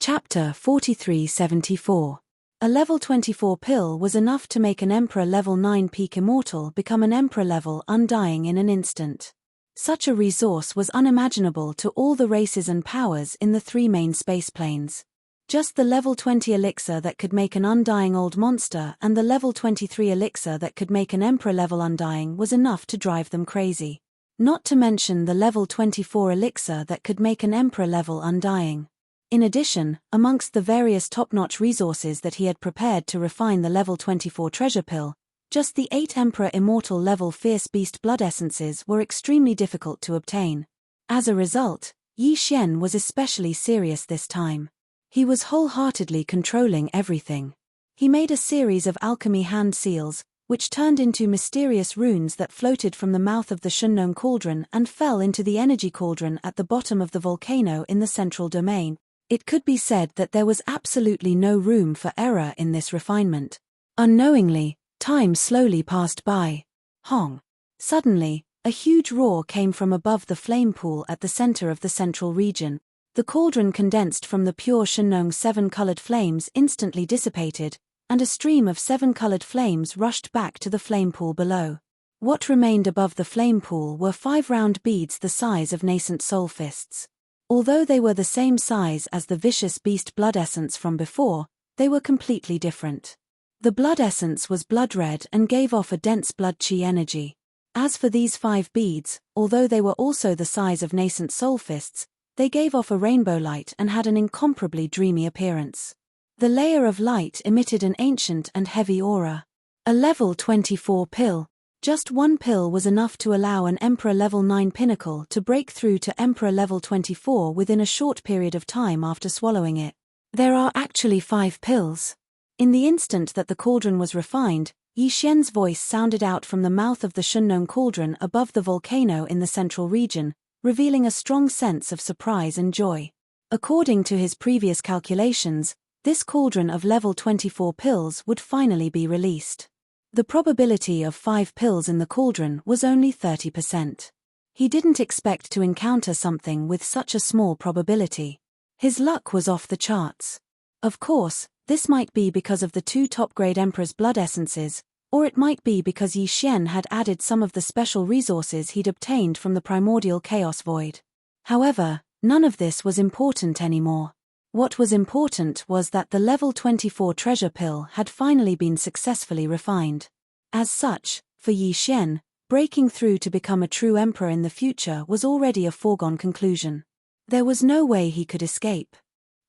Chapter 4374. A level 24 pill was enough to make an Emperor level 9 peak immortal become an Emperor level undying in an instant. Such a resource was unimaginable to all the races and powers in the three main space planes. Just the level 20 elixir that could make an undying old monster and the level 23 elixir that could make an Emperor level undying was enough to drive them crazy. Not to mention the level 24 elixir that could make an Emperor level undying. In addition, amongst the various top-notch resources that he had prepared to refine the level 24 treasure pill, just the 8 Emperor Immortal level Fierce Beast blood essences were extremely difficult to obtain. As a result, Yi Xian was especially serious this time. He was wholeheartedly controlling everything. He made a series of alchemy hand seals, which turned into mysterious runes that floated from the mouth of the Shunnong cauldron and fell into the energy cauldron at the bottom of the volcano in the central domain. It could be said that there was absolutely no room for error in this refinement. Unknowingly, time slowly passed by. Hong. Suddenly, a huge roar came from above the flame pool at the center of the central region. The cauldron condensed from the pure Shunnong 7-colored flames instantly dissipated, and a stream of 7-colored flames rushed back to the flame pool below. What remained above the flame pool were 5 round beads the size of nascent soul fists. Although they were the same size as the vicious beast blood essence from before, they were completely different. The blood essence was blood red and gave off a dense blood chi energy. As for these 5 beads, although they were also the size of nascent soul fists, they gave off a rainbow light and had an incomparably dreamy appearance. The layer of light emitted an ancient and heavy aura. A level 24 pill. Just one pill was enough to allow an Emperor level 9 pinnacle to break through to Emperor level 24 within a short period of time after swallowing it. There are actually 5 pills. In the instant that the cauldron was refined, Yi Xian's voice sounded out from the mouth of the Shunnong cauldron above the volcano in the central region, revealing a strong sense of surprise and joy. According to his previous calculations, this cauldron of level 24 pills would finally be released. The probability of 5 pills in the cauldron was only 30%. He didn't expect to encounter something with such a small probability. His luck was off the charts. Of course, this might be because of the 2 top-grade Emperor's blood essences, or it might be because Yi Xian had added some of the special resources he'd obtained from the primordial chaos void. However, none of this was important anymore. What was important was that the level 24 treasure pill had finally been successfully refined. As such, for Yi Xian, breaking through to become a true emperor in the future was already a foregone conclusion. There was no way he could escape.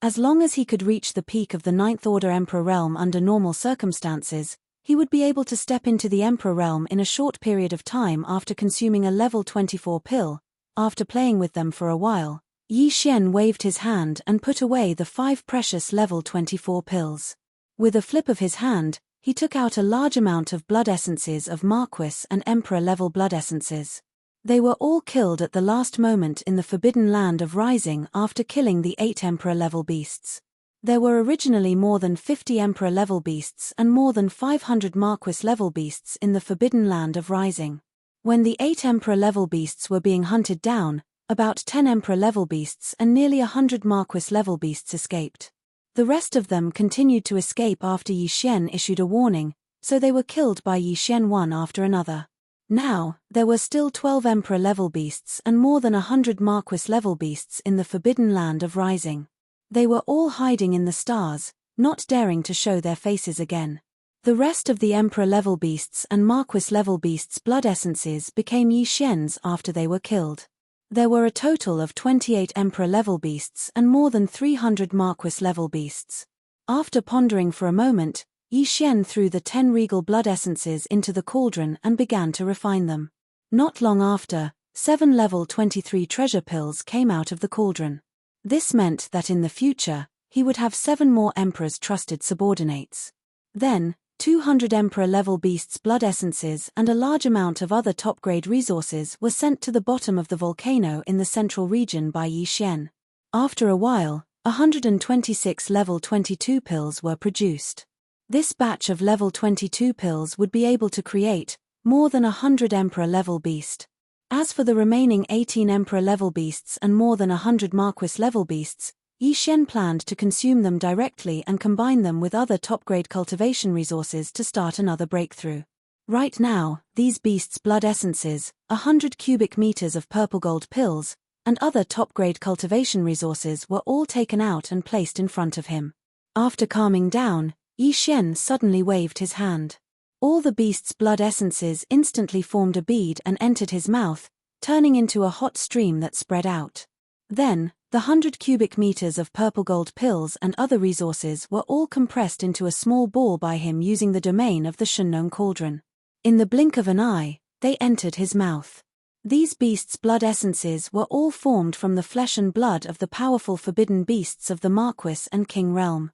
As long as he could reach the peak of the 9th Order Emperor realm under normal circumstances, he would be able to step into the Emperor realm in a short period of time after consuming a level 24 pill. After playing with them for a while, Yi Xian waved his hand and put away the 5 precious level 24 pills. With a flip of his hand, he took out a large amount of blood essences of Marquis and Emperor level blood essences. They were all killed at the last moment in the Forbidden Land of Rising after killing the 8 Emperor level beasts. There were originally more than 50 Emperor level beasts and more than 500 Marquis level beasts in the Forbidden Land of Rising. When the 8 Emperor level beasts were being hunted down, about 10 Emperor level beasts and nearly 100 Marquis level beasts escaped. The rest of them continued to escape after Yi Xian issued a warning, so they were killed by Yi Xian one after another. Now, there were still 12 Emperor level beasts and more than 100 Marquis level beasts in the Forbidden Land of Rising. They were all hiding in the stars, not daring to show their faces again. The rest of the Emperor level beasts and Marquis level beasts' blood essences became Yi Xian's after they were killed. There were a total of 28 Emperor level beasts and more than 300 Marquis level beasts. After pondering for a moment, Yi Xian threw the 10 regal blood essences into the cauldron and began to refine them. Not long after, 7 level 23 treasure pills came out of the cauldron. This meant that in the future, he would have 7 more Emperor's trusted subordinates. Then, 200 Emperor level beasts blood essences and a large amount of other top-grade resources were sent to the bottom of the volcano in the central region by Yi Xian. After a while, 126 level 22 pills were produced. This batch of level 22 pills would be able to create more than 100 Emperor level beast. As for the remaining 18 Emperor level beasts and more than 100 Marquis level beasts, Yi Xian planned to consume them directly and combine them with other top-grade cultivation resources to start another breakthrough. Right now, these beasts' blood essences, 100 cubic meters of purple gold pills, and other top-grade cultivation resources were all taken out and placed in front of him. After calming down, Yi Xian suddenly waved his hand. All the beast's blood essences instantly formed a bead and entered his mouth, turning into a hot stream that spread out. Then, the 100 cubic meters of purple gold pills and other resources were all compressed into a small ball by him using the domain of the Shunnong cauldron. In the blink of an eye, they entered his mouth. These beasts' blood essences were all formed from the flesh and blood of the powerful forbidden beasts of the Marquis and King realm.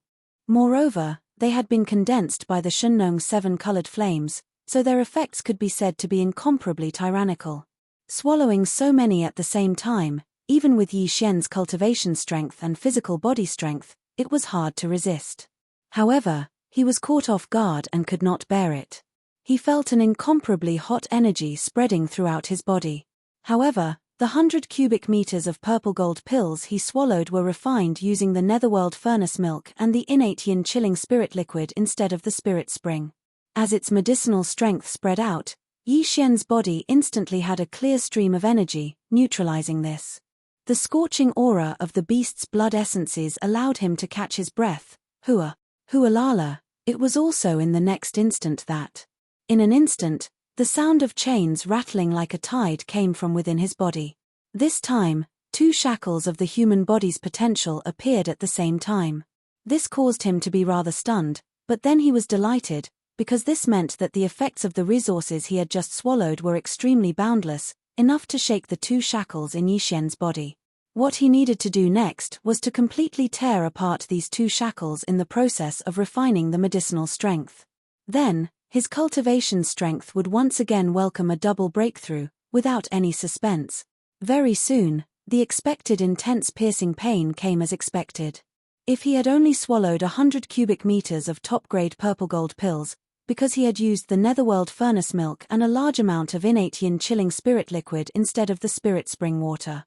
Moreover, they had been condensed by the Shunnong's 7-colored flames, so their effects could be said to be incomparably tyrannical. Swallowing so many at the same time, even with Yi Xian's cultivation strength and physical body strength, it was hard to resist. However, he was caught off guard and could not bear it. He felt an incomparably hot energy spreading throughout his body. However, the 100 cubic meters of purple gold pills he swallowed were refined using the netherworld furnace milk and the innate yin chilling spirit liquid instead of the spirit spring. As its medicinal strength spread out, Yi Xian's body instantly had a clear stream of energy, neutralizing this. The scorching aura of the beast's blood essences allowed him to catch his breath. Hualala. It was also in the next instant that, in an instant, the sound of chains rattling like a tide came from within his body. This time, 2 shackles of the human body's potential appeared at the same time. This caused him to be rather stunned, but then he was delighted, because this meant that the effects of the resources he had just swallowed were extremely boundless, enough to shake the 2 shackles in Yi Xian's body. What he needed to do next was to completely tear apart these 2 shackles in the process of refining the medicinal strength. Then, his cultivation strength would once again welcome a double breakthrough, without any suspense. Very soon, the expected intense piercing pain came as expected. If he had only swallowed 100 cubic meters of top-grade purple gold pills, because he had used the netherworld furnace milk and a large amount of innate yin chilling spirit liquid instead of the spirit spring water.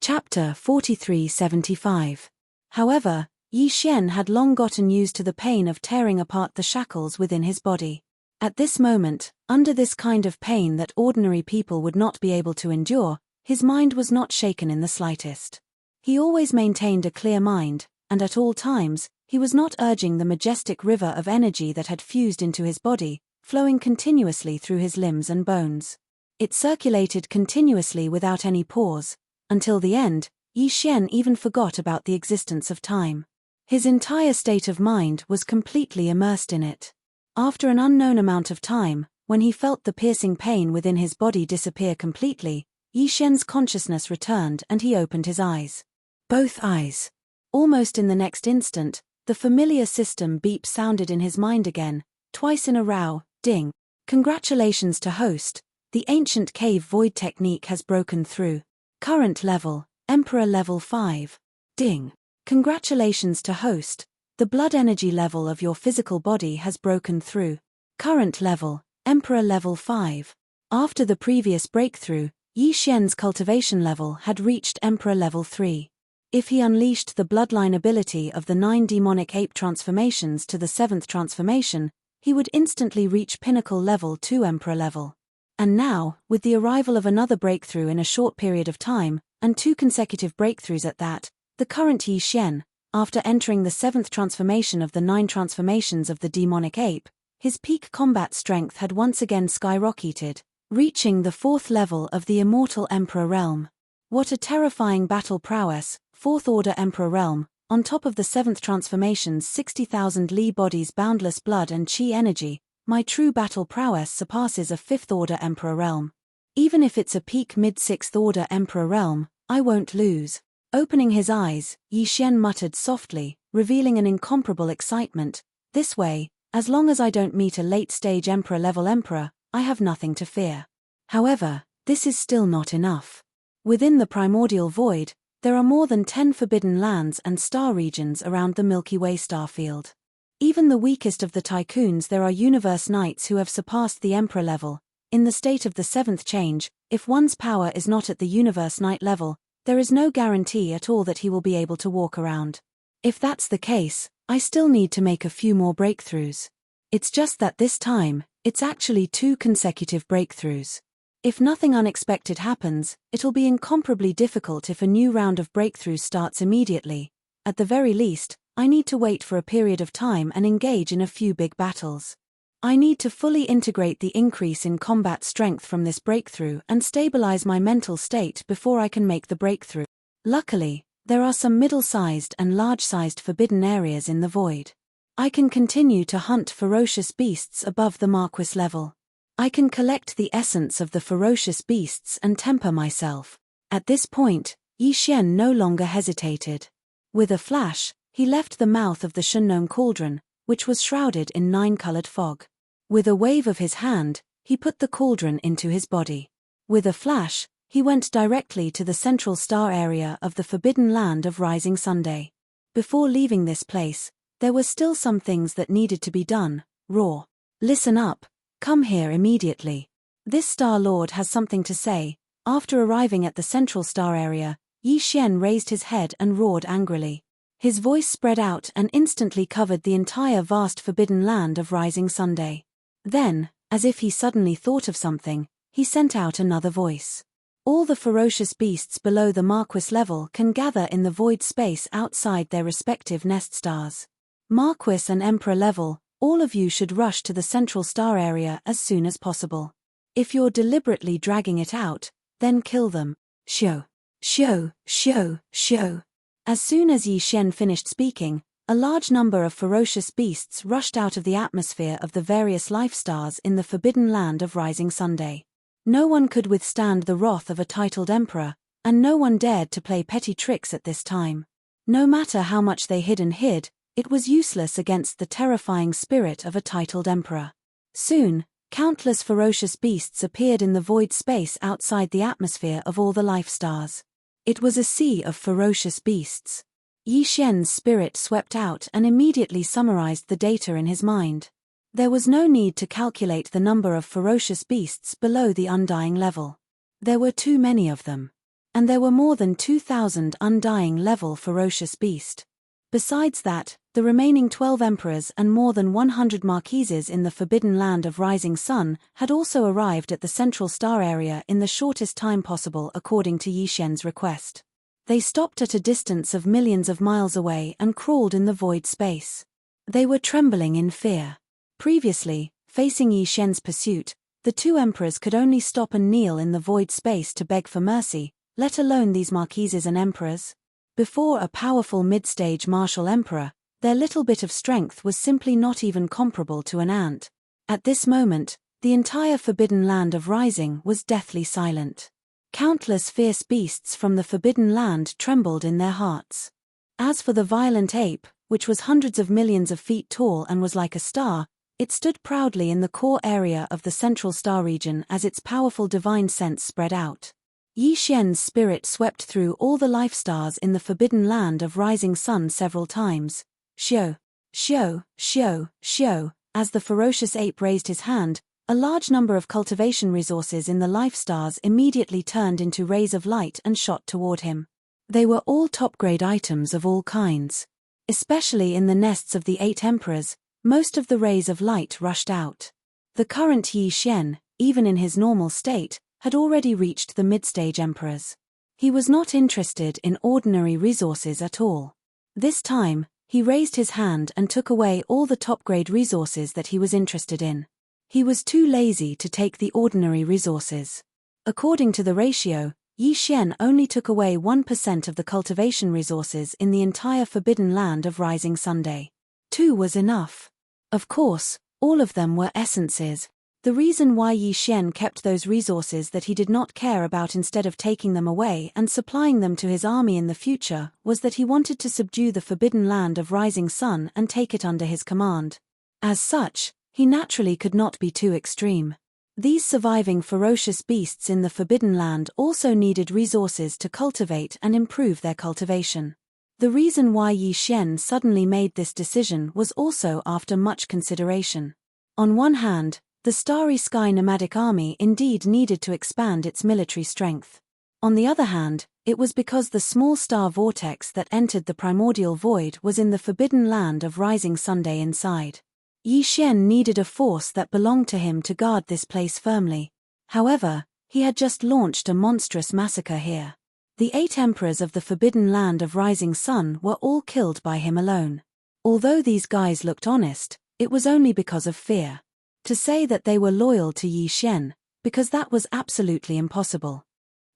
Chapter 4375. However, Yi Xian had long gotten used to the pain of tearing apart the shackles within his body. At this moment, under this kind of pain that ordinary people would not be able to endure, his mind was not shaken in the slightest. He always maintained a clear mind, and at all times, he was not urging the majestic river of energy that had fused into his body, flowing continuously through his limbs and bones. It circulated continuously without any pause. Until the end, Yi Xian even forgot about the existence of time. His entire state of mind was completely immersed in it. After an unknown amount of time, when he felt the piercing pain within his body disappear completely, Yi Xian's consciousness returned and he opened his eyes. Both eyes. Almost in the next instant, the familiar system beep sounded in his mind again, twice in a row, ding. Congratulations to host, the ancient cave void technique has broken through. Current level, Emperor level 5. Ding. Congratulations to host, the blood energy level of your physical body has broken through. Current level, Emperor level 5. After the previous breakthrough, Yi Xian's cultivation level had reached Emperor level 3. If he unleashed the bloodline ability of the 9 demonic ape transformations to the 7th transformation, he would instantly reach pinnacle level 2 Emperor level. And now, with the arrival of another breakthrough in a short period of time, and 2 consecutive breakthroughs at that, the current Yi Xian, after entering the 7th transformation of the 9 transformations of the demonic ape, his peak combat strength had once again skyrocketed, reaching the 4th level of the immortal Emperor realm. What a terrifying battle prowess, 4th order Emperor realm, on top of the 7th transformation's 60,000 Li body's boundless blood and chi energy. My true battle prowess surpasses a 5th order Emperor realm. Even if it's a peak mid-6th order Emperor realm, I won't lose. Opening his eyes, Yi Xian muttered softly, revealing an incomparable excitement. This way, as long as I don't meet a late-stage Emperor-level Emperor, I have nothing to fear. However, this is still not enough. Within the primordial void, there are more than 10 forbidden lands and star regions around the Milky Way starfield. Even the weakest of the tycoons, there are universe knights who have surpassed the Emperor level. In the state of the 7th change, if one's power is not at the universe knight level, there is no guarantee at all that he will be able to walk around. If that's the case, I still need to make a few more breakthroughs. It's just that this time, it's actually 2 consecutive breakthroughs. If nothing unexpected happens, it'll be incomparably difficult if a new round of breakthroughs starts immediately. At the very least, I need to wait for a period of time and engage in a few big battles. I need to fully integrate the increase in combat strength from this breakthrough and stabilize my mental state before I can make the breakthrough. Luckily, there are some middle-sized and large-sized forbidden areas in the void. I can continue to hunt ferocious beasts above the Marquis level. I can collect the essence of the ferocious beasts and temper myself. At this point, Yi Xian no longer hesitated. With a flash, he left the mouth of the Shunnome cauldron, which was shrouded in 9-colored fog. With a wave of his hand, he put the cauldron into his body. With a flash, he went directly to the central star area of the forbidden land of Rising Sunday. Before leaving this place, there were still some things that needed to be done. Roar. Listen up. Come here immediately. This Star Lord has something to say. After arriving at the central star area, Yi Xian raised his head and roared angrily. His voice spread out and instantly covered the entire vast forbidden land of Rising Sunday. Then, as if he suddenly thought of something, he sent out another voice. All the ferocious beasts below the Marquis level can gather in the void space outside their respective nest stars. Marquis and Emperor level, all of you should rush to the central star area as soon as possible. If you're deliberately dragging it out, then kill them. Shoo. Shoo, shoo, shoo. As soon as Yi Xian finished speaking, a large number of ferocious beasts rushed out of the atmosphere of the various life stars in the forbidden land of Rising Sunday. No one could withstand the wrath of a titled emperor, and no one dared to play petty tricks at this time. No matter how much they hid and hid, it was useless against the terrifying spirit of a titled emperor. Soon, countless ferocious beasts appeared in the void space outside the atmosphere of all the life stars. It was a sea of ferocious beasts. Yi Xian's spirit swept out and immediately summarized the data in his mind. There was no need to calculate the number of ferocious beasts below the undying level. There were too many of them. And there were more than 2,000 undying level ferocious beast. Besides that, the remaining 12 emperors and more than 100 marquises in the forbidden land of Rising Sun had also arrived at the central star area in the shortest time possible according to Yi Xian's request. They stopped at a distance of millions of miles away and crawled in the void space. They were trembling in fear. Previously, facing Yi Xian's pursuit, the 2 emperors could only stop and kneel in the void space to beg for mercy, let alone these marquises and emperors. Before a powerful mid-stage martial emperor, their little bit of strength was simply not even comparable to an ant. At this moment, the entire forbidden land of Rising was deathly silent. Countless fierce beasts from the forbidden land trembled in their hearts. As for the violent ape, which was hundreds of millions of feet tall and was like a star, it stood proudly in the core area of the central star region as its powerful divine sense spread out. Yi Xian's spirit swept through all the life stars in the forbidden land of Rising Sun several times. Shoo, shoo, shoo, shoo. As the ferocious ape raised his hand, a large number of cultivation resources in the life stars immediately turned into rays of light and shot toward him. They were all top-grade items of all kinds. Especially in the nests of the 8 emperors, most of the rays of light rushed out. The current Yi Xian, even in his normal state, had already reached the mid-stage emperors. He was not interested in ordinary resources at all. This time, he raised his hand and took away all the top-grade resources that he was interested in. He was too lazy to take the ordinary resources. According to the ratio, Yi Xian only took away 1% of the cultivation resources in the entire forbidden land of Rising Sunday. 2 was enough. Of course, all of them were essences. The reason why Yi Xian kept those resources that he did not care about instead of taking them away and supplying them to his army in the future was that he wanted to subdue the forbidden land of Rising Sun and take it under his command. As such, he naturally could not be too extreme. These surviving ferocious beasts in the forbidden land also needed resources to cultivate and improve their cultivation. The reason why Yi Xian suddenly made this decision was also after much consideration. On one hand, the Starry Sky nomadic army indeed needed to expand its military strength. On the other hand, It was because the small star vortex that entered the primordial void was in the forbidden land of rising Sunday inside. Yi Xian needed a force that belonged to him to guard this place firmly. However, he had just launched a monstrous massacre here. The 8 emperors of the forbidden land of rising sun were all killed by him alone. Although these guys looked honest, it was only because of fear. To say that they were loyal to Yi Xian, because that was absolutely impossible.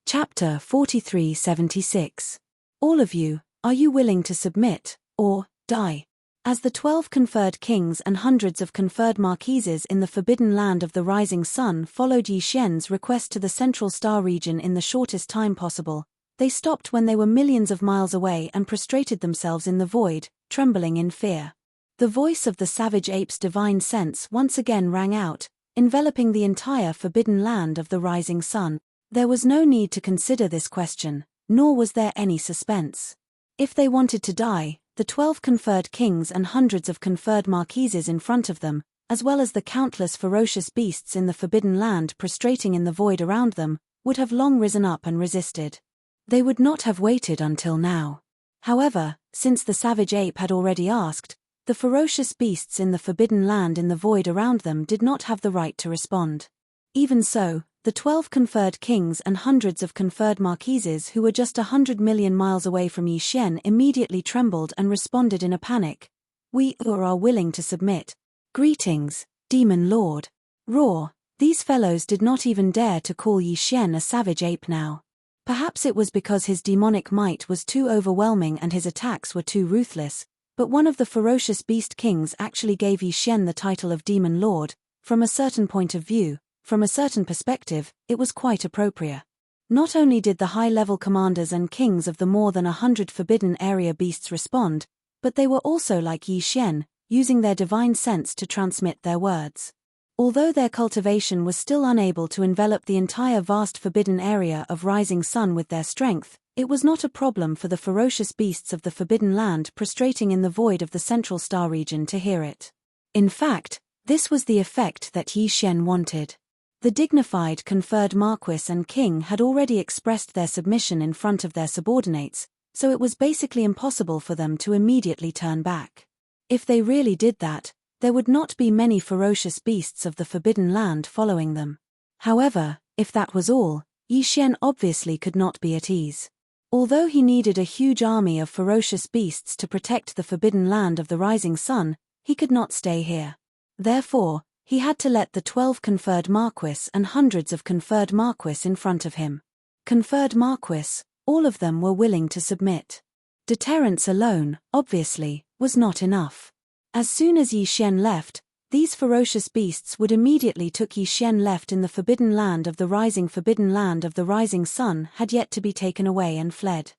Chapter 4376. All of you, are you willing to submit, or die? As the 12 conferred kings and hundreds of conferred marquises in the forbidden land of the rising sun followed Yi Xian's request to the central star region in the shortest time possible, they stopped when they were millions of miles away and prostrated themselves in the void, trembling in fear. The voice of the savage ape's divine sense once again rang out, enveloping the entire forbidden land of the rising sun. There was no need to consider this question, nor was there any suspense. If they wanted to die, the 12 conferred kings and hundreds of conferred marquises in front of them, as well as the countless ferocious beasts in the forbidden land prostrating in the void around them, would have long risen up and resisted. They would not have waited until now. However, since the savage ape had already asked, the ferocious beasts in the forbidden land in the void around them did not have the right to respond. Even so, the 12 conferred kings and hundreds of conferred marquises who were just 100 million miles away from Yi Xian immediately trembled and responded in a panic. We are willing to submit. Greetings, Demon Lord. Roar. These fellows did not even dare to call Yi Xian a savage ape now. Perhaps it was because his demonic might was too overwhelming and his attacks were too ruthless, but one of the ferocious beast kings actually gave Yi Xian the title of Demon Lord. From a certain point of view, from a certain perspective, it was quite appropriate. Not only did the high-level commanders and kings of the more than 100 forbidden area beasts respond, but they were also like Yi Xian, using their divine sense to transmit their words. Although their cultivation was still unable to envelop the entire vast forbidden area of rising sun with their strength, it was not a problem for the ferocious beasts of the forbidden land prostrating in the void of the central star region to hear it. In fact, this was the effect that Yi Xian wanted. The dignified conferred marquis and king had already expressed their submission in front of their subordinates, so it was basically impossible for them to immediately turn back. If they really did that, there would not be many ferocious beasts of the forbidden land following them. However, if that was all, Yi Xian obviously could not be at ease. Although he needed a huge army of ferocious beasts to protect the forbidden land of the rising sun, he could not stay here. Therefore, he had to let the 12 conferred marquis and hundreds of conferred marquis in front of him. Conferred marquis, all of them were willing to submit. Deterrence alone, obviously, was not enough. As soon as Yi Xian left, these ferocious beasts would immediately took Yi Xian left in the forbidden land of the forbidden land of the rising sun had yet to be taken away and fled.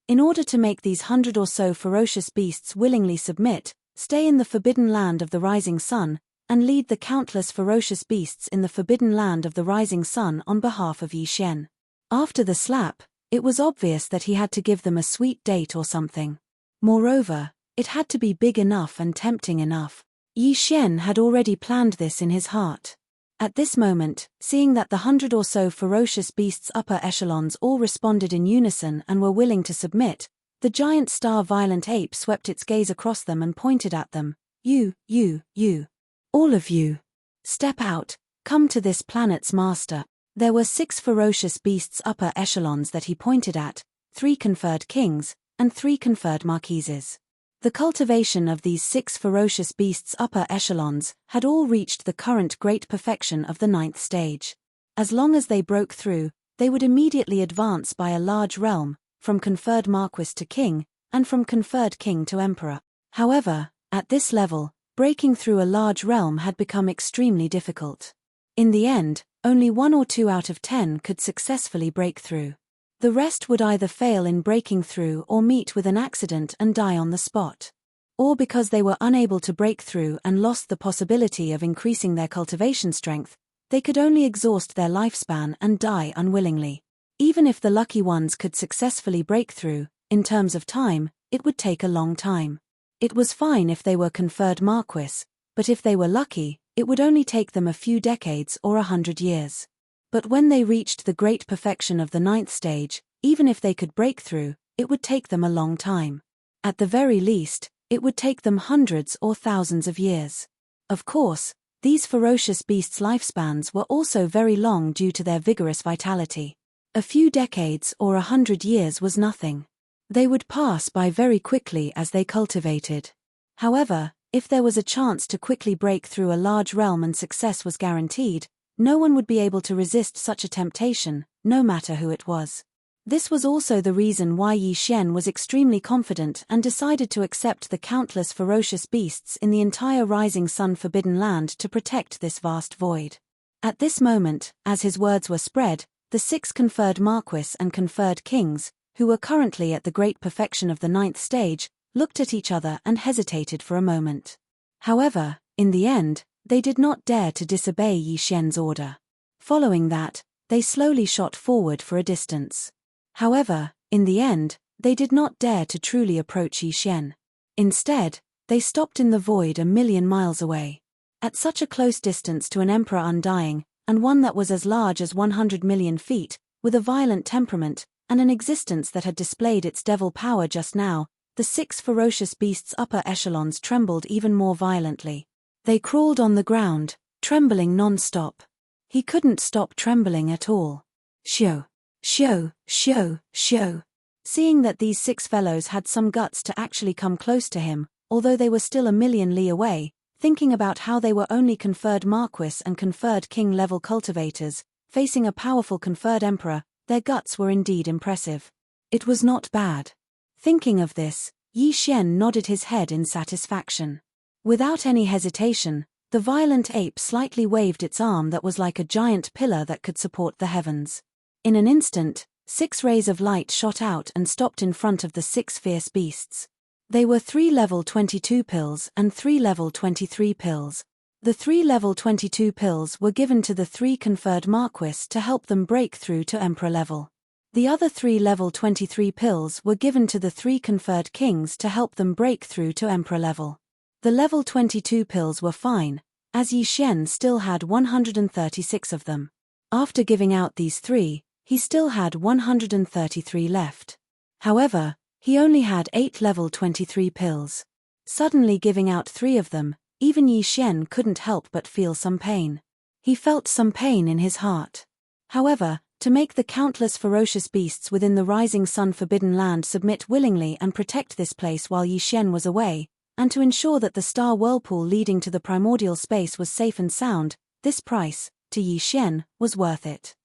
In order to make these 100 or so ferocious beasts willingly submit, stay in the forbidden land of the rising sun, and lead the countless ferocious beasts in the forbidden land of the rising sun on behalf of Yi Xian. After the slap, it was obvious that he had to give them a sweet date or something. Moreover, it had to be big enough and tempting enough. Yi Xian had already planned this in his heart. At this moment, seeing that the 100 or so ferocious beasts' upper echelons all responded in unison and were willing to submit, the giant star violent ape swept its gaze across them and pointed at them. You. All of you. Step out, come to this planet's master. There were 6 ferocious beasts' upper echelons that he pointed at, 3 conferred kings, and 3 conferred marquises. The cultivation of these 6 ferocious beasts' upper echelons had all reached the current great perfection of the 9th stage. As long as they broke through, they would immediately advance by a large realm, from conferred marquis to king, and from conferred king to emperor. However, at this level, breaking through a large realm had become extremely difficult. In the end, only 1 or 2 out of 10 could successfully break through. The rest would either fail in breaking through or meet with an accident and die on the spot. Or because they were unable to break through and lost the possibility of increasing their cultivation strength, they could only exhaust their lifespan and die unwillingly. Even if the lucky ones could successfully break through, in terms of time, it would take a long time. It was fine if they were conferred marquis, but if they were lucky, it would only take them a few decades or 100 years. But when they reached the great perfection of the 9th stage, even if they could break through, it would take them a long time. At the very least, it would take them hundreds or thousands of years. Of course, these ferocious beasts' lifespans were also very long due to their vigorous vitality. A few decades or 100 years was nothing. They would pass by very quickly as they cultivated. However, if there was a chance to quickly break through a large realm and success was guaranteed, no one would be able to resist such a temptation, no matter who it was. This was also the reason why Yi Xian was extremely confident and decided to accept the countless ferocious beasts in the entire Rising Sun Forbidden Land to protect this vast void. At this moment, as his words were spread, the 6 conferred marquis and conferred kings, who were currently at the great perfection of the 9th stage, looked at each other and hesitated for a moment. However, in the end, they did not dare to disobey Yi Xian's order. Following that, they slowly shot forward for a distance. However, in the end, they did not dare to truly approach Yi Xian. Instead, they stopped in the void a million miles away. At such a close distance to an emperor undying, and one that was as large as 100 million feet, with a violent temperament, and an existence that had displayed its devil power just now, the 6 ferocious beasts' upper echelons trembled even more violently. They crawled on the ground, trembling non-stop. He couldn't stop trembling at all. Shoo! Shoo! Shoo! Shoo! Seeing that these 6 fellows had some guts to actually come close to him, although they were still a million li away, thinking about how they were only conferred marquis and conferred king level cultivators, facing a powerful conferred emperor, their guts were indeed impressive. It was not bad. Thinking of this, Yi Xian nodded his head in satisfaction. Without any hesitation, the violent ape slightly waved its arm that was like a giant pillar that could support the heavens. In an instant, 6 rays of light shot out and stopped in front of the 6 fierce beasts. They were 3 level 22 pills and 3 level 23 pills. The 3 level 22 pills were given to the 3 conferred marquis to help them break through to emperor level. The other 3 level 23 pills were given to the 3 conferred kings to help them break through to emperor level. The level 22 pills were fine, as Yi Xian still had 136 of them. After giving out these 3, he still had 133 left. However, he only had 8 level 23 pills. Suddenly giving out 3 of them, even Yi Xian couldn't help but feel some pain. He felt some pain in his heart. However, to make the countless ferocious beasts within the Rising Sun Forbidden Land submit willingly and protect this place while Yi Xian was away, and to ensure that the star whirlpool leading to the primordial space was safe and sound, this price, to Yi Xian, was worth it.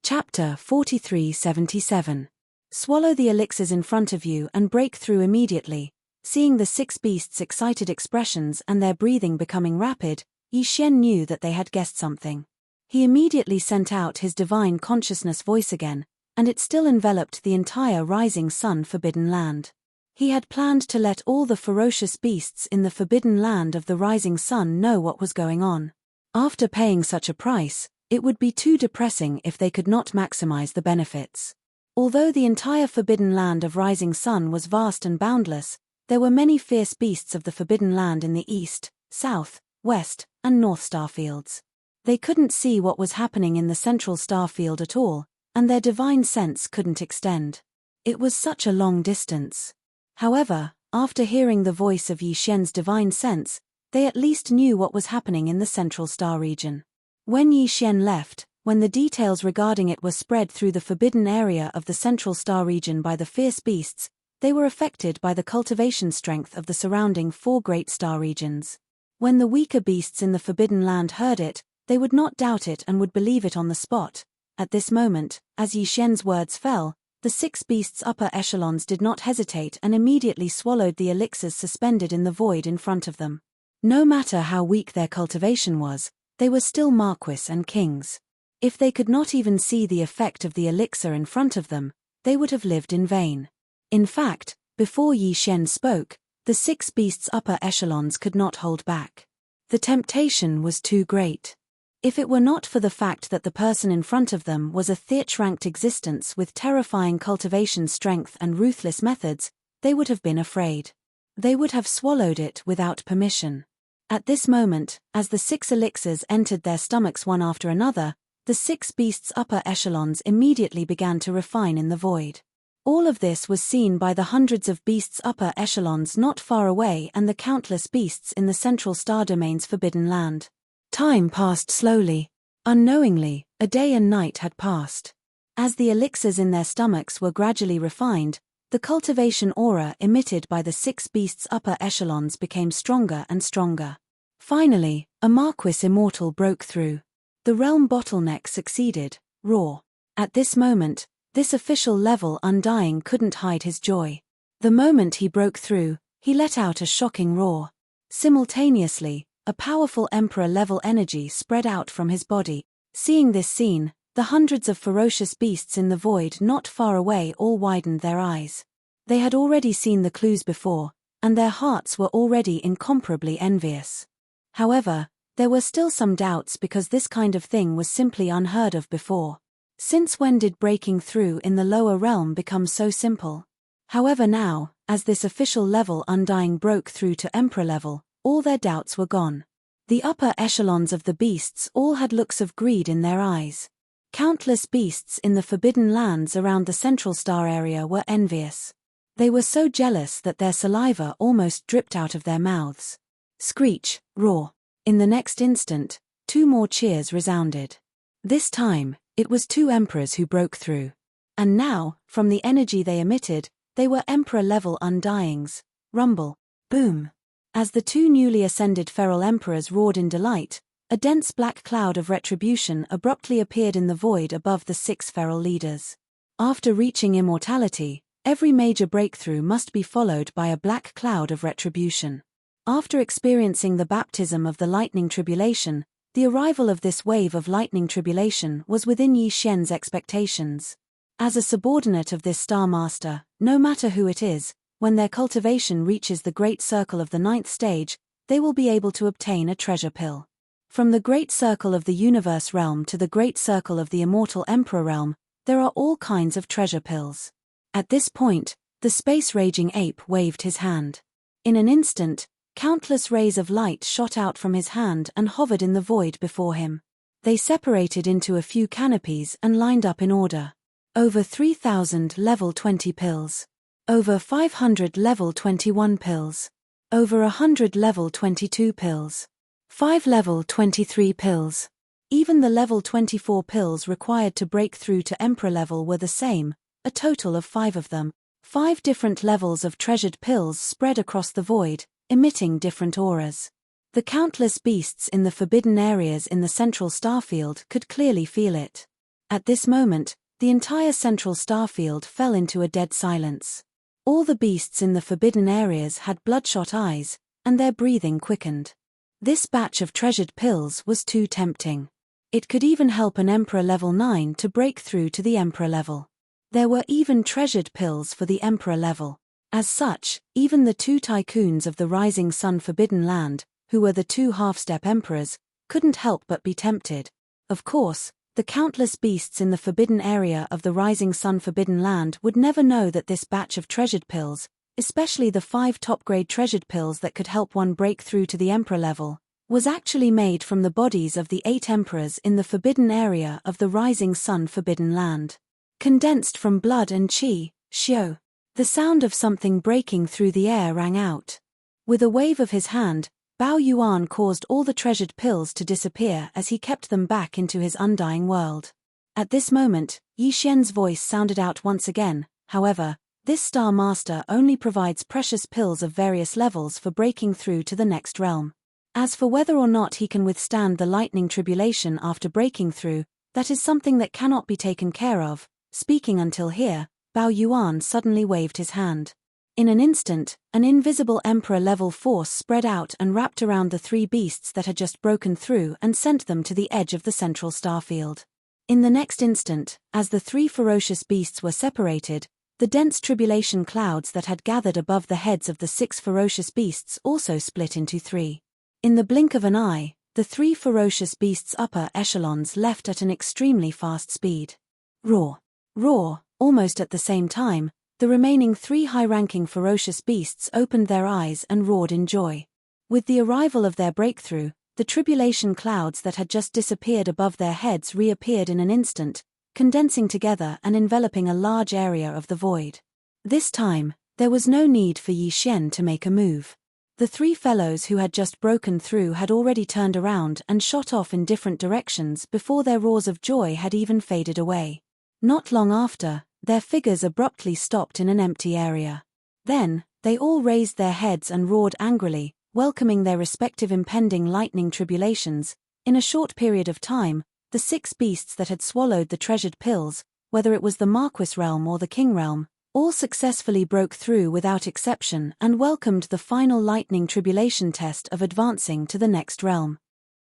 Chapter 4377. Swallow the elixirs in front of you and break through immediately. Seeing the 6 beasts' excited expressions and their breathing becoming rapid, Yi Xian knew that they had guessed something. He immediately sent out his divine consciousness voice again, and it still enveloped the entire Rising Sun Forbidden Land. He had planned to let all the ferocious beasts in the Forbidden Land of the Rising Sun know what was going on. After paying such a price, it would be too depressing if they could not maximize the benefits. Although the entire Forbidden Land of Rising Sun was vast and boundless, there were many fierce beasts of the Forbidden Land in the east, south, west, and north starfields. They couldn't see what was happening in the central starfield at all, and their divine sense couldn't extend. It was such a long distance. However, after hearing the voice of Yi Xian's divine sense, they at least knew what was happening in the central star region. When Yi Xian left, when the details regarding it were spread through the forbidden area of the central star region by the fierce beasts, they were affected by the cultivation strength of the surrounding 4 great star regions. When the weaker beasts in the Forbidden Land heard it, they would not doubt it and would believe it on the spot. At this moment, as Yi Xian's words fell, the 6 beasts' upper echelons did not hesitate and immediately swallowed the elixirs suspended in the void in front of them. No matter how weak their cultivation was, they were still marquis and kings. If they could not even see the effect of the elixir in front of them, they would have lived in vain. In fact, before Yi Xian spoke, the 6 beasts' upper echelons could not hold back. The temptation was too great. If it were not for the fact that the person in front of them was a theach-ranked existence with terrifying cultivation strength and ruthless methods, they would have been afraid. They would have swallowed it without permission. At this moment, as the 6 elixirs entered their stomachs one after another, The 6 beasts' upper echelons immediately began to refine in the void. All of this was seen by the hundreds of beasts' upper echelons not far away and the countless beasts in the central star domain's forbidden land. Time passed slowly. Unknowingly, a day and night had passed. As the elixirs in their stomachs were gradually refined, the cultivation aura emitted by the 6 beasts' upper echelons became stronger and stronger. Finally, a Marquis immortal broke through. The realm bottleneck succeeded, raw. At this moment, this official level undying couldn't hide his joy. The moment he broke through, he let out a shocking roar. Simultaneously, a powerful Emperor-level energy spread out from his body. Seeing this scene, the hundreds of ferocious beasts in the void not far away all widened their eyes. They had already seen the clues before, and their hearts were already incomparably envious. However, there were still some doubts because this kind of thing was simply unheard of before. Since when did breaking through in the lower realm become so simple? However now, as this official level undying broke through to Emperor level, all their doubts were gone. The upper echelons of the beasts all had looks of greed in their eyes. Countless beasts in the forbidden lands around the central star area were envious. They were so jealous that their saliva almost dripped out of their mouths. Screech, roar. In the next instant, 2 more cheers resounded. This time, it was 2 emperors who broke through. And now, from the energy they emitted, they were emperor-level undyings. Rumble. Boom. As the 2 newly ascended feral emperors roared in delight, a dense black cloud of retribution abruptly appeared in the void above the 6 feral leaders. After reaching immortality, every major breakthrough must be followed by a black cloud of retribution. After experiencing the baptism of the lightning tribulation, the arrival of this wave of lightning tribulation was within Yi Xian's expectations. As a subordinate of this Star Master, no matter who it is, when their cultivation reaches the Great Circle of the 9th stage, they will be able to obtain a treasure pill. From the Great Circle of the Universe realm to the Great Circle of the Immortal Emperor realm, there are all kinds of treasure pills. At this point, the space-raging ape waved his hand. In an instant, countless rays of light shot out from his hand and hovered in the void before him. They separated into a few canopies and lined up in order. Over 3,000 level 20 pills. Over 500 level 21 pills. Over 100 level 22 pills. 5 level 23 pills. Even the level 24 pills required to break through to Emperor level were the same, a total of 5 of them. 5 different levels of treasured pills spread across the void, emitting different auras. The countless beasts in the forbidden areas in the central starfield could clearly feel it. At this moment, the entire central starfield fell into a dead silence. All the beasts in the forbidden areas had bloodshot eyes, and their breathing quickened. This batch of treasured pills was too tempting. It could even help an Emperor level 9 to break through to the Emperor level. There were even treasured pills for the Emperor level. As such, even the 2 tycoons of the Rising Sun Forbidden Land, who were the 2 half-step emperors, couldn't help but be tempted. Of course, the countless beasts in the forbidden area of the Rising Sun Forbidden Land would never know that this batch of treasured pills, especially the 5 top-grade treasured pills that could help one break through to the Emperor level, was actually made from the bodies of the 8 emperors in the forbidden area of the Rising Sun Forbidden Land. Condensed from blood and qi, xiao. The sound of something breaking through the air rang out. With a wave of his hand, Bao Yuan caused all the treasured pills to disappear as he kept them back into his undying world. At this moment, Yi Xian's voice sounded out once again. However, this Star Master only provides precious pills of various levels for breaking through to the next realm. As for whether or not he can withstand the lightning tribulation after breaking through, that is something that cannot be taken care of. Speaking until here, Bao Yuan suddenly waved his hand. In an instant, an invisible Emperor-level force spread out and wrapped around the 3 beasts that had just broken through and sent them to the edge of the central starfield. In the next instant, as the 3 ferocious beasts were separated, the dense tribulation clouds that had gathered above the heads of the 6 ferocious beasts also split into 3. In the blink of an eye, the 3 ferocious beasts' upper echelons left at an extremely fast speed. Roar. Roar. Almost at the same time, the remaining 3 high-ranking ferocious beasts opened their eyes and roared in joy. With the arrival of their breakthrough, the tribulation clouds that had just disappeared above their heads reappeared in an instant, condensing together and enveloping a large area of the void. This time, there was no need for Yi Xian to make a move. The three fellows who had just broken through had already turned around and shot off in different directions before their roars of joy had even faded away. Not long after, their figures abruptly stopped in an empty area. Then, they all raised their heads and roared angrily, welcoming their respective impending lightning tribulations. In a short period of time, the 6 beasts that had swallowed the treasured pills, whether it was the Marquis realm or the King realm, all successfully broke through without exception and welcomed the final lightning tribulation test of advancing to the next realm.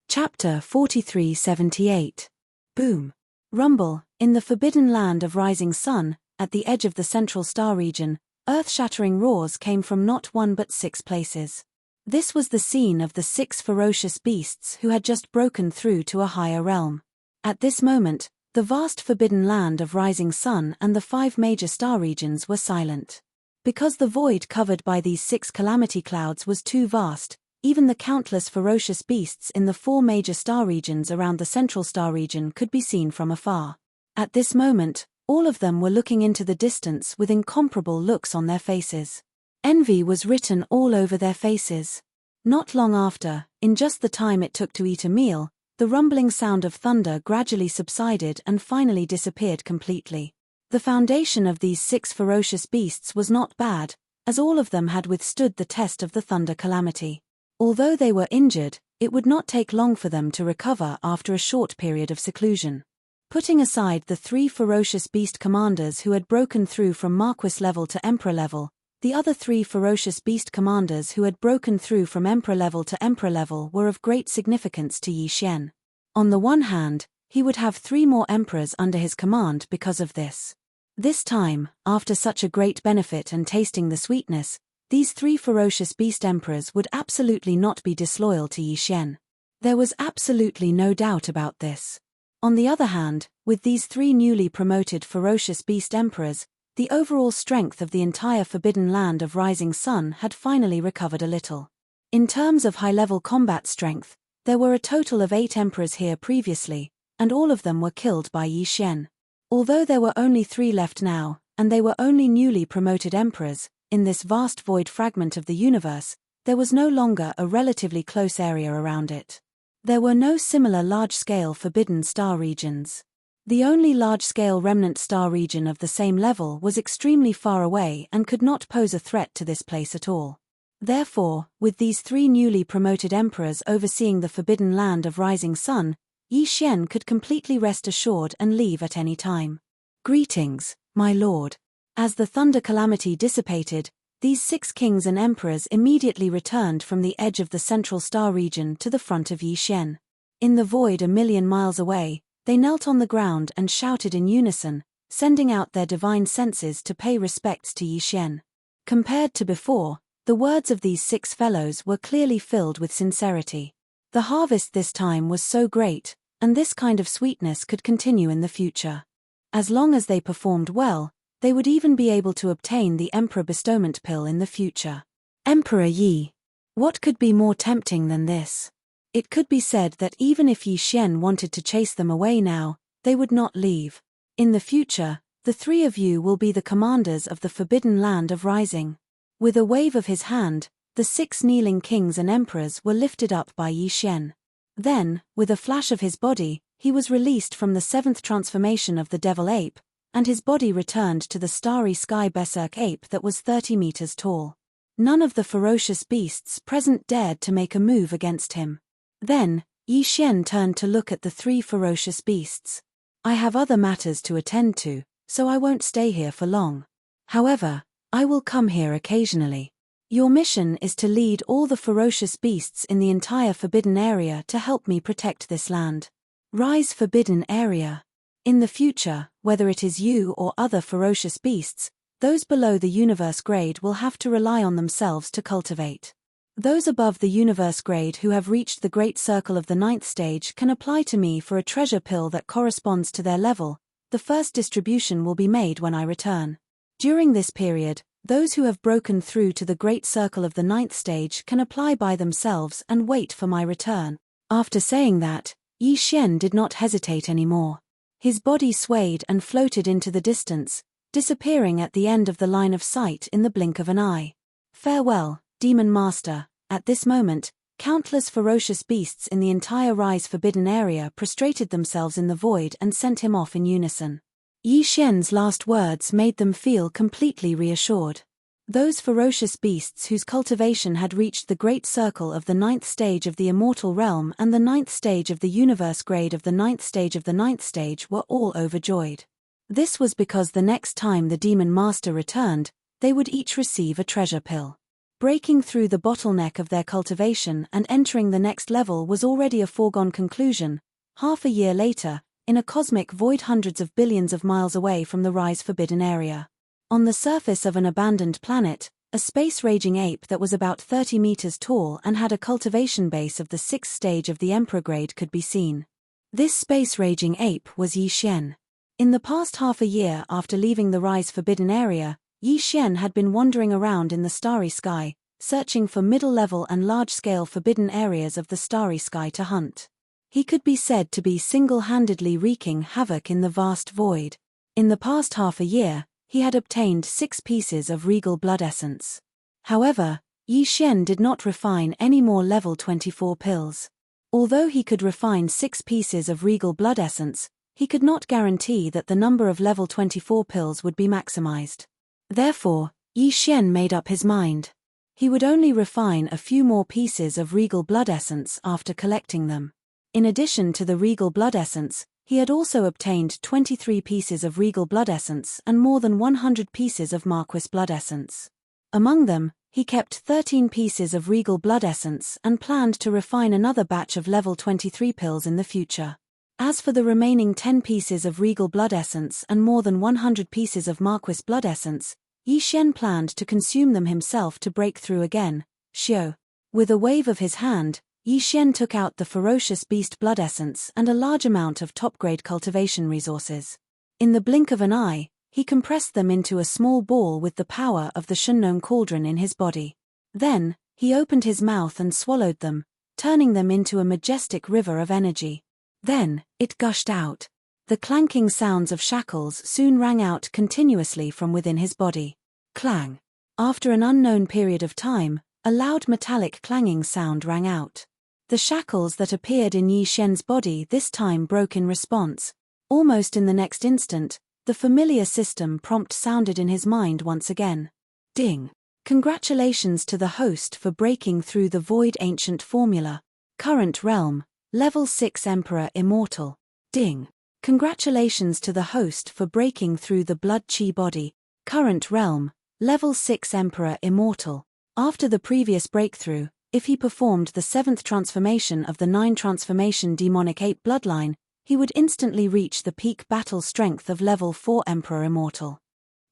Chapter 4378. Boom. Rumble. In the forbidden land of rising sun, at the edge of the central star region, earth-shattering roars came from not one but 6 places. This was the scene of the 6 ferocious beasts who had just broken through to a higher realm. At this moment, the vast forbidden land of rising sun and the 5 major star regions were silent. Because the void covered by these 6 calamity clouds was too vast, even the countless ferocious beasts in the 4 major star regions around the central star region could be seen from afar. At this moment, all of them were looking into the distance with incomparable looks on their faces. Envy was written all over their faces. Not long after, in just the time it took to eat a meal, the rumbling sound of thunder gradually subsided and finally disappeared completely. The foundation of these 6 ferocious beasts was not bad, as all of them had withstood the test of the thunder calamity. Although they were injured, it would not take long for them to recover after a short period of seclusion. Putting aside the 3 ferocious beast commanders who had broken through from Marquis level to Emperor level, the other 3 ferocious beast commanders who had broken through from Emperor level to Emperor level were of great significance to Yi Xian. On the one hand, he would have 3 more emperors under his command because of this. This time, after such a great benefit and tasting the sweetness, these 3 ferocious beast emperors would absolutely not be disloyal to Yi Xian. There was absolutely no doubt about this. On the other hand, with these 3 newly promoted ferocious beast emperors, the overall strength of the entire forbidden land of rising sun had finally recovered a little. In terms of high-level combat strength, there were a total of 8 emperors here previously, and all of them were killed by Yi Xian. Although there were only 3 left now, and they were only newly promoted emperors, in this vast void fragment of the universe, there was no longer a relatively close area around it. There were no similar large-scale forbidden star regions. The only large-scale remnant star region of the same level was extremely far away and could not pose a threat to this place at all. Therefore, with these 3 newly promoted emperors overseeing the forbidden land of rising sun, Yi Xian could completely rest assured and leave at any time. Greetings, my lord. As the thunder calamity dissipated, these 6 kings and emperors immediately returned from the edge of the central star region to the front of Yi Xian. In the void a million miles away, they knelt on the ground and shouted in unison, sending out their divine senses to pay respects to Yi Xian. Compared to before, the words of these 6 fellows were clearly filled with sincerity. The harvest this time was so great, and this kind of sweetness could continue in the future. As long as they performed well, they would even be able to obtain the Emperor Bestowment Pill in the future. Emperor Yi. What could be more tempting than this? It could be said that even if Yi Xian wanted to chase them away now, they would not leave. In the future, the 3 of you will be the commanders of the forbidden land of rising. With a wave of his hand, the 6 kneeling kings and emperors were lifted up by Yi Xian. Then, with a flash of his body, he was released from the 7th transformation of the devil ape, and his body returned to the starry sky berserk ape that was 30 meters tall. None of the ferocious beasts present dared to make a move against him. Then, Yi Xian turned to look at the 3 ferocious beasts. I have other matters to attend to, so I won't stay here for long. However, I will come here occasionally. Your mission is to lead all the ferocious beasts in the entire forbidden area to help me protect this land. Rise Forbidden Area. In the future, whether it is you or other ferocious beasts, those below the universe grade will have to rely on themselves to cultivate. Those above the universe grade who have reached the great circle of the 9th stage can apply to me for a treasure pill that corresponds to their level. The first distribution will be made when I return. During this period, those who have broken through to the great circle of the 9th stage can apply by themselves and wait for my return. After saying that, Yi Xian did not hesitate anymore. His body swayed and floated into the distance, disappearing at the end of the line of sight in the blink of an eye. Farewell, Demon Master. At this moment, countless ferocious beasts in the entire Rise Forbidden area prostrated themselves in the void and sent him off in unison. Yi Xian's last words made them feel completely reassured. Those ferocious beasts whose cultivation had reached the great circle of the 9th stage of the immortal realm and the 9th stage of the universe grade of the 9th stage of the 9th stage were all overjoyed. This was because the next time the Demon Master returned, they would each receive a treasure pill. Breaking through the bottleneck of their cultivation and entering the next level was already a foregone conclusion. Half a year later, in a cosmic void hundreds of billions of miles away from the Rise Forbidden area. On the surface of an abandoned planet, a space-raging ape that was about 30 meters tall and had a cultivation base of the 6th stage of the Emperor grade could be seen. This space-raging ape was Yi Xian. In the past half a year after leaving the Rise Forbidden area, Yi Xian had been wandering around in the starry sky, searching for middle-level and large-scale forbidden areas of the starry sky to hunt. He could be said to be single-handedly wreaking havoc in the vast void. In the past half a year, he had obtained 6 pieces of regal blood essence. However, Yi Xian did not refine any more level 24 pills. Although he could refine 6 pieces of regal blood essence, he could not guarantee that the number of level 24 pills would be maximized. Therefore, Yi Xian made up his mind. He would only refine a few more pieces of regal blood essence after collecting them. In addition to the regal blood essence, he had also obtained 23 pieces of regal blood essence and more than 100 pieces of Marquis blood essence. Among them, he kept 13 pieces of regal blood essence and planned to refine another batch of level 23 pills in the future. As for the remaining 10 pieces of regal blood essence and more than 100 pieces of Marquis blood essence, Yi Xian planned to consume them himself to break through again. Xiao. With a wave of his hand, Yi Xian took out the ferocious beast blood essence and a large amount of top-grade cultivation resources. In the blink of an eye, he compressed them into a small ball with the power of the Shunnong cauldron in his body. Then, he opened his mouth and swallowed them, turning them into a majestic river of energy. Then, it gushed out. The clanking sounds of shackles soon rang out continuously from within his body. Clang. After an unknown period of time, a loud metallic clanging sound rang out. The shackles that appeared in Yi Xian's body this time broke in response. Almost in the next instant, the familiar system prompt sounded in his mind once again. Ding. Congratulations to the host for breaking through the void ancient formula. Current realm, level 6 Emperor Immortal. Ding. Congratulations to the host for breaking through the blood chi body. Current realm, level 6 Emperor Immortal. After the previous breakthrough, if he performed the 7th transformation of the 9 transformation demonic ape bloodline, he would instantly reach the peak battle strength of level 4 Emperor Immortal.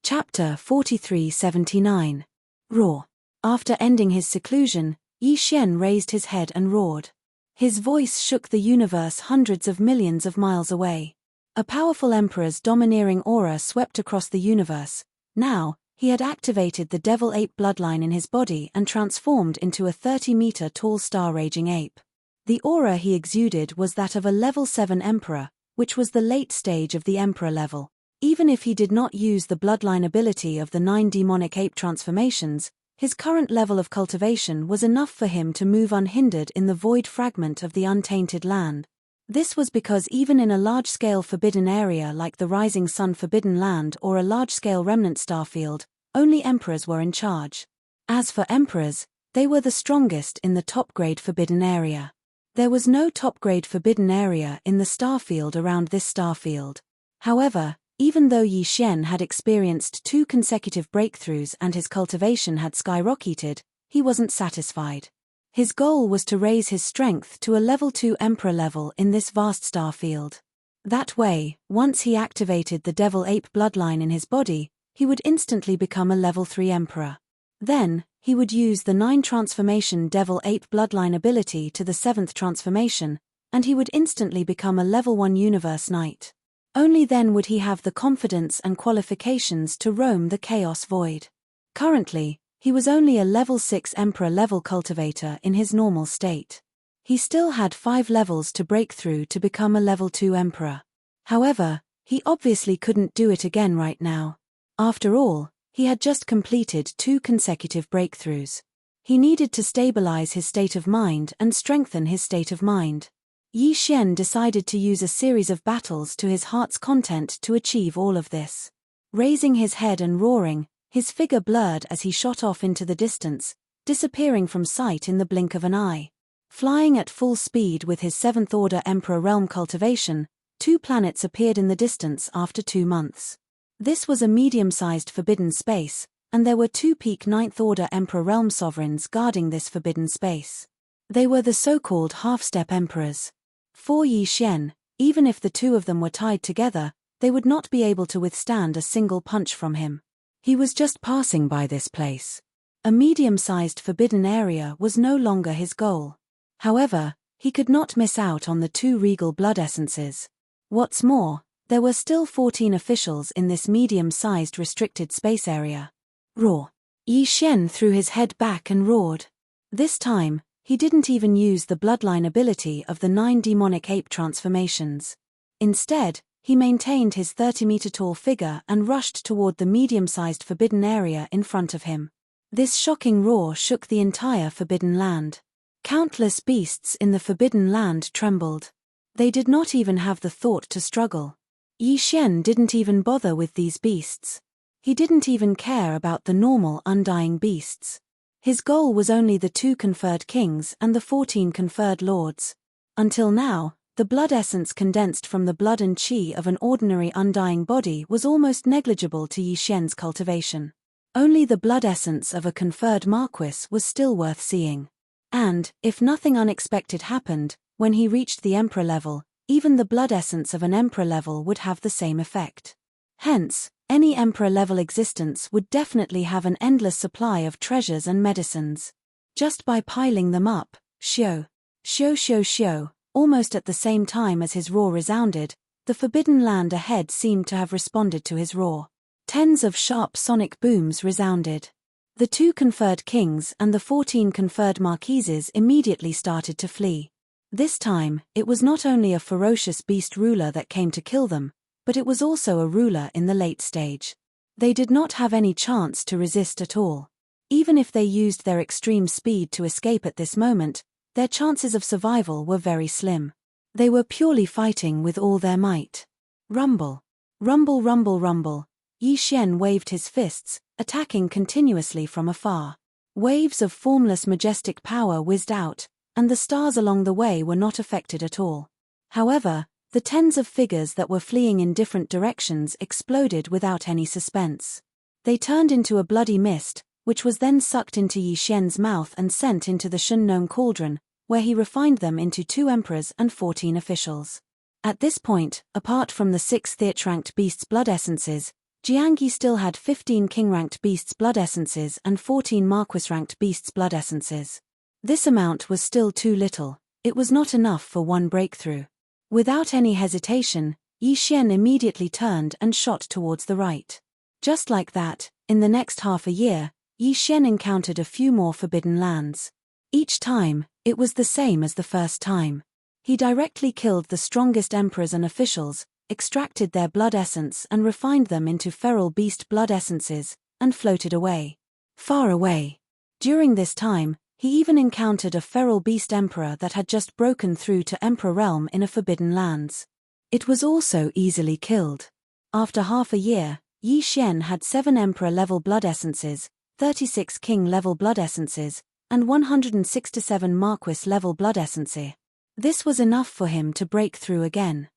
Chapter 4379. Roar. After ending his seclusion, Yi Xian raised his head and roared. His voice shook the universe hundreds of millions of miles away. A powerful emperor's domineering aura swept across the universe. Now, he had activated the devil ape bloodline in his body and transformed into a 30-meter-tall star-raging ape. The aura he exuded was that of a level 7 emperor, which was the late stage of the emperor level. Even if he did not use the bloodline ability of the 9 demonic ape transformations, his current level of cultivation was enough for him to move unhindered in the void fragment of the untainted land. This was because even in a large-scale forbidden area like the Rising Sun Forbidden Land or a large-scale remnant starfield, only emperors were in charge. As for emperors, they were the strongest in the top-grade forbidden area. There was no top-grade forbidden area in the starfield around this starfield. However, even though Yi Xian had experienced 2 consecutive breakthroughs and his cultivation had skyrocketed, he wasn't satisfied. His goal was to raise his strength to a level 2 emperor level in this vast starfield. That way, once he activated the devil ape bloodline in his body, he would instantly become a level 3 emperor. Then, he would use the 9 transformation devil ape bloodline ability to the 7th transformation, and he would instantly become a level 1 universe knight. Only then would he have the confidence and qualifications to roam the chaos void. Currently, he was only a level 6 emperor level cultivator in his normal state. He still had 5 levels to break through to become a level 2 emperor. However, he obviously couldn't do it again right now. After all, he had just completed 2 consecutive breakthroughs. He needed to stabilize his state of mind and strengthen his state of mind. Yi Xian decided to use a series of battles to his heart's content to achieve all of this. Raising his head and roaring, his figure blurred as he shot off into the distance, disappearing from sight in the blink of an eye. Flying at full speed with his 7th Order Emperor realm cultivation, 2 planets appeared in the distance after 2 months. This was a medium-sized forbidden space, and there were 2 peak 9th Order Emperor realm sovereigns guarding this forbidden space. They were the so-called half-step emperors. For Yi Xian, even if the 2 of them were tied together, they would not be able to withstand a single punch from him. He was just passing by this place. A medium-sized forbidden area was no longer his goal. However, he could not miss out on the 2 regal blood essences. What's more, there were still 14 officials in this medium-sized restricted space area. Roar! Yi Xian threw his head back and roared. This time, he didn't even use the bloodline ability of the 9 demonic ape transformations. Instead, he maintained his 30-meter-tall figure and rushed toward the medium-sized forbidden area in front of him. This shocking roar shook the entire forbidden land. Countless beasts in the forbidden land trembled. They did not even have the thought to struggle. Yi Xian didn't even bother with these beasts. He didn't even care about the normal undying beasts. His goal was only the 2 conferred kings and the 14 conferred lords. Until now, the blood essence condensed from the blood and qi of an ordinary undying body was almost negligible to Yi Xian's cultivation. Only the blood essence of a conferred marquis was still worth seeing. And, if nothing unexpected happened, when he reached the emperor level, even the blood essence of an emperor level would have the same effect. Hence, any emperor-level existence would definitely have an endless supply of treasures and medicines. Just by piling them up, xiu, xiu xiu xiu, almost at the same time as his roar resounded, the forbidden land ahead seemed to have responded to his roar. Tens of sharp sonic booms resounded. The 2 conferred kings and the 14 conferred marquises immediately started to flee. This time, it was not only a ferocious beast ruler that came to kill them, but it was also a ruler in the late stage. They did not have any chance to resist at all. Even if they used their extreme speed to escape at this moment, their chances of survival were very slim. They were purely fighting with all their might. Rumble. Rumble rumble rumble. Yi Xian waved his fists, attacking continuously from afar. Waves of formless majestic power whizzed out, and the stars along the way were not affected at all. However, the tens of figures that were fleeing in different directions exploded without any suspense. They turned into a bloody mist, which was then sucked into Yi Xian's mouth and sent into the Shungnong cauldron, where he refined them into 2 emperors and 14 officials. At this point, apart from the 6 theatre-ranked beasts' blood essences, Jiangyi still had 15 king-ranked beasts' blood essences and 14 marquis-ranked beasts' blood essences. This amount was still too little. It was not enough for 1 breakthrough. Without any hesitation, Yi Xian immediately turned and shot towards the right. Just like that, in the next half a year, Yi Xian encountered a few more forbidden lands. Each time, it was the same as the first time. He directly killed the strongest emperors and officials, extracted their blood essence and refined them into feral beast blood essences, and floated away. Far away. During this time, he even encountered a feral beast emperor that had just broken through to emperor realm in a forbidden lands. It was also easily killed. After half a year, Yi Xian had 7 emperor-level blood essences, 36 king-level blood essences, and 167 marquis-level blood essences. This was enough for him to break through again.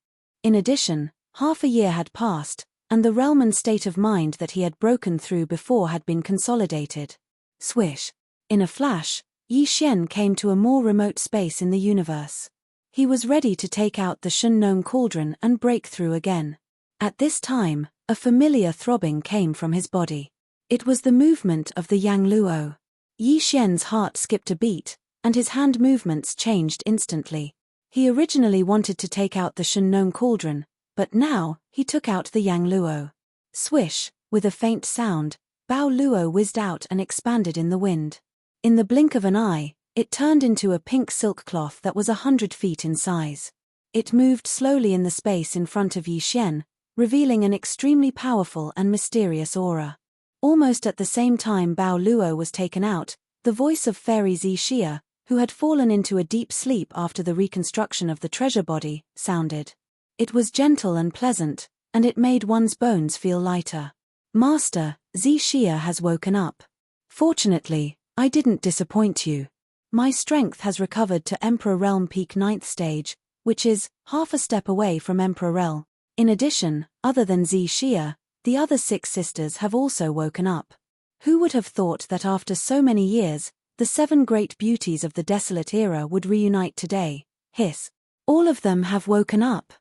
In addition, half a year had passed, and the realm and state of mind that he had broken through before had been consolidated. Swish. In a flash, Yi Xian came to a more remote space in the universe. He was ready to take out the Shungnong cauldron and break through again. At this time, a familiar throbbing came from his body. It was the movement of the Yang Luo. Yi Xian's heart skipped a beat, and his hand movements changed instantly. He originally wanted to take out the Shungnong cauldron, but now, he took out the Yang Luo. Swish, with a faint sound, Bao Luo whizzed out and expanded in the wind. In the blink of an eye, It turned into a pink silk cloth that was 100 feet in size. It moved slowly in the space in front of Yi Xian, revealing an extremely powerful and mysterious aura. Almost at the same time Bao Luo was taken out, the voice of Fairy Xixia, who had fallen into a deep sleep after the reconstruction of the treasure body, sounded. It was gentle and pleasant, and it made one's bones feel lighter. Master, Xixia has woken up. Fortunately, I didn't disappoint you. My strength has recovered to Emperor Realm Peak 9th stage, which is half a step away from Emperor Realm. In addition, other than Xixia, the other 6 sisters have also woken up. Who would have thought that after so many years, the 7 great beauties of the desolate era would reunite today? Hiss. All of them have woken up.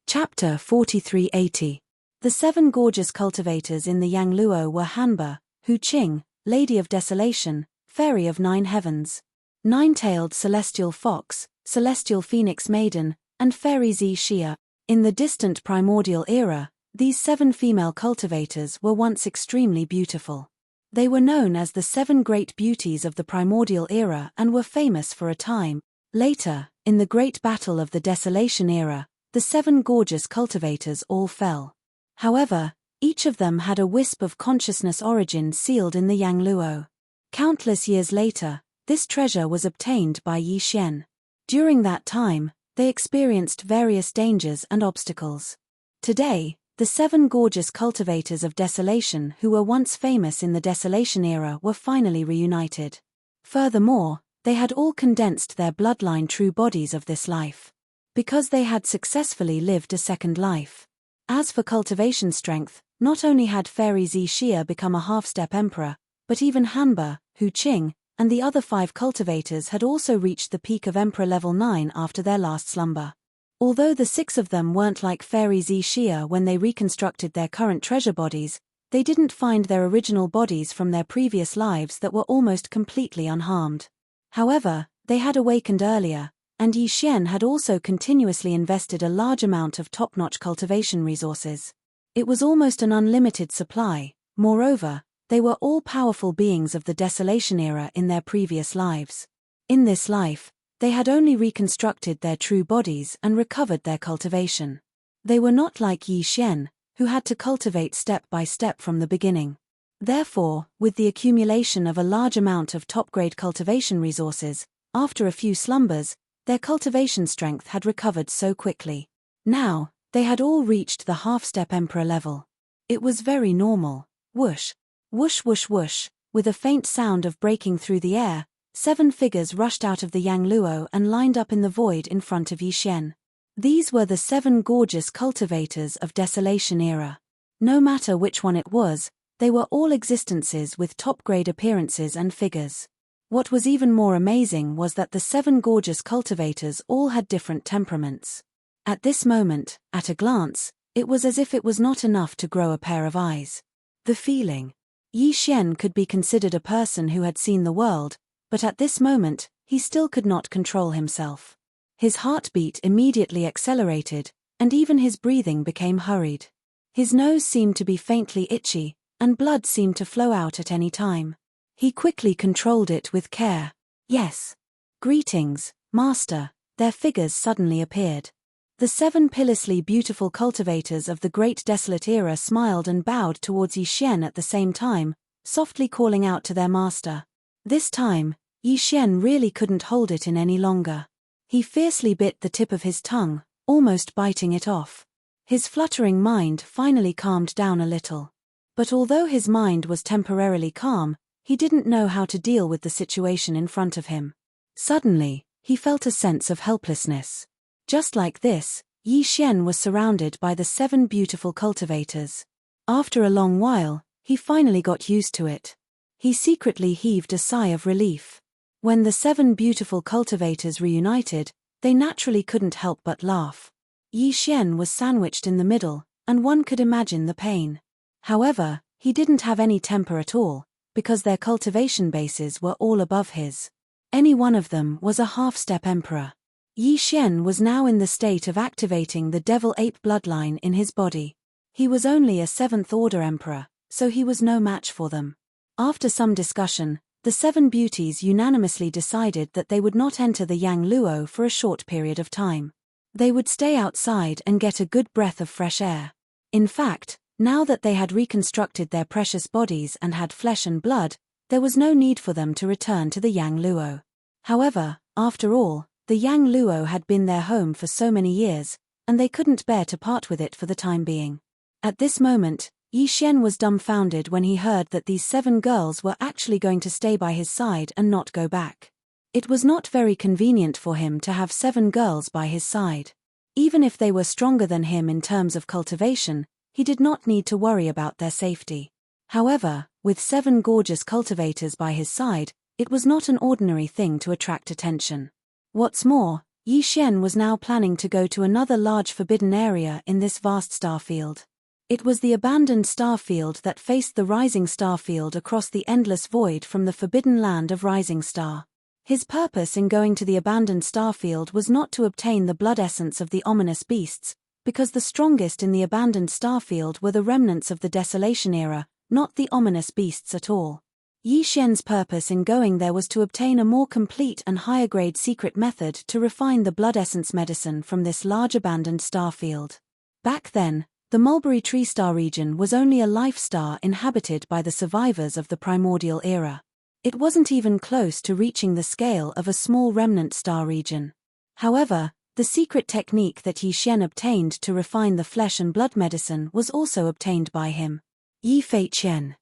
Chapter 4380. The 7 gorgeous cultivators in the Yangluo were Hanba, Hu Qing, Lady of Desolation, Fairy of 9 Heavens, Nine-tailed Celestial Fox, Celestial Phoenix Maiden, and Fairy Xixia. In the distant primordial era, these 7 female cultivators were once extremely beautiful. They were known as the 7 great beauties of the primordial era and were famous for a time. Later, in the great battle of the Desolation era, the 7 gorgeous cultivators all fell. However, each of them had a wisp of consciousness origin sealed in the Yangluo. Countless years later, this treasure was obtained by Yi Xian. During that time, they experienced various dangers and obstacles. Today, the 7 gorgeous cultivators of desolation who were once famous in the Desolation era were finally reunited. Furthermore, they had all condensed their bloodline true bodies of this life, because they had successfully lived a second life. As for cultivation strength, not only had Fairy Xixia become a half-step emperor, but even Hanba, Hu Qing, and the other 5 cultivators had also reached the peak of Emperor level 9 after their last slumber. Although the 6 of them weren't like Fairy Xixia when they reconstructed their current treasure bodies, they didn't find their original bodies from their previous lives that were almost completely unharmed. However, they had awakened earlier, and Yi Xian had also continuously invested a large amount of top-notch cultivation resources. It was almost an unlimited supply. Moreover, they were all powerful beings of the Desolation era in their previous lives. In this life, they had only reconstructed their true bodies and recovered their cultivation. They were not like Yi Xian, who had to cultivate step by step from the beginning. Therefore, with the accumulation of a large amount of top-grade cultivation resources, after a few slumbers, their cultivation strength had recovered so quickly. Now, they had all reached the half-step emperor level. It was very normal. Whoosh, whoosh whoosh whoosh, with a faint sound of breaking through the air, 7 figures rushed out of the Yangluo and lined up in the void in front of Yi Xian. These were the 7 gorgeous cultivators of Desolation era. No matter which one it was, they were all existences with top-grade appearances and figures. What was even more amazing was that the 7 gorgeous cultivators all had different temperaments. At this moment, at a glance, it was as if it was not enough to grow a pair of eyes. The feeling. Yi Xian could be considered a person who had seen the world, but at this moment, he still could not control himself. His heartbeat immediately accelerated, and even his breathing became hurried. His nose seemed to be faintly itchy, and blood seemed to flow out at any time. He quickly controlled it with care. Yes. Greetings, Master. Their figures suddenly appeared. The 7 pitilessly beautiful cultivators of the Great Desolate Era smiled and bowed towards Yi Xian at the same time, softly calling out to their master. This time, Yi Xian really couldn't hold it in any longer. He fiercely bit the tip of his tongue, almost biting it off. His fluttering mind finally calmed down a little. But although his mind was temporarily calm, he didn't know how to deal with the situation in front of him. Suddenly, he felt a sense of helplessness. Just like this, Yi Xian was surrounded by the 7 beautiful cultivators. After a long while, he finally got used to it. He secretly heaved a sigh of relief. When the 7 beautiful cultivators reunited, they naturally couldn't help but laugh. Yi Xian was sandwiched in the middle, and one could imagine the pain. However, he didn't have any temper at all, because their cultivation bases were all above his. Any one of them was a half-step emperor. Yi Xian was now in the state of activating the devil ape bloodline in his body. He was only a 7th-order emperor, so he was no match for them. After some discussion, the 7 beauties unanimously decided that they would not enter the Yang Luo for a short period of time. They would stay outside and get a good breath of fresh air. In fact, now that they had reconstructed their precious bodies and had flesh and blood, there was no need for them to return to the Yang Luo. However, after all, the Yang Luo had been their home for so many years, and they couldn't bear to part with it for the time being. At this moment, Yi Xian was dumbfounded when he heard that these 7 girls were actually going to stay by his side and not go back. It was not very convenient for him to have 7 girls by his side. Even if they were stronger than him in terms of cultivation, he did not need to worry about their safety. However, with 7 gorgeous cultivators by his side, it was not an ordinary thing to attract attention. What's more, Yi Xian was now planning to go to another large forbidden area in this vast star field. It was the abandoned star field that faced the rising star field across the endless void from the forbidden land of Rising Star. His purpose in going to the abandoned star field was not to obtain the blood essence of the ominous beasts, because the strongest in the abandoned star field were the remnants of the Desolation era, not the ominous beasts at all. Yi Xian's purpose in going there was to obtain a more complete and higher-grade secret method to refine the blood essence medicine from this large abandoned star field. Back then, the Mulberry Tree Star region was only a life star inhabited by the survivors of the primordial era. It wasn't even close to reaching the scale of a small remnant star region. However, the secret technique that Yi Xian obtained to refine the flesh and blood medicine was also obtained by him. Yi Fei Qian.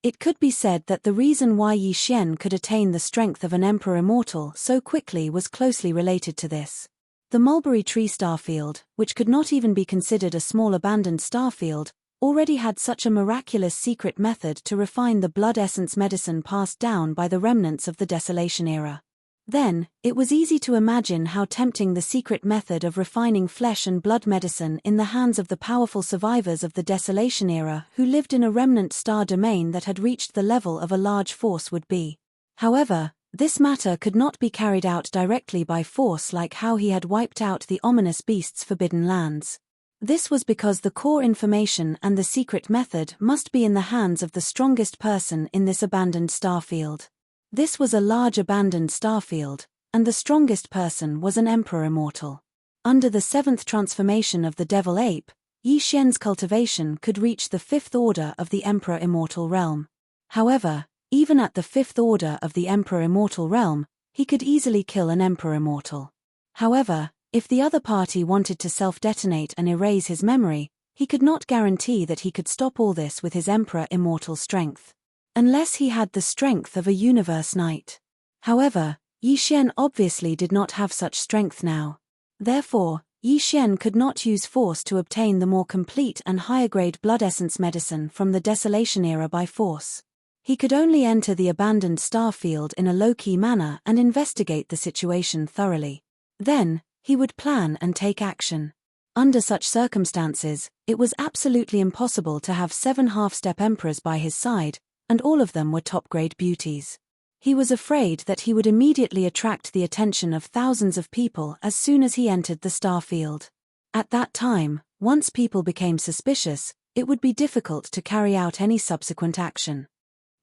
It could be said that the reason why Yi Xian could attain the strength of an emperor immortal so quickly was closely related to this. The Mulberry Tree Starfield, which could not even be considered a small abandoned starfield, already had such a miraculous secret method to refine the blood essence medicine passed down by the remnants of the Desolation era. Then, it was easy to imagine how tempting the secret method of refining flesh and blood medicine in the hands of the powerful survivors of the Desolation era who lived in a remnant star domain that had reached the level of a large force would be. However, this matter could not be carried out directly by force like how he had wiped out the ominous beasts' forbidden lands. This was because the core information and the secret method must be in the hands of the strongest person in this abandoned starfield. This was a large abandoned starfield, and the strongest person was an emperor immortal. Under the 7th transformation of the devil ape, Yi Xian's cultivation could reach the 5th order of the emperor immortal realm. However, even at the 5th order of the emperor immortal realm, he could easily kill an emperor immortal. However, if the other party wanted to self-detonate and erase his memory, he could not guarantee that he could stop all this with his emperor immortal strength. Unless he had the strength of a universe knight. However, Yi Xian obviously did not have such strength now. Therefore, Yi Xian could not use force to obtain the more complete and higher-grade blood essence medicine from the Desolation era by force. He could only enter the abandoned star field in a low-key manner and investigate the situation thoroughly. Then, he would plan and take action. Under such circumstances, it was absolutely impossible to have 7 half-step emperors by his side, and all of them were top-grade beauties. He was afraid that he would immediately attract the attention of thousands of people as soon as he entered the star field. At that time, once people became suspicious, it would be difficult to carry out any subsequent action.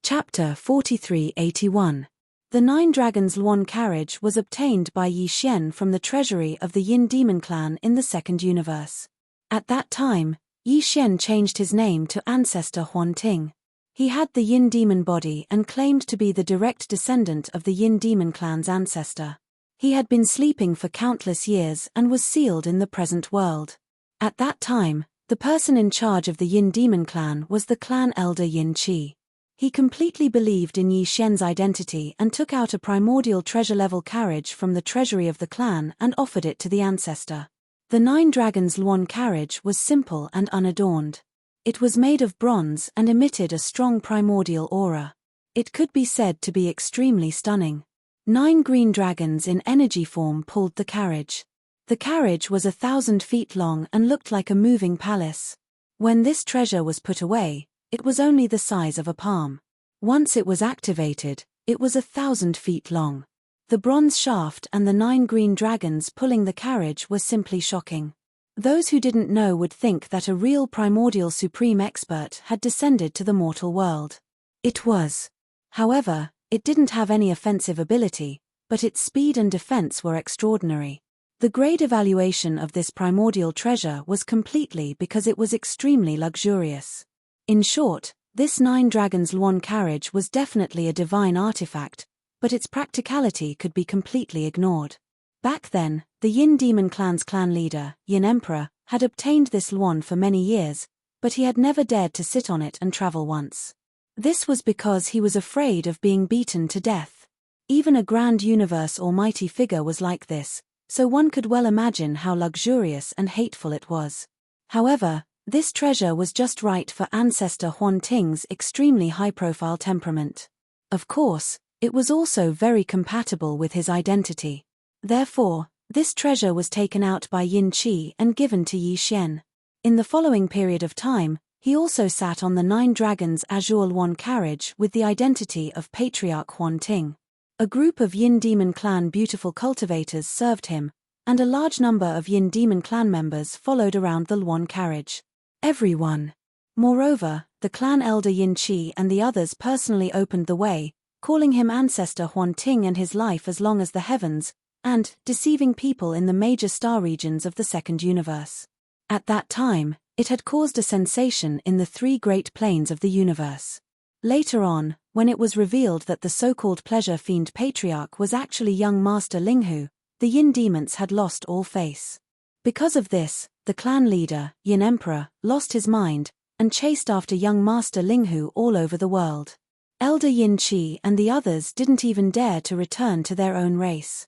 Chapter 4381. The 9 Dragons Luan carriage was obtained by Yi Xian from the treasury of the Yin Demon clan in the 2nd universe. At that time, Yi Xian changed his name to Ancestor Huan Ting. He had the Yin Demon body and claimed to be the direct descendant of the Yin Demon clan's ancestor. He had been sleeping for countless years and was sealed in the present world. At that time, the person in charge of the Yin Demon clan was the clan elder Yin Qi. He completely believed in Yi Xian's identity and took out a primordial treasure-level carriage from the treasury of the clan and offered it to the ancestor. The 9 Dragons Luan carriage was simple and unadorned. It was made of bronze and emitted a strong primordial aura. It could be said to be extremely stunning. 9 green dragons in energy form pulled the carriage. The carriage was 1,000 feet long and looked like a moving palace. When this treasure was put away, it was only the size of a palm. Once it was activated, it was 1,000 feet long. The bronze shaft and the 9 green dragons pulling the carriage were simply shocking. Those who didn't know would think that a real primordial supreme expert had descended to the mortal world. It was. However, It didn't have any offensive ability, but its speed and defense were extraordinary. The grade evaluation of this primordial treasure was completely because it was extremely luxurious. In short, this 9 Dragons Luon carriage was definitely a divine artifact, but its practicality could be completely ignored. Back then, the Yin Demon Clan's clan leader, Yin Emperor, had obtained this Luon for many years, but he had never dared to sit on it and travel once. This was because he was afraid of being beaten to death. Even a grand universe almighty figure was like this, so one could well imagine how luxurious and hateful it was. However, this treasure was just right for ancestor Huan Ting's extremely high-profile temperament. Of course, it was also very compatible with his identity. Therefore, this treasure was taken out by Yin Qi and given to Yi Xian. In the following period of time, he also sat on the 9 Dragons Azure Luon carriage with the identity of Patriarch Huan Ting. A group of Yin Demon Clan beautiful cultivators served him, and a large number of Yin Demon Clan members followed around the Luon carriage. Everyone. Moreover, the clan elder Yin Qi and the others personally opened the way, calling him Ancestor Huan Ting and his life as long as the heavens, and deceiving people in the major star regions of the second universe. At that time, it had caused a sensation in the 3 great planes of the universe. Later on, when it was revealed that the so-called pleasure fiend patriarch was actually young Master Linghu, the Yin demons had lost all face. Because of this, the clan leader, Yin Emperor, lost his mind, and chased after young Master Linghu all over the world. Elder Yin Qi and the others didn't even dare to return to their own race.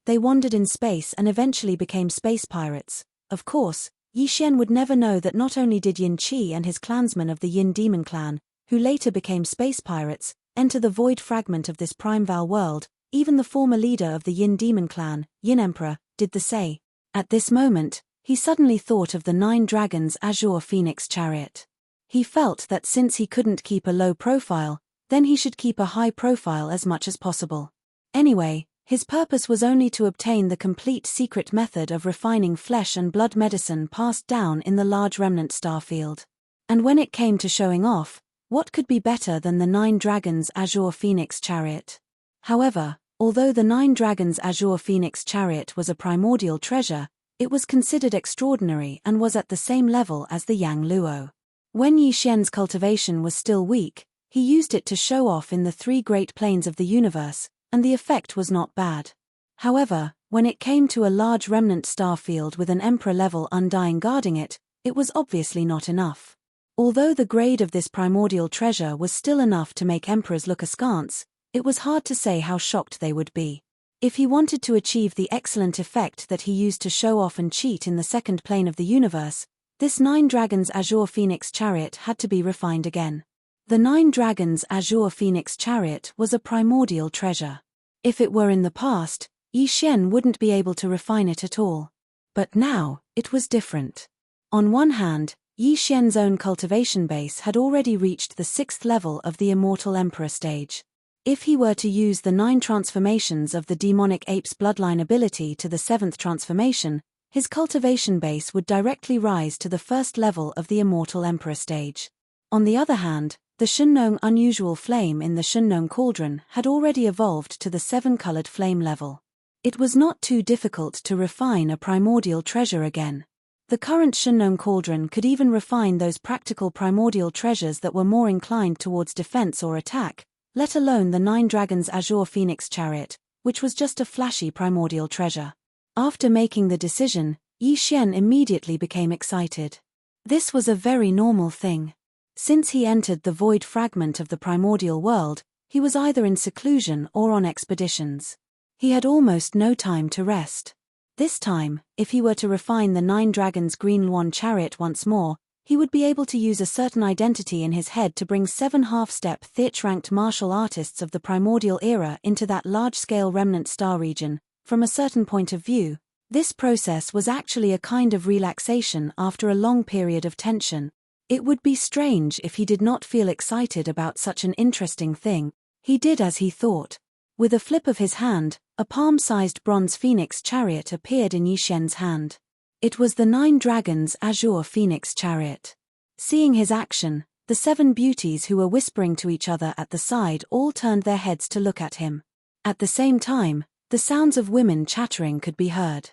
They wandered in space and eventually became space pirates. Of course, Yi Xian would never know that not only did Yin Qi and his clansmen of the Yin Demon Clan, who later became space pirates, enter the void fragment of this Primeval world, even the former leader of the Yin Demon Clan, Yin Emperor, did the same. At this moment, he suddenly thought of the 9 Dragons Azure Phoenix chariot. He felt that since he couldn't keep a low profile, then he should keep a high profile as much as possible. Anyway, his purpose was only to obtain the complete secret method of refining flesh and blood medicine passed down in the large remnant star field. And when it came to showing off, what could be better than the 9 Dragons Azure Phoenix chariot? However, although the 9 Dragons Azure Phoenix chariot was a primordial treasure, it was considered extraordinary and was at the same level as the Yang Luo. When Yi Xian's cultivation was still weak, he used it to show off in the 3 great planes of the universe, and the effect was not bad. However, when it came to a large remnant star field with an Emperor-level Undying guarding it, it was obviously not enough. Although the grade of this primordial treasure was still enough to make emperors look askance, it was hard to say how shocked they would be. If he wanted to achieve the excellent effect that he used to show off and cheat in the second plane of the universe, this 9 Dragons Azure Phoenix chariot had to be refined again. The 9 Dragons Azure Phoenix chariot was a primordial treasure. If it were in the past, Yi Xian wouldn't be able to refine it at all. But now, it was different. On one hand, Yi Xian's own cultivation base had already reached the 6th level of the Immortal Emperor stage. If he were to use the 9 transformations of the Demonic Ape's bloodline ability to the 7th transformation, his cultivation base would directly rise to the 1st level of the Immortal Emperor stage. On the other hand, the Shunnong unusual flame in the Shunnong cauldron had already evolved to the 7-colored flame level. It was not too difficult to refine a primordial treasure again. The current Shunnong cauldron could even refine those practical primordial treasures that were more inclined towards defense or attack, let alone the 9 Dragons Azure Phoenix chariot, which was just a flashy primordial treasure. After making the decision, Yi Xian immediately became excited. This was a very normal thing. Since he entered the void fragment of the primordial world, he was either in seclusion or on expeditions. He had almost no time to rest. This time, if he were to refine the 9 Dragons Green Luon chariot once more, he would be able to use a certain identity in his head to bring 7 half-step Theach-ranked martial artists of the primordial era into that large-scale remnant star region. From a certain point of view, this process was actually a kind of relaxation after a long period of tension. It would be strange if he did not feel excited about such an interesting thing. He did as he thought. With a flip of his hand, a palm-sized bronze phoenix chariot appeared in Yi Xian's hand. It was the 9 Dragons Azure Phoenix chariot. Seeing his action, The 7 beauties who were whispering to each other at the side all turned their heads to look at him. At the same time, the sounds of women chattering could be heard.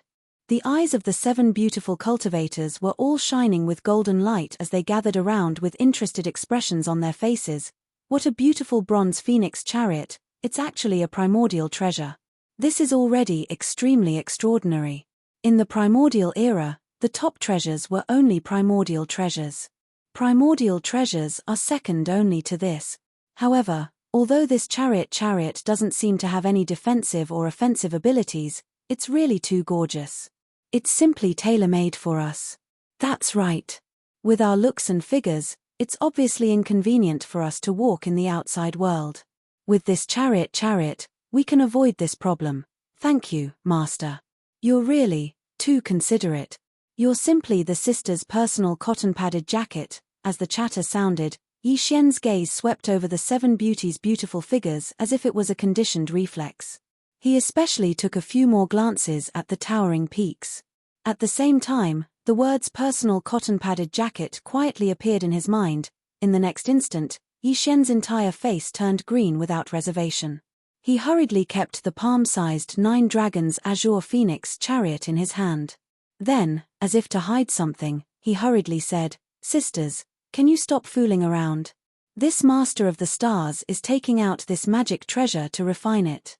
The eyes of the 7 beautiful cultivators were all shining with golden light as they gathered around with interested expressions on their faces. What a beautiful bronze phoenix chariot, it's actually a primordial treasure. This is already extremely extraordinary. In the primordial era, the top treasures were only primordial treasures. Primordial treasures are second only to this. However, although this chariot doesn't seem to have any defensive or offensive abilities, it's really too gorgeous. It's simply tailor-made for us. That's right. With our looks and figures, it's obviously inconvenient for us to walk in the outside world. With this chariot, we can avoid this problem. Thank you, Master. You're really too considerate. You're simply the sister's personal cotton-padded jacket. As the chatter sounded, Yi Xian's gaze swept over the 7 beauties' beautiful figures as if it was a conditioned reflex. He especially took a few more glances at the towering peaks. At the same time, the words personal cotton-padded jacket quietly appeared in his mind. In the next instant, Yi Xian's entire face turned green without reservation. He hurriedly kept the palm-sized 9 dragons azure phoenix chariot in his hand. Then, as if to hide something, he hurriedly said, "Sisters, can you stop fooling around? This master of the stars is taking out this magic treasure to refine it."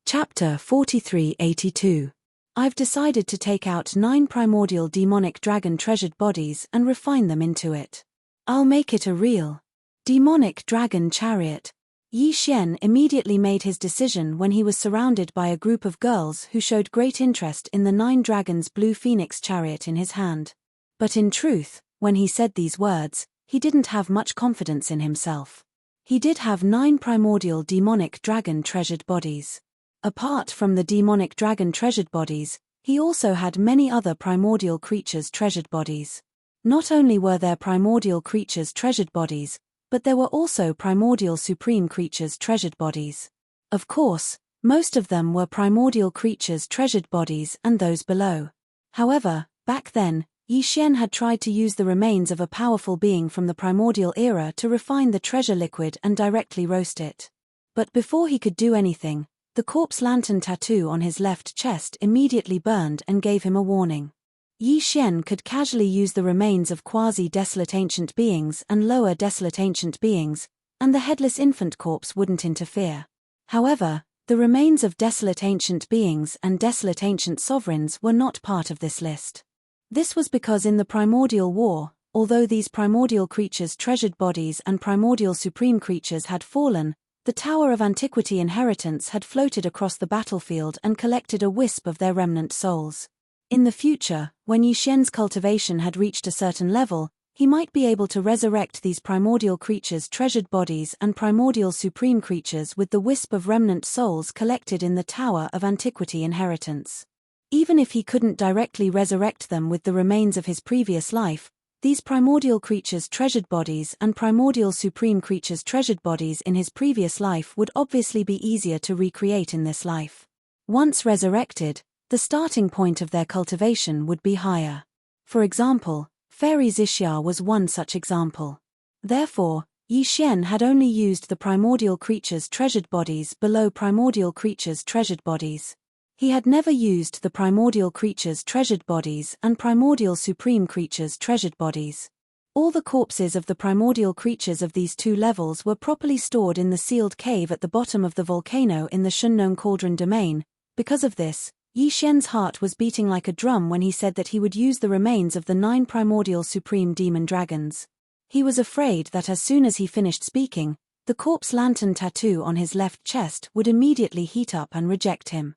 Chapter 4382. I've decided to take out 9 primordial demonic dragon treasured bodies and refine them into it. I'll make it a real demonic dragon chariot. Yi Xian immediately made his decision when he was surrounded by a group of girls who showed great interest in the 9 dragons blue phoenix chariot in his hand. But in truth, when he said these words, he didn't have much confidence in himself. He did have 9 primordial demonic dragon treasured bodies. Apart from the demonic dragon treasured bodies, he also had many other primordial creatures' treasured bodies. Not only were there primordial creatures' treasured bodies, but there were also primordial supreme creatures' treasured bodies. Of course, most of them were primordial creatures' treasured bodies and those below. However, back then, Yi Xian had tried to use the remains of a powerful being from the primordial era to refine the treasure liquid and directly roast it. But before he could do anything, the corpse lantern tattoo on his left chest immediately burned and gave him a warning. Yi Xian could casually use the remains of quasi-desolate ancient beings and lower desolate ancient beings, and the headless infant corpse wouldn't interfere. However, the remains of desolate ancient beings and desolate ancient sovereigns were not part of this list. This was because in the primordial war, although these primordial creatures' treasured bodies and primordial supreme creatures had fallen, the Tower of Antiquity inheritance had floated across the battlefield and collected a wisp of their remnant souls. In the future, when Yi Xian's cultivation had reached a certain level, he might be able to resurrect these primordial creatures' treasured bodies and primordial supreme creatures with the wisp of remnant souls collected in the Tower of Antiquity inheritance. Even if he couldn't directly resurrect them with the remains of his previous life, these primordial creatures' treasured bodies and primordial supreme creatures' treasured bodies in his previous life would obviously be easier to recreate in this life. Once resurrected, the starting point of their cultivation would be higher. For example, Fairy Xixia was one such example. Therefore, Yi Xian had only used the primordial creatures' treasured bodies below primordial creatures' treasured bodies. He had never used the primordial creatures' treasured bodies and primordial supreme creatures' treasured bodies. All the corpses of the primordial creatures of these 2 levels were properly stored in the sealed cave at the bottom of the volcano in the Shunnong Cauldron domain. Because of this, Yi Xian's heart was beating like a drum when he said that he would use the remains of the 9 primordial supreme demon dragons. He was afraid that as soon as he finished speaking, the corpse lantern tattoo on his left chest would immediately heat up and reject him.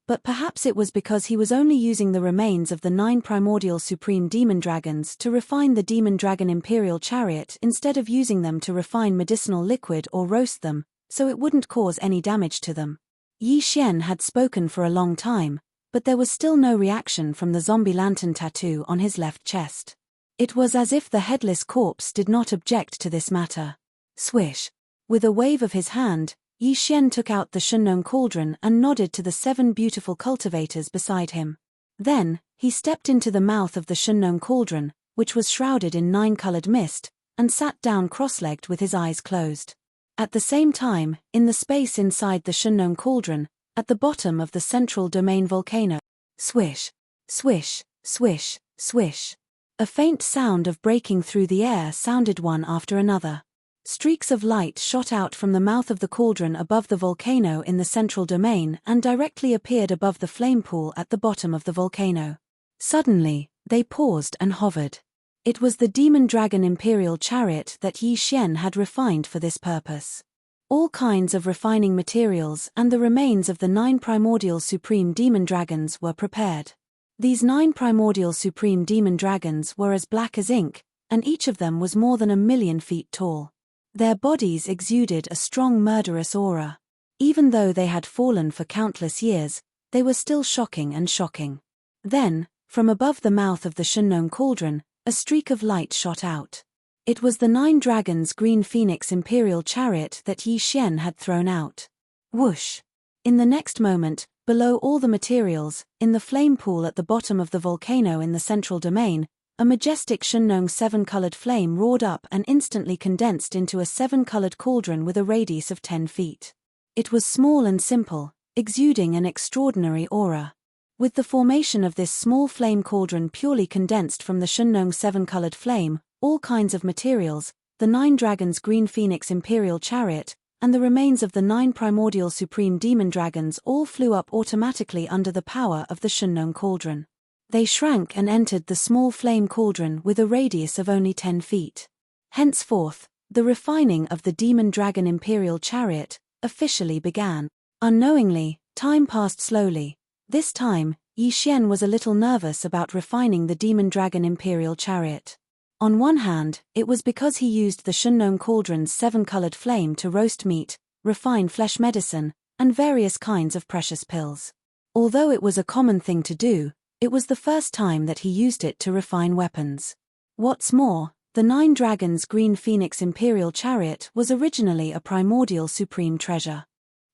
But perhaps it was because he was only using the remains of the 9 primordial supreme demon dragons to refine the demon dragon imperial chariot instead of using them to refine medicinal liquid or roast them, so it wouldn't cause any damage to them. Yi Xian had spoken for a long time, but there was still no reaction from the zombie lantern tattoo on his left chest. It was as if the headless corpse did not object to this matter. Swish! With a wave of his hand, Yi Xian took out the Shunnong Cauldron and nodded to the 7 beautiful cultivators beside him. Then, he stepped into the mouth of the Shunnong Cauldron, which was shrouded in 9-colored mist, and sat down cross-legged with his eyes closed. At the same time, in the space inside the Shunnong cauldron, at the bottom of the central domain volcano, swish, swish, swish, swish. A faint sound of breaking through the air sounded one after another. Streaks of light shot out from the mouth of the cauldron above the volcano in the central domain and directly appeared above the flame pool at the bottom of the volcano. Suddenly, they paused and hovered. It was the demon dragon imperial chariot that Yi Xian had refined for this purpose. All kinds of refining materials and the remains of the 9 primordial supreme demon dragons were prepared. These 9 primordial supreme demon dragons were as black as ink, and each of them was more than 1,000,000 feet tall. Their bodies exuded a strong murderous aura. Even though they had fallen for countless years, they were still shocking and shocking. Then, from above the mouth of the Shunnong cauldron, a streak of light shot out. It was the 9 dragons' green phoenix imperial chariot that Yi Xian had thrown out. Whoosh! In the next moment, below all the materials, in the flame pool at the bottom of the volcano in the central domain, a majestic Shunnong 7-colored flame roared up and instantly condensed into a 7-colored cauldron with a radius of 10 feet. It was small and simple, exuding an extraordinary aura. With the formation of this small flame cauldron purely condensed from the Shunnong 7-colored flame, all kinds of materials, the 9 dragons' green phoenix imperial chariot, and the remains of the 9 primordial supreme demon dragons all flew up automatically under the power of the Shunnong cauldron. They shrank and entered the small flame cauldron with a radius of only 10 feet. Henceforth, the refining of the demon dragon imperial chariot officially began. Unknowingly, time passed slowly. This time, Yi Xian was a little nervous about refining the demon dragon imperial chariot. On one hand, it was because he used the Shunnong cauldron's 7-colored flame to roast meat, refine flesh medicine, and various kinds of precious pills. Although it was a common thing to do, it was the first time that he used it to refine weapons. What's more, the 9 dragons' green phoenix imperial chariot was originally a primordial supreme treasure.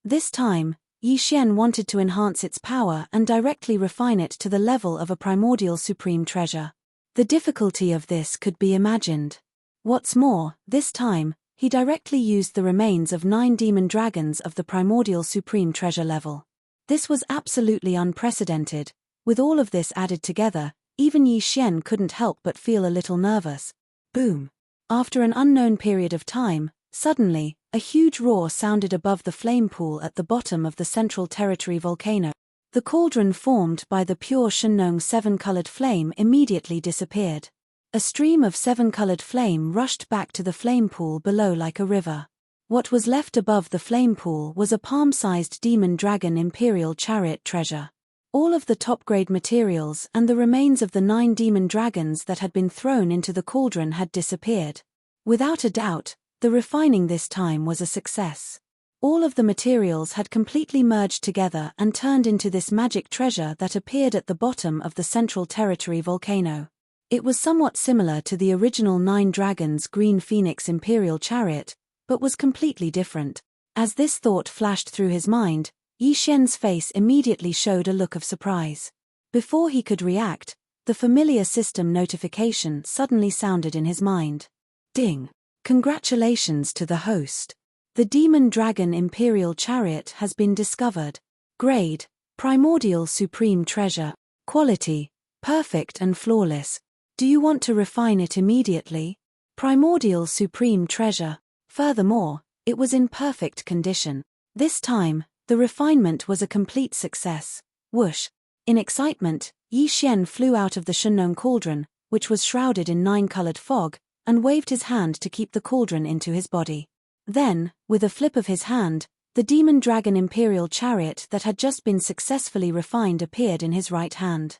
This time, Yi Xian wanted to enhance its power and directly refine it to the level of a primordial supreme treasure. The difficulty of this could be imagined. What's more, this time, he directly used the remains of 9 demon dragons of the primordial supreme treasure level. This was absolutely unprecedented. With all of this added together, even Yi Xian couldn't help but feel a little nervous. Boom! After an unknown period of time, suddenly, a huge roar sounded above the flame pool at the bottom of the central territory volcano. The cauldron formed by the pure Shunnong 7-colored flame immediately disappeared. A stream of 7-colored flame rushed back to the flame pool below like a river. What was left above the flame pool was a palm-sized demon dragon imperial chariot treasure. All of the top-grade materials and the remains of the 9 demon dragons that had been thrown into the cauldron had disappeared. Without a doubt, the refining this time was a success. All of the materials had completely merged together and turned into this magic treasure that appeared at the bottom of the central territory volcano. It was somewhat similar to the original 9 dragons' green phoenix imperial chariot, but was completely different. As this thought flashed through his mind, Yi Xian's face immediately showed a look of surprise. Before he could react, the familiar system notification suddenly sounded in his mind. Ding! Congratulations to the host. The Demon Dragon Imperial Chariot has been discovered. Grade: Primordial Supreme Treasure. Quality: perfect and flawless. Do you want to refine it immediately? Primordial Supreme Treasure. Furthermore, it was in perfect condition. This time, the refinement was a complete success. Whoosh! In excitement, Yi Xian flew out of the Shunnong cauldron, which was shrouded in 9-colored fog, and waved his hand to keep the cauldron into his body. Then, with a flip of his hand, the Demon Dragon Imperial Chariot that had just been successfully refined appeared in his right hand.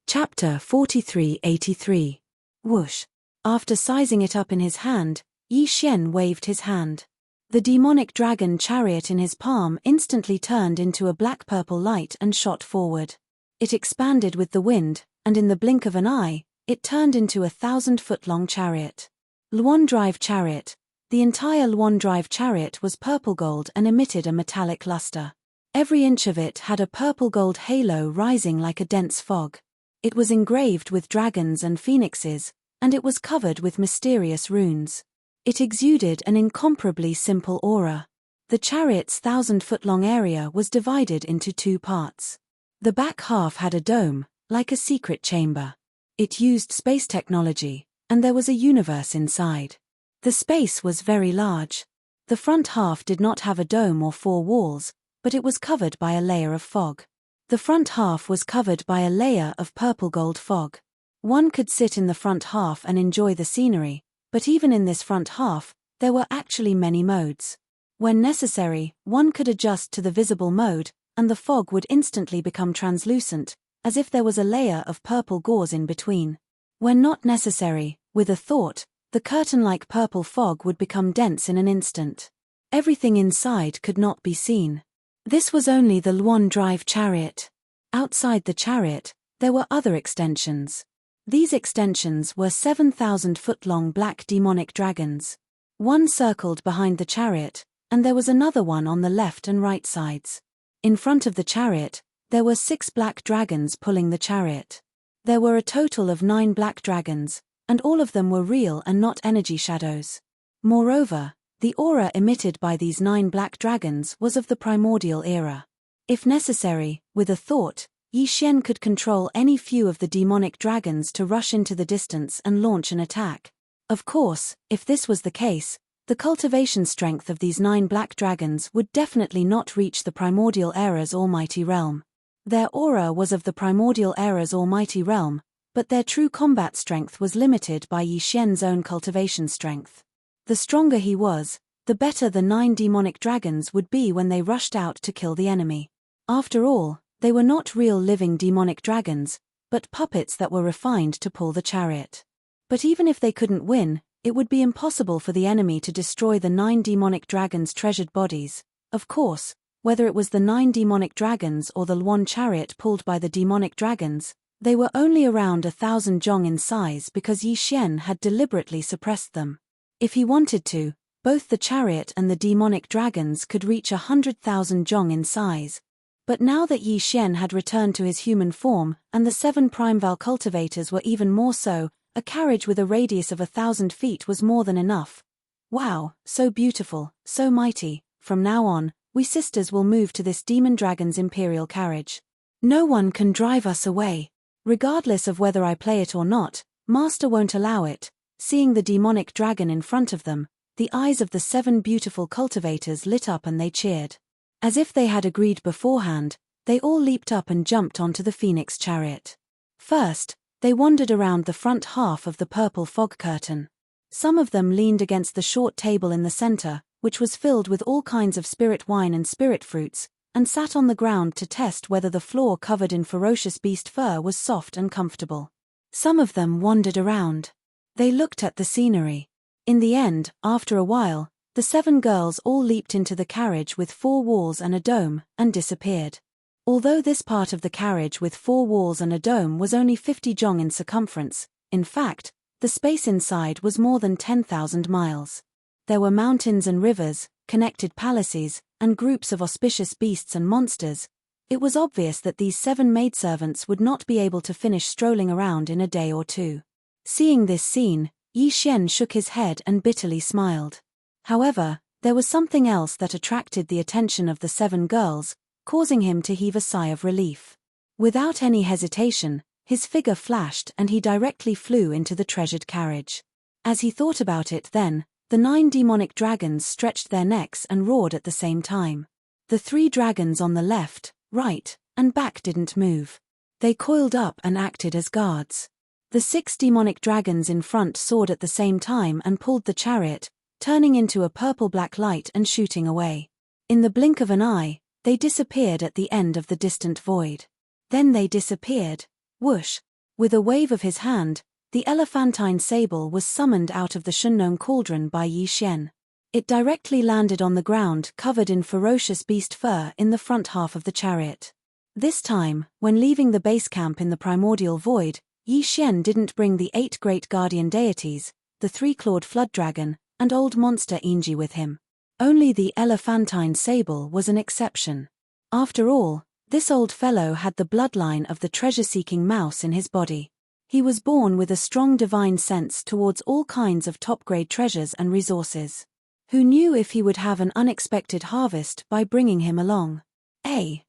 Chapter 4383. Whoosh! After sizing it up in his hand, Yi Xian waved his hand. The demonic dragon chariot in his palm instantly turned into a black-purple light and shot forward. It expanded with the wind, and in the blink of an eye, it turned into a 1,000-foot-long chariot. Luan Drive Chariot. The entire Luan Drive chariot was purple gold and emitted a metallic luster. Every inch of it had a purple-gold halo rising like a dense fog. It was engraved with dragons and phoenixes, and it was covered with mysterious runes. It exuded an incomparably simple aura. The chariot's 1,000-foot-long area was divided into two parts. The back half had a dome, like a secret chamber. It used space technology, and there was a universe inside. The space was very large. The front half did not have a dome or four walls, but it was covered by a layer of fog. The front half was covered by a layer of purple-gold fog. One could sit in the front half and enjoy the scenery, but even in this front half, there were actually many modes. When necessary, one could adjust to the visible mode, and the fog would instantly become translucent, as if there was a layer of purple gauze in between. When not necessary, with a thought, the curtain-like purple fog would become dense in an instant. Everything inside could not be seen. This was only the Luan Drive chariot. Outside the chariot, there were other extensions. These extensions were 7,000-foot-long black demonic dragons. One circled behind the chariot, and there was another one on the left and right sides. In front of the chariot, there were 6 black dragons pulling the chariot. There were a total of 9 black dragons, and all of them were real and not energy shadows. Moreover, the aura emitted by these 9 black dragons was of the primordial era. If necessary, with a thought, Yi Xian could control any few of the demonic dragons to rush into the distance and launch an attack. Of course, if this was the case, the cultivation strength of these 9 black dragons would definitely not reach the primordial era's almighty realm. Their aura was of the primordial era's almighty realm, but their true combat strength was limited by Yi Xian's own cultivation strength. The stronger he was, the better the 9 demonic dragons would be when they rushed out to kill the enemy. After all, they were not real living demonic dragons, but puppets that were refined to pull the chariot. But even if they couldn't win, it would be impossible for the enemy to destroy the 9 demonic dragons' treasured bodies. Of course, whether it was the 9 demonic dragons or the Luan chariot pulled by the demonic dragons, they were only around 1,000 zhong in size because Yi Xian had deliberately suppressed them. If he wanted to, both the chariot and the demonic dragons could reach 100,000 zhong in size. But now that Yi Xian had returned to his human form, and the 7 Primeval cultivators were even more so, a carriage with a radius of 1,000 feet was more than enough. Wow, so beautiful, so mighty. From now on, we sisters will move to this demon dragon's imperial carriage. No one can drive us away. Regardless of whether I play it or not, Master won't allow it. Seeing the demonic dragon in front of them, the eyes of the 7 beautiful cultivators lit up and they cheered. As if they had agreed beforehand, they all leaped up and jumped onto the phoenix chariot. First, they wandered around the front half of the purple fog curtain. Some of them leaned against the short table in the center, which was filled with all kinds of spirit wine and spirit fruits, and sat on the ground to test whether the floor covered in ferocious beast fur was soft and comfortable. Some of them wandered around. They looked at the scenery. In the end, after a while, the 7 girls all leaped into the carriage with 4 walls and a dome, and disappeared. Although this part of the carriage with 4 walls and a dome was only 50 zhong in circumference, in fact, the space inside was more than 10,000 miles. There were mountains and rivers, connected palaces, and groups of auspicious beasts and monsters. It was obvious that these 7 maidservants would not be able to finish strolling around in a day or two. Seeing this scene, Yi Xian shook his head and bitterly smiled. However, there was something else that attracted the attention of the 7 girls, causing him to heave a sigh of relief. Without any hesitation, his figure flashed and he directly flew into the treasured carriage. As he thought about it then, the 9 demonic dragons stretched their necks and roared at the same time. The 3 dragons on the left, right, and back didn't move. They coiled up and acted as guards. The 6 demonic dragons in front soared at the same time and pulled the chariot, turning into a purple-black light and shooting away. In the blink of an eye, they disappeared at the end of the distant void. Then they disappeared. Whoosh! With a wave of his hand, the elephantine sable was summoned out of the Shunnong cauldron by Yi Xian. It directly landed on the ground covered in ferocious beast fur in the front half of the chariot. This time, when leaving the base camp in the primordial void, Yi Xian didn't bring the 8 great guardian deities, the 3-clawed flood dragon, and old monster Enji with him. Only the elephantine sable was an exception. After all, this old fellow had the bloodline of the treasure-seeking mouse in his body. He was born with a strong divine sense towards all kinds of top-grade treasures and resources. Who knew if he would have an unexpected harvest by bringing him along?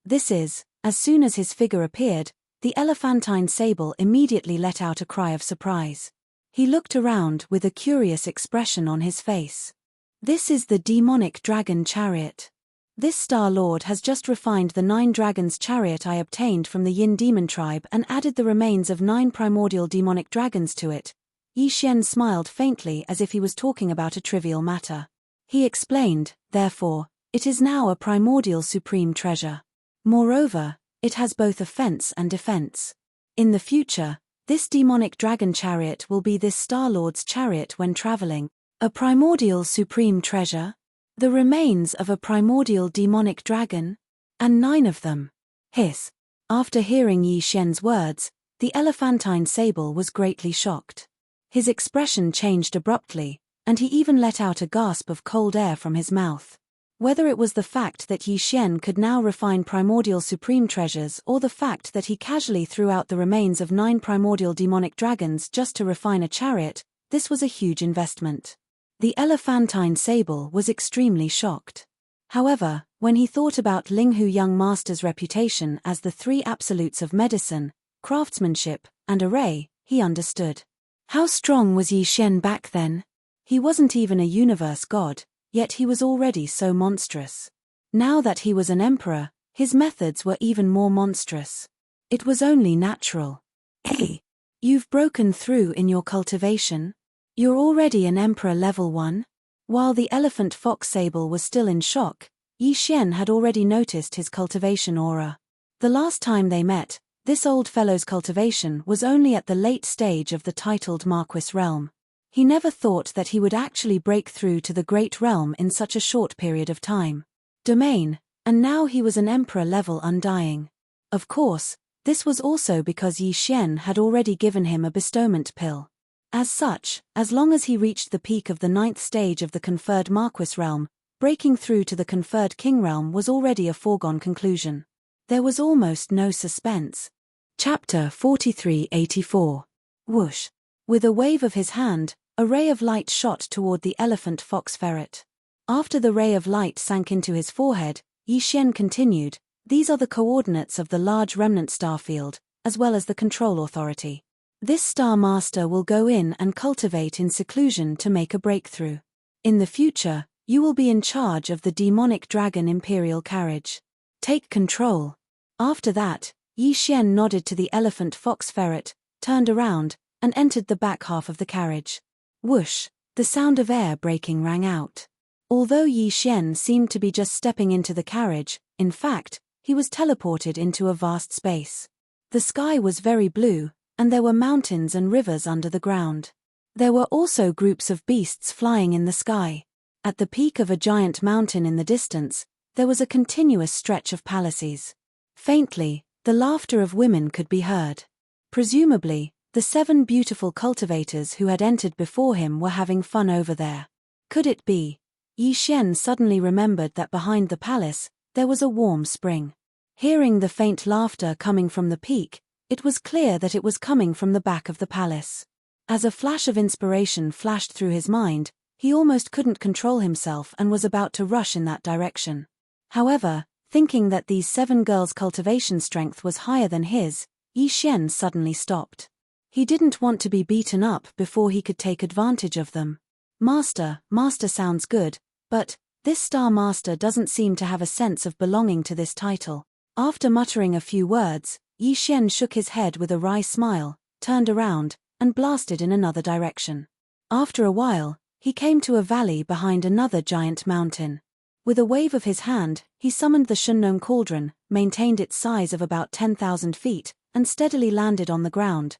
This is, as soon as his figure appeared, the elephantine sable immediately let out a cry of surprise. He looked around with a curious expression on his face. This is the demonic dragon chariot. This Star Lord has just refined the 9 dragons chariot I obtained from the Yin demon tribe and added the remains of 9 primordial demonic dragons to it. Yi Xian smiled faintly as if he was talking about a trivial matter. He explained, therefore, it is now a primordial supreme treasure. Moreover, it has both offense and defense. In the future, this demonic dragon chariot will be this Star Lord's chariot when traveling. A primordial supreme treasure? The remains of a primordial demonic dragon? And 9 of them. Hiss. After hearing Yi Xian's words, the elephantine sable was greatly shocked. His expression changed abruptly, and he even let out a gasp of cold air from his mouth. Whether it was the fact that Yi Xian could now refine primordial supreme treasures or the fact that he casually threw out the remains of 9 primordial demonic dragons just to refine a chariot, this was a huge investment. The elephantine sable was extremely shocked. However, when he thought about Linghu Young Master's reputation as the 3 absolutes of medicine, craftsmanship, and array, he understood. How strong was Yi Xian back then? He wasn't even a universe god, yet he was already so monstrous. Now that he was an emperor, his methods were even more monstrous. It was only natural. Hey, you've broken through in your cultivation? You're already an Emperor level 1? While the elephant fox sable was still in shock, Yi Xian had already noticed his cultivation aura. The last time they met, this old fellow's cultivation was only at the late stage of the titled Marquis realm. He never thought that he would actually break through to the great realm in such a short period of time. Domain, and now he was an Emperor level undying. Of course, this was also because Yi Xian had already given him a bestowment pill. As such, as long as he reached the peak of the 9th stage of the conferred Marquis realm, breaking through to the conferred King realm was already a foregone conclusion. There was almost no suspense. Chapter 4384. Whoosh. With a wave of his hand, a ray of light shot toward the elephant fox ferret. After the ray of light sank into his forehead, Yi Xian continued, these are the coordinates of the large remnant star field, as well as the control authority. This Star Master will go in and cultivate in seclusion to make a breakthrough. In the future, you will be in charge of the demonic dragon imperial carriage. Take control. After that, Yi Xian nodded to the elephant fox ferret, turned around, and entered the back half of the carriage. Whoosh, the sound of air breaking rang out. Although Yi Xian seemed to be just stepping into the carriage, in fact, he was teleported into a vast space. The sky was very blue, and there were mountains and rivers under the ground. There were also groups of beasts flying in the sky. At the peak of a giant mountain in the distance, there was a continuous stretch of palaces. Faintly, the laughter of women could be heard. Presumably, the 7 beautiful cultivators who had entered before him were having fun over there. Could it be? Yi Xian suddenly remembered that behind the palace, there was a warm spring. Hearing the faint laughter coming from the peak, it was clear that it was coming from the back of the palace. As a flash of inspiration flashed through his mind, he almost couldn't control himself and was about to rush in that direction. However, thinking that these 7 girls' cultivation strength was higher than his, Yi Xian suddenly stopped. He didn't want to be beaten up before he could take advantage of them. Master sounds good, but this Star Master doesn't seem to have a sense of belonging to this title. After muttering a few words, Yi Xian shook his head with a wry smile, turned around, and blasted in another direction. After a while, he came to a valley behind another giant mountain. With a wave of his hand, he summoned the Shunnong cauldron, maintained its size of about 10,000 feet, and steadily landed on the ground.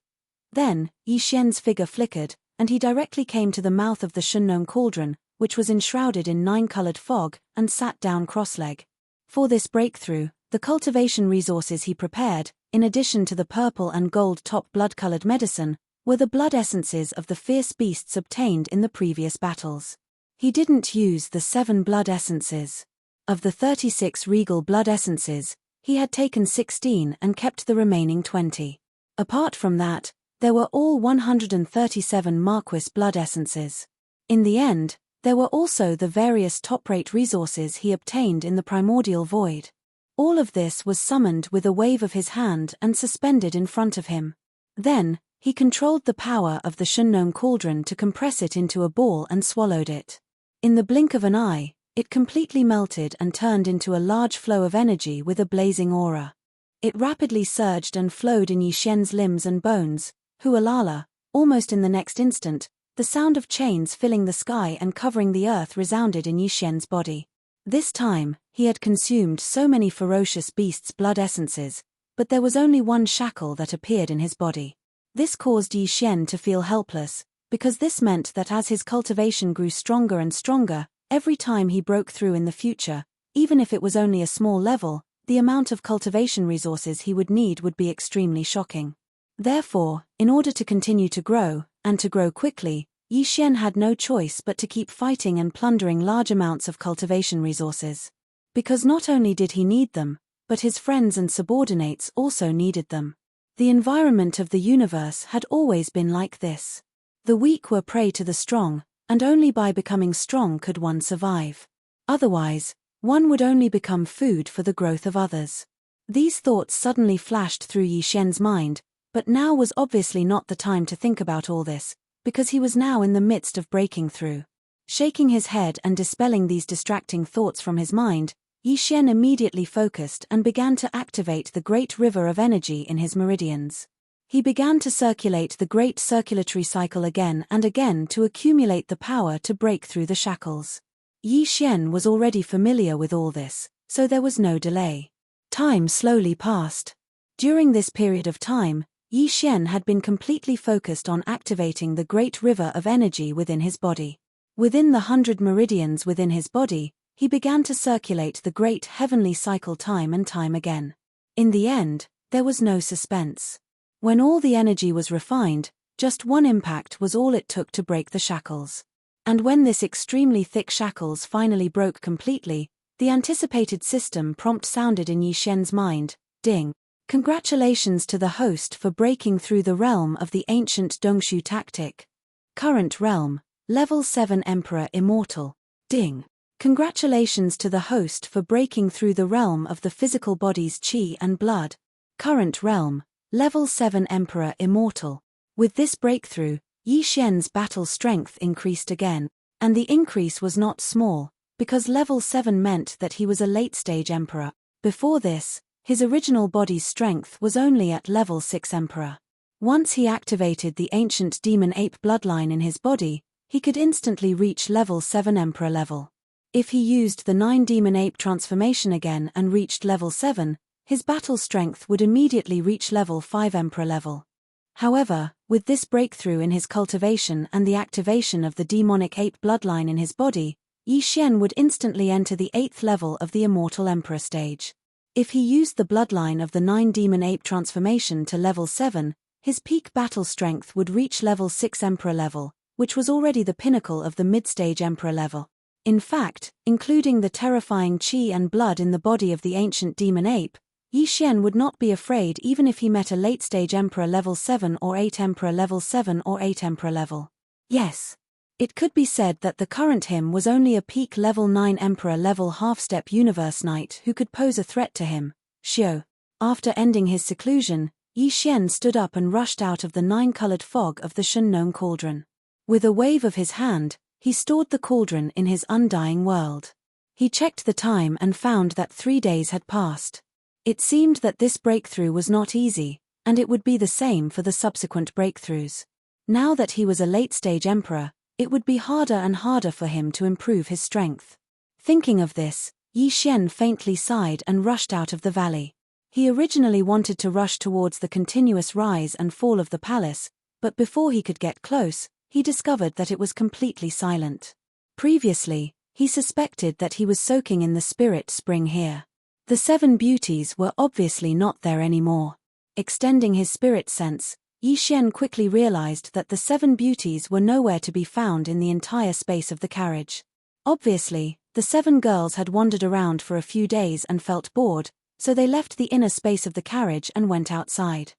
Then, Yi Xian's figure flickered, and he directly came to the mouth of the Shunnong cauldron, which was enshrouded in 9-colored fog, and sat down cross-legged. For this breakthrough, the cultivation resources he prepared, in addition to the purple and gold top blood-colored medicine, were the blood essences of the fierce beasts obtained in the previous battles. He didn't use the 7 blood essences. Of the 36 regal blood essences, he had taken 16 and kept the remaining 20. Apart from that, There were all 137 Marquis blood essences. In the end, there were also the various top-rate resources he obtained in the primordial void. All of this was summoned with a wave of his hand and suspended in front of him. Then, he controlled the power of the Shunnong cauldron to compress it into a ball and swallowed it. In the blink of an eye, it completely melted and turned into a large flow of energy with a blazing aura. It rapidly surged and flowed in Yi Xian's limbs and bones. Hualala, almost in the next instant, the sound of chains filling the sky and covering the earth resounded in Yi Xian's body. This time, he had consumed so many ferocious beasts' blood essences, but there was only one shackle that appeared in his body. This caused Yi Xian to feel helpless, because this meant that as his cultivation grew stronger and stronger, every time he broke through in the future, even if it was only a small level, the amount of cultivation resources he would need would be extremely shocking. Therefore, in order to continue to grow, and to grow quickly, Yi Xian had no choice but to keep fighting and plundering large amounts of cultivation resources. Because not only did he need them, but his friends and subordinates also needed them. The environment of the universe had always been like this. The weak were prey to the strong, and only by becoming strong could one survive. Otherwise, one would only become food for the growth of others. These thoughts suddenly flashed through Yi Xian's mind, but now was obviously not the time to think about all this, because he was now in the midst of breaking through. Shaking his head and dispelling these distracting thoughts from his mind, Yi Xian immediately focused and began to activate the great river of energy in his meridians. He began to circulate the great circulatory cycle again and again to accumulate the power to break through the shackles. Yi Xian was already familiar with all this, so there was no delay. Time slowly passed. During this period of time, Yi Xian had been completely focused on activating the great river of energy within his body. Within the 100 meridians within his body, he began to circulate the great heavenly cycle time and time again. In the end, there was no suspense. When all the energy was refined, just one impact was all it took to break the shackles. And when this extremely thick shackles finally broke completely, the anticipated system prompt sounded in Yi Xian's mind, ding. Congratulations to the host for breaking through the realm of the ancient Dongshu tactic. Current realm, level 7 Emperor Immortal. Ding. Congratulations to the host for breaking through the realm of the physical body's qi and blood. Current realm, level 7 Emperor Immortal. With this breakthrough, Yi Xian's battle strength increased again, and the increase was not small, because level 7 meant that he was a late-stage emperor. Before this, his original body's strength was only at level 6 Emperor. Once he activated the ancient demon ape bloodline in his body, he could instantly reach level 7 Emperor level. If he used the 9 demon ape transformation again and reached level 7, his battle strength would immediately reach level 5 Emperor level. However, with this breakthrough in his cultivation and the activation of the demonic ape bloodline in his body, Yi Xian would instantly enter the 8th level of the Immortal Emperor stage. If he used the bloodline of the 9 demon ape transformation to level 7, his peak battle strength would reach level 6 Emperor level, which was already the pinnacle of the mid-stage Emperor level. In fact, including the terrifying qi and blood in the body of the ancient demon ape, Yi Xian would not be afraid even if he met a late-stage Emperor level 7 or 8 Emperor level 7 or 8 Emperor level. Yes. It could be said that the current him was only a peak level 9 Emperor level half-step universe knight who could pose a threat to him, Xiao. After ending his seclusion, Yi Xian stood up and rushed out of the 9-colored fog of the Shunnong cauldron. With a wave of his hand, he stored the cauldron in his undying world. He checked the time and found that 3 days had passed. It seemed that this breakthrough was not easy, and it would be the same for the subsequent breakthroughs. Now that he was a late-stage emperor, it would be harder and harder for him to improve his strength. Thinking of this, Yi Xian faintly sighed and rushed out of the valley. He originally wanted to rush towards the continuous rise and fall of the palace, but before he could get close, he discovered that it was completely silent. Previously, he suspected that he was soaking in the spirit spring here. The 7 beauties were obviously not there anymore. Extending his spirit sense, Yi Xian quickly realized that the 7 beauties were nowhere to be found in the entire space of the carriage. Obviously, the 7 girls had wandered around for a few days and felt bored, so they left the inner space of the carriage and went outside.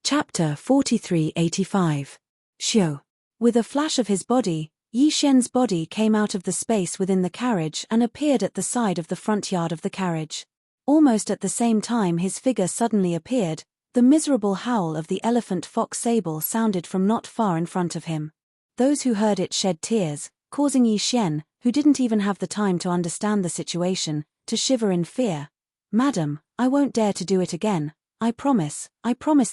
Chapter 4385. Xiu. With a flash of his body, Yi Xian's body came out of the space within the carriage and appeared at the side of the front yard of the carriage. Almost at the same time his figure suddenly appeared, the miserable howl of the elephant fox sable sounded from not far in front of him. Those who heard it shed tears, causing Yi Xian, who didn't even have the time to understand the situation, to shiver in fear. "Madam, I won't dare to do it again. I promise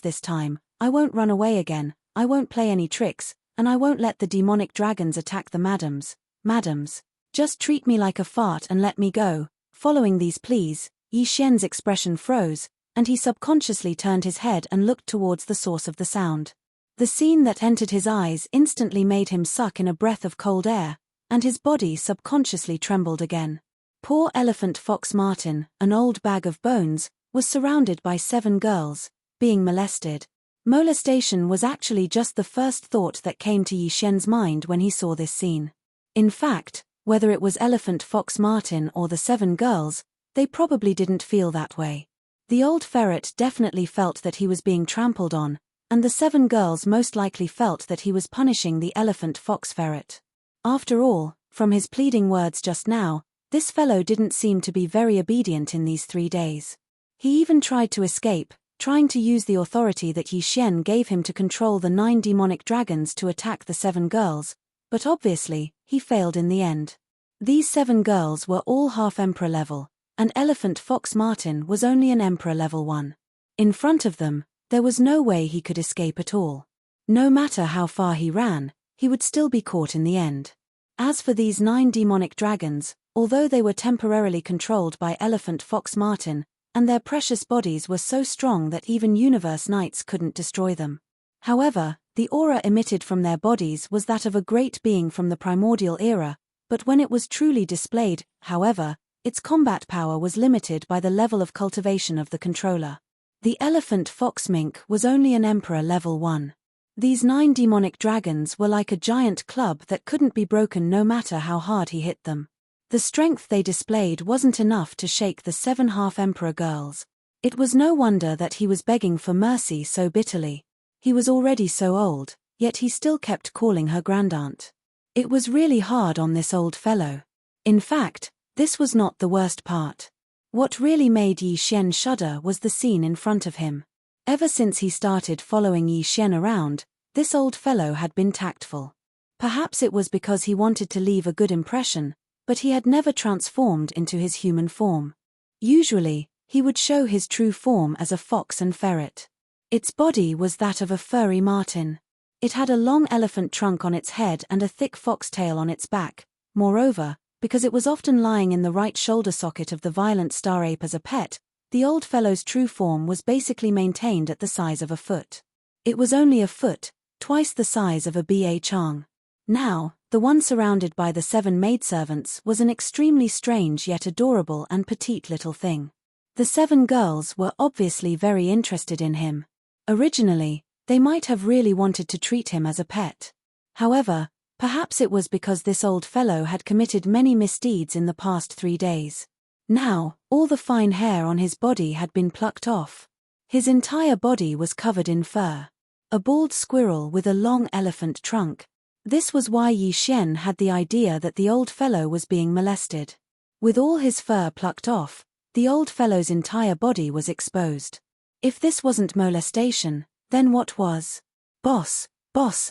this time, I won't run away again, I won't play any tricks, and I won't let the demonic dragons attack the madams. Madams, just treat me like a fart and let me go." Following these pleas, Yi Xian's expression froze, and he subconsciously turned his head and looked towards the source of the sound. The scene that entered his eyes instantly made him suck in a breath of cold air, and his body subconsciously trembled again. Poor elephant fox Martin, an old bag of bones, was surrounded by 7 girls, being molested. Molestation was actually just the first thought that came to Yi Xian's mind when he saw this scene. In fact, whether it was elephant fox Martin or the 7 girls, they probably didn't feel that way. The old ferret definitely felt that he was being trampled on, and the 7 girls most likely felt that he was punishing the elephant fox ferret. After all, from his pleading words just now, this fellow didn't seem to be very obedient in these 3 days. He even tried to escape, trying to use the authority that Yi Xian gave him to control the 9 demonic dragons to attack the 7 girls, but obviously, he failed in the end. These 7 girls were all half-emperor level, and elephant fox Martin was only an emperor level 1. In front of them, there was no way he could escape at all. No matter how far he ran, he would still be caught in the end. As for these 9 demonic dragons, although they were temporarily controlled by elephant fox Martin, and their precious bodies were so strong that even universe knights couldn't destroy them. However, the aura emitted from their bodies was that of a great being from the primordial era, but when it was truly displayed, however, its combat power was limited by the level of cultivation of the controller. The elephant fox mink was only an emperor level 1. These 9 demonic dragons were like a giant club that couldn't be broken no matter how hard he hit them. The strength they displayed wasn't enough to shake the 7 half-emperor girls. It was no wonder that he was begging for mercy so bitterly. He was already so old, yet he still kept calling her grandaunt. It was really hard on this old fellow. In fact, this was not the worst part. What really made Yi Xian shudder was the scene in front of him. Ever since he started following Yi Xian around, this old fellow had been tactful. Perhaps it was because he wanted to leave a good impression, but he had never transformed into his human form. Usually, he would show his true form as a fox and ferret. Its body was that of a furry marten. It had a long elephant trunk on its head and a thick fox tail on its back. Moreover, because it was often lying in the right shoulder socket of the violent star ape as a pet, the old fellow's true form was basically maintained at the size of a foot. It was only a foot, twice the size of a ba chang. Now, the one surrounded by the 7 maidservants was an extremely strange yet adorable and petite little thing. The 7 girls were obviously very interested in him. Originally, they might have really wanted to treat him as a pet. However, perhaps it was because this old fellow had committed many misdeeds in the past 3 days. Now, all the fine hair on his body had been plucked off. His entire body was covered in fur. A bald squirrel with a long elephant trunk. This was why Yi Xian had the idea that the old fellow was being molested. With all his fur plucked off, the old fellow's entire body was exposed. If this wasn't molestation, then what was? Boss,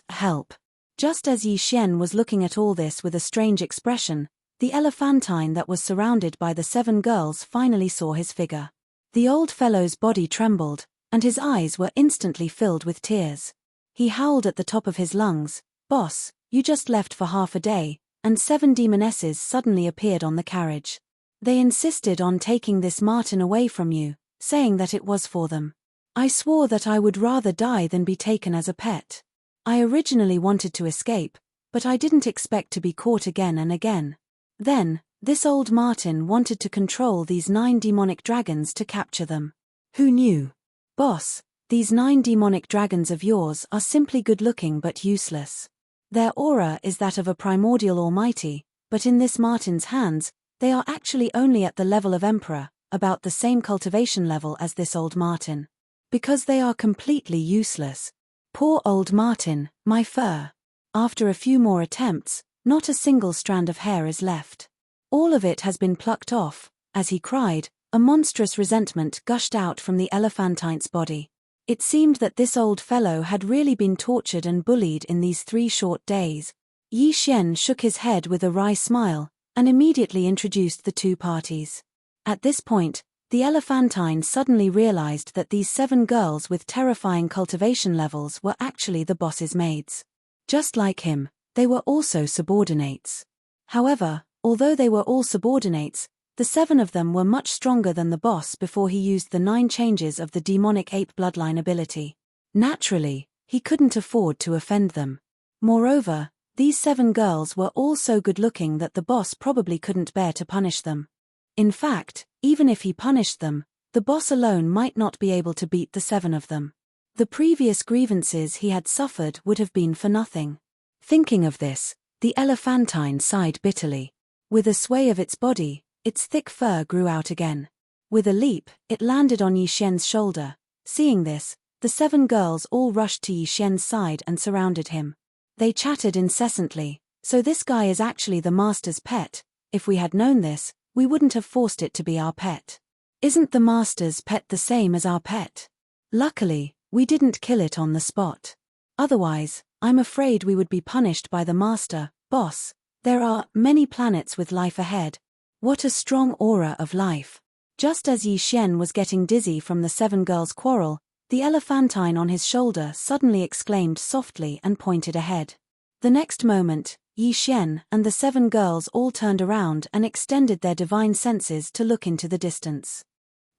help. Just as Yi Xian was looking at all this with a strange expression, the elephantine that was surrounded by the 7 girls finally saw his figure. The old fellow's body trembled, and his eyes were instantly filled with tears. He howled at the top of his lungs, "Boss, you just left for half a day," and 7 demonesses suddenly appeared on the carriage. They insisted on taking this marten away from you, saying that it was for them. I swore that I would rather die than be taken as a pet. I originally wanted to escape, but I didn't expect to be caught again and again. Then, this old marten wanted to control these 9 demonic dragons to capture them. Who knew? Boss, these 9 demonic dragons of yours are simply good-looking but useless. Their aura is that of a primordial almighty, but in this marten's hands, they are actually only at the level of emperor, about the same cultivation level as this old marten. Because they are completely useless. Poor old Martin, my fur. After a few more attempts, not a single strand of hair is left. All of it has been plucked off. As he cried, a monstrous resentment gushed out from the elephantine's body. It seemed that this old fellow had really been tortured and bullied in these 3 short days. Yi Xian shook his head with a wry smile, and immediately introduced the 2 parties. At this point, the elephantine suddenly realized that these 7 girls with terrifying cultivation levels were actually the boss's maids. Just like him, they were also subordinates. However, although they were all subordinates, the 7 of them were much stronger than the boss before he used the 9 changes of the demonic ape bloodline ability. Naturally, he couldn't afford to offend them. Moreover, these 7 girls were all so good-looking that the boss probably couldn't bear to punish them. In fact, even if he punished them, the boss alone might not be able to beat the 7 of them. The previous grievances he had suffered would have been for nothing. Thinking of this, the elephantine sighed bitterly. With a sway of its body, its thick fur grew out again. With a leap, it landed on Yi Xian's shoulder. Seeing this, the 7 girls all rushed to Yi Xian's side and surrounded him. They chattered incessantly. So this guy is actually the master's pet. If we had known this, we wouldn't have forced it to be our pet. Isn't the master's pet the same as our pet? Luckily, we didn't kill it on the spot. Otherwise, I'm afraid we would be punished by the master. Boss, there are many planets with life ahead. What a strong aura of life. Just as Yi Xian was getting dizzy from the 7 girls' quarrel, the elephantine on his shoulder suddenly exclaimed softly and pointed ahead. The next moment, Yi Xian and the 7 girls all turned around and extended their divine senses to look into the distance.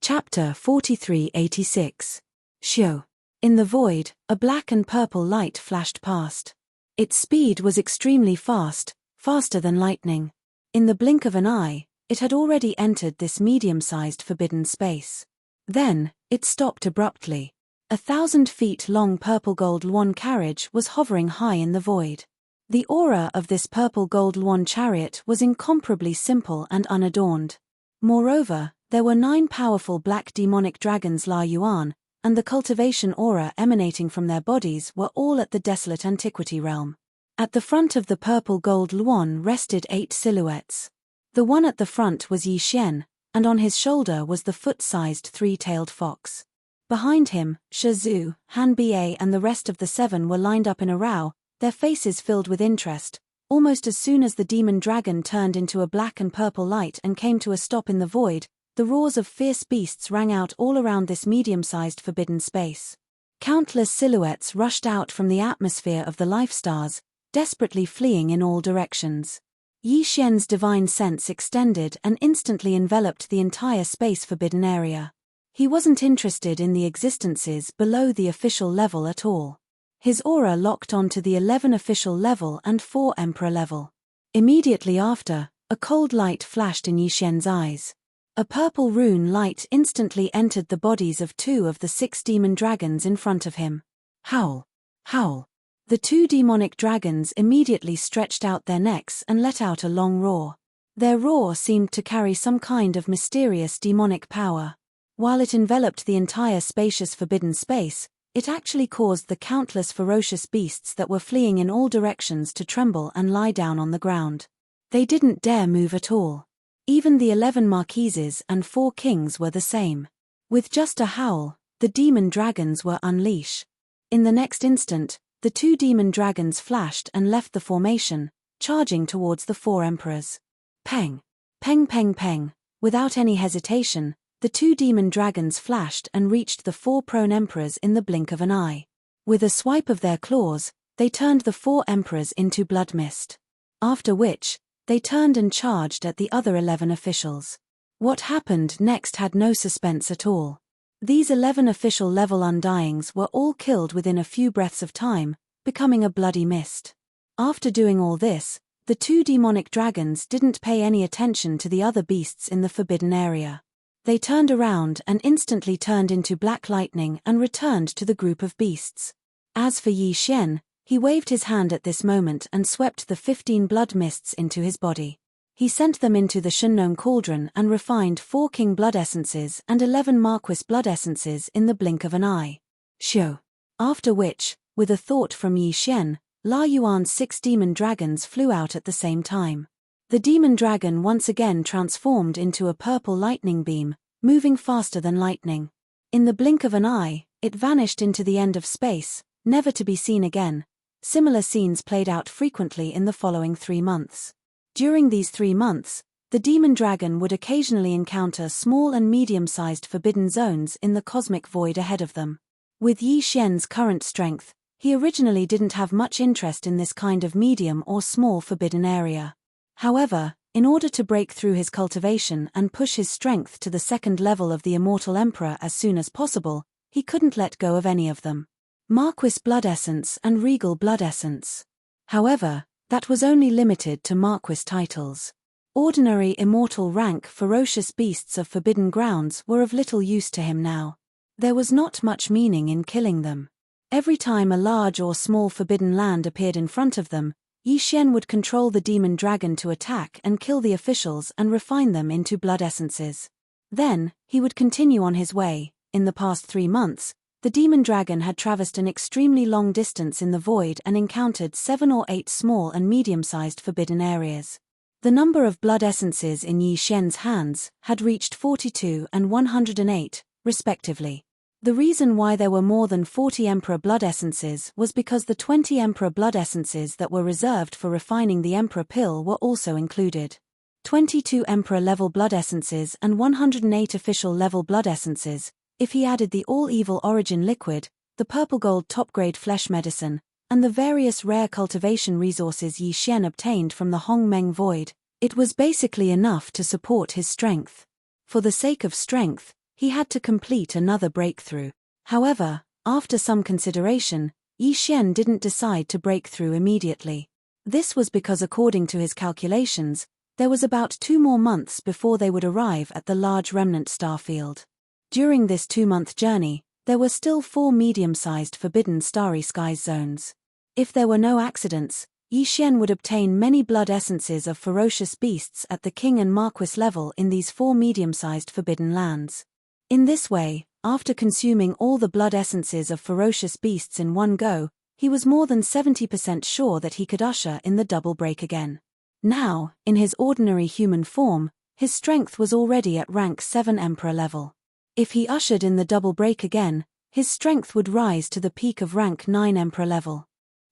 Chapter 4386. Xiu. In the void, a black and purple light flashed past. Its speed was extremely fast, faster than lightning. In the blink of an eye, it had already entered this medium-sized forbidden space. Then, it stopped abruptly. 1,000 feet long purple gold luan carriage was hovering high in the void. The aura of this purple gold luan chariot was incomparably simple and unadorned. Moreover, there were 9 powerful black demonic dragons La Yuan, and the cultivation aura emanating from their bodies were all at the desolate antiquity realm. At the front of the purple gold luan rested 8 silhouettes. The one at the front was Yi Xian, and on his shoulder was the foot-sized 3-tailed fox. Behind him, Shi Zhu, Han Ba and the rest of the 7 were lined up in a row, their faces filled with interest. Almost as soon as the demon dragon turned into a black and purple light and came to a stop in the void, the roars of fierce beasts rang out all around this medium-sized forbidden space. Countless silhouettes rushed out from the atmosphere of the life stars, desperately fleeing in all directions. Yi Xian's divine sense extended and instantly enveloped the entire space forbidden area. He wasn't interested in the existences below the official level at all. His aura locked onto the 11 official level and 4 emperor level. Immediately after, a cold light flashed in Yi Xian's eyes. A purple rune light instantly entered the bodies of 2 of the 6 demon dragons in front of him. Howl! Howl! The 2 demonic dragons immediately stretched out their necks and let out a long roar. Their roar seemed to carry some kind of mysterious demonic power. While it enveloped the entire spacious forbidden space, it actually caused the countless ferocious beasts that were fleeing in all directions to tremble and lie down on the ground. They didn't dare move at all. Even the 11 marquises and 4 kings were the same. With just a howl, the demon dragons were unleashed. In the next instant, the 2 demon dragons flashed and left the formation, charging towards the 4 emperors. Peng! Peng peng peng! Without any hesitation, the 2 demon dragons flashed and reached the 4 prone emperors in the blink of an eye. With a swipe of their claws, they turned the 4 emperors into blood mist. After which, they turned and charged at the other 11 officials. What happened next had no suspense at all. These 11 official level undyings were all killed within a few breaths of time, becoming a bloody mist. After doing all this, the 2 demonic dragons didn't pay any attention to the other beasts in the forbidden area. They turned around and instantly turned into black lightning and returned to the group of beasts. As for Yi Xian, he waved his hand at this moment and swept the 15 blood mists into his body. He sent them into the Shunnome cauldron and refined 4 king blood essences and 11 marquis blood essences in the blink of an eye. Shio. After which, with a thought from Yi Xian, La Yuan's 6 demon dragons flew out at the same time. The demon dragon once again transformed into a purple lightning beam, moving faster than lightning. In the blink of an eye, it vanished into the end of space, never to be seen again. Similar scenes played out frequently in the following 3 months. During these 3 months, the demon dragon would occasionally encounter small and medium-sized forbidden zones in the cosmic void ahead of them. With Yi Xian's current strength, he originally didn't have much interest in this kind of medium or small forbidden area. However, in order to break through his cultivation and push his strength to the 2nd level of the Immortal Emperor as soon as possible, he couldn't let go of any of them. Marquis Blood Essence and Regal Blood Essence. However, that was only limited to Marquis titles. Ordinary immortal rank ferocious beasts of forbidden grounds were of little use to him now. There was not much meaning in killing them. Every time a large or small forbidden land appeared in front of them, Yi Xian would control the demon dragon to attack and kill the officials and refine them into blood essences. Then, he would continue on his way. In the past 3 months, the demon dragon had traversed an extremely long distance in the void and encountered 7 or 8 small and medium-sized forbidden areas. The number of blood essences in Yi Xian's hands had reached 42 and 108, respectively. The reason why there were more than 40 Emperor blood essences was because the 20 Emperor blood essences that were reserved for refining the Emperor pill were also included. 22 Emperor-level blood essences and 108 official-level blood essences. If he added the all-evil origin liquid, the purple-gold top-grade flesh medicine, and the various rare cultivation resources Yi Xian obtained from the Hong Meng Void, it was basically enough to support his strength. For the sake of strength, he had to complete another breakthrough. However, after some consideration, Yi Xian didn't decide to break through immediately. This was because according to his calculations, there was about 2 more months before they would arrive at the large remnant star field. During this 2-month journey, there were still 4 medium-sized forbidden starry skies zones. If there were no accidents, Yi Xian would obtain many blood essences of ferocious beasts at the king and marquis level in these 4 medium-sized forbidden lands. In this way, after consuming all the blood essences of ferocious beasts in one go, he was more than 70% sure that he could usher in the double break again. Now, in his ordinary human form, his strength was already at rank 7 Emperor level. If he ushered in the double break again, his strength would rise to the peak of rank 9 Emperor level.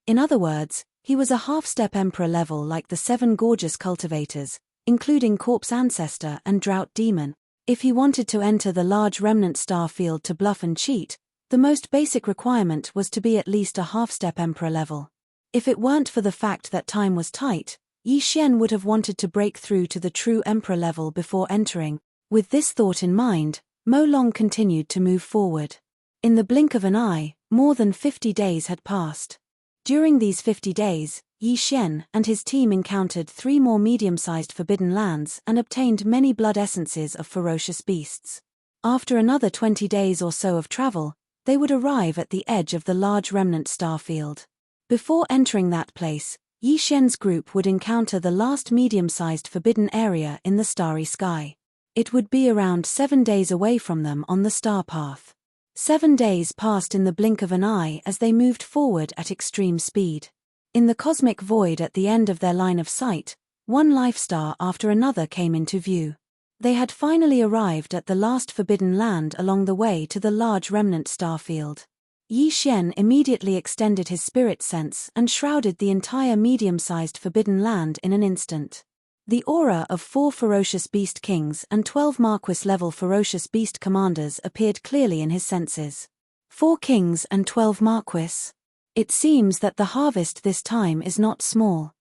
In other words, he was a half-step Emperor level like the 7 gorgeous cultivators, including Corpse Ancestor and Drought Demon. If he wanted to enter the large remnant star field to bluff and cheat, the most basic requirement was to be at least a half-step Emperor level. If it weren't for the fact that time was tight, Yi Xian would have wanted to break through to the true Emperor level before entering. With this thought in mind, Mo Long continued to move forward. In the blink of an eye, more than 50 days had passed. During these 50 days, Yi Xian and his team encountered 3 more medium-sized forbidden lands and obtained many blood essences of ferocious beasts. After another 20 days or so of travel, they would arrive at the edge of the large remnant star field. Before entering that place, Yi Xian's group would encounter the last medium-sized forbidden area in the starry sky. It would be around 7 days away from them on the star path. 7 days passed in the blink of an eye as they moved forward at extreme speed. In the cosmic void at the end of their line of sight, one life star after another came into view. They had finally arrived at the last forbidden land along the way to the large remnant star field. Yi Xian immediately extended his spirit sense and shrouded the entire medium-sized forbidden land in an instant. The aura of 4 ferocious beast kings and 12 marquis-level ferocious beast commanders appeared clearly in his senses. 4 kings and 12 marquis. It seems that the harvest this time is not small.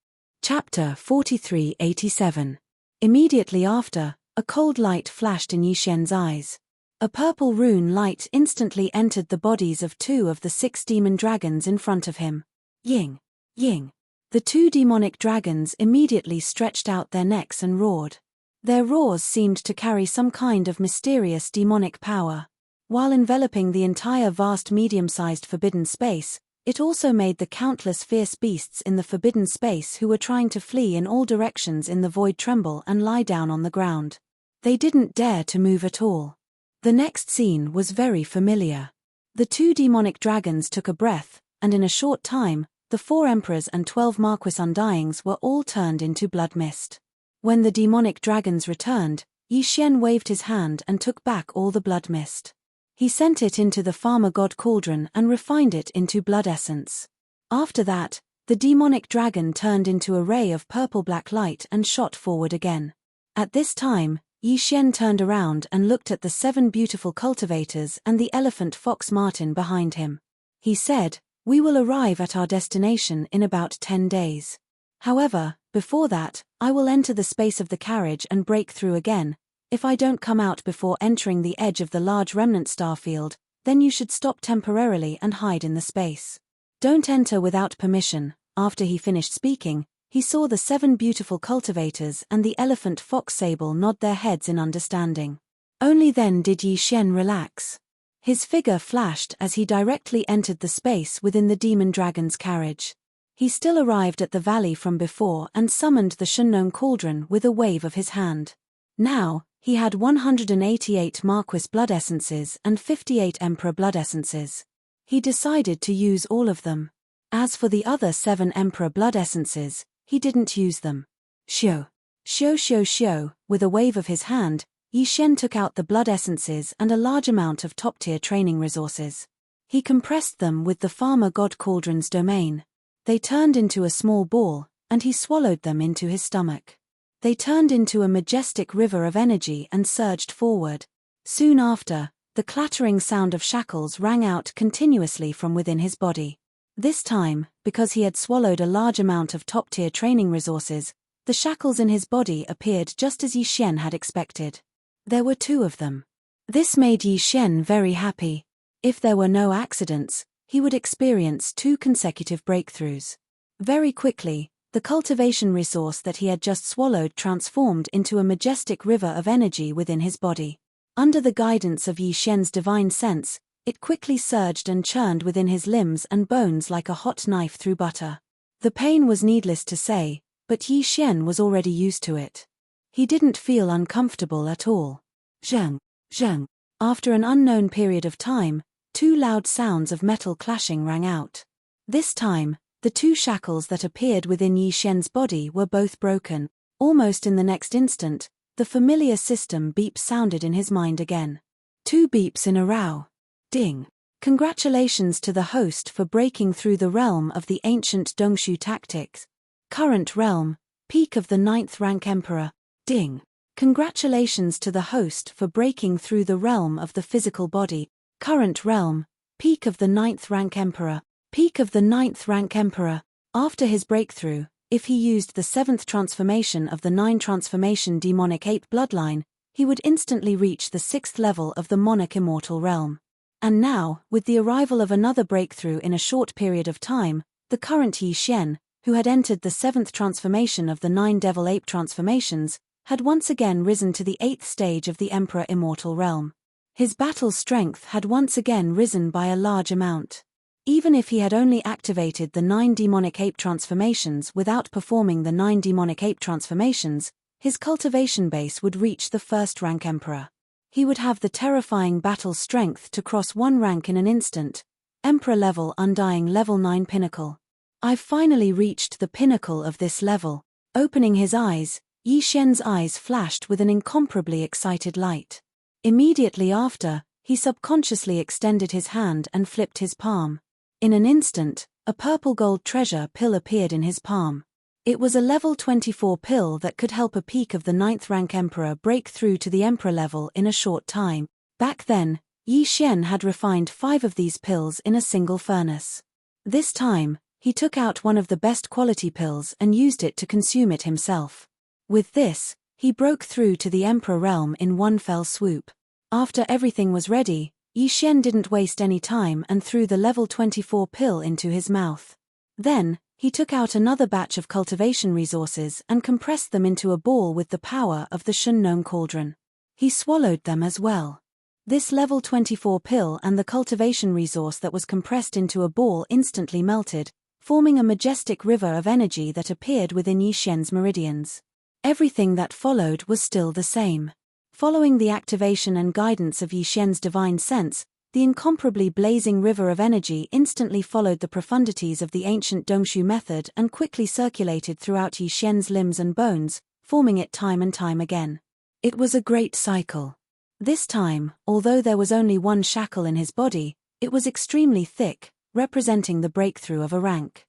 Chapter 4387. Immediately after, a cold light flashed in Yi Xian's eyes. A purple rune light instantly entered the bodies of 2 of the 6 demon dragons in front of him. Ying! Ying! The 2 demonic dragons immediately stretched out their necks and roared. Their roars seemed to carry some kind of mysterious demonic power. While enveloping the entire vast medium-sized forbidden space, It also made the countless fierce beasts in the forbidden space who were trying to flee in all directions in the void tremble and lie down on the ground. They didn't dare to move at all. The next scene was very familiar. The 2 demonic dragons took a breath, and in a short time, the 4 emperors and 12 Marquis Undyings were all turned into blood mist. When the demonic dragons returned, Yi Xian waved his hand and took back all the blood mist. He sent it into the farmer god cauldron and refined it into blood essence. After that, the demonic dragon turned into a ray of purple-black light and shot forward again. At this time, Yi Xian turned around and looked at the 7 beautiful cultivators and the elephant fox Martin behind him. He said, "We will arrive at our destination in about 10 days. However, before that, I will enter the space of the carriage and break through again. If I don't come out before entering the edge of the large remnant starfield, then you should stop temporarily and hide in the space. Don't enter without permission." After he finished speaking, he saw the 7 beautiful cultivators and the elephant fox sable nod their heads in understanding. Only then did Yi Xian relax. His figure flashed as he directly entered the space within the demon dragon's carriage. He still arrived at the valley from before and summoned the Shunnong cauldron with a wave of his hand. Now, he had 188 Marquis blood essences and 58 Emperor blood essences. He decided to use all of them. As for the other 7 Emperor blood essences, he didn't use them. Xiu. Xiu xiu xiu, with a wave of his hand, Yi Xian took out the blood essences and a large amount of top-tier training resources. He compressed them with the farmer god cauldron's domain. They turned into a small ball, and he swallowed them into his stomach. They turned into a majestic river of energy and surged forward. Soon after, the clattering sound of shackles rang out continuously from within his body. This time, because he had swallowed a large amount of top-tier training resources, the shackles in his body appeared just as Yi Xian had expected. There were 2 of them. This made Yi Xian very happy. If there were no accidents, he would experience 2 consecutive breakthroughs. Very quickly, the cultivation resource that he had just swallowed transformed into a majestic river of energy within his body. Under the guidance of Yi Xian's divine sense, it quickly surged and churned within his limbs and bones like a hot knife through butter. The pain was needless to say, but Yi Xian was already used to it. He didn't feel uncomfortable at all. Zheng, zheng. After an unknown period of time, 2 loud sounds of metal clashing rang out. This time, the 2 shackles that appeared within Yi Xian's body were both broken. Almost in the next instant, the familiar system beep sounded in his mind again. 2 beeps in a row. Ding. Congratulations to the host for breaking through the realm of the ancient Dongshu tactics. Current realm, peak of the 9th rank emperor. Ding. Congratulations to the host for breaking through the realm of the physical body. Current realm, peak of the 9th rank emperor. Peak of the 9th rank emperor. After his breakthrough, if he used the 7th transformation of the 9 transformation demonic ape bloodline, he would instantly reach the 6th level of the monarch immortal realm. And now, with the arrival of another breakthrough in a short period of time, the current Yi Xian, who had entered the 7th transformation of the 9 devil ape transformations, had once again risen to the 8th stage of the Emperor Immortal Realm. His battle strength had once again risen by a large amount. Even if he had only activated the 9 demonic ape transformations without performing the 9 demonic ape transformations, his cultivation base would reach the 1st rank Emperor. He would have the terrifying battle strength to cross 1 rank in an instant. Emperor level Undying level 9 pinnacle. I've finally reached the pinnacle of this level. Opening his eyes, Yi Xian's eyes flashed with an incomparably excited light. Immediately after, he subconsciously extended his hand and flipped his palm. In an instant, a purple gold treasure pill appeared in his palm. It was a level 24 pill that could help a peak of the 9th rank emperor break through to the emperor level in a short time. Back then, Yi Xian had refined 5 of these pills in a single furnace. This time, he took out one of the best quality pills and used it to consume it himself. With this, he broke through to the emperor realm in one fell swoop. After everything was ready, Yi Xian didn't waste any time and threw the level 24 pill into his mouth. Then, he took out another batch of cultivation resources and compressed them into a ball with the power of the Shunnong cauldron. He swallowed them as well. This level 24 pill and the cultivation resource that was compressed into a ball instantly melted, forming a majestic river of energy that appeared within Yi Xian's meridians. Everything that followed was still the same. Following the activation and guidance of Yi Xian's divine sense, the incomparably blazing river of energy instantly followed the profundities of the ancient Dongshu method and quickly circulated throughout Yi Xian's limbs and bones, forming it time and time again. It was a great cycle. This time, although there was only one shackle in his body, it was extremely thick, representing the breakthrough of a rank.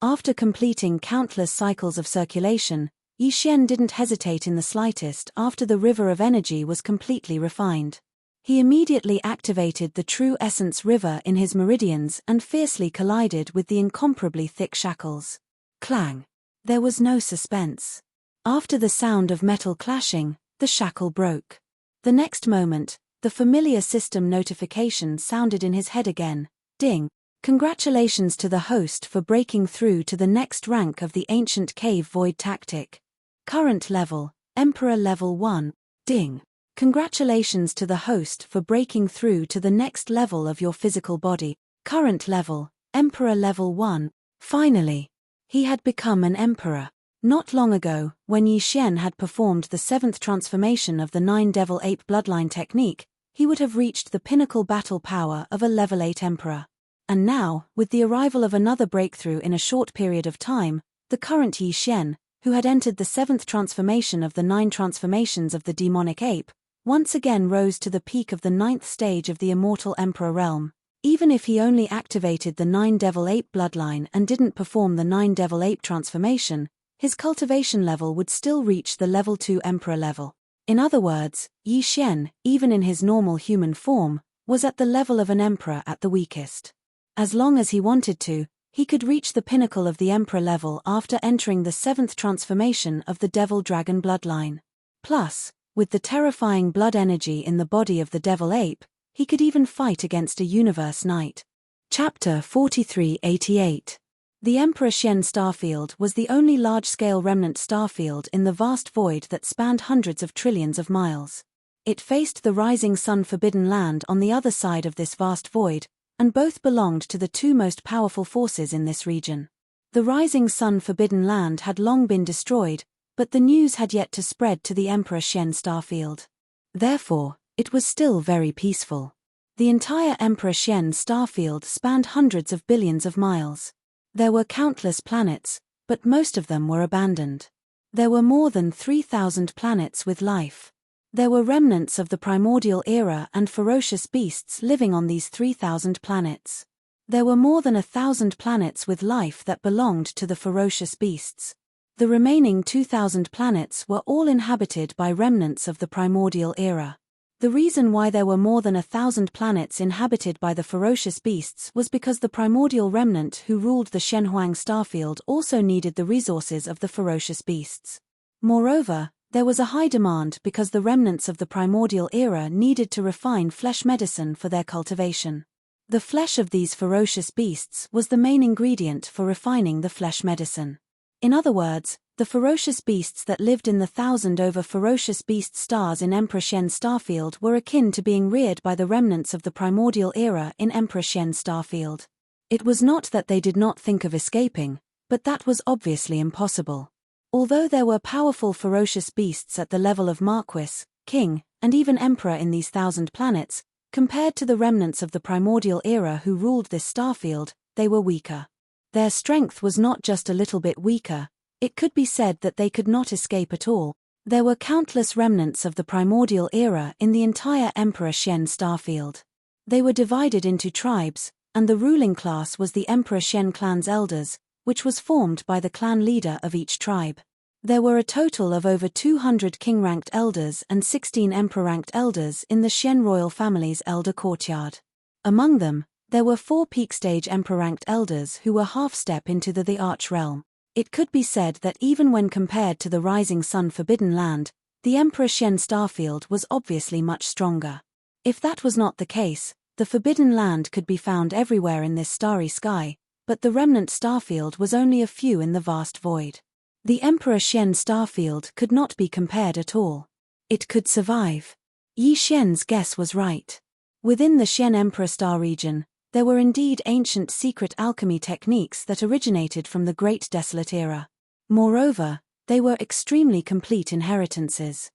After completing countless cycles of circulation, Yi Xian didn't hesitate in the slightest after the river of energy was completely refined. He immediately activated the true essence river in his meridians and fiercely collided with the incomparably thick shackles. Clang! There was no suspense. After the sound of metal clashing, the shackle broke. The next moment, the familiar system notification sounded in his head again. Ding! Congratulations to the host for breaking through to the next rank of the ancient cave void tactic. Current level, Emperor level 1. Ding! Congratulations to the host for breaking through to the next level of your physical body. Current level, Emperor level 1. Finally! He had become an emperor. Not long ago, when Yi Xian had performed the 7th transformation of the 9 Devil Ape bloodline technique, he would have reached the pinnacle battle power of a level 8 emperor. And now, with the arrival of another breakthrough in a short period of time, the current Yi Xian, who had entered the 7th transformation of the 9 transformations of the demonic ape, once again rose to the peak of the 9th stage of the immortal emperor realm. Even if he only activated the 9 Devil Ape bloodline and didn't perform the 9 Devil Ape transformation, his cultivation level would still reach the level 2 emperor level. In other words, Yi Xian, even in his normal human form, was at the level of an emperor at the weakest. As long as he wanted to, he could reach the pinnacle of the emperor level after entering the 7th transformation of the Devil Dragon bloodline. Plus, with the terrifying blood energy in the body of the Devil Ape, he could even fight against a Universe Knight. Chapter 4388. The Emperor Xian starfield was the only large-scale remnant starfield in the vast void that spanned hundreds of trillions of miles. It faced the rising sun forbidden land on the other side of this vast void, and both belonged to the two most powerful forces in this region. The rising sun forbidden land had long been destroyed, but the news had yet to spread to the Emperor Xian starfield. Therefore, it was still very peaceful. The entire Emperor Xian starfield spanned hundreds of billions of miles. There were countless planets, but most of them were abandoned. There were more than 3,000 planets with life. There were remnants of the primordial era and ferocious beasts living on these 3,000 planets. There were more than 1,000 planets with life that belonged to the ferocious beasts. The remaining 2,000 planets were all inhabited by remnants of the primordial era. The reason why there were more than 1,000 planets inhabited by the ferocious beasts was because the primordial remnant who ruled the Shenhuang starfield also needed the resources of the ferocious beasts. Moreover, there was a high demand because the remnants of the primordial era needed to refine flesh medicine for their cultivation. The flesh of these ferocious beasts was the main ingredient for refining the flesh medicine. In other words, the ferocious beasts that lived in the 1,000 over ferocious beast stars in Emperor Xian starfield were akin to being reared by the remnants of the primordial era in Emperor Xian starfield. It was not that they did not think of escaping, but that was obviously impossible. Although there were powerful ferocious beasts at the level of Marquis, King, and even Emperor in these 1,000 planets, compared to the remnants of the primordial era who ruled this starfield, they were weaker. Their strength was not just a little bit weaker, it could be said that they could not escape at all. There were countless remnants of the primordial era in the entire Emperor Xian starfield. They were divided into tribes, and the ruling class was the Emperor Xian clan's elders, which was formed by the clan leader of each tribe. There were a total of over 200 king-ranked elders and 16 emperor-ranked elders in the Xian royal family's elder courtyard. Among them, there were 4 peak-stage emperor-ranked elders who were half-step into the Arch realm. It could be said that even when compared to the rising sun forbidden land, the Emperor Xian starfield was obviously much stronger. If that was not the case, the forbidden land could be found everywhere in this starry sky, but the remnant starfield was only a few in the vast void. The Emperor Xian starfield could not be compared at all. It could survive. Yi Xian's guess was right. Within the Xian Emperor star region, there were indeed ancient secret alchemy techniques that originated from the Great Desolate Era. Moreover, they were extremely complete inheritances.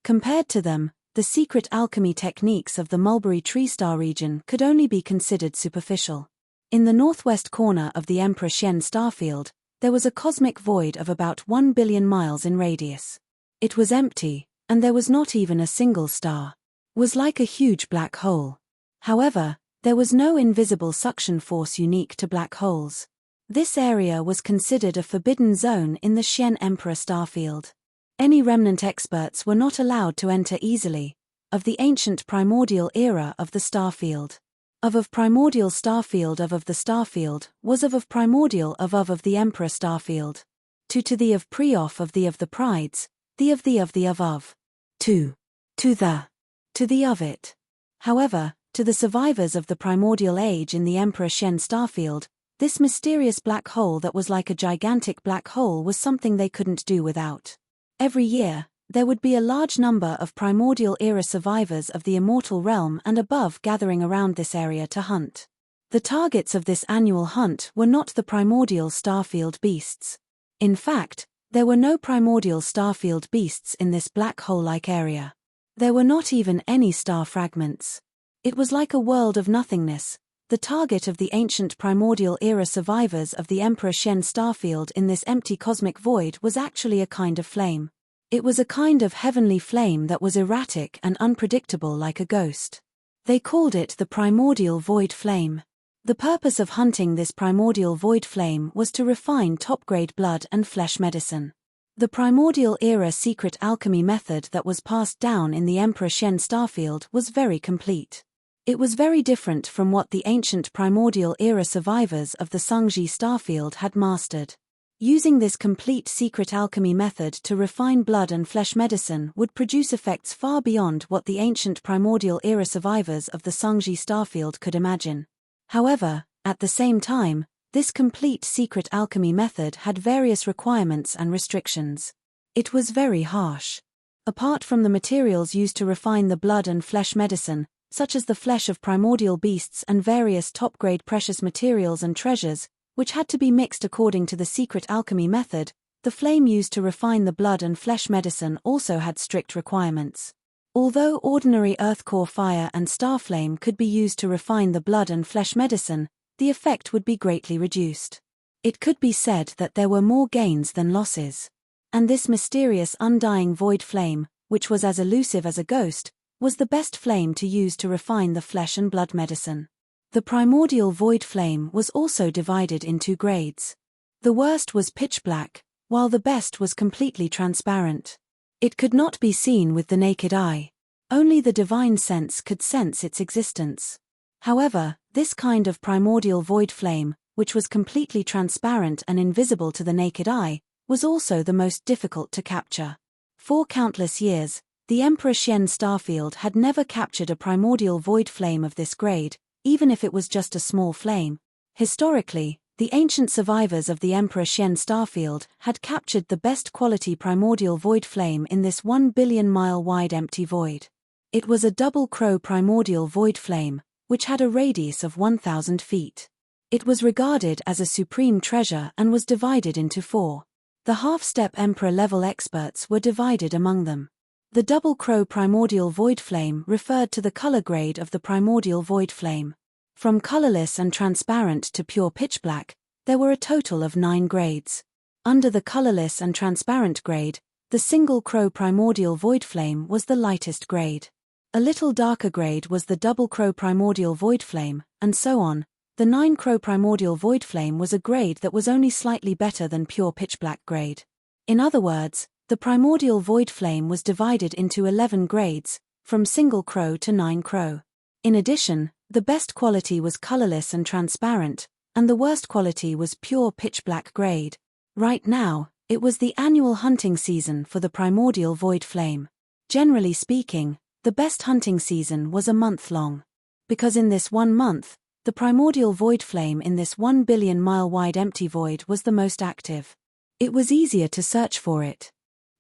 Compared to them, the secret alchemy techniques of the Mulberry Tree Star region could only be considered superficial. In the northwest corner of the Emperor Xian starfield, there was a cosmic void of about 1 billion miles in radius. It was empty, and there was not even a single star. It was like a huge black hole. However, there was no invisible suction force unique to black holes. This area was considered a forbidden zone in the Xian Emperor starfield. Any remnant experts were not allowed to enter easily. Of the ancient primordial era of the starfield. Of primordial starfield of the starfield was of primordial of the Emperor starfield. To the of pre-off of the prides, the of. To the of it. However, to the survivors of the primordial age in the Emperor Xian starfield, this mysterious black hole that was like a gigantic black hole was something they couldn't do without. Every year, there would be a large number of primordial era survivors of the immortal realm and above gathering around this area to hunt. The targets of this annual hunt were not the primordial starfield beasts. In fact, there were no primordial starfield beasts in this black hole-like area. There were not even any star fragments. It was like a world of nothingness. The target of the ancient primordial era survivors of the Emperor Xian starfield in this empty cosmic void was actually a kind of flame. It was a kind of heavenly flame that was erratic and unpredictable like a ghost. They called it the primordial void flame. The purpose of hunting this primordial void flame was to refine top-grade blood and flesh medicine. The primordial era secret alchemy method that was passed down in the Emperor Xian starfield was very complete. It was very different from what the ancient primordial era survivors of the Sangji starfield had mastered. Using this complete secret alchemy method to refine blood and flesh medicine would produce effects far beyond what the ancient primordial era survivors of the Sangji starfield could imagine. However, at the same time, this complete secret alchemy method had various requirements and restrictions. It was very harsh. Apart from the materials used to refine the blood and flesh medicine, such as the flesh of primordial beasts and various top-grade precious materials and treasures, which had to be mixed according to the secret alchemy method, the flame used to refine the blood and flesh medicine also had strict requirements. Although ordinary earth core fire and star flame could be used to refine the blood and flesh medicine, the effect would be greatly reduced. It could be said that there were more gains than losses. And this mysterious undying void flame, which was as elusive as a ghost, was the best flame to use to refine the flesh and blood medicine. The primordial void flame was also divided into grades. The worst was pitch black, while the best was completely transparent. It could not be seen with the naked eye. Only the divine sense could sense its existence. However, this kind of primordial void flame, which was completely transparent and invisible to the naked eye, was also the most difficult to capture. For countless years, the Emperor Xian starfield had never captured a primordial void flame of this grade, even if it was just a small flame. Historically, the ancient survivors of the Emperor Xian starfield had captured the best quality primordial void flame in this 1 billion mile wide empty void. It was a double crow primordial void flame, which had a radius of 1,000 feet. It was regarded as a supreme treasure and was divided into 4. The half-step Emperor level experts were divided among them. The double crow primordial void flame referred to the color grade of the primordial void flame. From colorless and transparent to pure pitch black, there were a total of 9 grades. Under the colorless and transparent grade, the single crow primordial void flame was the lightest grade. A little darker grade was the double crow primordial void flame, and so on. The 9 crow primordial void flame was a grade that was only slightly better than pure pitch black grade. In other words, the primordial void flame was divided into 11 grades, from single crow to 9 crow. In addition, the best quality was colorless and transparent, and the worst quality was pure pitch black grade. Right now, it was the annual hunting season for the primordial void flame. Generally speaking, the best hunting season was a month long. Because in this 1 month, the primordial void flame in this 1 billion mile wide empty void was the most active. It was easier to search for it.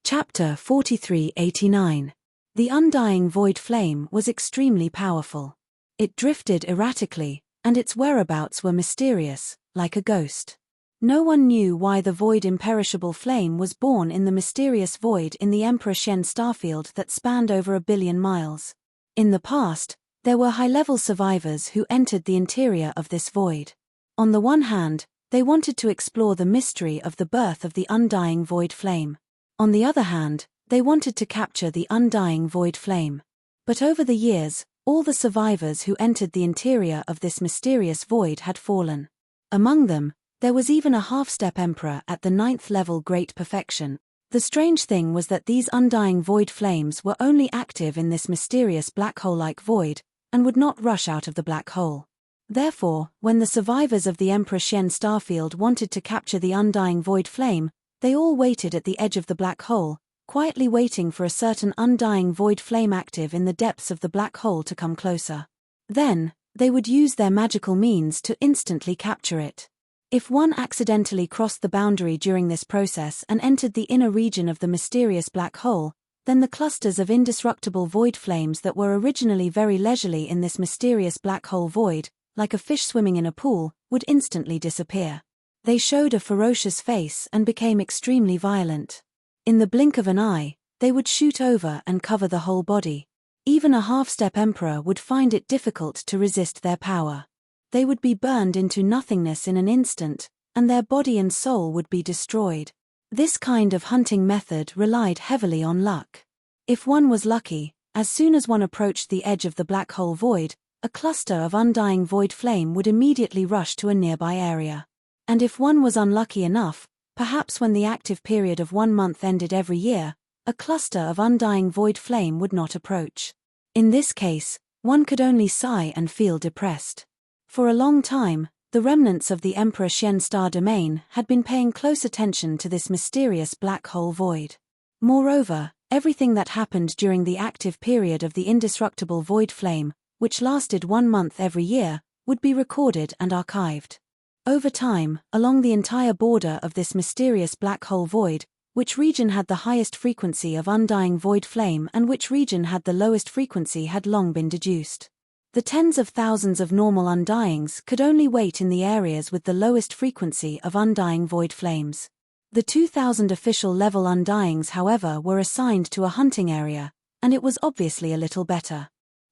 Chapter 4389. The undying void flame was extremely powerful. It drifted erratically, and its whereabouts were mysterious, like a ghost. No one knew why the void imperishable flame was born in the mysterious void in the Emperor Shen starfield that spanned over 1 billion miles. In the past, there were high-level survivors who entered the interior of this void. On the one hand, they wanted to explore the mystery of the birth of the undying void flame. On the other hand, they wanted to capture the undying void flame. But over the years, all the survivors who entered the interior of this mysterious void had fallen. Among them, there was even a half-step emperor at the 9th level Great Perfection. The strange thing was that these undying void flames were only active in this mysterious black hole-like void, and would not rush out of the black hole. Therefore, when the survivors of the Emperor Shen starfield wanted to capture the undying void flame, they all waited at the edge of the black hole, quietly waiting for a certain undying void flame active in the depths of the black hole to come closer. Then, they would use their magical means to instantly capture it. If one accidentally crossed the boundary during this process and entered the inner region of the mysterious black hole, then the clusters of indestructible void flames that were originally very leisurely in this mysterious black hole void, like a fish swimming in a pool, would instantly disappear. They showed a ferocious face and became extremely violent. In the blink of an eye, they would shoot over and cover the whole body. Even a half-step emperor would find it difficult to resist their power. They would be burned into nothingness in an instant, and their body and soul would be destroyed. This kind of hunting method relied heavily on luck. If one was lucky, as soon as one approached the edge of the black hole void, a cluster of undying void flame would immediately rush to a nearby area. And if one was unlucky enough, perhaps when the active period of 1 month ended every year, a cluster of undying void flame would not approach. In this case, one could only sigh and feel depressed. For a long time, the remnants of the Emperor Shen star domain had been paying close attention to this mysterious black hole void. Moreover, everything that happened during the active period of the indestructible void flame, which lasted 1 month every year, would be recorded and archived. Over time, along the entire border of this mysterious black hole void, which region had the highest frequency of undying void flame and which region had the lowest frequency had long been deduced. The tens of thousands of normal undyings could only wait in the areas with the lowest frequency of undying void flames. The 2,000 official level undyings, however, were assigned to a hunting area, and it was obviously a little better.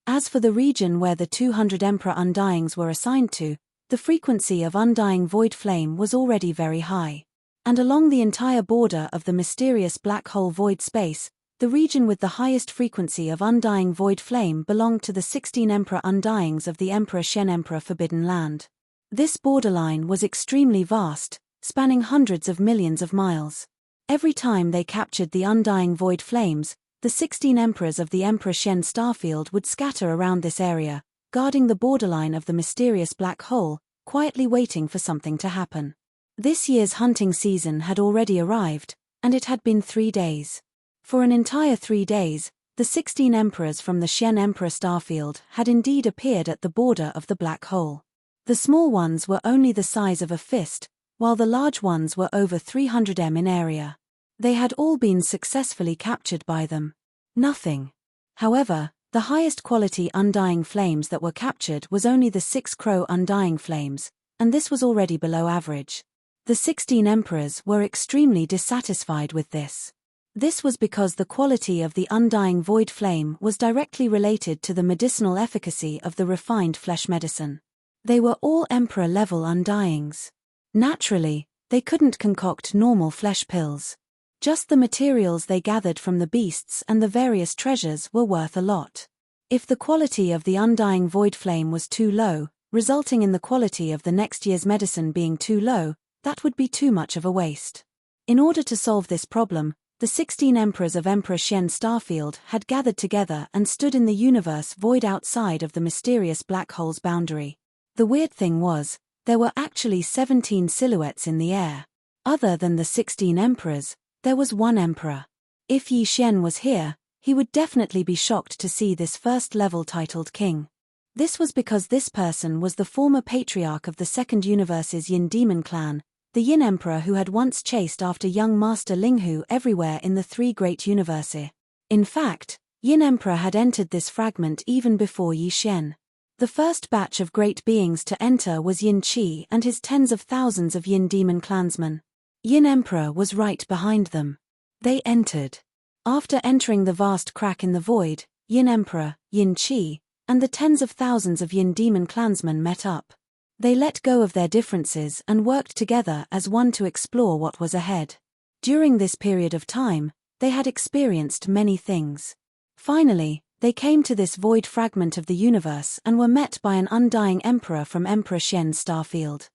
As for the region where the 200 emperor undyings were assigned to, the frequency of undying void flame was already very high. And along the entire border of the mysterious black hole void space, the region with the highest frequency of undying void flame belonged to the 16 Emperor Undyings of the Emperor Shen Emperor Forbidden Land. This borderline was extremely vast, spanning hundreds of millions of miles. Every time they captured the undying void flames, the 16 emperors of the Emperor Shen starfield would scatter around this area, guarding the borderline of the mysterious black hole, quietly waiting for something to happen. This year's hunting season had already arrived, and it had been 3 days. For an entire 3 days, the 16 emperors from the Shen Emperor starfield had indeed appeared at the border of the black hole. The small ones were only the size of a fist, while the large ones were over 300 m in area. They had all been successfully captured by them. Nothing. However, the highest quality undying flames that were captured was only the 6 crow undying flames, and this was already below average. The 16 emperors were extremely dissatisfied with this. This was because the quality of the undying void flame was directly related to the medicinal efficacy of the refined flesh medicine. They were all emperor-level undyings. Naturally, they couldn't concoct normal flesh pills. Just the materials they gathered from the beasts and the various treasures were worth a lot. If the quality of the undying void flame was too low, resulting in the quality of the next year's medicine being too low, that would be too much of a waste. In order to solve this problem, the 16 emperors of Emperor Shen starfield had gathered together and stood in the universe void outside of the mysterious black hole's boundary. The weird thing was, there were actually 17 silhouettes in the air. Other than the 16 emperors, there was one emperor. If Yi Shen was here, he would definitely be shocked to see this first-level titled king. This was because this person was the former patriarch of the Second Universe's Yin Demon clan, the Yin Emperor who had once chased after young Master Linghu everywhere in the 3 great universes. In fact, Yin Emperor had entered this fragment even before Yi Xian. The first batch of great beings to enter was Yin Qi and his tens of thousands of Yin demon clansmen. Yin Emperor was right behind them. They entered. After entering the vast crack in the void, Yin Emperor, Yin Qi, and the tens of thousands of Yin demon clansmen met up. They let go of their differences and worked together as one to explore what was ahead. During this period of time, they had experienced many things. Finally, they came to this void fragment of the universe and were met by an undying emperor from Emperor Xian's starfield.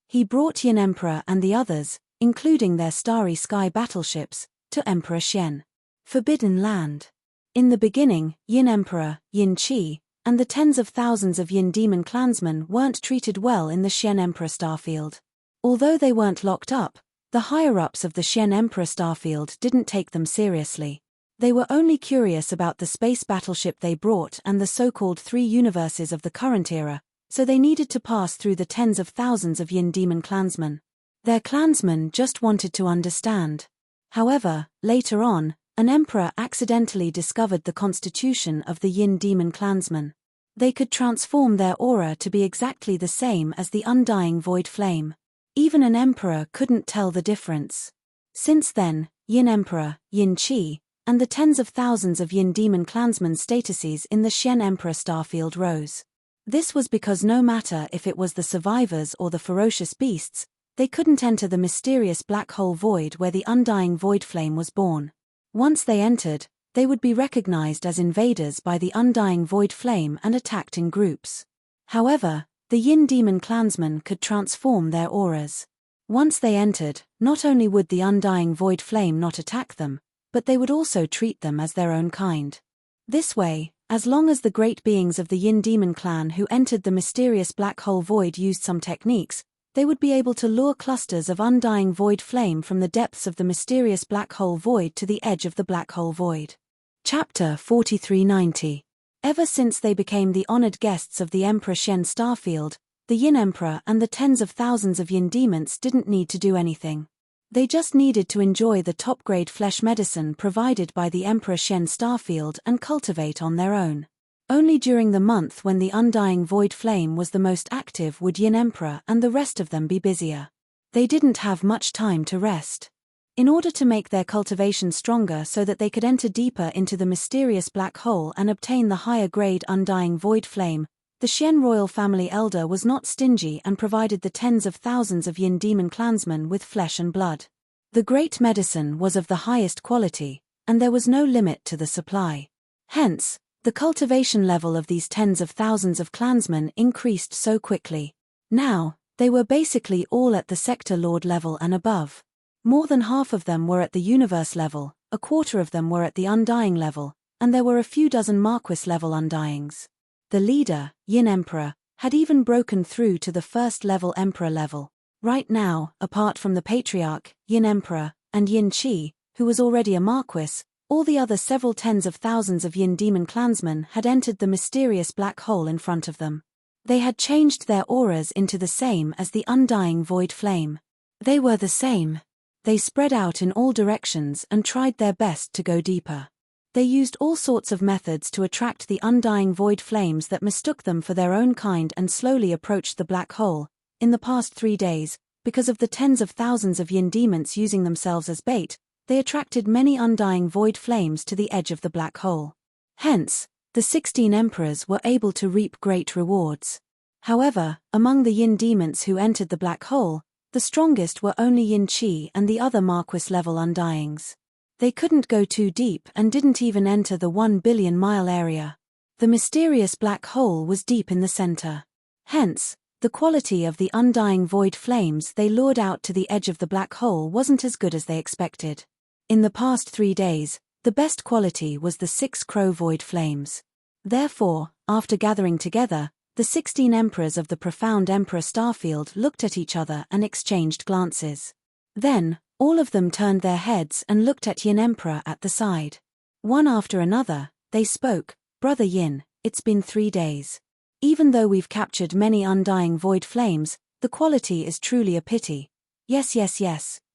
He brought Yin Emperor and the others, including their starry sky battleships, to Emperor Xian. Forbidden Land. In the beginning, Yin Emperor, Yin Qi, and the tens of thousands of Yin demon clansmen weren't treated well in the Xian Emperor starfield. Although they weren't locked up, the higher-ups of the Xian Emperor starfield didn't take them seriously. They were only curious about the space battleship they brought and the so-called three universes of the current era, so they needed to pass through the tens of thousands of Yin demon clansmen. Their clansmen just wanted to understand. However, later on, an emperor accidentally discovered the constitution of the Yin demon clansmen. They could transform their aura to be exactly the same as the undying void flame. Even an emperor couldn't tell the difference. Since then, Yin Emperor, Yin Qi, and the tens of thousands of Yin demon clansmen's statuses in the Xian Emperor starfield rose. This was because no matter if it was the survivors or the ferocious beasts, they couldn't enter the mysterious black hole void where the undying void flame was born. Once they entered, they would be recognized as invaders by the undying void flame and attacked in groups. However, the Yin demon clansmen could transform their auras. Once they entered, not only would the undying void flame not attack them, but they would also treat them as their own kind. This way, as long as the great beings of the Yin demon clan who entered the mysterious black hole void used some techniques, they would be able to lure clusters of undying void flame from the depths of the mysterious black hole void to the edge of the black hole void. Chapter 4390. Ever since they became the honored guests of the Emperor Xian starfield, the Yin Emperor and the tens of thousands of Yin demons didn't need to do anything. They just needed to enjoy the top-grade flesh medicine provided by the Emperor Xian starfield and cultivate on their own. Only during the month when the undying void flame was the most active would Yin Emperor and the rest of them be busier. They didn't have much time to rest. In order to make their cultivation stronger so that they could enter deeper into the mysterious black hole and obtain the higher-grade undying void flame, the Xian royal family elder was not stingy and provided the tens of thousands of Yin demon clansmen with flesh and blood. The great medicine was of the highest quality, and there was no limit to the supply. Hence, the cultivation level of these tens of thousands of clansmen increased so quickly. Now, they were basically all at the sector lord level and above. More than half of them were at the universe level, a quarter of them were at the undying level, and there were a few dozen marquis level undyings. The leader, Yin Emperor, had even broken through to the first-level emperor level. Right now, apart from the patriarch, Yin Emperor, and Yin Qi, who was already a marquis, all the other several tens of thousands of Yin demon clansmen had entered the mysterious black hole in front of them. They had changed their auras into the same as the undying void flame. They were the same. They spread out in all directions and tried their best to go deeper. They used all sorts of methods to attract the undying void flames that mistook them for their own kind and slowly approached the black hole. In the past 3 days, because of the tens of thousands of Yin demons using themselves as bait, they attracted many undying void flames to the edge of the black hole. Hence, the 16 emperors were able to reap great rewards. However, among the Yin demons who entered the black hole, the strongest were only Yin Qi and the other marquis-level undyings. They couldn't go too deep and didn't even enter the 1 billion mile area. The mysterious black hole was deep in the center. Hence, the quality of the undying void flames they lured out to the edge of the black hole wasn't as good as they expected. In the past 3 days, the best quality was the 6 crow void flames. Therefore, after gathering together, the 16 emperors of the profound Emperor Starfield looked at each other and exchanged glances. Then, all of them turned their heads and looked at Yin Emperor at the side. One after another, they spoke, "Brother Yin, it's been 3 days. Even though we've captured many undying void flames, the quality is truly a pity. Yes,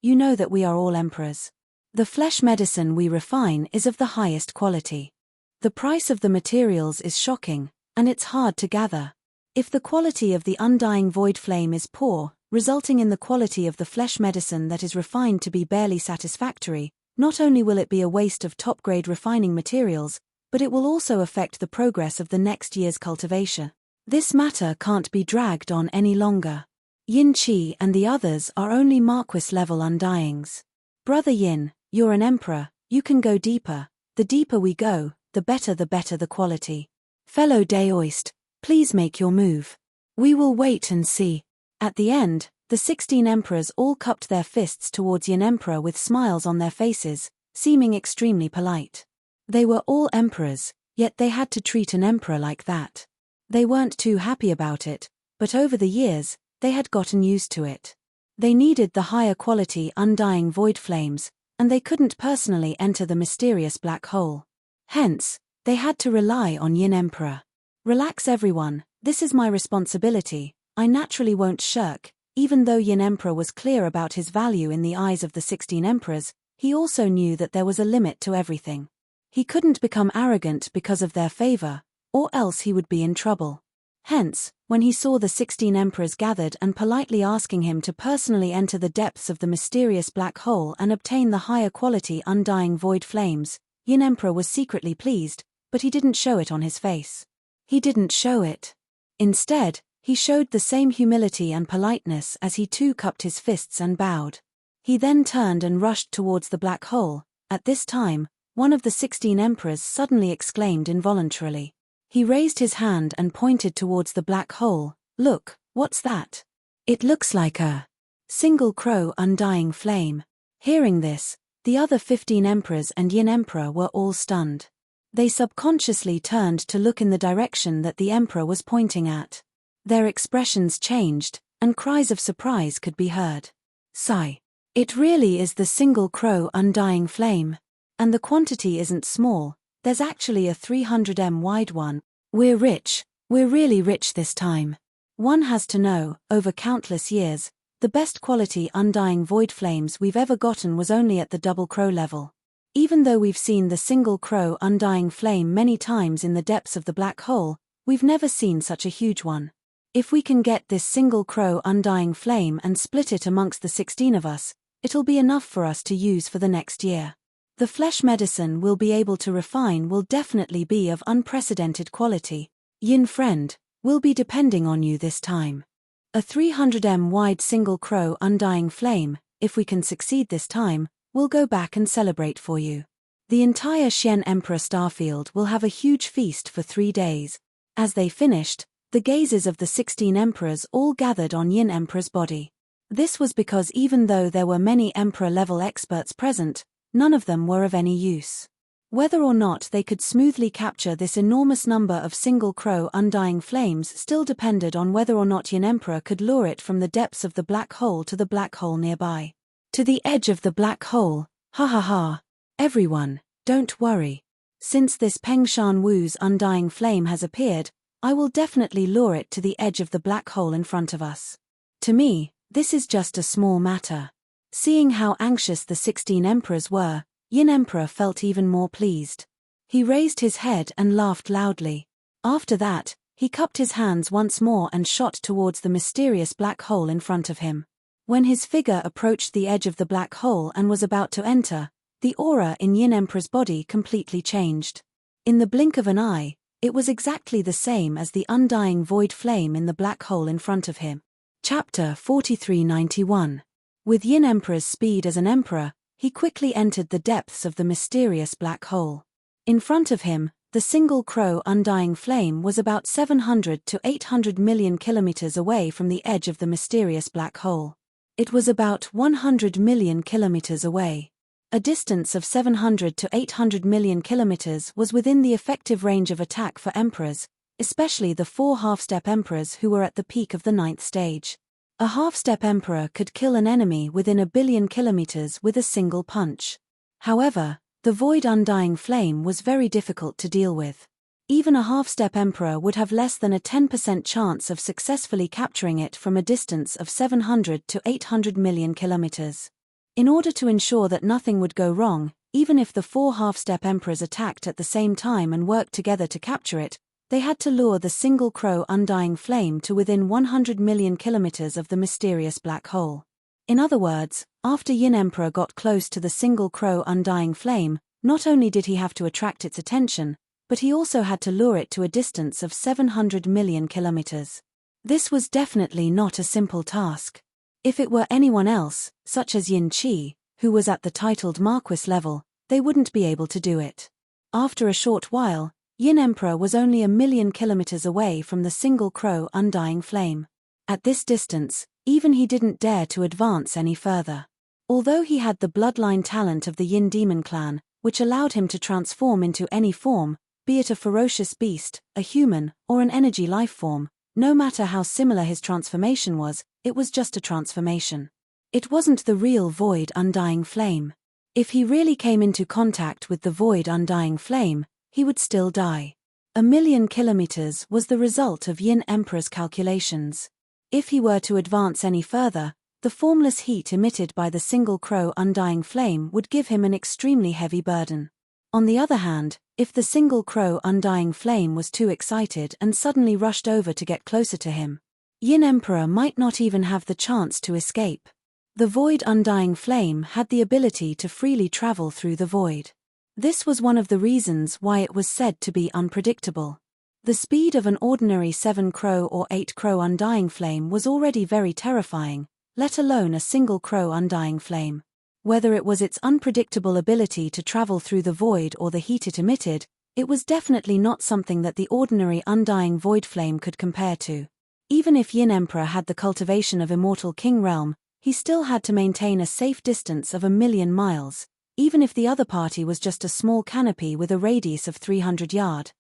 you know that we are all emperors. The flesh medicine we refine is of the highest quality. The price of the materials is shocking, and it's hard to gather. If the quality of the undying void flame is poor, resulting in the quality of the flesh medicine that is refined to be barely satisfactory, not only will it be a waste of top-grade refining materials, but it will also affect the progress of the next year's cultivation. This matter can't be dragged on any longer. Yin Qi and the others are only Marquis-level undyings. Brother Yin, you're an emperor, you can go deeper. The deeper we go, the better the quality. Fellow Daoist, please make your move. We will wait and see. At the end, the 16 emperors all cupped their fists towards Yin Emperor with smiles on their faces, seeming extremely polite. They were all emperors, yet they had to treat an emperor like that. They weren't too happy about it, but over the years, they had gotten used to it. They needed the higher quality undying void flames, and they couldn't personally enter the mysterious black hole. Hence, they had to rely on Yin Emperor. Relax everyone, this is my responsibility, I naturally won't shirk. Even though Yin Emperor was clear about his value in the eyes of the 16 emperors, he also knew that there was a limit to everything. He couldn't become arrogant because of their favor, or else he would be in trouble. Hence, when he saw the 16 emperors gathered and politely asking him to personally enter the depths of the mysterious black hole and obtain the higher quality undying void flames, Yin Emperor was secretly pleased, but he didn't show it on his face. He didn't show it. Instead, he showed the same humility and politeness as he too cupped his fists and bowed. He then turned and rushed towards the black hole. At this time, one of the 16 emperors suddenly exclaimed involuntarily. He raised his hand and pointed towards the black hole. Look, what's that? It looks like a single crow undying flame. Hearing this, the other 15 emperors and Yin Emperor were all stunned. They subconsciously turned to look in the direction that the emperor was pointing at. Their expressions changed, and cries of surprise could be heard. Sigh. It really is the single crow undying flame. And the quantity isn't small, there's actually a 300 wide one. We're rich, we're really rich this time. One has to know, over countless years, the best quality undying void flames we've ever gotten was only at the double crow level. Even though we've seen the single crow undying flame many times in the depths of the black hole, we've never seen such a huge one. If we can get this single crow undying flame and split it amongst the 16 of us, it'll be enough for us to use for the next year. The flesh medicine we'll be able to refine will definitely be of unprecedented quality. Yin friend, we'll be depending on you this time. A 300 wide single crow undying flame, if we can succeed this time, we'll go back and celebrate for you. The entire Xian Emperor Starfield will have a huge feast for 3 days. As they finished, the gazes of the 16 emperors all gathered on Yin Emperor's body. This was because even though there were many emperor-level experts present, none of them were of any use. Whether or not they could smoothly capture this enormous number of single crow undying flames still depended on whether or not Yin Emperor could lure it from the depths of the black hole to the black hole nearby. To the edge of the black hole, ha ha ha. Everyone, don't worry. Since this Peng Shan Wu's undying flame has appeared, I will definitely lure it to the edge of the black hole in front of us. To me, this is just a small matter. Seeing how anxious the 16 emperors were, Yin Emperor felt even more pleased. He raised his head and laughed loudly. After that, he cupped his hands once more and shot towards the mysterious black hole in front of him. When his figure approached the edge of the black hole and was about to enter, the aura in Yin Emperor's body completely changed. In the blink of an eye, it was exactly the same as the undying void flame in the black hole in front of him. Chapter 4391. With Yin Emperor's speed as an emperor, he quickly entered the depths of the mysterious black hole. In front of him, the single crow undying flame was about 700 to 800 million kilometers away from the edge of the mysterious black hole. It was about 100 million kilometers away. A distance of 700 to 800 million kilometers was within the effective range of attack for emperors, especially the 4 half-step emperors who were at the peak of the 9th stage. A half-step emperor could kill an enemy within a billion kilometers with a single punch. However, the void undying flame was very difficult to deal with. Even a half-step emperor would have less than a 10% chance of successfully capturing it from a distance of 700 to 800 million kilometers. In order to ensure that nothing would go wrong, Even if the 4 half-step emperors attacked at the same time and worked together to capture it, they had to lure the single crow undying flame to within 100 million kilometers of the mysterious black hole. In other words, after Yin Emperor got close to the single crow undying flame, not only did he have to attract its attention, but he also had to lure it to a distance of 700 million kilometers. This was definitely not a simple task. If it were anyone else, such as Yin Qi, who was at the titled Marquis level, they wouldn't be able to do it. After a short while, Yin Emperor was only 1,000,000 kilometers away from the single crow undying flame. At this distance, even he didn't dare to advance any further. Although he had the bloodline talent of the Yin demon clan, which allowed him to transform into any form, be it a ferocious beast, a human, or an energy life form, no matter how similar his transformation was, it was just a transformation. It wasn't the real void undying flame. If he really came into contact with the void undying flame, he would still die. 1,000,000 kilometers was the result of Yin Emperor's calculations. If he were to advance any further, the formless heat emitted by the single crow undying flame would give him an extremely heavy burden. On the other hand, if the single crow undying flame was too excited and suddenly rushed over to get closer to him, Yin Emperor might not even have the chance to escape. The void undying flame had the ability to freely travel through the void. This was one of the reasons why it was said to be unpredictable. The speed of an ordinary 7-crow or 8-crow undying flame was already very terrifying, let alone a single crow undying flame. Whether it was its unpredictable ability to travel through the void or the heat it emitted, it was definitely not something that the ordinary undying void flame could compare to. Even if Yin Emperor had the cultivation of immortal king realm, he still had to maintain a safe distance of 1,000,000 miles, even if the other party was just a small canopy with a radius of 300 yards.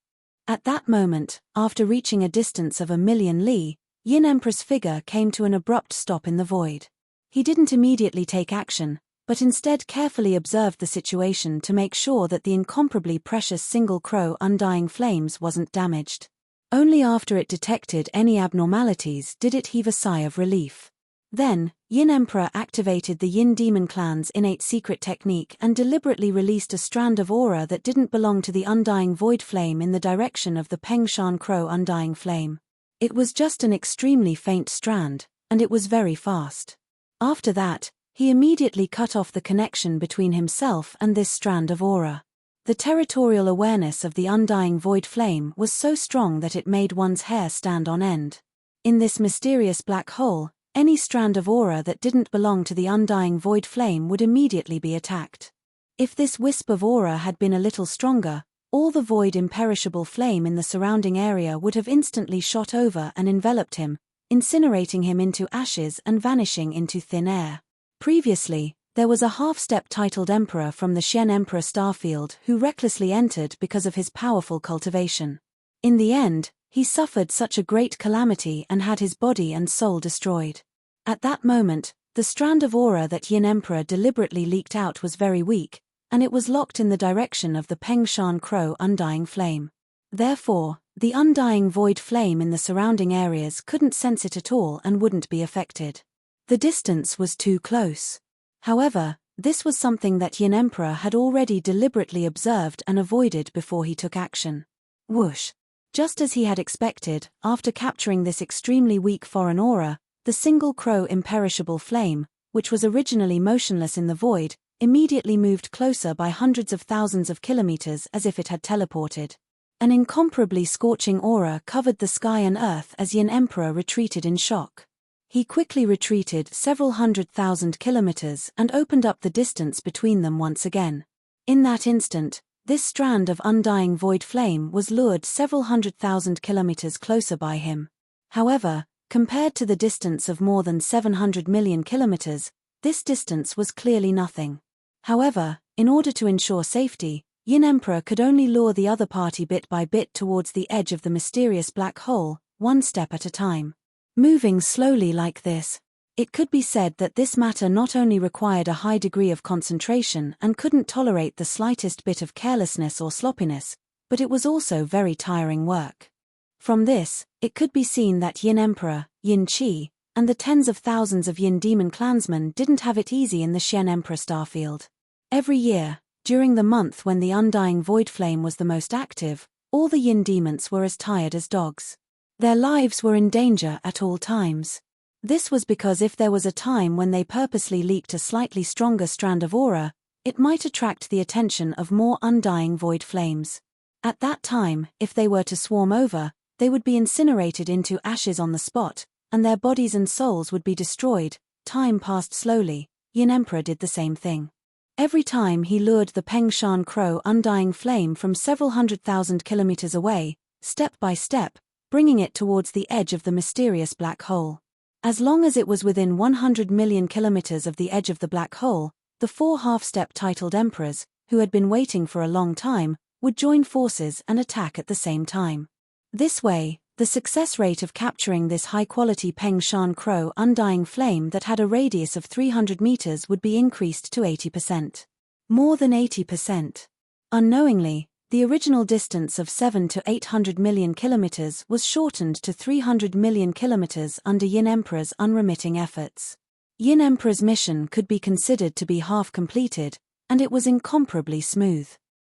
At that moment, after reaching a distance of 1,000,000 li, Yin Emperor's figure came to an abrupt stop in the void. He didn't immediately take action, but instead carefully observed the situation to make sure that the incomparably precious single crow undying flames wasn't damaged. Only after it detected any abnormalities did it heave a sigh of relief. Then, Yin Emperor activated the Yin demon clan's innate secret technique and deliberately released a strand of aura that didn't belong to the undying void flame in the direction of the Pengshan crow undying flame. It was just an extremely faint strand, and it was very fast. After that, he immediately cut off the connection between himself and this strand of aura. The territorial awareness of the undying void flame was so strong that it made one's hair stand on end. In this mysterious black hole, any strand of aura that didn't belong to the undying void flame would immediately be attacked. If this wisp of aura had been a little stronger, all the void imperishable flame in the surrounding area would have instantly shot over and enveloped him, incinerating him into ashes and vanishing into thin air. Previously, there was a half-step titled emperor from the Xian Emperor Starfield who recklessly entered because of his powerful cultivation. In the end, he suffered such a great calamity and had his body and soul destroyed. At that moment, the strand of aura that Yin Emperor deliberately leaked out was very weak, and it was locked in the direction of the Pengshan crow undying flame. Therefore, the undying void flame in the surrounding areas couldn't sense it at all and wouldn't be affected. The distance was too close. However, this was something that Yin Emperor had already deliberately observed and avoided before he took action. Whoosh! Just as he had expected, after capturing this extremely weak foreign aura, the single crow imperishable flame, which was originally motionless in the void, immediately moved closer by hundreds of thousands of kilometers as if it had teleported. An incomparably scorching aura covered the sky and earth as Yin Emperor retreated in shock. He quickly retreated several 100,000 kilometers and opened up the distance between them once again. In that instant, this strand of undying void flame was lured several 100,000 kilometers closer by him. However, compared to the distance of more than 700 million kilometers, this distance was clearly nothing. However, in order to ensure safety, Yin Emperor could only lure the other party bit by bit towards the edge of the mysterious black hole, one step at a time. Moving slowly like this, it could be said that this matter not only required a high degree of concentration and couldn't tolerate the slightest bit of carelessness or sloppiness, but it was also very tiring work. From this, it could be seen that Yin Emperor, Yin Qi, and the tens of thousands of Yin demon clansmen didn't have it easy in the Xian Emperor Starfield. Every year, During the month when the undying void flame was the most active, all the yin demons were as tired as dogs. Their lives were in danger at all times. This was because if there was a time when they purposely leaked a slightly stronger strand of aura, it might attract the attention of more undying void flames. At that time, if they were to swarm over, they would be incinerated into ashes on the spot, and their bodies and souls would be destroyed. Time passed slowly. Yin Emperor did the same thing. Every time he lured the Peng Shan Crow undying flame from several 100,000 kilometers away, step by step, bringing it towards the edge of the mysterious black hole. As long as it was within 100 million kilometers of the edge of the black hole, the 4 half-step titled emperors, who had been waiting for a long time, would join forces and attack at the same time. This way, the success rate of capturing this high-quality Peng Shan Crow undying flame that had a radius of 300 meters would be increased to 80%. More than 80%. Unknowingly, the original distance of 7 to 800 million kilometers was shortened to 300 million kilometers under Yin Emperor's unremitting efforts. Yin Emperor's mission could be considered to be half completed, and it was incomparably smooth.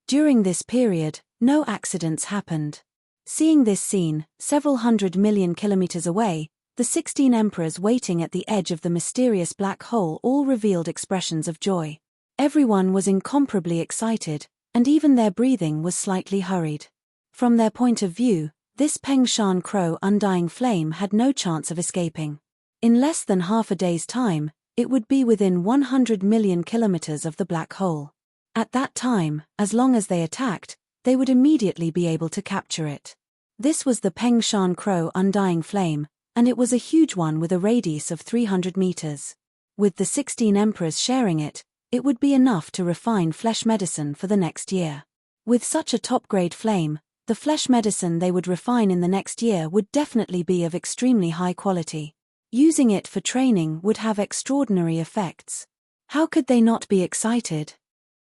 During this period, no accidents happened. Seeing this scene, several 100 million kilometers away, the 16 emperors waiting at the edge of the mysterious black hole all revealed expressions of joy. Everyone was incomparably excited, and even their breathing was slightly hurried. From their point of view, this Peng Shan Crow undying flame had no chance of escaping. In less than half a day's time, it would be within 100 million kilometers of the black hole. At that time, as long as they attacked, they would immediately be able to capture it. This was the Peng Shan Crow undying flame, and it was a huge one with a radius of 300 meters. With the 16 emperors sharing it, it would be enough to refine flesh medicine for the next year. With such a top-grade flame, the flesh medicine they would refine in the next year would definitely be of extremely high quality. Using it for training would have extraordinary effects. How could they not be excited?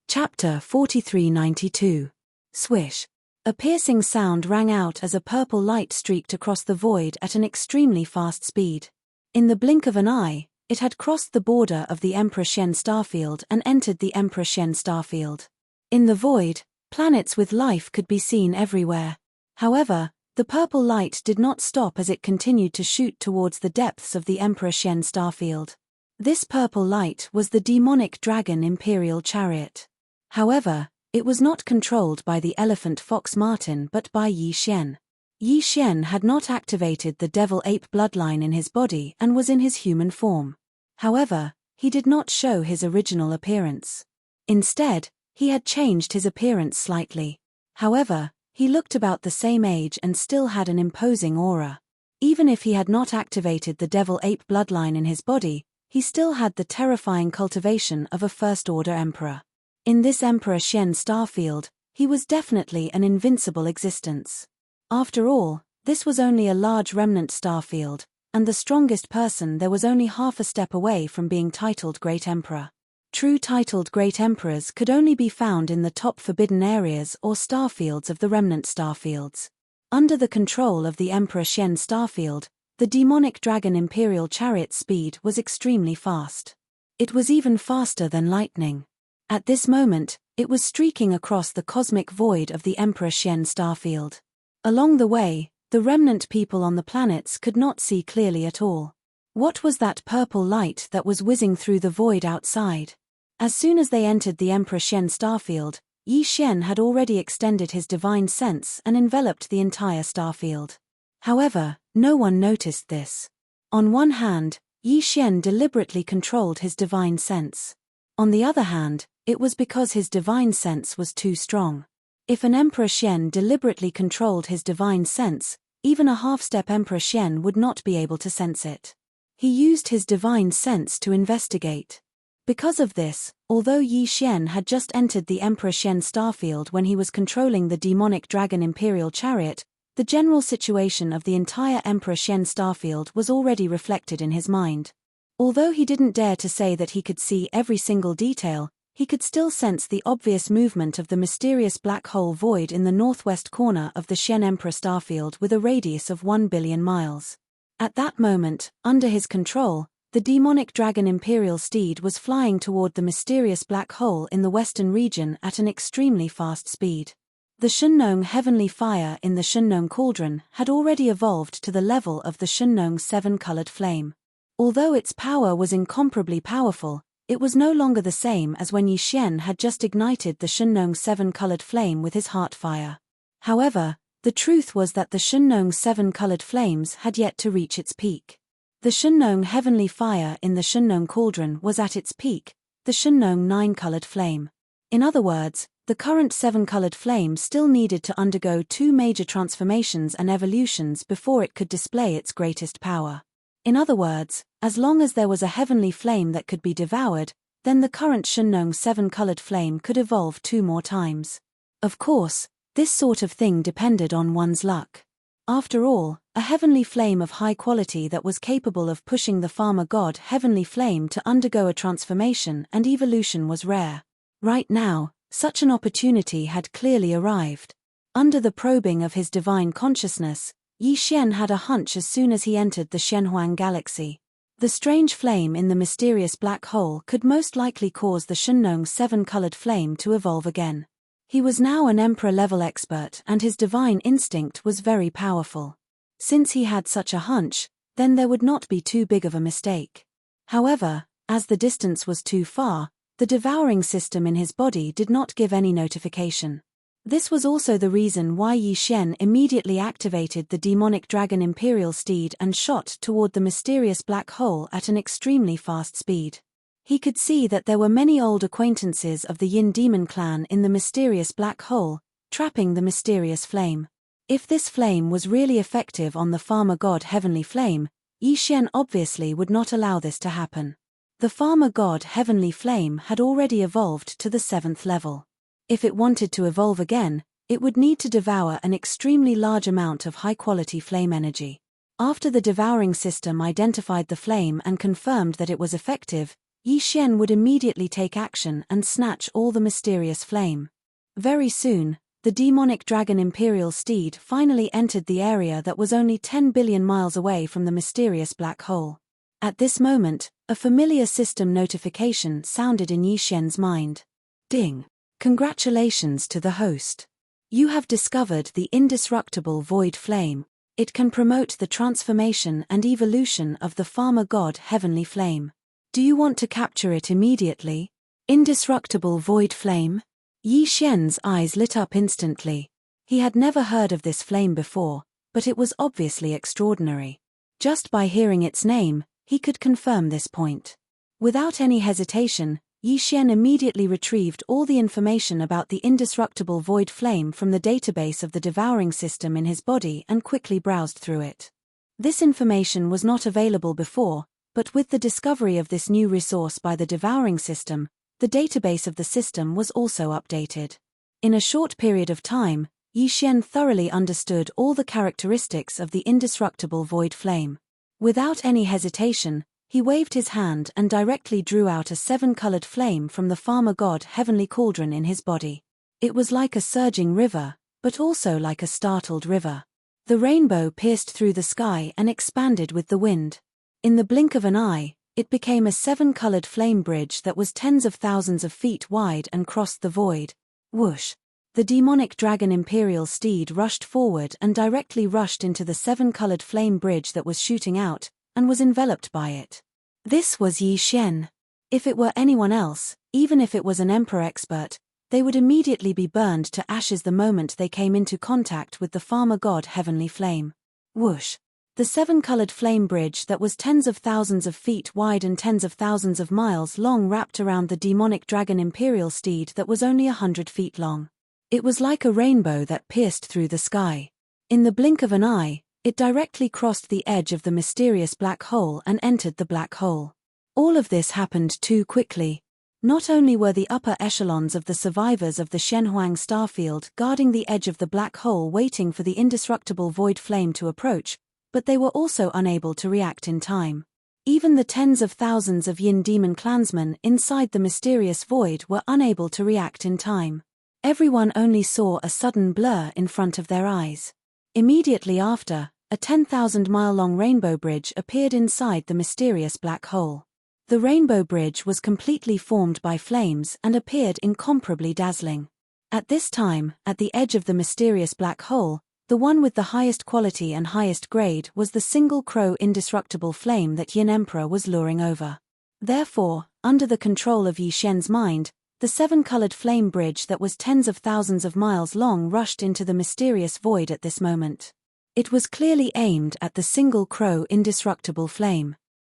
Chapter 4392. Swish. A piercing sound rang out as a purple light streaked across the void at an extremely fast speed. In the blink of an eye, it had crossed the border of the Emperor Shen starfield and entered the Emperor Shen starfield. In the void, planets with life could be seen everywhere. However, the purple light did not stop as it continued to shoot towards the depths of the Emperor Shen starfield. This purple light was the demonic dragon imperial chariot. However, it was not controlled by the elephant fox Martin but by Yi Xian. Yi Xian had not activated the devil-ape bloodline in his body and was in his human form. However, he did not show his original appearance. Instead, he had changed his appearance slightly. However, he looked about the same age and still had an imposing aura. Even if he had not activated the devil-ape bloodline in his body, he still had the terrifying cultivation of a first-order emperor. In this Emperor Shen starfield, he was definitely an invincible existence. After all, this was only a large remnant starfield, and the strongest person there was only half a step away from being titled Great Emperor. True titled Great Emperors could only be found in the top forbidden areas or starfields of the remnant starfields. Under the control of the Emperor Shen starfield, the demonic dragon imperial chariot's speed was extremely fast. It was even faster than lightning. At this moment, it was streaking across the cosmic void of the Emperor Shen starfield. Along the way, the remnant people on the planets could not see clearly at all. What was that purple light that was whizzing through the void outside? As soon as they entered the Emperor Shen starfield, Yi Xian had already extended his divine sense and enveloped the entire starfield. However, no one noticed this. On one hand, Yi Xian deliberately controlled his divine sense. On the other hand, it was because his divine sense was too strong. If an Emperor Shen deliberately controlled his divine sense, even a half-step Emperor Shen would not be able to sense it. He used his divine sense to investigate. Because of this, although Yi Xian had just entered the Emperor Shen starfield when he was controlling the demonic dragon imperial chariot, the general situation of the entire Emperor Shen starfield was already reflected in his mind. Although he didn't dare to say that he could see every single detail, he could still sense the obvious movement of the mysterious black hole void in the northwest corner of the Shen Emperor starfield with a radius of 1 billion miles. At that moment, under his control, The demonic dragon Imperial Steed was flying toward the mysterious black hole in the western region at an extremely fast speed. The Shunnong heavenly fire in the Shunnong cauldron had already evolved to the level of the Shunnong seven-colored flame. Although its power was incomparably powerful, it was no longer the same as when Yi Xian had just ignited the Shunnong seven-colored flame with his heart fire. However, the truth was that the Shunnong seven-colored flames had yet to reach its peak. The Shunnong heavenly fire in the Shunnong cauldron was at its peak, the Shunnong nine-colored flame. In other words, the current seven-colored flame still needed to undergo two major transformations and evolutions before it could display its greatest power. In other words, as long as there was a heavenly flame that could be devoured, then the current Shunnong seven-colored flame could evolve two more times. Of course, this sort of thing depended on one's luck. After all, a heavenly flame of high quality that was capable of pushing the farmer god heavenly flame to undergo a transformation and evolution was rare. Right now, such an opportunity had clearly arrived. Under the probing of his divine consciousness, Yi Xian had a hunch as soon as he entered the Shenhuang galaxy. The strange flame in the mysterious black hole could most likely cause the Shunnong seven-colored flame to evolve again. He was now an Emperor-level expert and his divine instinct was very powerful. Since he had such a hunch, then there would not be too big of a mistake. However, as the distance was too far, the devouring system in his body did not give any notification. This was also the reason why Yi Xian immediately activated the demonic dragon Imperial Steed and shot toward the mysterious black hole at an extremely fast speed. He could see that there were many old acquaintances of the Yin demon clan in the mysterious black hole, trapping the mysterious flame. If this flame was really effective on the farmer god heavenly flame, Yi Xian obviously would not allow this to happen. The farmer god heavenly flame had already evolved to the 7th level. If it wanted to evolve again, it would need to devour an extremely large amount of high-quality flame energy. After the devouring system identified the flame and confirmed that it was effective, Yi Xian would immediately take action and snatch all the mysterious flame. Very soon, the demonic dragon Imperial Steed finally entered the area that was only 10 billion miles away from the mysterious black hole. At this moment, a familiar system notification sounded in Yi Xian's mind. Ding! Congratulations to the host. You have discovered the indestructible void flame. It can promote the transformation and evolution of the farmer god heavenly flame. Do you want to capture it immediately? Indestructible void flame? Yi Xian's eyes lit up instantly. He had never heard of this flame before, but it was obviously extraordinary. Just by hearing its name, he could confirm this point. Without any hesitation, Yi Xian immediately retrieved all the information about the indestructible void flame from the database of the devouring system in his body and quickly browsed through it. This information was not available before, but with the discovery of this new resource by the devouring system, the database of the system was also updated. In a short period of time, Yi Xian thoroughly understood all the characteristics of the indestructible void flame. Without any hesitation, he waved his hand and directly drew out a seven-colored flame from the farmer god heavenly cauldron in his body. It was like a surging river, but also like a startled river. The rainbow pierced through the sky and expanded with the wind. In the blink of an eye, it became a seven-colored flame bridge that was tens of thousands of feet wide and crossed the void. Whoosh! The demonic dragon Imperial Steed rushed forward and directly rushed into the seven-colored flame bridge that was shooting out, and was enveloped by it. This was Yi Xian. If it were anyone else, even if it was an emperor expert, they would immediately be burned to ashes the moment they came into contact with the farmer god heavenly flame. Whoosh! The seven-colored flame bridge that was tens of thousands of feet wide and tens of thousands of miles long wrapped around the demonic dragon Imperial Steed that was only 100 feet long. It was like a rainbow that pierced through the sky. In the blink of an eye, it directly crossed the edge of the mysterious black hole and entered the black hole. All of this happened too quickly. Not only were the upper echelons of the survivors of the Shenhuang starfield guarding the edge of the black hole waiting for the indestructible void flame to approach, but they were also unable to react in time. Even the tens of thousands of Yin demon clansmen inside the mysterious void were unable to react in time. Everyone only saw a sudden blur in front of their eyes. Immediately after, a 10,000-mile-long rainbow bridge appeared inside the mysterious black hole. The rainbow bridge was completely formed by flames and appeared incomparably dazzling. At this time, at the edge of the mysterious black hole, the one with the highest quality and highest grade was the single crow indestructible flame that Yin Emperor was luring over. Therefore, under the control of Yi Shen's mind, the seven-colored flame bridge that was tens of thousands of miles long rushed into the mysterious void at this moment. It was clearly aimed at the single crow indestructible flame.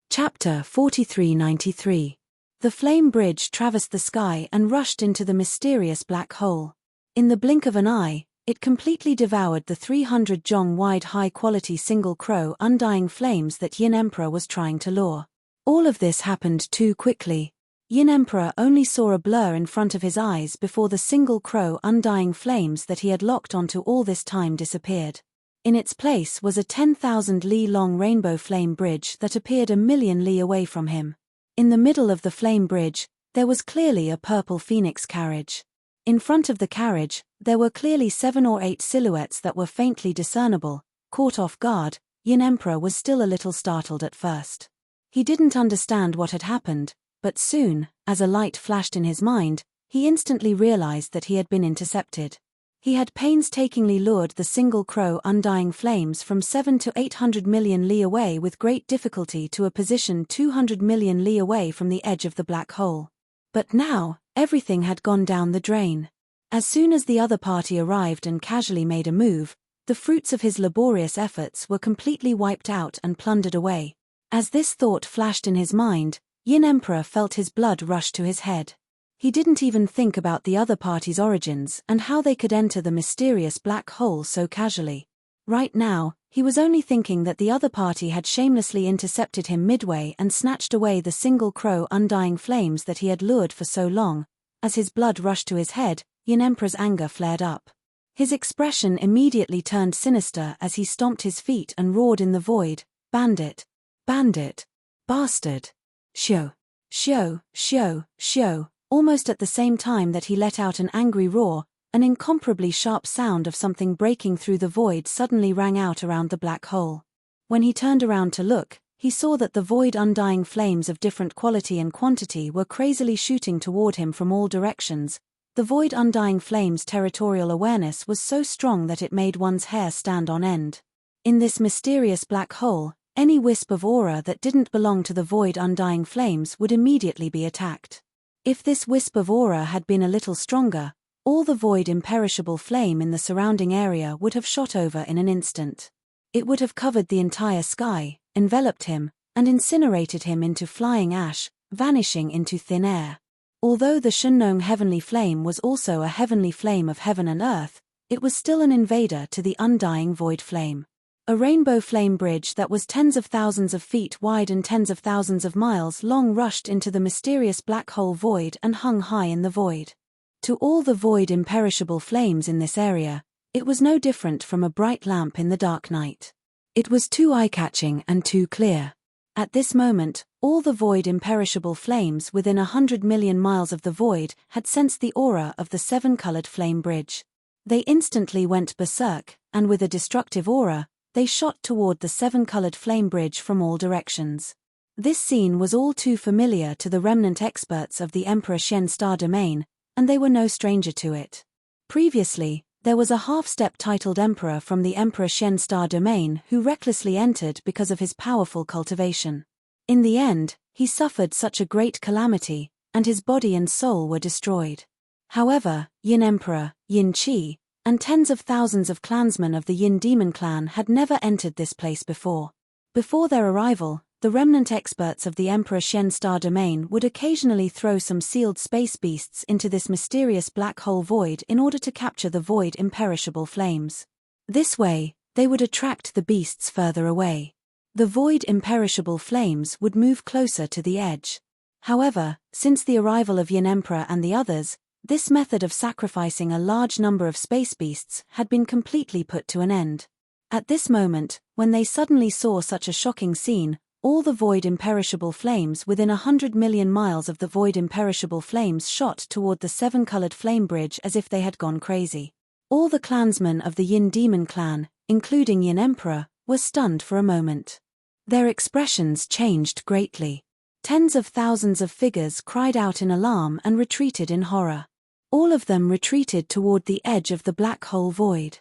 Chapter 4393. The flame bridge traversed the sky and rushed into the mysterious black hole. In the blink of an eye, it completely devoured the 300 jong wide high-quality single crow undying flames that Yin Emperor was trying to lure. All of this happened too quickly. Yin Emperor only saw a blur in front of his eyes before the single crow undying flames that he had locked onto all this time disappeared. In its place was a 10,000 li long rainbow flame bridge that appeared a million li away from him. In the middle of the flame bridge, there was clearly a purple phoenix carriage. In front of the carriage, there were clearly 7 or 8 silhouettes that were faintly discernible. Caught off guard, Yin Emperor was still a little startled at first. He didn't understand what had happened, but soon, as a light flashed in his mind, he instantly realized that he had been intercepted. He had painstakingly lured the single crow undying flames from 7 to 800 million li away with great difficulty to a position 200 million li away from the edge of the black hole. But now, everything had gone down the drain. As soon as the other party arrived and casually made a move, the fruits of his laborious efforts were completely wiped out and plundered away. As this thought flashed in his mind, Yin Emperor felt his blood rush to his head. He didn't even think about the other party's origins and how they could enter the mysterious black hole so casually. Right now, he was only thinking that the other party had shamelessly intercepted him midway and snatched away the single crow undying flames that he had lured for so long. As his blood rushed to his head, Yin Emperor's anger flared up. His expression immediately turned sinister as he stomped his feet and roared in the void, "Bandit! Bandit! Bastard! Shio! Shio! Shio! Shio!" Almost at the same time that he let out an angry roar, an incomparably sharp sound of something breaking through the void suddenly rang out around the black hole. When he turned around to look, he saw that the void undying flames of different quality and quantity were crazily shooting toward him from all directions. The void undying flames' territorial awareness was so strong that it made one's hair stand on end. In this mysterious black hole, any wisp of aura that didn't belong to the void undying flames would immediately be attacked. If this wisp of aura had been a little stronger, all the void imperishable flame in the surrounding area would have shot over in an instant. It would have covered the entire sky, enveloped him, and incinerated him into flying ash, vanishing into thin air. Although the Shunnong heavenly flame was also a heavenly flame of heaven and earth, it was still an invader to the undying void flame. A rainbow flame bridge that was tens of thousands of feet wide and tens of thousands of miles long rushed into the mysterious black hole void and hung high in the void. To all the void imperishable flames in this area, it was no different from a bright lamp in the dark night. It was too eye-catching and too clear. At this moment, all the void imperishable flames within 100 million miles of the void had sensed the aura of the seven-colored flame bridge. They instantly went berserk, and with a destructive aura, they shot toward the seven-colored flame bridge from all directions. This scene was all too familiar to the remnant experts of the Emperor Shen Star Domain, and they were no stranger to it. Previously, there was a half-step titled Emperor from the Emperor Shen Star Domain who recklessly entered because of his powerful cultivation. In the end, he suffered such a great calamity, and his body and soul were destroyed. However, Yin Emperor, Yin Qi, and tens of thousands of clansmen of the Yin Demon clan had never entered this place before. Before their arrival, the remnant experts of the Emperor Shen Star Domain would occasionally throw some sealed space beasts into this mysterious black hole void in order to capture the void imperishable flames. This way, they would attract the beasts further away. The void imperishable flames would move closer to the edge. However, since the arrival of Yin Emperor and the others, this method of sacrificing a large number of space beasts had been completely put to an end. At this moment, when they suddenly saw such a shocking scene, all the void imperishable flames within 100 million miles of the void imperishable flames shot toward the seven-colored flame bridge as if they had gone crazy. All the clansmen of the Yin Demon clan, including Yin Emperor, were stunned for a moment. Their expressions changed greatly. Tens of thousands of figures cried out in alarm and retreated in horror. All of them retreated toward the edge of the black hole void.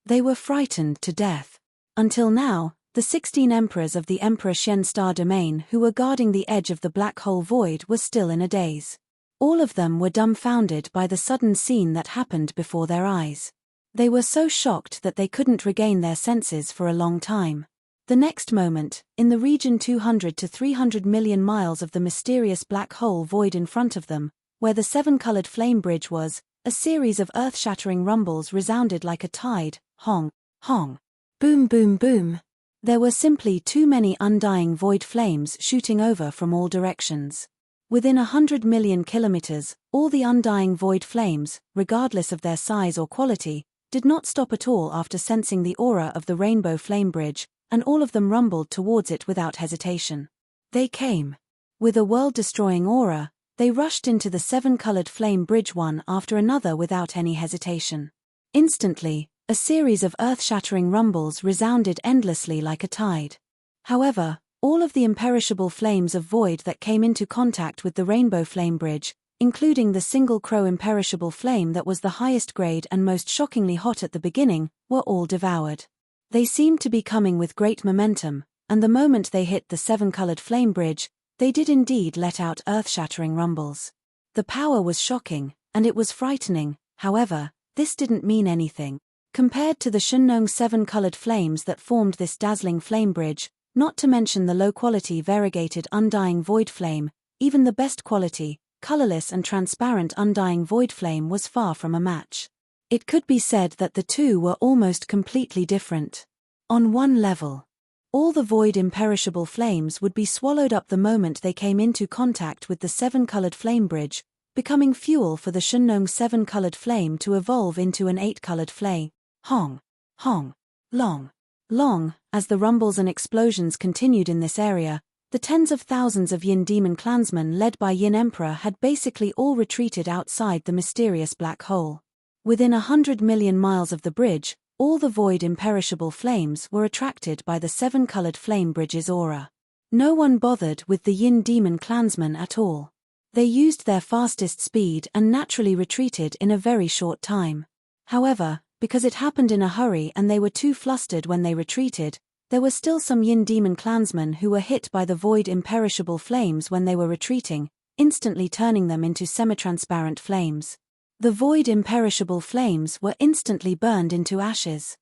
They were frightened to death. Until now, the 16 emperors of the Emperor Xian star domain who were guarding the edge of the black hole void were still in a daze. All of them were dumbfounded by the sudden scene that happened before their eyes. They were so shocked that they couldn't regain their senses for a long time. The next moment, in the region 200 to 300 million miles of the mysterious black hole void in front of them, where the seven-colored flame bridge was, a series of earth-shattering rumbles resounded like a tide, hong, hong, boom boom boom. There were simply too many undying void flames shooting over from all directions. Within 100 million kilometers, all the undying void flames, regardless of their size or quality, did not stop at all after sensing the aura of the rainbow flame bridge, and all of them rumbled towards it without hesitation. They came. With a world-destroying aura, they rushed into the seven-colored flame bridge one after another without any hesitation. Instantly, a series of earth-shattering rumbles resounded endlessly like a tide. However, all of the imperishable flames of void that came into contact with the rainbow flame bridge, including the single crow imperishable flame that was the highest grade and most shockingly hot at the beginning, were all devoured. They seemed to be coming with great momentum, and the moment they hit the seven-colored flame bridge, they did indeed let out earth-shattering rumbles. The power was shocking, and it was frightening. However, this didn't mean anything. Compared to the Shunnong seven-colored flames that formed this dazzling flame bridge, not to mention the low-quality variegated undying void flame, even the best quality, colorless and transparent undying void flame was far from a match. It could be said that the two were almost completely different. On one level, all the void imperishable flames would be swallowed up the moment they came into contact with the seven-colored flame bridge, becoming fuel for the Shunnong seven-colored flame to evolve into an eight-colored flame. Hong, hong, long, long. As the rumbles and explosions continued in this area, the tens of thousands of Yin demon clansmen led by Yin Emperor had basically all retreated outside the mysterious black hole. Within 100 million miles of the bridge, all the void imperishable flames were attracted by the seven-colored flame bridge's aura. No one bothered with the Yin demon clansmen at all. They used their fastest speed and naturally retreated in a very short time. However, because it happened in a hurry and they were too flustered when they retreated, there were still some Yin demon clansmen who were hit by the void imperishable flames when they were retreating, instantly turning them into semi-transparent flames. The void imperishable flames were instantly burned into ashes.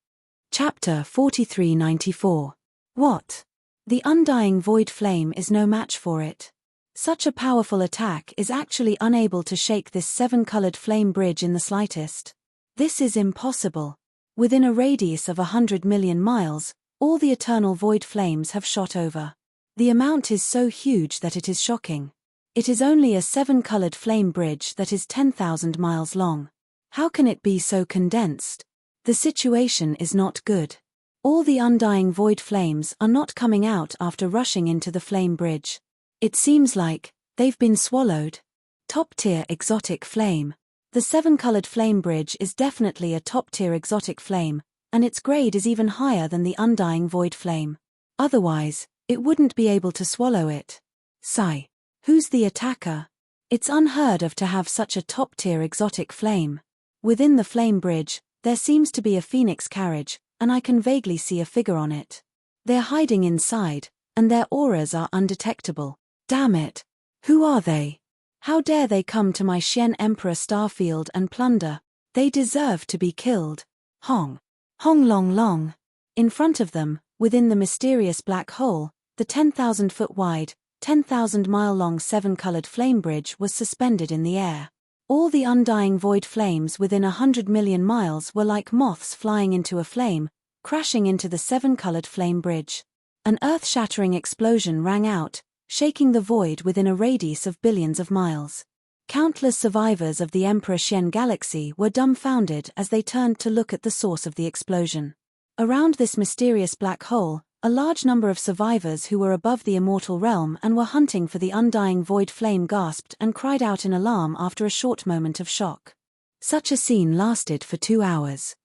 Chapter 4394. What? The undying void flame is no match for it. Such a powerful attack is actually unable to shake this seven-colored flame bridge in the slightest. This is impossible. Within a radius of 100 million miles, all the eternal void flames have shot over. The amount is so huge that it is shocking. It is only a seven-colored flame bridge that is 10,000 miles long. How can it be so condensed? The situation is not good. All the undying void flames are not coming out after rushing into the flame bridge. It seems like they've been swallowed. Top-tier exotic flame. The seven-colored flame bridge is definitely a top-tier exotic flame, and its grade is even higher than the undying void flame. Otherwise, it wouldn't be able to swallow it. Sigh. Who's the attacker? It's unheard of to have such a top-tier exotic flame. Within the flame bridge, there seems to be a phoenix carriage, and I can vaguely see a figure on it. They're hiding inside, and their auras are undetectable. Damn it! Who are they? How dare they come to my Xian Emperor starfield and plunder? They deserve to be killed. Hong. Hong long long. In front of them, within the mysterious black hole, the 10,000-foot wide, 10,000-mile-long seven-colored flame bridge was suspended in the air. All the undying void flames within 100 million miles were like moths flying into a flame, crashing into the seven-colored flame bridge. An earth-shattering explosion rang out, shaking the void within a radius of billions of miles. Countless survivors of the Emperor Xian galaxy were dumbfounded as they turned to look at the source of the explosion. Around this mysterious black hole, a large number of survivors who were above the immortal realm and were hunting for the undying void flame gasped and cried out in alarm after a short moment of shock. Such a scene lasted for 2 hours.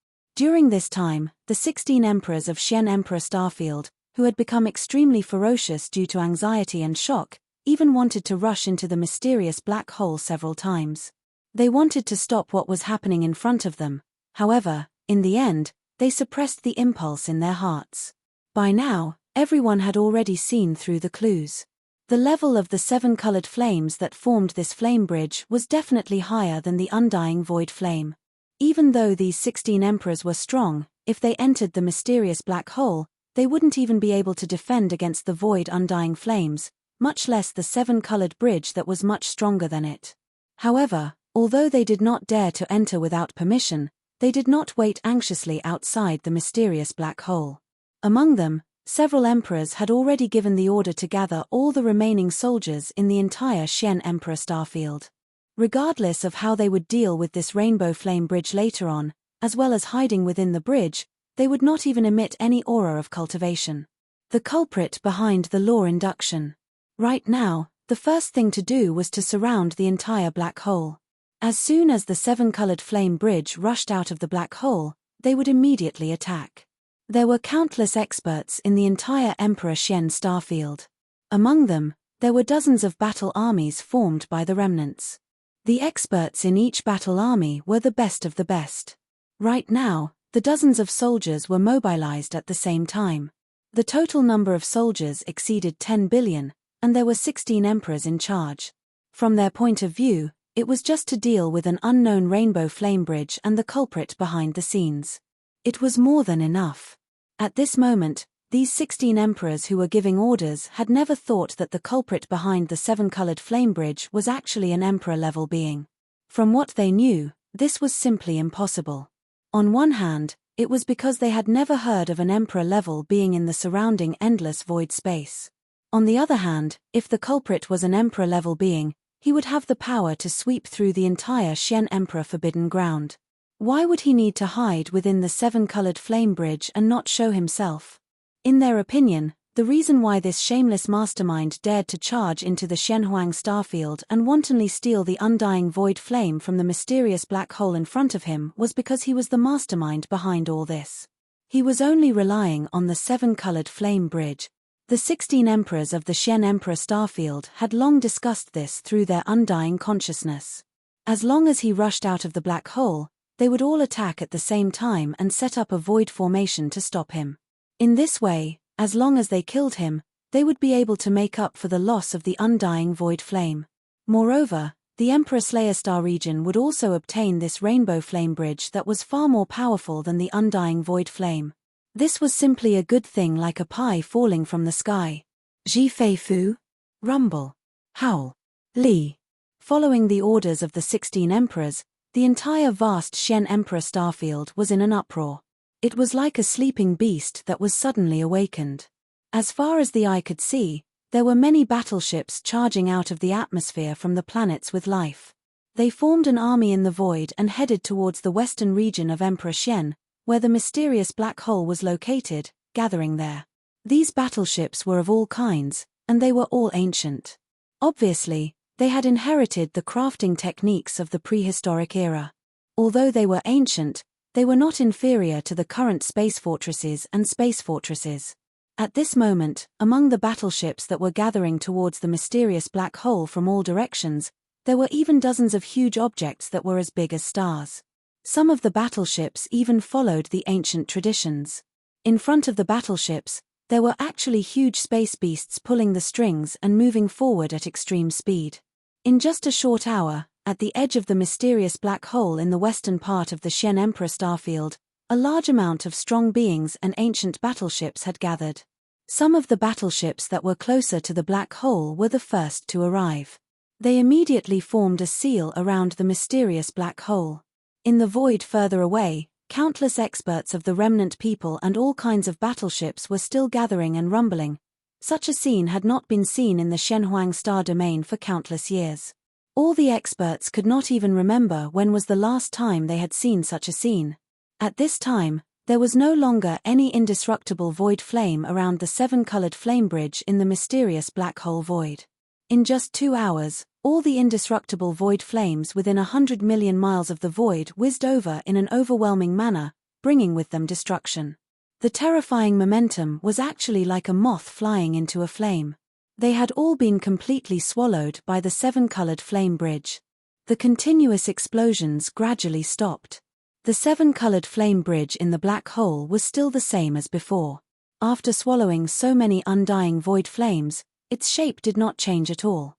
During this time, the 16 emperors of Xian Emperor Starfield, who had become extremely ferocious due to anxiety and shock, even wanted to rush into the mysterious black hole several times. They wanted to stop what was happening in front of them. However, in the end, they suppressed the impulse in their hearts. By now, everyone had already seen through the clues. The level of the 7 colored flames that formed this flame bridge was definitely higher than the undying void flame. Even though these 16 emperors were strong, if they entered the mysterious black hole, they wouldn't even be able to defend against the void undying flames, much less the 7 colored bridge that was much stronger than it. However, although they did not dare to enter without permission, they did not wait anxiously outside the mysterious black hole. Among them, several emperors had already given the order to gather all the remaining soldiers in the entire Xian Emperor Starfield. Regardless of how they would deal with this rainbow flame bridge later on, as well as hiding within the bridge, they would not even emit any aura of cultivation. The culprit behind the law induction. Right now, the first thing to do was to surround the entire black hole. As soon as the 7 colored flame bridge rushed out of the black hole, they would immediately attack. There were countless experts in the entire Emperor Xian Starfield. Among them, there were dozens of battle armies formed by the remnants. The experts in each battle army were the best of the best. Right now, the dozens of soldiers were mobilized at the same time. The total number of soldiers exceeded 10 billion, and there were 16 emperors in charge. From their point of view, it was just to deal with an unknown rainbow flame bridge and the culprit behind the scenes. It was more than enough. At this moment, these 16 emperors who were giving orders had never thought that the culprit behind the 7 colored flame bridge was actually an emperor-level being. From what they knew, this was simply impossible. On one hand, it was because they had never heard of an emperor-level being in the surrounding endless void space. On the other hand, if the culprit was an emperor-level being, he would have the power to sweep through the entire Xian Emperor Forbidden Ground. Why would he need to hide within the 7 colored flame bridge and not show himself? In their opinion, the reason why this shameless mastermind dared to charge into the Shenhuang starfield and wantonly steal the undying void flame from the mysterious black hole in front of him was because he was the mastermind behind all this. He was only relying on the 7 colored flame bridge. The 16 emperors of the Xian Emperor Starfield had long discussed this through their undying consciousness. As long as he rushed out of the black hole, they would all attack at the same time and set up a void formation to stop him. In this way, as long as they killed him, they would be able to make up for the loss of the undying void flame. Moreover, the Emperor Slayer Star region would also obtain this rainbow flame bridge that was far more powerful than the undying void flame. This was simply a good thing, like a pie falling from the sky. Ji Fei Fu? Rumble. Howl. Li. Following the orders of the 16 emperors, the entire vast Xian Emperor Starfield was in an uproar. It was like a sleeping beast that was suddenly awakened. As far as the eye could see, there were many battleships charging out of the atmosphere from the planets with life. They formed an army in the void and headed towards the western region of Emperor Xian, where the mysterious black hole was located, gathering there. These battleships were of all kinds, and they were all ancient. Obviously, they had inherited the crafting techniques of the prehistoric era. Although they were ancient, they were not inferior to the current space fortresses and space fortresses. At this moment, among the battleships that were gathering towards the mysterious black hole from all directions, there were even dozens of huge objects that were as big as stars. Some of the battleships even followed the ancient traditions. In front of the battleships, there were actually huge space beasts pulling the strings and moving forward at extreme speed. In just a short hour, at the edge of the mysterious black hole in the western part of the Xian Emperor Starfield, a large amount of strong beings and ancient battleships had gathered. Some of the battleships that were closer to the black hole were the first to arrive. They immediately formed a seal around the mysterious black hole. In the void further away, countless experts of the remnant people and all kinds of battleships were still gathering and rumbling. Such a scene had not been seen in the Shenhuang star domain for countless years. All the experts could not even remember when was the last time they had seen such a scene. At this time, there was no longer any indestructible void flame around the 7-colored flame bridge in the mysterious black hole void. In just 2 hours, all the indestructible void flames within 100 million miles of the void whizzed over in an overwhelming manner, bringing with them destruction. The terrifying momentum was actually like a moth flying into a flame. They had all been completely swallowed by the seven-colored flame bridge. The continuous explosions gradually stopped. The seven-colored flame bridge in the black hole was still the same as before. After swallowing so many undying void flames, its shape did not change at all.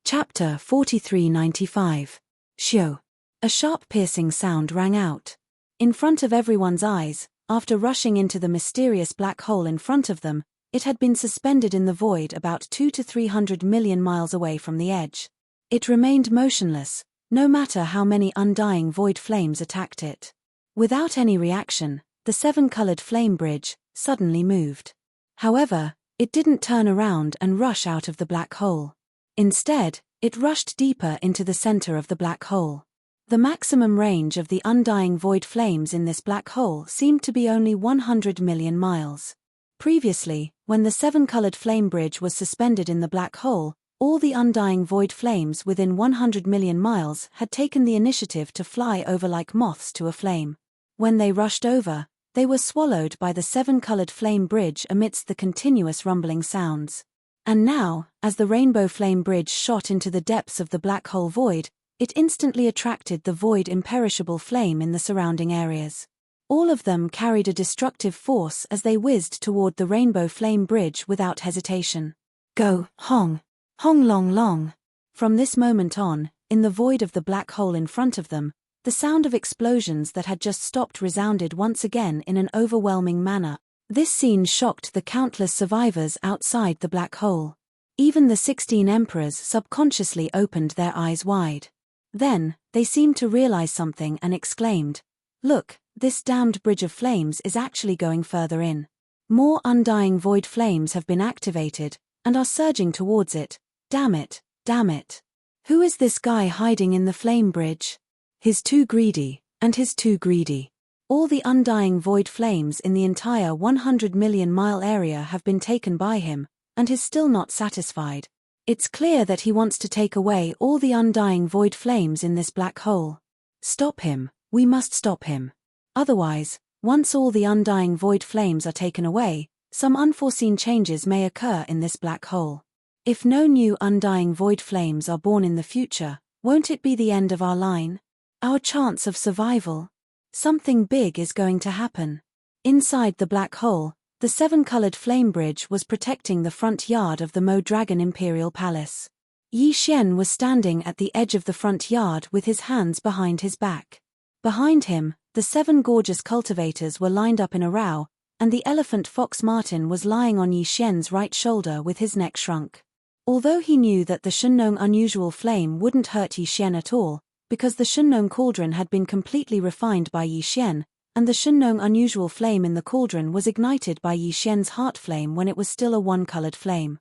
Chapter 4395. Shio. A sharp piercing sound rang out. In front of everyone's eyes, after rushing into the mysterious black hole in front of them, it had been suspended in the void about 200 to 300 million miles away from the edge. It remained motionless, no matter how many undying void flames attacked it. Without any reaction, the seven-colored flame bridge suddenly moved. However, it didn't turn around and rush out of the black hole. Instead, it rushed deeper into the center of the black hole. The maximum range of the undying void flames in this black hole seemed to be only 100 million miles. Previously, when the seven-colored flame bridge was suspended in the black hole, all the undying void flames within 100 million miles had taken the initiative to fly over like moths to a flame. When they rushed over, they were swallowed by the seven-colored flame bridge amidst the continuous rumbling sounds. And now, as the rainbow flame bridge shot into the depths of the black hole void, it instantly attracted the void imperishable flame in the surrounding areas. All of them carried a destructive force as they whizzed toward the rainbow flame bridge without hesitation. Go, Hong! Hong long long! From this moment on, in the void of the black hole in front of them, the sound of explosions that had just stopped resounded once again in an overwhelming manner. This scene shocked the countless survivors outside the black hole. Even the 16 emperors subconsciously opened their eyes wide. Then, they seemed to realize something and exclaimed, "Look, this damned bridge of flames is actually going further in. More undying void flames have been activated, and are surging towards it. Damn it, damn it. Who is this guy hiding in the flame bridge? He's too greedy, and he's too greedy." All the undying void flames in the entire 100 million mile area have been taken by him, and he's still not satisfied. It's clear that he wants to take away all the undying void flames in this black hole. Stop him, we must stop him. Otherwise, once all the undying void flames are taken away, some unforeseen changes may occur in this black hole. If no new undying void flames are born in the future, won't it be the end of our line? Our chance of survival? Something big is going to happen. Inside the black hole, the seven-colored flame bridge was protecting the front yard of the Mo Dragon Imperial Palace. Yi Xian was standing at the edge of the front yard with his hands behind his back. Behind him, the 7 gorgeous cultivators were lined up in a row, and the elephant fox Martin was lying on Yi Xian's right shoulder with his neck shrunk. Although he knew that the Shunnong unusual flame wouldn't hurt Yi Xian at all, because the Shunnong cauldron had been completely refined by Yi Xian, and the Shunnong unusual flame in the cauldron was ignited by Yi Xian's heart flame when it was still a one-colored flame.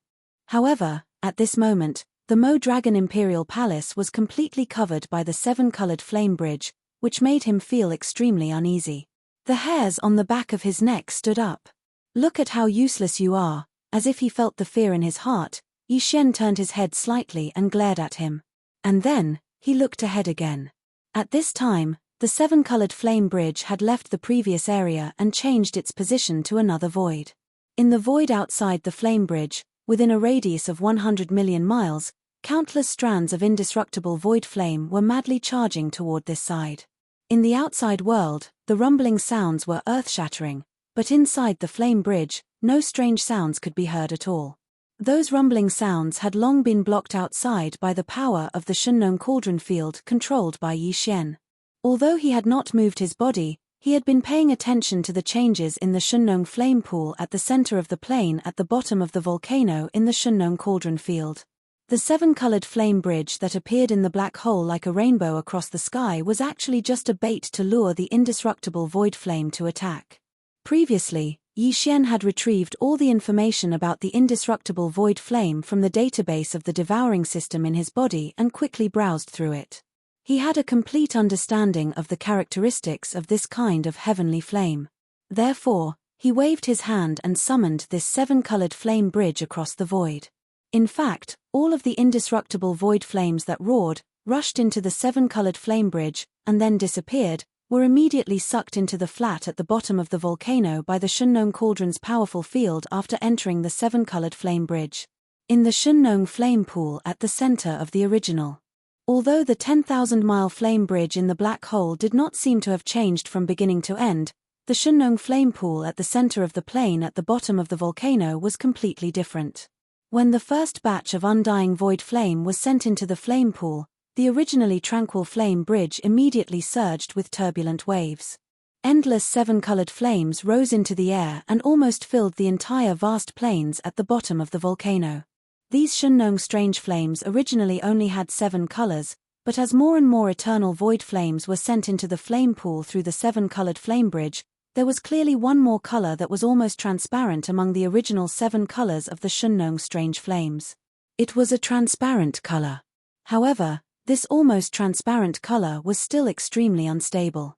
However, at this moment, the Mo Dragon Imperial Palace was completely covered by the 7-colored flame bridge, which made him feel extremely uneasy. The hairs on the back of his neck stood up. "Look at how useless you are." As if he felt the fear in his heart, Yi Xian turned his head slightly and glared at him. And then, he looked ahead again. At this time, the 7-colored flame bridge had left the previous area and changed its position to another void. In the void outside the flame bridge, within a radius of 100 million miles, countless strands of indestructible void flame were madly charging toward this side. In the outside world, the rumbling sounds were earth-shattering, but inside the flame bridge, no strange sounds could be heard at all. Those rumbling sounds had long been blocked outside by the power of the Shunnong cauldron field controlled by Yi Xian. Although he had not moved his body, he had been paying attention to the changes in the Shunnong flame pool at the center of the plain at the bottom of the volcano in the Shunnong cauldron field. The 7-colored flame bridge that appeared in the black hole like a rainbow across the sky was actually just a bait to lure the indestructible void flame to attack. Previously, Yi Xian had retrieved all the information about the indestructible void flame from the database of the devouring system in his body and quickly browsed through it. He had a complete understanding of the characteristics of this kind of heavenly flame. Therefore, he waved his hand and summoned this 7-colored flame bridge across the void. In fact, all of the indestructible void flames that roared, rushed into the 7-colored flame bridge, and then disappeared, were immediately sucked into the flat at the bottom of the volcano by the Shunnong Cauldron's powerful field after entering the seven-colored flame bridge. In the Shunnong flame pool at the center of the original. Although the 10,000-mile flame bridge in the black hole did not seem to have changed from beginning to end, the Shunnong flame pool at the center of the plain at the bottom of the volcano was completely different. When the first batch of undying void flame was sent into the flame pool, the originally tranquil flame bridge immediately surged with turbulent waves. Endless seven-colored flames rose into the air and almost filled the entire vast plains at the bottom of the volcano. These Shunnong strange flames originally only had 7 colors, but as more and more eternal void flames were sent into the flame pool through the seven-colored flame bridge, there was clearly one more color that was almost transparent among the original 7 colors of the Shunnong strange flames. It was a transparent color. However, this almost transparent color was still extremely unstable.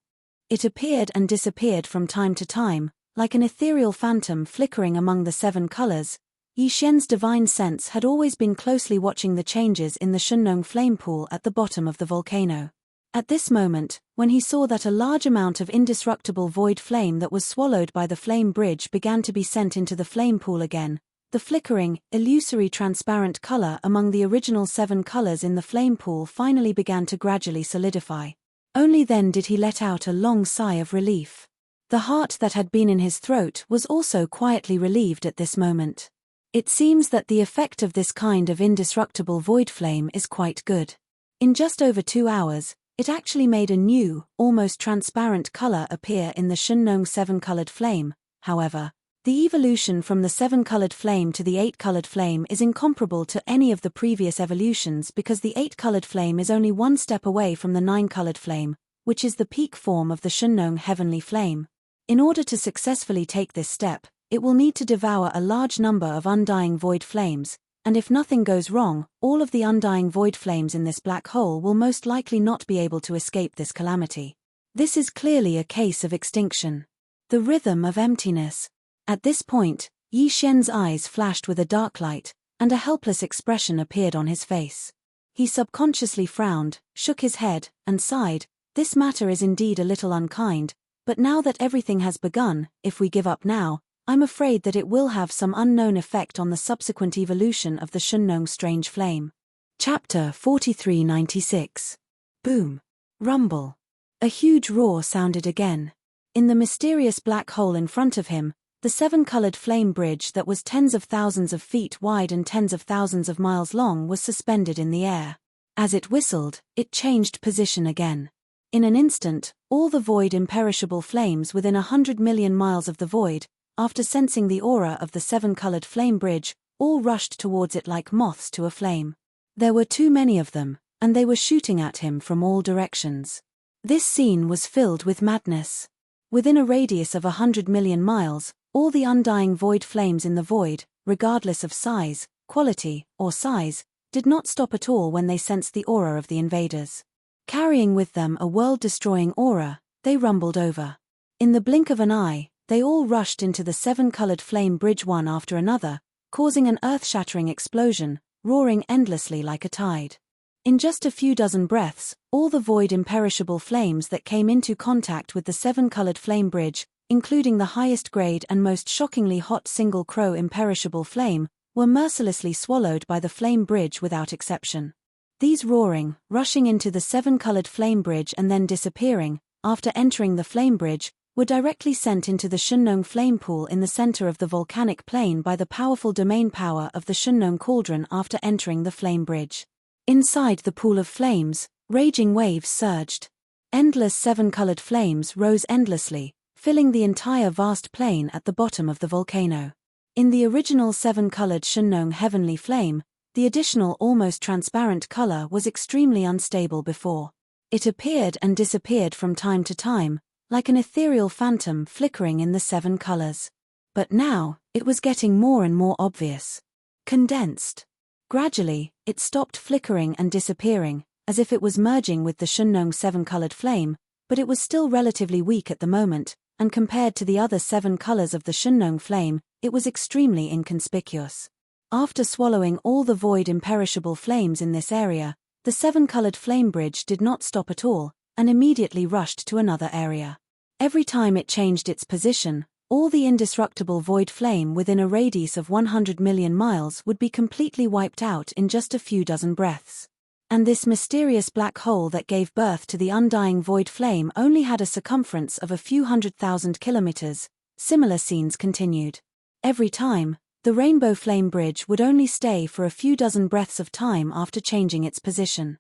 It appeared and disappeared from time to time, like an ethereal phantom flickering among the 7 colors. Yi Xian's divine sense had always been closely watching the changes in the Shunnong flame pool at the bottom of the volcano. At this moment, when he saw that a large amount of indestructible void flame that was swallowed by the flame bridge began to be sent into the flame pool again, the flickering, illusory transparent color among the original 7 colors in the flame pool finally began to gradually solidify. Only then did he let out a long sigh of relief. The heart that had been in his throat was also quietly relieved at this moment. It seems that the effect of this kind of indestructible void flame is quite good. In just over 2 hours, it actually made a new, almost transparent color appear in the Shunnong 7-colored flame. However, the evolution from the 7-colored flame to the 8-colored flame is incomparable to any of the previous evolutions because the 8-colored flame is only one step away from the 9-colored flame, which is the peak form of the Shunnong heavenly flame. In order to successfully take this step, it will need to devour a large number of undying void flames, and if nothing goes wrong, all of the undying void flames in this black hole will most likely not be able to escape this calamity. This is clearly a case of extinction. The rhythm of emptiness. At this point, Yi Xian's eyes flashed with a dark light, and a helpless expression appeared on his face. He subconsciously frowned, shook his head, and sighed. This matter is indeed a little unkind, but now that everything has begun, if we give up now, I'm afraid that it will have some unknown effect on the subsequent evolution of the Shunnong strange flame. Chapter 4396. Boom. Rumble. A huge roar sounded again. In the mysterious black hole in front of him, the 7-colored flame bridge that was tens of thousands of feet wide and tens of thousands of miles long was suspended in the air. As it whistled, it changed position again. In an instant, all the void imperishable flames within 100 million miles of the void, after sensing the aura of the 7-colored flame bridge, all rushed towards it like moths to a flame. There were too many of them, and they were shooting at him from all directions. This scene was filled with madness. Within a radius of 100 million miles, all the undying void flames in the void, regardless of size, quality, or size, did not stop at all when they sensed the aura of the invaders. Carrying with them a world-destroying aura, they rumbled over. In the blink of an eye, they all rushed into the 7-colored flame bridge one after another, causing an earth-shattering explosion, roaring endlessly like a tide. In just a few dozen breaths, all the void imperishable flames that came into contact with the 7-colored flame bridge, including the highest grade and most shockingly hot single crow imperishable flame, were mercilessly swallowed by the flame bridge without exception. These roaring, rushing into the 7-colored flame bridge and then disappearing, after entering the flame bridge, were directly sent into the Shunnong flame pool in the center of the volcanic plain by the powerful domain power of the Shunnong cauldron after entering the flame bridge. Inside the pool of flames, raging waves surged. Endless 7-colored flames rose endlessly, filling the entire vast plain at the bottom of the volcano. In the original 7-colored Shunnong heavenly flame, the additional almost transparent color was extremely unstable before. It appeared and disappeared from time to time, like an ethereal phantom flickering in the 7 colors. But now, it was getting more and more obvious. Condensed. Gradually, it stopped flickering and disappearing, as if it was merging with the Shunnong 7-colored flame, but it was still relatively weak at the moment, and compared to the other 7 colors of the Shunnong flame, it was extremely inconspicuous. After swallowing all the void imperishable flames in this area, the 7-colored flame bridge did not stop at all, and immediately rushed to another area. Every time it changed its position, all the indestructible void flame within a radius of 100 million miles would be completely wiped out in just a few dozen breaths. And this mysterious black hole that gave birth to the undying void flame only had a circumference of a few 100,000 kilometers. Similar scenes continued. Every time, the rainbow flame bridge would only stay for a few dozen breaths of time after changing its position.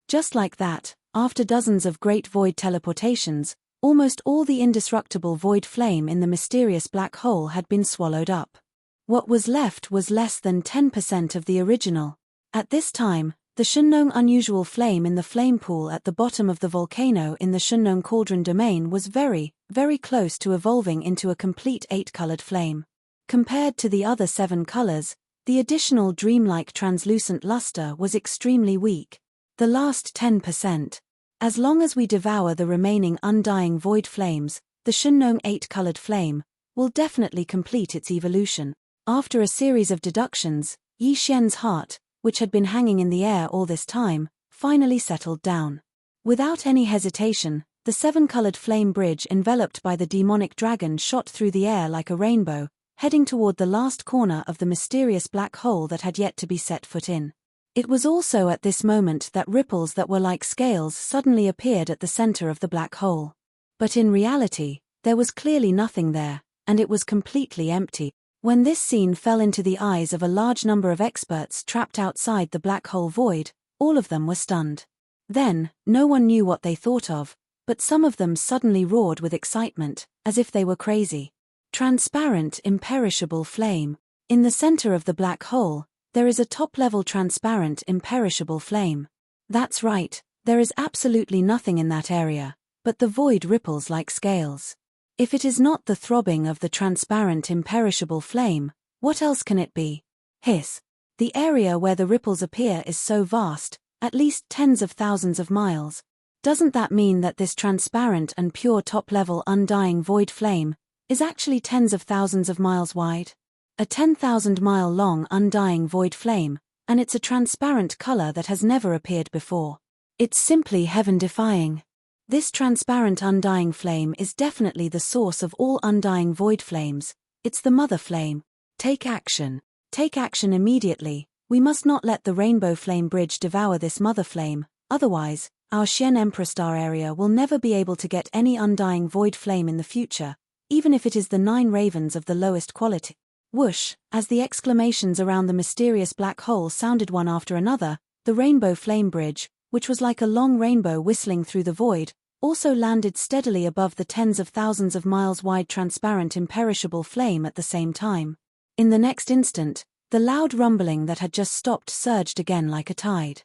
Just like that, after dozens of great void teleportations, almost all the indestructible void flame in the mysterious black hole had been swallowed up. What was left was less than 10% of the original. At this time, the Shunnong unusual flame in the flame pool at the bottom of the volcano in the Shunnong cauldron domain was very, very close to evolving into a complete 8-colored flame. Compared to the other 7 colors, the additional dreamlike translucent luster was extremely weak. The last 10%. As long as we devour the remaining undying void flames, the Shunnong 8-colored flame will definitely complete its evolution. After a series of deductions, Yi Xian's heart, which had been hanging in the air all this time, finally settled down. Without any hesitation, the 7-colored flame bridge enveloped by the demonic dragon shot through the air like a rainbow, heading toward the last corner of the mysterious black hole that had yet to be set foot in. It was also at this moment that ripples that were like scales suddenly appeared at the center of the black hole. But in reality, there was clearly nothing there, and it was completely empty. When this scene fell into the eyes of a large number of experts trapped outside the black hole void, all of them were stunned. Then, no one knew what they thought of, but some of them suddenly roared with excitement, as if they were crazy. Transparent, imperishable flame. In the center of the black hole, there is a top-level transparent, imperishable flame. That's right, there is absolutely nothing in that area, but the void ripples like scales. If it is not the throbbing of the transparent, imperishable flame, what else can it be? Hiss. The area where the ripples appear is so vast, at least tens of thousands of miles. Doesn't that mean that this transparent and pure top-level undying void flame is actually tens of thousands of miles wide? A 10,000-mile-long undying void flame, and it's a transparent color that has never appeared before. It's simply heaven-defying. This transparent undying flame is definitely the source of all undying void flames. It's the mother flame. Take action. Take action immediately. We must not let the rainbow flame bridge devour this mother flame, otherwise, our Xian Emperor Star area will never be able to get any undying void flame in the future, even if it is the 9 ravens of the lowest quality. Whoosh, as the exclamations around the mysterious black hole sounded one after another, the rainbow flame bridge, which was like a long rainbow whistling through the void, also landed steadily above the tens of thousands of miles wide transparent imperishable flame at the same time. In the next instant, the loud rumbling that had just stopped surged again like a tide.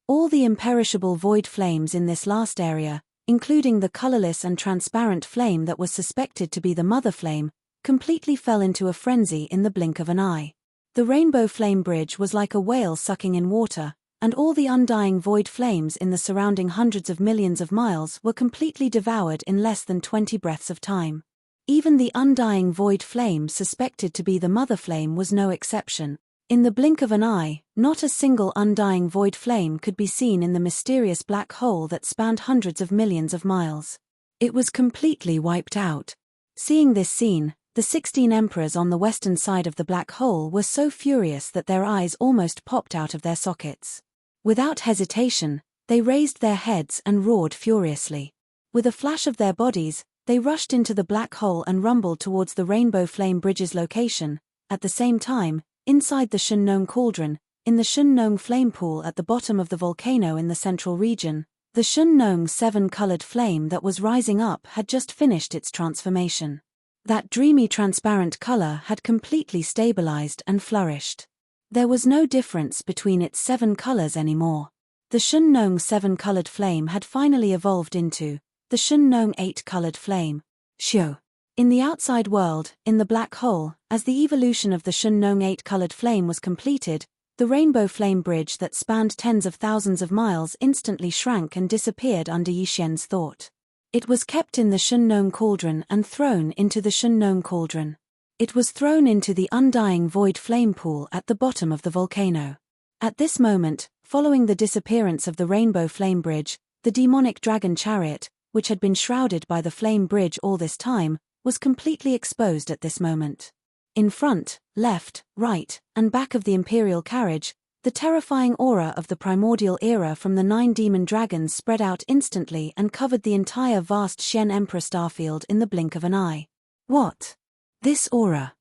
All the imperishable void flames in this last area, including the colorless and transparent flame that was suspected to be the mother flame, completely fell into a frenzy in the blink of an eye. The rainbow flame bridge was like a whale sucking in water, and all the undying void flames in the surrounding hundreds of millions of miles were completely devoured in less than 20 breaths of time. Even the undying void flame suspected to be the mother flame was no exception. In the blink of an eye, not a single undying void flame could be seen in the mysterious black hole that spanned hundreds of millions of miles. It was completely wiped out. Seeing this scene, the 16 emperors on the western side of the black hole were so furious that their eyes almost popped out of their sockets. Without hesitation, they raised their heads and roared furiously. With a flash of their bodies, they rushed into the black hole and rumbled towards the rainbow flame bridge's location. At the same time, inside the Shunnong cauldron, in the Shunnong flame pool at the bottom of the volcano in the central region, the Shunnong 7-colored flame that was rising up had just finished its transformation. That dreamy transparent color had completely stabilized and flourished. There was no difference between its 7 colors anymore. The Shunnong 7-colored flame had finally evolved into the Shunnong 8-colored flame. Shio. In the outside world, in the black hole, as the evolution of the Shunnong 8-colored flame was completed, the rainbow flame bridge that spanned tens of thousands of miles instantly shrank and disappeared under Yi Xian's thought. It was kept in the Shunnong cauldron and thrown into the Shunnong cauldron. It was thrown into the undying void flame pool at the bottom of the volcano. At this moment, following the disappearance of the rainbow flame bridge, the The demonic dragon chariot, which had been shrouded by the flame bridge all this time, was completely exposed at this moment. In front, left, right, and back of the imperial carriage, the terrifying aura of the primordial era from the 9 demon dragons spread out instantly and covered the entire vast Shen Emperor starfield in the blink of an eye. What? This aura.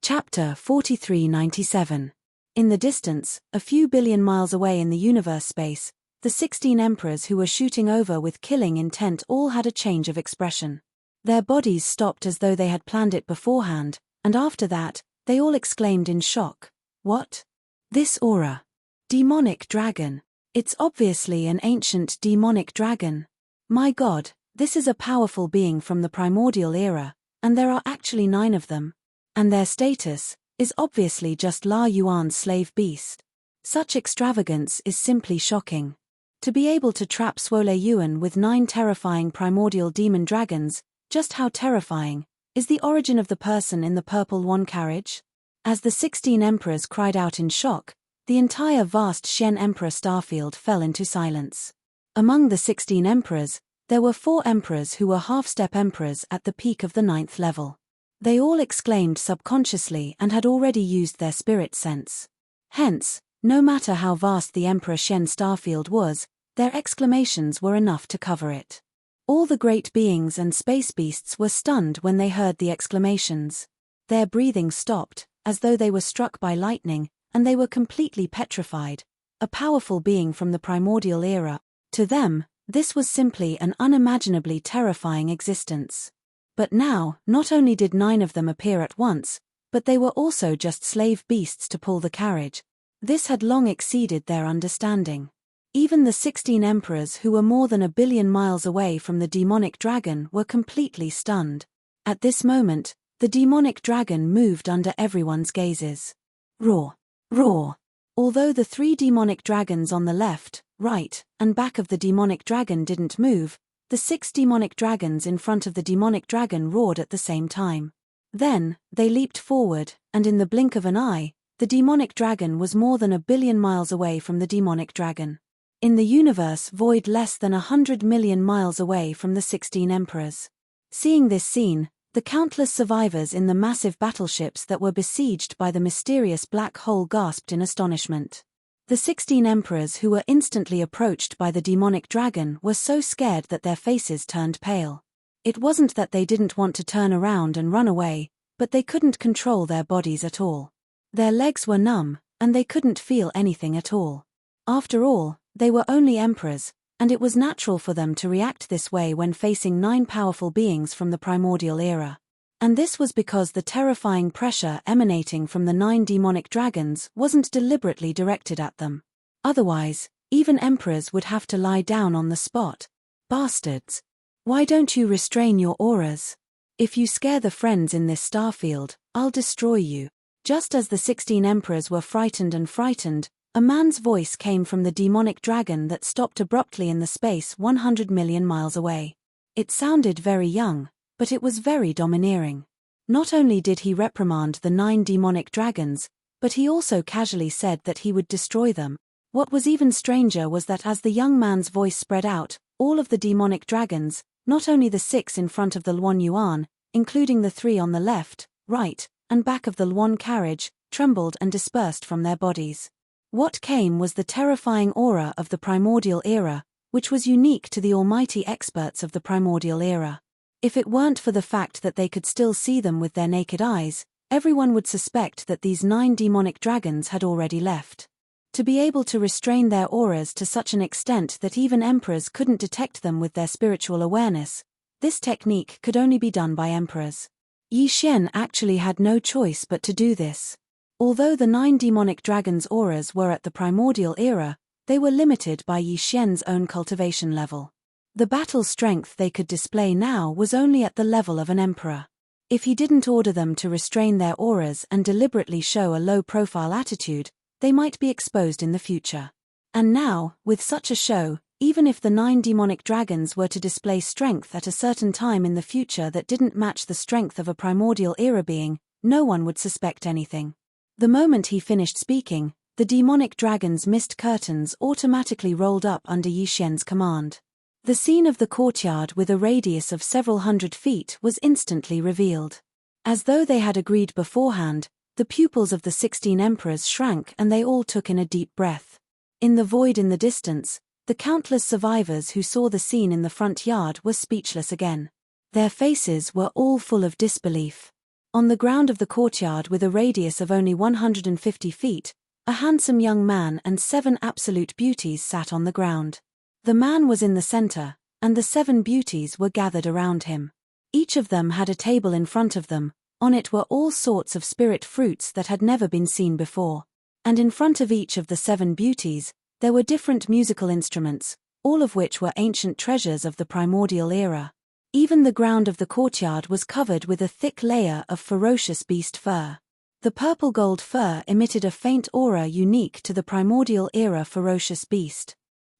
Chapter 4397. In the distance, a few billion miles away in the universe space, the 16 emperors who were shooting over with killing intent all had a change of expression. Their bodies stopped as though they had planned it beforehand, and after that, they all exclaimed in shock. What? This aura. Demonic dragon. It's obviously an ancient demonic dragon. My God, this is a powerful being from the primordial era, and there are actually 9 of them. And their status is obviously just La Yuan's slave beast. Such extravagance is simply shocking. To be able to trap Swole Yuan with 9 terrifying primordial demon dragons, just how terrifying, is the origin of the person in the purple one carriage? As the 16 emperors cried out in shock, the entire vast Shen Emperor starfield fell into silence. Among the 16 emperors, there were 4 emperors who were half-step emperors at the peak of the 9th level. They all exclaimed subconsciously and had already used their spirit sense. Hence, no matter how vast the Emperor Shen starfield was, their exclamations were enough to cover it. All the great beings and space beasts were stunned when they heard the exclamations. Their breathing stopped, as though they were struck by lightning, and they were completely petrified. A powerful being from the primordial era. To them, this was simply an unimaginably terrifying existence. But now, not only did 9 of them appear at once, but they were also just slave beasts to pull the carriage. This had long exceeded their understanding. Even the 16 emperors who were more than 1 billion miles away from the demonic dragon were completely stunned. At this moment, the demonic dragon moved under everyone's gazes. Roar! Roar! Although the 3 demonic dragons on the left, right, and back of the demonic dragon didn't move, the 6 demonic dragons in front of the demonic dragon roared at the same time. Then, they leaped forward, and in the blink of an eye, the demonic dragon was more than 1 billion miles away from the demonic dragon. In the universe void less than 100 million miles away from the 16 emperors. Seeing this scene, the countless survivors in the massive battleships that were besieged by the mysterious black hole gasped in astonishment. The 16 emperors who were instantly approached by the demonic dragon were so scared that their faces turned pale. It wasn't that they didn't want to turn around and run away, but they couldn't control their bodies at all. Their legs were numb, and they couldn't feel anything at all. After all, they were only emperors, and it was natural for them to react this way when facing 9 powerful beings from the primordial era. And this was because the terrifying pressure emanating from the 9 demonic dragons wasn't deliberately directed at them. Otherwise, even emperors would have to lie down on the spot. Bastards! Why don't you restrain your auras? If you scare the friends in this starfield, I'll destroy you. Just as the 16 emperors were frightened, a man's voice came from the demonic dragon that stopped abruptly in the space 100 million miles away. It sounded very young, but it was very domineering. Not only did he reprimand the 9 demonic dragons, but he also casually said that he would destroy them. What was even stranger was that as the young man's voice spread out, all of the demonic dragons, not only the 6 in front of the Luan Yuan, including the 3 on the left, right, and back of the Luan carriage, trembled and dispersed from their bodies. What came was the terrifying aura of the primordial era, which was unique to the almighty experts of the primordial era. If it weren't for the fact that they could still see them with their naked eyes, everyone would suspect that these 9 demonic dragons had already left. To be able to restrain their auras to such an extent that even emperors couldn't detect them with their spiritual awareness, this technique could only be done by emperors. Yi Xian actually had no choice but to do this. Although the 9 demonic dragons' auras were at the primordial era, they were limited by Yi Xian's own cultivation level. The battle strength they could display now was only at the level of an emperor. If he didn't order them to restrain their auras and deliberately show a low-profile attitude, they might be exposed in the future. And now, with such a show, even if the 9 demonic dragons were to display strength at a certain time in the future that didn't match the strength of a primordial era being, no one would suspect anything. The moment he finished speaking, the demonic dragon's mist curtains automatically rolled up under Yi Xian's command. The scene of the courtyard with a radius of several hundred feet was instantly revealed. As though they had agreed beforehand, the pupils of the 16 emperors shrank and they all took in a deep breath. In the void in the distance, the countless survivors who saw the scene in the front yard were speechless again. Their faces were all full of disbelief. On the ground of the courtyard with a radius of only 150 feet, a handsome young man and 7 absolute beauties sat on the ground. The man was in the center, and the 7 beauties were gathered around him. Each of them had a table in front of them. On it were all sorts of spirit fruits that had never been seen before. And in front of each of the 7 beauties, there were different musical instruments, all of which were ancient treasures of the primordial era. Even the ground of the courtyard was covered with a thick layer of ferocious beast fur. The purple gold fur emitted a faint aura unique to the primordial era ferocious beast.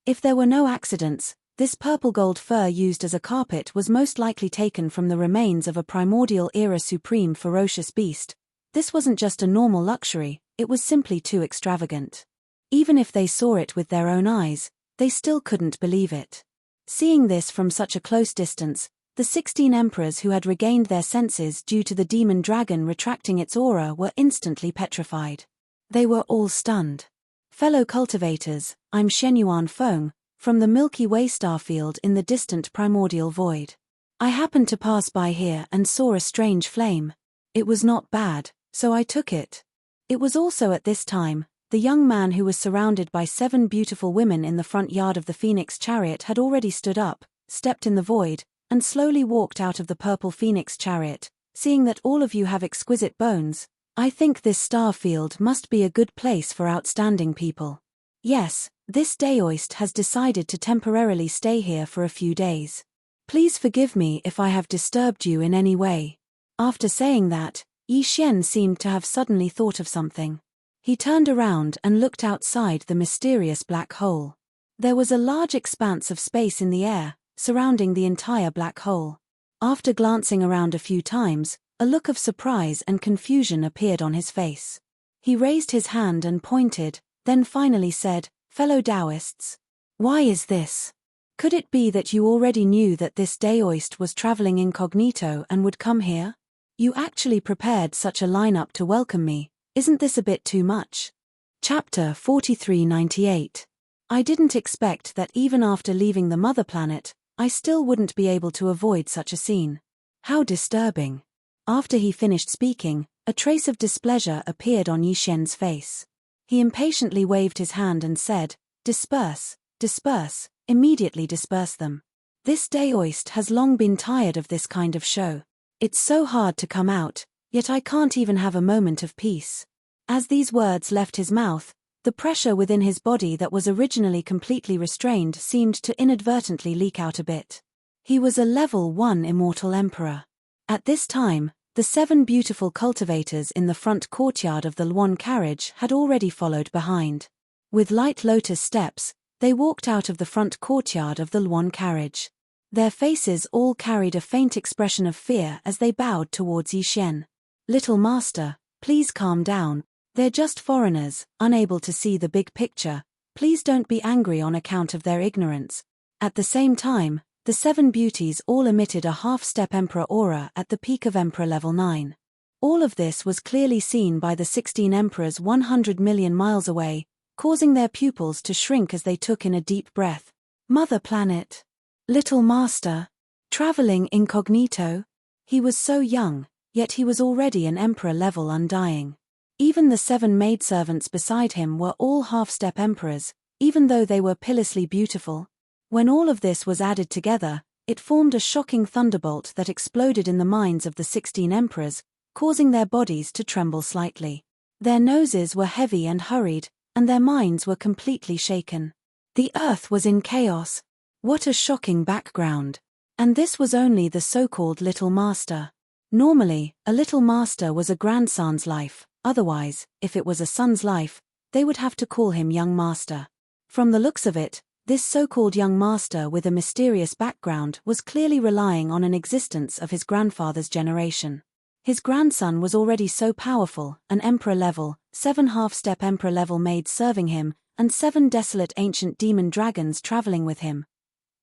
If there were no accidents, this purple gold fur used as a carpet was most likely taken from the remains of a primordial era supreme ferocious beast. This wasn't just a normal luxury, it was simply too extravagant. Even if they saw it with their own eyes, they still couldn't believe it. Seeing this from such a close distance, the 16 emperors who had regained their senses due to the demon dragon retracting its aura were instantly petrified. They were all stunned. Fellow cultivators, I'm Shenyuan Feng, from the Milky Way starfield in the distant primordial void. I happened to pass by here and saw a strange flame. It was not bad, so I took it. It was also at this time, the young man who was surrounded by 7 beautiful women in the front yard of the Phoenix chariot had already stood up, stepped in the void, and slowly walked out of the purple Phoenix chariot. Seeing that all of you have exquisite bones, I think this starfield must be a good place for outstanding people. Yes, this Daoist has decided to temporarily stay here for a few days. Please forgive me if I have disturbed you in any way. After saying that, Yi Xian seemed to have suddenly thought of something. He turned around and looked outside the mysterious black hole. There was a large expanse of space in the air, surrounding the entire black hole. After glancing around a few times, a look of surprise and confusion appeared on his face. He raised his hand and pointed, then finally said, "Fellow Taoists, why is this? Could it be that you already knew that this Daoist was traveling incognito and would come here? You actually prepared such a lineup to welcome me, isn't this a bit too much?" Chapter 4398. I didn't expect that even after leaving the mother planet, I still wouldn't be able to avoid such a scene. How disturbing. After he finished speaking, a trace of displeasure appeared on Yi Xian's face. He impatiently waved his hand and said, "Disperse, disperse, immediately disperse them. This Daoist has long been tired of this kind of show. It's so hard to come out, yet I can't even have a moment of peace." As these words left his mouth, the pressure within his body that was originally completely restrained seemed to inadvertently leak out a bit. He was a level 1 immortal emperor. At this time, the 7 beautiful cultivators in the front courtyard of the Luan carriage had already followed behind. With light lotus steps, they walked out of the front courtyard of the Luan carriage. Their faces all carried a faint expression of fear as they bowed towards Yi Xian. "Little master, please calm down. They're just foreigners, unable to see the big picture. Please don't be angry on account of their ignorance." At the same time, the 7 beauties all emitted a half-step emperor aura at the peak of emperor level 9. All of this was clearly seen by the 16 emperors 100 million miles away, causing their pupils to shrink as they took in a deep breath. Mother planet. Little master. Traveling incognito. He was so young, yet he was already an emperor level undying. Even the 7 maidservants beside him were all half-step emperors, even though they were pitilessly beautiful. When all of this was added together, it formed a shocking thunderbolt that exploded in the minds of the 16 emperors, causing their bodies to tremble slightly. Their noses were heavy and hurried, and their minds were completely shaken. The earth was in chaos. What a shocking background. And this was only the so-called Little Master. Normally, a Little Master was a grandson's life, otherwise, if it was a son's life, they would have to call him Young Master. From the looks of it, this so-called young master with a mysterious background was clearly relying on an existence of his grandfather's generation. His grandson was already so powerful, an emperor level, 7 half-step emperor level maids serving him, and 7 desolate ancient demon dragons traveling with him.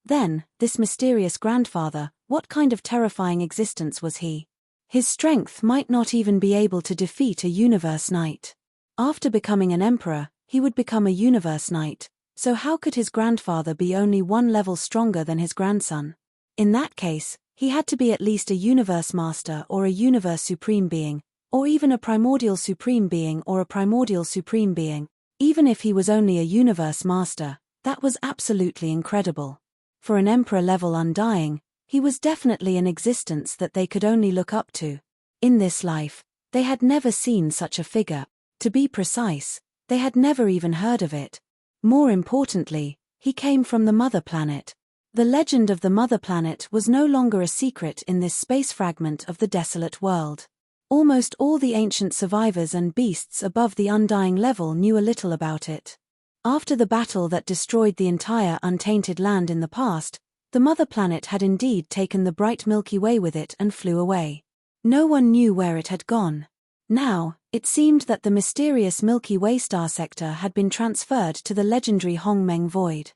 Then, this mysterious grandfather, what kind of terrifying existence was he? His strength might not even be able to defeat a universe knight. After becoming an emperor, he would become a universe knight, so how could his grandfather be only one level stronger than his grandson? In that case, he had to be at least a universe master or a universe supreme being, or even a primordial supreme being or a primordial supreme being. Even if he was only a universe master, that was absolutely incredible. For an emperor-level undying, he was definitely an existence that they could only look up to. In this life, they had never seen such a figure. To be precise, they had never even heard of it. More importantly, he came from the mother planet. The legend of the mother planet was no longer a secret in this space fragment of the desolate world. Almost all the ancient survivors and beasts above the undying level knew a little about it. After the battle that destroyed the entire untainted land in the past, the mother planet had indeed taken the bright Milky Way with it and flew away. No one knew where it had gone. Now, it seemed that the mysterious Milky Way star sector had been transferred to the legendary Hongmeng Void.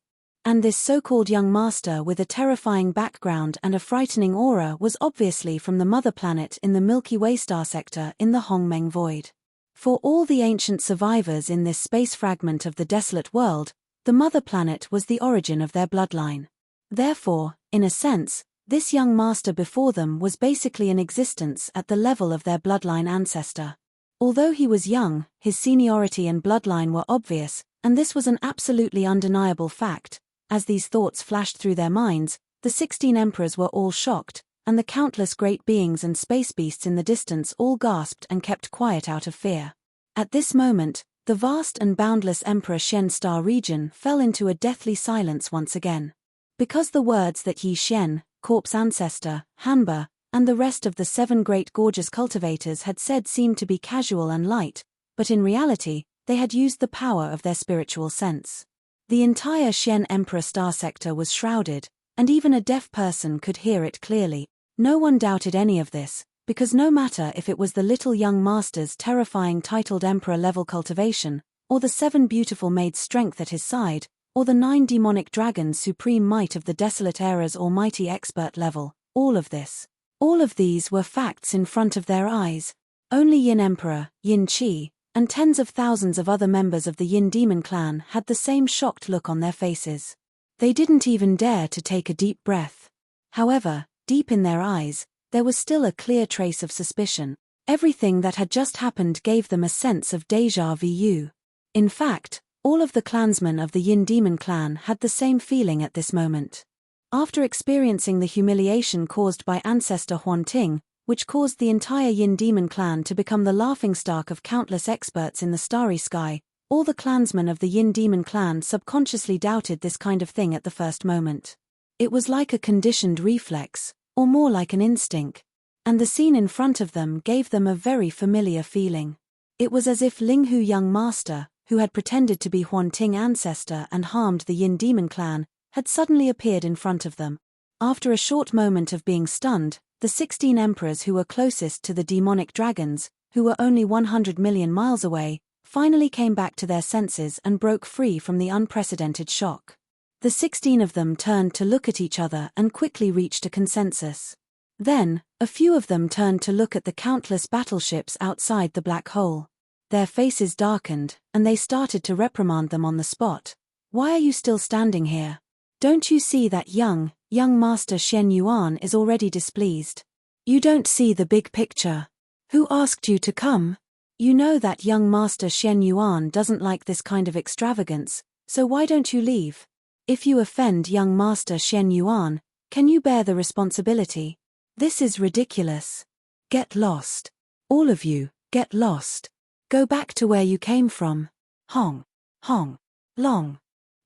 And this so-called young master with a terrifying background and a frightening aura was obviously from the mother planet in the Milky Way star sector in the Hongmeng Void. For all the ancient survivors in this space fragment of the desolate world, the mother planet was the origin of their bloodline. Therefore, in a sense, this young master before them was basically an existence at the level of their bloodline ancestor. Although he was young, his seniority and bloodline were obvious, and this was an absolutely undeniable fact. As these thoughts flashed through their minds, the 16 emperors were all shocked, and the countless great beings and space beasts in the distance all gasped and kept quiet out of fear. At this moment, the vast and boundless Emperor Shen star region fell into a deathly silence once again. Because the words that Yi Shen, corpse ancestor, Hanba, and the rest of the 7 great gorgeous cultivators had said seemed to be casual and light, but in reality, they had used the power of their spiritual sense. The entire Shen Emperor star sector was shrouded, and even a deaf person could hear it clearly. No one doubted any of this, because no matter if it was the little young master's terrifying titled emperor-level cultivation, or the 7 beautiful maids' strength at his side, or the 9 demonic dragons' supreme might of the desolate era's almighty expert level, all of these were facts in front of their eyes. Only Yin Emperor, Yin Qi, and tens of thousands of other members of the Yin Demon clan had the same shocked look on their faces. They didn't even dare to take a deep breath. However, deep in their eyes, there was still a clear trace of suspicion. Everything that had just happened gave them a sense of déjà vu. In fact, all of the clansmen of the Yin Demon clan had the same feeling at this moment. After experiencing the humiliation caused by ancestor Huanting, which caused the entire Yin Demon clan to become the laughingstock of countless experts in the starry sky, all the clansmen of the Yin Demon clan subconsciously doubted this kind of thing at the first moment. It was like a conditioned reflex, or more like an instinct, and the scene in front of them gave them a very familiar feeling. It was as if Linghu Young Master, who had pretended to be Huanting ancestor and harmed the Yin Demon clan, had suddenly appeared in front of them. After a short moment of being stunned, the 16 emperors who were closest to the demonic dragons, who were only 100 million miles away, finally came back to their senses and broke free from the unprecedented shock. The 16 of them turned to look at each other and quickly reached a consensus. Then, a few of them turned to look at the countless battleships outside the black hole. Their faces darkened, and they started to reprimand them on the spot. "Why are you still standing here? Don't you see that young Master Shen Yuan is already displeased? You don't see the big picture. Who asked you to come? You know that young Master Shen Yuan doesn't like this kind of extravagance, so why don't you leave? If you offend young Master Shen Yuan, can you bear the responsibility? This is ridiculous. Get lost. All of you, get lost. Go back to where you came from." Hong Long.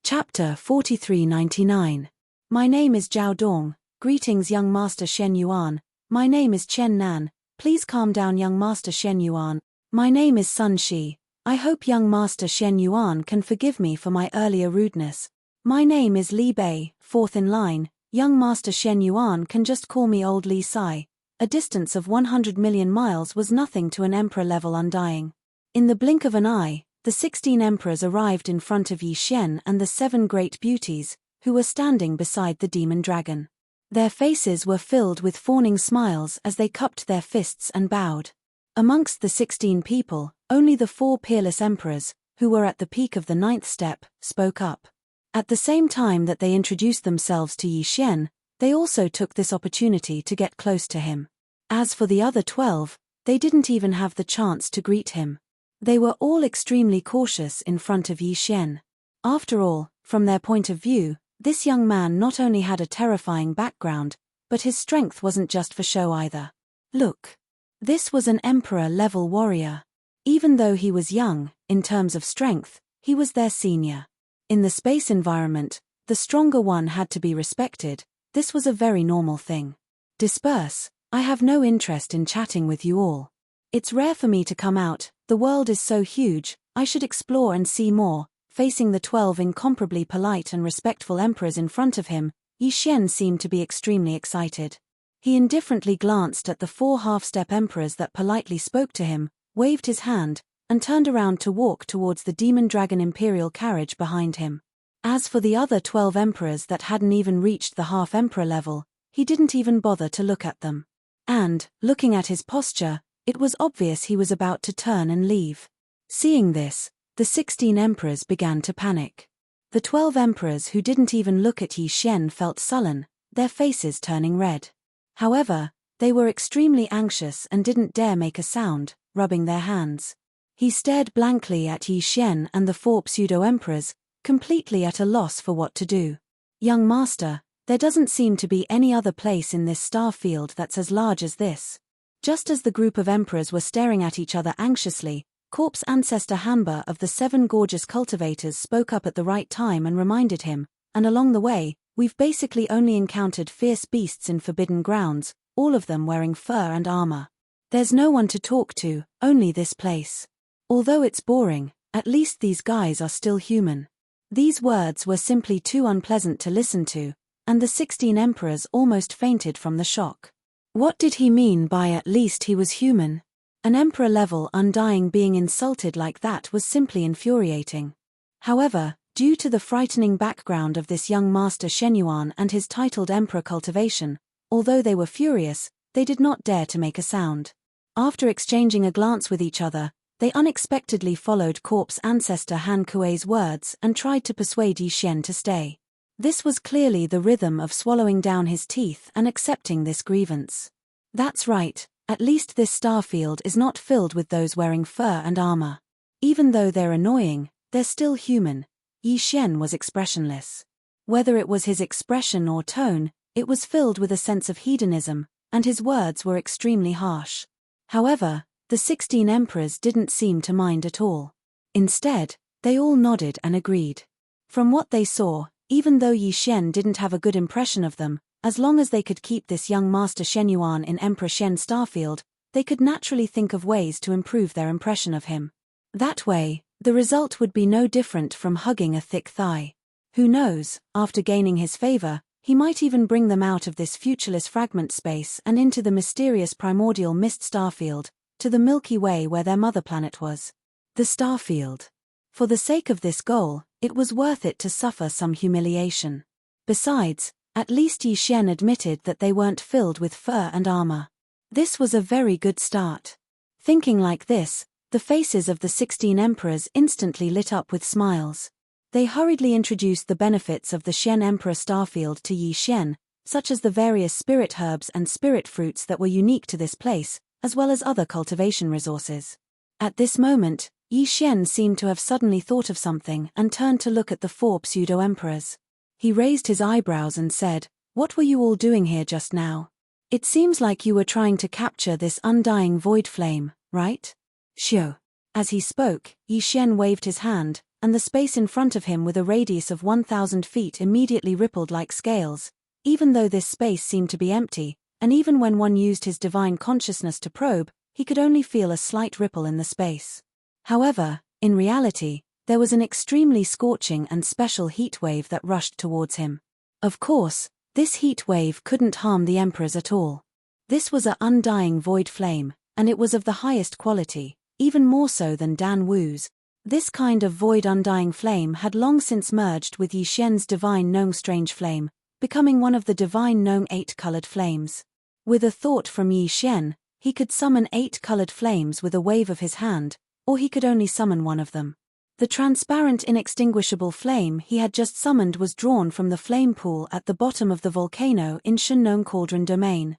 Chapter 4399. My name is Zhao Dong. Greetings young Master Shen Yuan. My name is Chen Nan. Please calm down young Master Shen Yuan. My name is Sun Shi. I hope young Master Shen Yuan can forgive me for my earlier rudeness. My name is Li Bei, 4th in line. Young Master Shen Yuan can just call me Old Li Sai. A distance of 100 million miles was nothing to an emperor-level undying. In the blink of an eye, the 16 emperors arrived in front of Yi Shen and the 7 great beauties, who were standing beside the demon dragon. Their faces were filled with fawning smiles as they cupped their fists and bowed. Amongst the 16 people, only the 4 peerless emperors, who were at the peak of the 9th step, spoke up. At the same time that they introduced themselves to Yi Xian, they also took this opportunity to get close to him. As for the other 12, they didn't even have the chance to greet him. They were all extremely cautious in front of Yi Xian. After all, from their point of view, this young man not only had a terrifying background, but his strength wasn't just for show either. Look. This was an emperor-level warrior. Even though he was young, in terms of strength, he was their senior. In the space environment, the stronger one had to be respected. This was a very normal thing. Disperse. I have no interest in chatting with you all. It's rare for me to come out, the world is so huge, I should explore and see more. Facing the 12 incomparably polite and respectful emperors in front of him, Yi Xian seemed to be extremely excited. He indifferently glanced at the 4 half-step emperors that politely spoke to him, waved his hand, and turned around to walk towards the demon dragon imperial carriage behind him. As for the other 12 emperors that hadn't even reached the half-emperor level, he didn't even bother to look at them. And, looking at his posture, it was obvious he was about to turn and leave. Seeing this, the 16 emperors began to panic. The 12 emperors who didn't even look at Yi Xian felt sullen, their faces turning red. However, they were extremely anxious and didn't dare make a sound, rubbing their hands. He stared blankly at Yi Xian and the 4 pseudo-emperors, completely at a loss for what to do. Young master, there doesn't seem to be any other place in this star field that's as large as this. Just as the group of emperors were staring at each other anxiously, Corpse Ancestor Hanba of the 7 gorgeous cultivators spoke up at the right time and reminded him, and along the way, we've basically only encountered fierce beasts in forbidden grounds, all of them wearing fur and armor. There's no one to talk to, only this place. Although it's boring, at least these guys are still human. These words were simply too unpleasant to listen to, and the 16 emperors almost fainted from the shock. What did he mean by at least he was human? An emperor-level undying being insulted like that was simply infuriating. However, due to the frightening background of this young master Shenyuan and his titled emperor cultivation, although they were furious, they did not dare to make a sound. After exchanging a glance with each other, they unexpectedly followed Corpse Ancestor Han Kuei's words and tried to persuade Yi Xian to stay. This was clearly the rhythm of swallowing down his teeth and accepting this grievance. That's right. At least this starfield is not filled with those wearing fur and armor. Even though they're annoying, they're still human. Yi Xian was expressionless. Whether it was his expression or tone, it was filled with a sense of hedonism, and his words were extremely harsh. However, the 16 emperors didn't seem to mind at all. Instead, they all nodded and agreed. From what they saw, even though Yi Xian didn't have a good impression of them, as long as they could keep this young master Shenyuan in Emperor Shen Starfield, they could naturally think of ways to improve their impression of him. That way, the result would be no different from hugging a thick thigh. Who knows, after gaining his favor, he might even bring them out of this futureless fragment space and into the mysterious primordial mist starfield, to the Milky Way where their mother planet was. The starfield. For the sake of this goal, it was worth it to suffer some humiliation. Besides, at least Yi Xian admitted that they weren't filled with fur and armor. This was a very good start. Thinking like this, the faces of the 16 emperors instantly lit up with smiles. They hurriedly introduced the benefits of the Shen Emperor Starfield to Yi Xian, such as the various spirit herbs and spirit fruits that were unique to this place, as well as other cultivation resources. At this moment, Yi Xian seemed to have suddenly thought of something and turned to look at the 4 pseudo-emperors. He raised his eyebrows and said, "What were you all doing here just now? It seems like you were trying to capture this undying void flame, right?" "Xiu." As he spoke, Yi Xian waved his hand, and the space in front of him with a radius of 1,000 feet immediately rippled like scales. Even though this space seemed to be empty, and even when one used his divine consciousness to probe, he could only feel a slight ripple in the space. However, in reality, there was an extremely scorching and special heat wave that rushed towards him. Of course, this heat wave couldn't harm the emperors at all. This was an undying void flame, and it was of the highest quality, even more so than Dan Wu's. This kind of void undying flame had long since merged with Yi Xian's divine Nong strange flame, becoming one of the divine Nong 8-colored flames. With a thought from Yi Xian, he could summon 8 colored flames with a wave of his hand, or he could only summon one of them. The transparent inextinguishable flame he had just summoned was drawn from the flame pool at the bottom of the volcano in Shenong Cauldron Domain.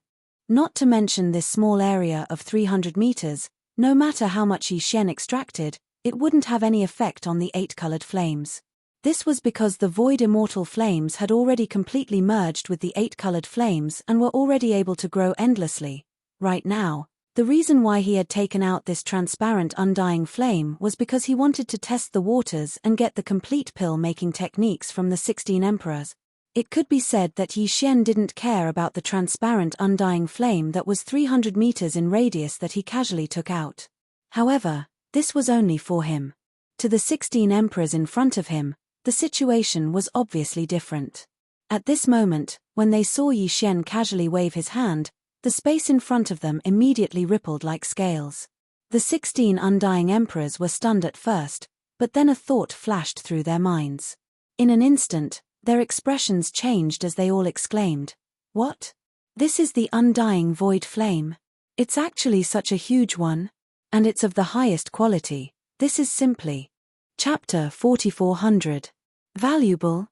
Not to mention this small area of 300 meters, no matter how much Yi Xian extracted, it wouldn't have any effect on the 8-colored flames. This was because the void immortal flames had already completely merged with the 8-colored flames and were already able to grow endlessly. Right now, the reason why he had taken out this transparent undying flame was because he wanted to test the waters and get the complete pill-making techniques from the 16 emperors. It could be said that Yi Xian didn't care about the transparent undying flame that was 300 meters in radius that he casually took out. However, this was only for him. To the 16 emperors in front of him, the situation was obviously different. At this moment, when they saw Yi Xian casually wave his hand, the space in front of them immediately rippled like scales. The 16 undying emperors were stunned at first, but then a thought flashed through their minds. In an instant, their expressions changed as they all exclaimed, "What? This is the undying void flame. It's actually such a huge one. And it's of the highest quality. This is simply..." Chapter 4400. Valuable?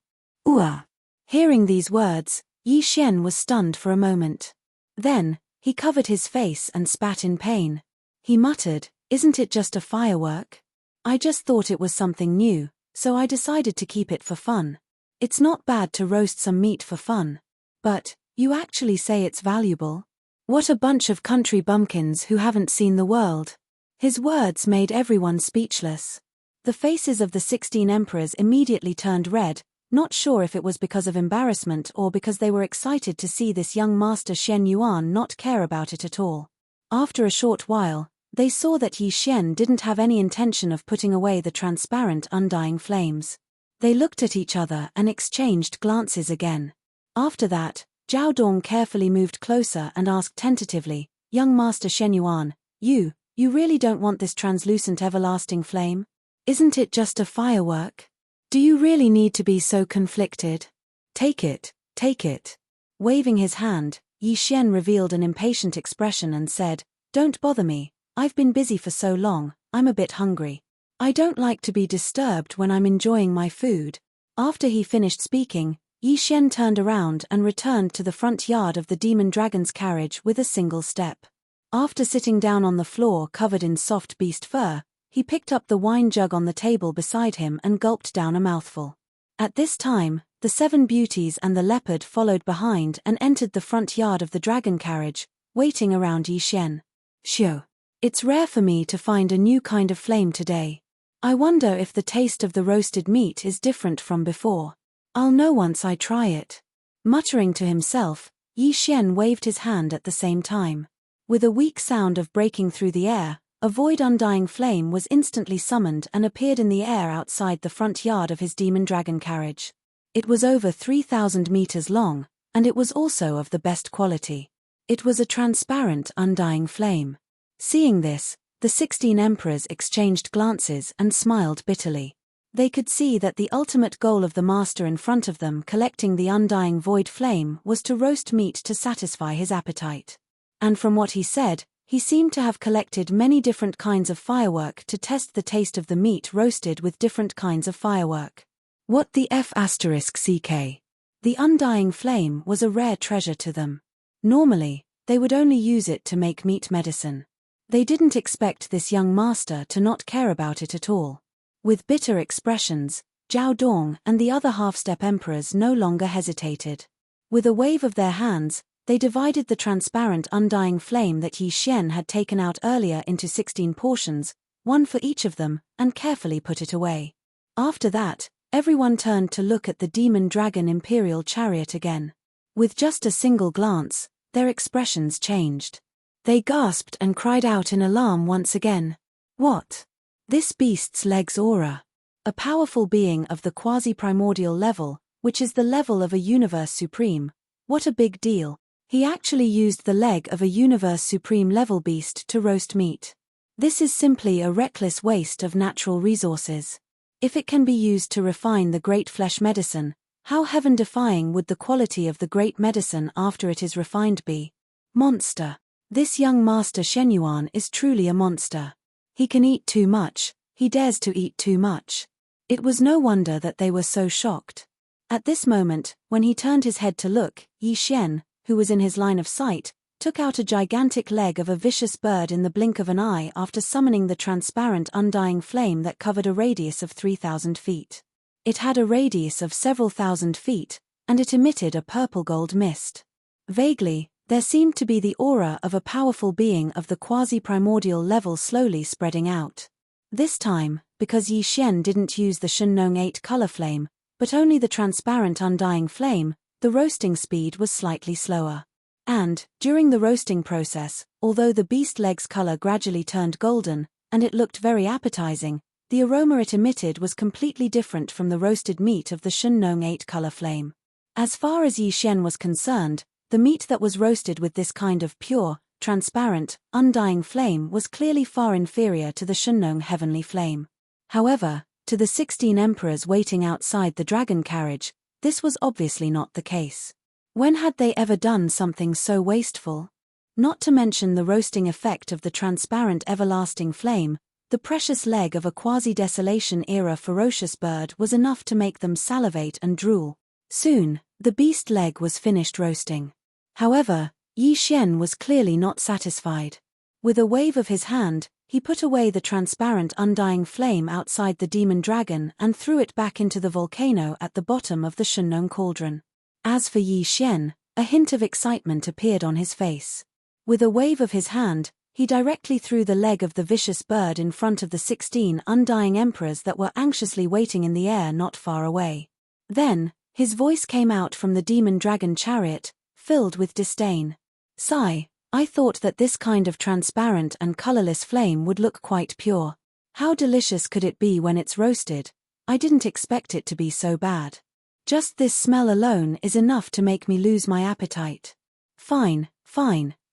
Hearing these words, Yi Xian was stunned for a moment. Then, he covered his face and spat in pain. He muttered, "Isn't it just a firework? I just thought it was something new, so I decided to keep it for fun. It's not bad to roast some meat for fun. But, you actually say it's valuable? What a bunch of country bumpkins who haven't seen the world." His words made everyone speechless. The faces of the 16 emperors immediately turned red, not sure if it was because of embarrassment or because they were excited to see this young master Shen Yuan not care about it at all. After a short while, they saw that Yi Xian didn't have any intention of putting away the transparent undying flames. They looked at each other and exchanged glances again. After that, Zhao Dong carefully moved closer and asked tentatively, "Young master Shen Yuan, you really don't want this translucent everlasting flame? Isn't it just a firework? Do you really need to be so conflicted? Take it, take it." Waving his hand, Yi Xian revealed an impatient expression and said, "Don't bother me, I've been busy for so long, I'm a bit hungry. I don't like to be disturbed when I'm enjoying my food." After he finished speaking, Yi Xian turned around and returned to the front yard of the demon dragon's carriage with a single step. After sitting down on the floor covered in soft beast fur, he picked up the wine jug on the table beside him and gulped down a mouthful. At this time, the 7 beauties and the leopard followed behind and entered the front yard of the dragon carriage, waiting around Yi Xian. "Xiu, it's rare for me to find a new kind of flame today. I wonder if the taste of the roasted meat is different from before. I'll know once I try it." Muttering to himself, Yi Xian waved his hand at the same time. With a weak sound of breaking through the air, a void undying flame was instantly summoned and appeared in the air outside the front yard of his demon dragon carriage. It was over 3,000 meters long, and it was also of the best quality. It was a transparent undying flame. Seeing this, the 16 emperors exchanged glances and smiled bitterly. They could see that the ultimate goal of the master in front of them collecting the undying void flame was to roast meat to satisfy his appetite. And from what he said, he seemed to have collected many different kinds of firework to test the taste of the meat roasted with different kinds of firework. What the f***ck? The undying flame was a rare treasure to them. Normally, they would only use it to make meat medicine. They didn't expect this young master to not care about it at all. With bitter expressions, Zhao Dong and the other half-step emperors no longer hesitated. With a wave of their hands, they divided the transparent undying flame that Yi Xian had taken out earlier into 16 portions, one for each of them, and carefully put it away. After that, everyone turned to look at the demon dragon imperial chariot again. With just a single glance, their expressions changed. They gasped and cried out in alarm once again. "What? This beast's leg's aura. A powerful being of the quasi-primordial level, which is the level of a universe supreme. What a big deal. He actually used the leg of a universe supreme level beast to roast meat. This is simply a reckless waste of natural resources. If it can be used to refine the great flesh medicine, how heaven-defying would the quality of the great medicine after it is refined be? Monster. This young master Shenyuan is truly a monster. He can eat too much, he dares to eat too much. It was no wonder that they were so shocked. At this moment, when he turned his head to look, Yi Xian, who was in his line of sight, took out a gigantic leg of a vicious bird in the blink of an eye after summoning the transparent undying flame that covered a radius of 3,000 feet. It had a radius of several thousand feet, and it emitted a purple-gold mist. Vaguely, there seemed to be the aura of a powerful being of the quasi-primordial level slowly spreading out. This time, because Yi Xian didn't use the Shunnong 8 color flame, but only the transparent undying flame, the roasting speed was slightly slower. And, during the roasting process, although the beast leg's color gradually turned golden, and it looked very appetizing, the aroma it emitted was completely different from the roasted meat of the Shunnong 8 color flame. As far as Yi Xian was concerned, the meat that was roasted with this kind of pure, transparent, undying flame was clearly far inferior to the Shunnong heavenly flame. However, to the 16 emperors waiting outside the dragon carriage, this was obviously not the case. When had they ever done something so wasteful? Not to mention the roasting effect of the transparent everlasting flame, the precious leg of a quasi-desolation-era ferocious bird was enough to make them salivate and drool. Soon, the beast leg was finished roasting. However, Yi Xian was clearly not satisfied. With a wave of his hand, he put away the transparent undying flame outside the demon dragon and threw it back into the volcano at the bottom of the Shunnong cauldron. As for Yi Xian, a hint of excitement appeared on his face. With a wave of his hand, he directly threw the leg of the vicious bird in front of the 16 undying emperors that were anxiously waiting in the air not far away. Then, his voice came out from the demon dragon chariot, filled with disdain. "Sigh, I thought that this kind of transparent and colorless flame would look quite pure. How delicious could it be when it's roasted? I didn't expect it to be so bad. Just this smell alone is enough to make me lose my appetite. Fine,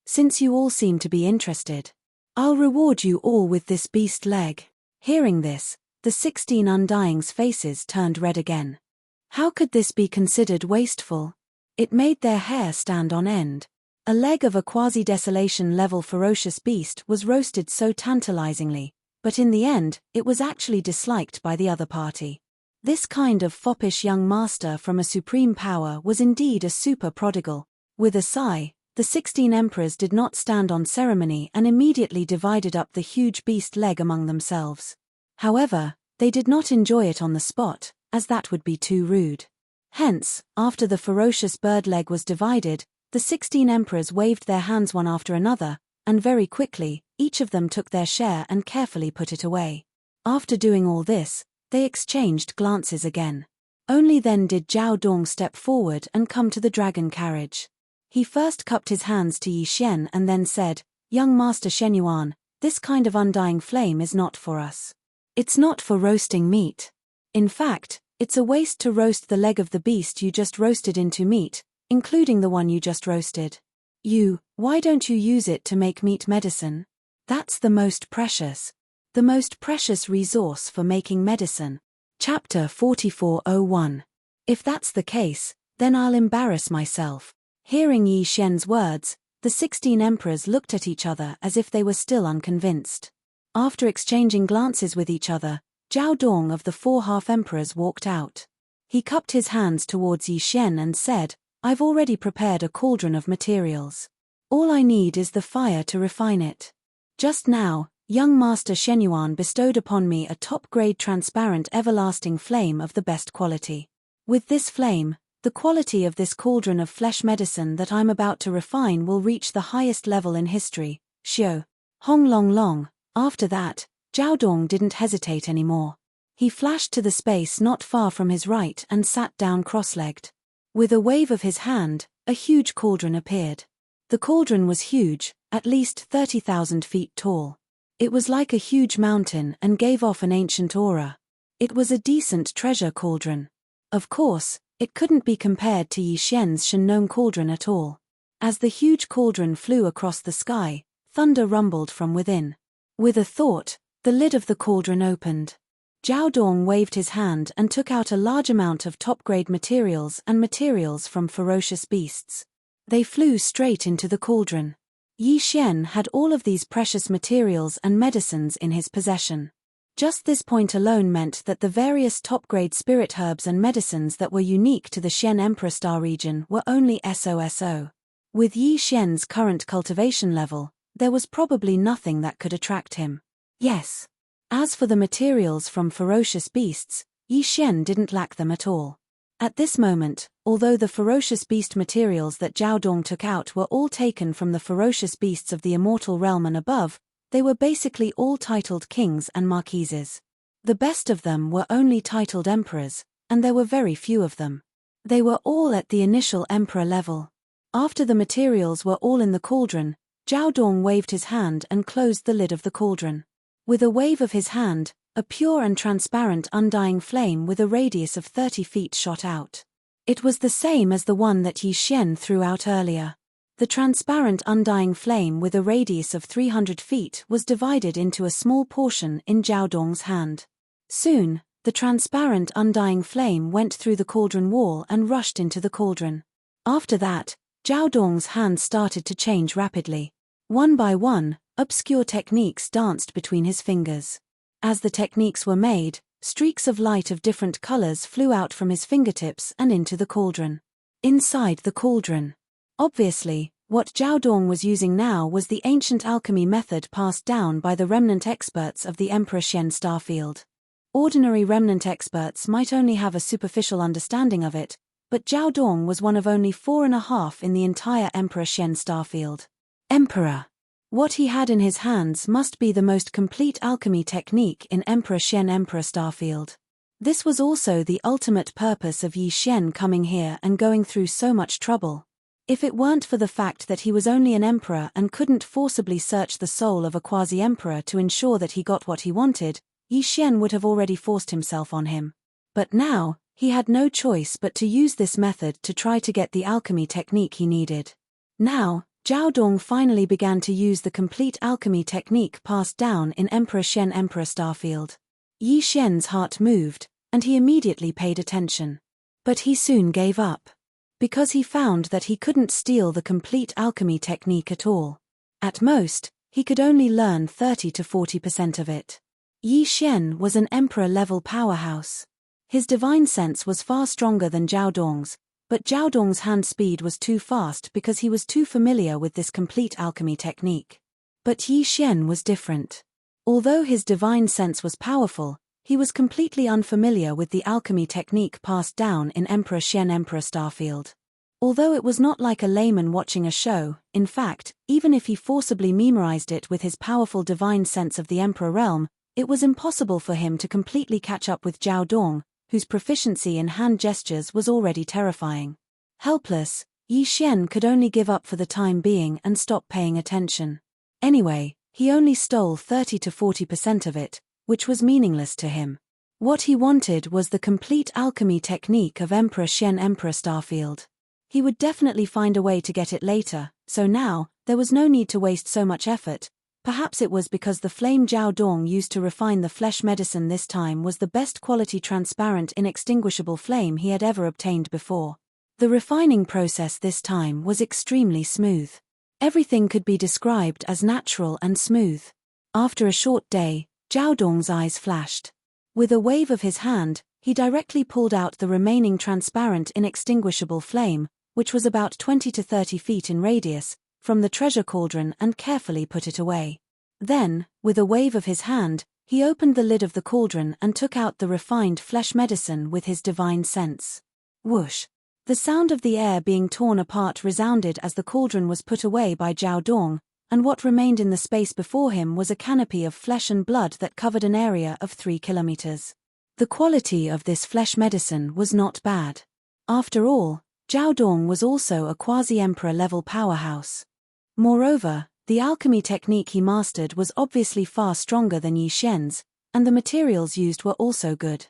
since you all seem to be interested. I'll reward you all with this beast leg." Hearing this, the 16 undyings' faces turned red again. How could this be considered wasteful? It made their hair stand on end. A leg of a quasi-desolation level ferocious beast was roasted so tantalizingly, but in the end, it was actually disliked by the other party. This kind of foppish young master from a supreme power was indeed a super prodigal. With a sigh, the 16 emperors did not stand on ceremony and immediately divided up the huge beast leg among themselves. However, they did not enjoy it on the spot, as that would be too rude. Hence, after the ferocious bird leg was divided, the 16 emperors waved their hands one after another, and very quickly, each of them took their share and carefully put it away. After doing all this, they exchanged glances again. Only then did Zhao Dong step forward and come to the dragon carriage. He first cupped his hands to Yi Xian and then said, "Young Master Shenyuan, this kind of undying flame is not for us. It's not for roasting meat. In fact, it's a waste to roast the leg of the beast you just roasted into meat, including the one you just roasted. Why don't you use it to make meat medicine? That's the most precious resource for making medicine." Chapter 4401. If that's the case, then I'll embarrass myself. Hearing Yi Xian's words, the 16 emperors looked at each other as if they were still unconvinced. After exchanging glances with each other, Zhao Dong of the 4 half-emperors walked out. He cupped his hands towards Yi Xian and said, "I've already prepared a cauldron of materials. All I need is the fire to refine it. Just now, young Master Shenyuan bestowed upon me a top-grade transparent everlasting flame of the best quality. With this flame, the quality of this cauldron of flesh medicine that I'm about to refine will reach the highest level in history, Xiao. Hong Long Long." After that, Zhao Dong didn't hesitate anymore. He flashed to the space not far from his right and sat down cross-legged. With a wave of his hand, a huge cauldron appeared. The cauldron was huge, at least 30,000 feet tall. It was like a huge mountain and gave off an ancient aura. It was a decent treasure cauldron. Of course, it couldn't be compared to Yi Xian's Shunnong cauldron at all. As the huge cauldron flew across the sky, thunder rumbled from within. With a thought, the lid of the cauldron opened. Zhao Dong waved his hand and took out a large amount of top-grade materials and materials from ferocious beasts. They flew straight into the cauldron. Yi Xian had all of these precious materials and medicines in his possession. Just this point alone meant that the various top-grade spirit herbs and medicines that were unique to the Xian Emperor Star region were only SOSO. With Yi Xian's current cultivation level, there was probably nothing that could attract him. Yes. As for the materials from ferocious beasts, Yi Xian didn't lack them at all. At this moment, although the ferocious beast materials that Zhao Dong took out were all taken from the ferocious beasts of the immortal realm and above, they were basically all titled kings and marquises. The best of them were only titled emperors, and there were very few of them. They were all at the initial emperor level. After the materials were all in the cauldron, Zhao Dong waved his hand and closed the lid of the cauldron. With a wave of his hand, a pure and transparent undying flame with a radius of 30 feet shot out. It was the same as the one that Yi Xian threw out earlier. The transparent undying flame with a radius of 300 feet was divided into a small portion in Zhao Dong's hand. Soon, the transparent undying flame went through the cauldron wall and rushed into the cauldron. After that, Zhao Dong's hand started to change rapidly. One by one, obscure techniques danced between his fingers. As the techniques were made, streaks of light of different colors flew out from his fingertips and into the cauldron. Inside the cauldron. Obviously, what Zhao Dong was using now was the ancient alchemy method passed down by the remnant experts of the Emperor Xian starfield. Ordinary remnant experts might only have a superficial understanding of it, but Zhao Dong was one of only 4.5 in the entire Emperor Xian starfield. Emperor. What he had in his hands must be the most complete alchemy technique in Emperor Xian Emperor starfield. This was also the ultimate purpose of Yi Xian coming here and going through so much trouble. If it weren't for the fact that he was only an emperor and couldn't forcibly search the soul of a quasi-emperor to ensure that he got what he wanted, Yi Xian would have already forced himself on him. But now, he had no choice but to use this method to try to get the alchemy technique he needed. Now, Zhao Dong finally began to use the complete alchemy technique passed down in Emperor Xian Emperor starfield. Yi Xian's heart moved, and he immediately paid attention. But he soon gave up. Because he found that he couldn't steal the complete alchemy technique at all. At most, he could only learn 30 to 40% of it. Yi Xian was an emperor-level powerhouse. His divine sense was far stronger than Zhao Dong's, but Zhao Dong's hand speed was too fast because he was too familiar with this complete alchemy technique. But Yi Xian was different. Although his divine sense was powerful, he was completely unfamiliar with the alchemy technique passed down in Emperor Xian Emperor starfield. Although it was not like a layman watching a show, in fact, even if he forcibly memorized it with his powerful divine sense of the Emperor realm, it was impossible for him to completely catch up with Zhao Dong, whose proficiency in hand gestures was already terrifying. Helpless, Yi Xian could only give up for the time being and stop paying attention. Anyway, he only stole 30 to 40% of it, which was meaningless to him. What he wanted was the complete alchemy technique of Emperor Xian Emperor starfield. He would definitely find a way to get it later, so now, there was no need to waste so much effort. Perhaps it was because the flame Zhao Dong used to refine the flesh medicine this time was the best quality transparent inextinguishable flame he had ever obtained before. The refining process this time was extremely smooth. Everything could be described as natural and smooth. After a short day, Zhao Dong's eyes flashed. With a wave of his hand, he directly pulled out the remaining transparent inextinguishable flame, which was about 20 to 30 feet in radius, from the treasure cauldron and carefully put it away. Then, with a wave of his hand, he opened the lid of the cauldron and took out the refined flesh medicine with his divine sense. Whoosh! The sound of the air being torn apart resounded as the cauldron was put away by Zhao Dong, and what remained in the space before him was a canopy of flesh and blood that covered an area of 3 kilometers. The quality of this flesh medicine was not bad. After all, Zhao Dong was also a quasi-emperor level powerhouse. Moreover, the alchemy technique he mastered was obviously far stronger than Yi Xian's, and the materials used were also good.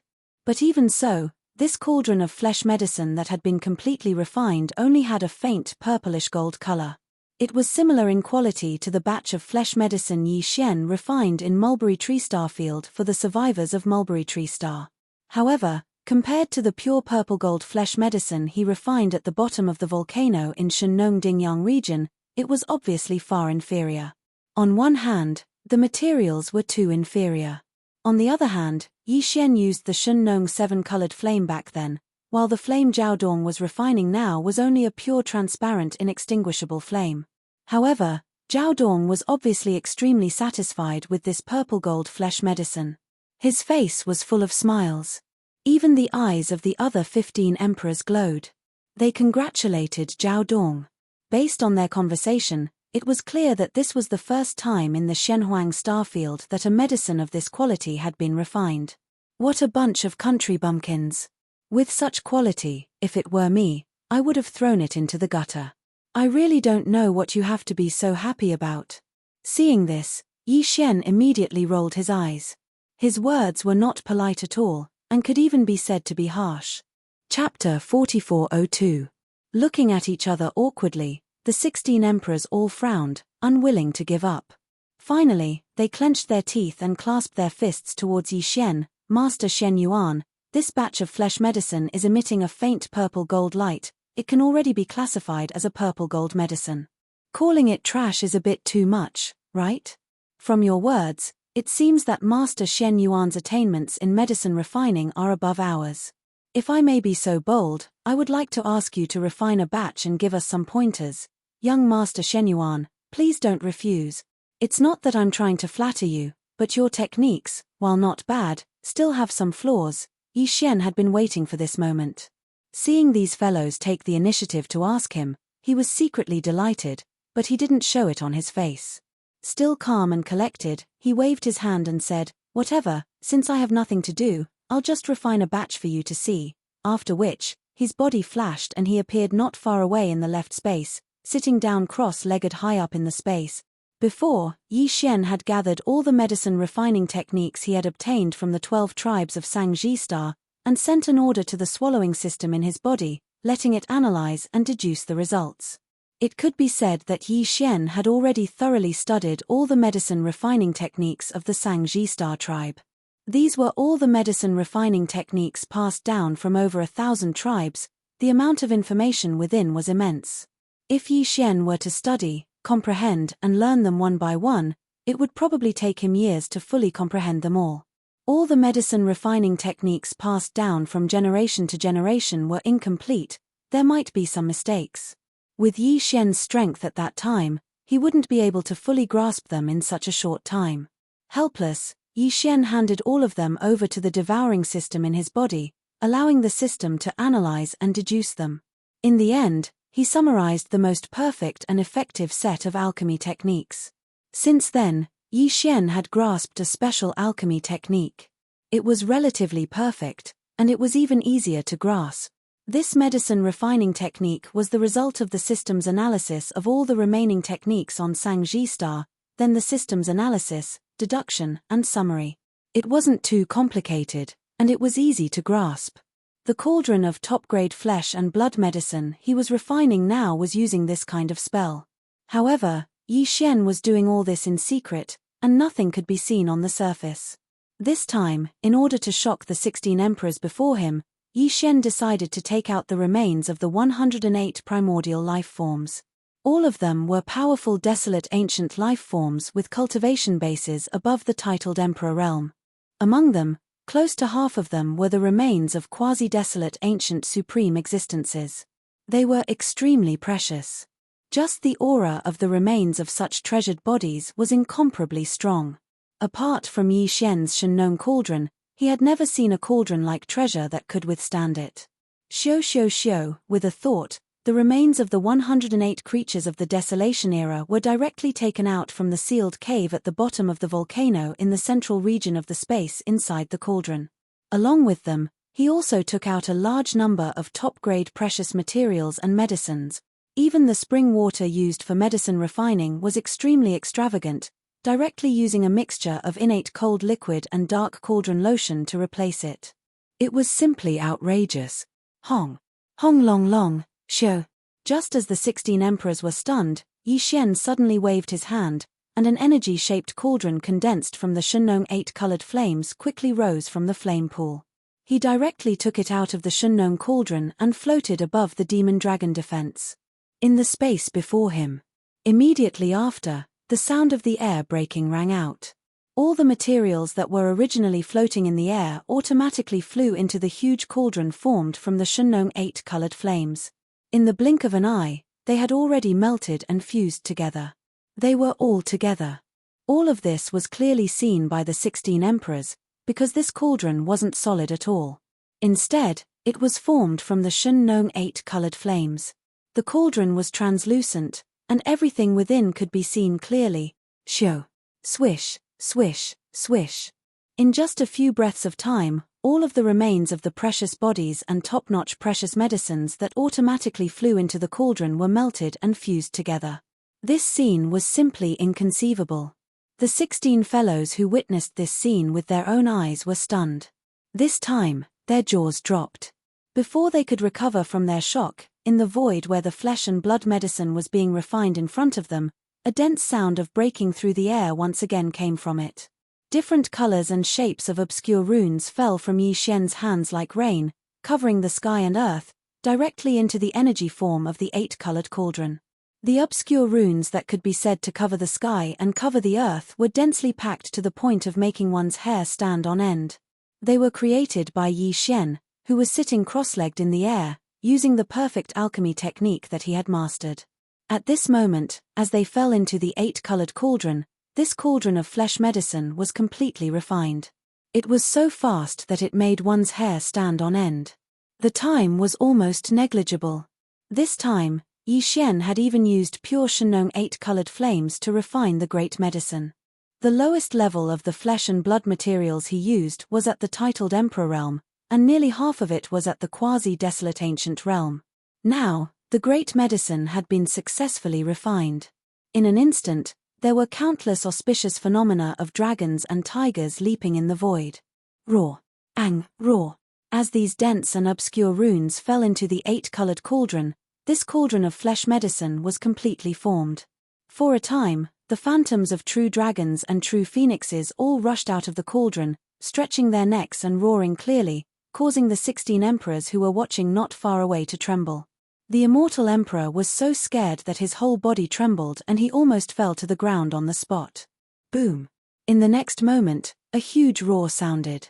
But even so, this cauldron of flesh medicine that had been completely refined only had a faint purplish gold color. It was similar in quality to the batch of flesh medicine Yi Xian refined in Mulberry Tree Star Field for the survivors of Mulberry Tree Star. However, compared to the pure purple gold flesh medicine he refined at the bottom of the volcano in Shenong Dingyang region, it was obviously far inferior. On one hand, the materials were too inferior. On the other hand, Yi Xian used the Shenong 7-colored flame back then, while the flame Zhao Dong was refining now was only a pure transparent inextinguishable flame. However, Zhao Dong was obviously extremely satisfied with this purple gold flesh medicine. His face was full of smiles. Even the eyes of the other 15 emperors glowed. They congratulated Zhao Dong. Based on their conversation, it was clear that this was the first time in the Shenhuang starfield that a medicine of this quality had been refined. What a bunch of country bumpkins. With such quality, if it were me, I would have thrown it into the gutter. I really don't know what you have to be so happy about. Seeing this, Yi Xian immediately rolled his eyes. His words were not polite at all, and could even be said to be harsh. Chapter 4402. Looking at each other awkwardly, the 16 emperors all frowned, unwilling to give up. Finally, they clenched their teeth and clasped their fists towards Yi Xian. Master Shen Yuan, this batch of flesh medicine is emitting a faint purple gold light. It can already be classified as a purple gold medicine. Calling it trash is a bit too much, right? From your words, it seems that Master Shen Yuan's attainments in medicine refining are above ours. If I may be so bold, I would like to ask you to refine a batch and give us some pointers. Young Master Shen Yuan, please don't refuse. It's not that I'm trying to flatter you, but your techniques, while not bad, still have some flaws. Yi Xian had been waiting for this moment. Seeing these fellows take the initiative to ask him, he was secretly delighted, but he didn't show it on his face. Still calm and collected, he waved his hand and said, "Whatever, since I have nothing to do, I'll just refine a batch for you to see," after which, his body flashed and he appeared not far away in the left space, sitting down cross-legged high up in the space. Before, Yi Xian had gathered all the medicine refining techniques he had obtained from the 12 tribes of Sangji Star, and sent an order to the swallowing system in his body, letting it analyze and deduce the results. It could be said that Yi Xian had already thoroughly studied all the medicine refining techniques of the Sangji Star tribe. These were all the medicine refining techniques passed down from over 1,000 tribes. The amount of information within was immense. If Yi Xian were to study, comprehend and learn them one by one, it would probably take him years to fully comprehend them all. All the medicine refining techniques passed down from generation to generation were incomplete. There might be some mistakes. With Yi Xian's strength at that time, he wouldn't be able to fully grasp them in such a short time. Helpless, Yi Xian handed all of them over to the devouring system in his body, allowing the system to analyze and deduce them. In the end, he summarized the most perfect and effective set of alchemy techniques. Since then, Yi Xian had grasped a special alchemy technique. It was relatively perfect, and it was even easier to grasp. This medicine refining technique was the result of the system's analysis of all the remaining techniques on Sangji Star, then the system's analysis, deduction, and summary. It wasn't too complicated, and it was easy to grasp. The cauldron of top-grade flesh and blood medicine he was refining now was using this kind of spell. However, Yi Xian was doing all this in secret, and nothing could be seen on the surface. This time, in order to shock the 16 emperors before him, Yi Xian decided to take out the remains of the 108 primordial life forms. All of them were powerful desolate ancient life forms with cultivation bases above the titled emperor realm. Among them, close to half of them were the remains of quasi-desolate ancient supreme existences. They were extremely precious. Just the aura of the remains of such treasured bodies was incomparably strong. Apart from Yi Xian's Shenong cauldron, he had never seen a cauldron-like treasure that could withstand it. Xiu, with a thought, the remains of the 108 creatures of the Desolation era were directly taken out from the sealed cave at the bottom of the volcano in the central region of the space inside the cauldron. Along with them, he also took out a large number of top-grade precious materials and medicines. Even the spring water used for medicine refining was extremely extravagant, directly using a mixture of innate cold liquid and dark cauldron lotion to replace it. It was simply outrageous. Hong long, show. Just as the 16 emperors were stunned, Yi Xian suddenly waved his hand, and an energy-shaped cauldron condensed from the Shunnong 8-colored flames quickly rose from the flame pool. He directly took it out of the Shunnong cauldron and floated above the demon dragon defense. In the space before him. Immediately after, the sound of the air breaking rang out. All the materials that were originally floating in the air automatically flew into the huge cauldron formed from the Shunnong 8-colored flames. In the blink of an eye, they had already melted and fused together. They were all together. All of this was clearly seen by the 16 emperors, because this cauldron wasn't solid at all. Instead, it was formed from the Shunnong 8-colored flames. The cauldron was translucent, and everything within could be seen clearly. Shoo! Swish, swish, swish. In just a few breaths of time, all of the remains of the precious bodies and top-notch precious medicines that automatically flew into the cauldron were melted and fused together. This scene was simply inconceivable. The 16 fellows who witnessed this scene with their own eyes were stunned. This time, their jaws dropped. Before they could recover from their shock, in the void where the flesh and blood medicine was being refined in front of them, a dense sound of breaking through the air once again came from it. Different colors and shapes of obscure runes fell from Yi Xian's hands like rain, covering the sky and earth, directly into the energy form of the 8-colored cauldron. The obscure runes that could be said to cover the sky and cover the earth were densely packed to the point of making one's hair stand on end. They were created by Yi Xian, who was sitting cross-legged in the air, using the perfect alchemy technique that he had mastered. At this moment, as they fell into the 8-colored cauldron, this cauldron of flesh medicine was completely refined. It was so fast that it made one's hair stand on end. The time was almost negligible. This time, Yi Xian had even used pure Shunnong 8-colored flames to refine the great medicine. The lowest level of the flesh and blood materials he used was at the titled Emperor realm, and nearly half of it was at the quasi-desolate ancient realm. Now, the great medicine had been successfully refined. In an instant, there were countless auspicious phenomena of dragons and tigers leaping in the void. Roar! Ang! Roar! As these dense and obscure runes fell into the 8-colored cauldron, this cauldron of flesh medicine was completely formed. For a time, the phantoms of true dragons and true phoenixes all rushed out of the cauldron, stretching their necks and roaring clearly, causing the 16 emperors who were watching not far away to tremble. The immortal emperor was so scared that his whole body trembled and he almost fell to the ground on the spot. Boom! In the next moment, a huge roar sounded.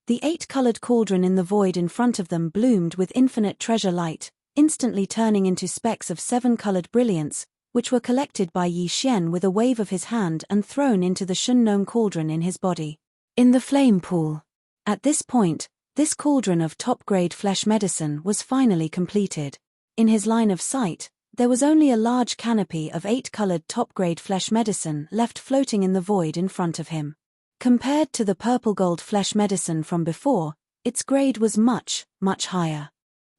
The 8-colored cauldron in the void in front of them bloomed with infinite treasure light, instantly turning into specks of 7-colored brilliance, which were collected by Yi Xian with a wave of his hand and thrown into the Shunnong cauldron in his body. In the flame pool. At this point, this cauldron of top-grade flesh medicine was finally completed. In his line of sight, there was only a large canopy of 8-colored top-grade flesh medicine left floating in the void in front of him. Compared to the purple-gold flesh medicine from before, its grade was much, much higher.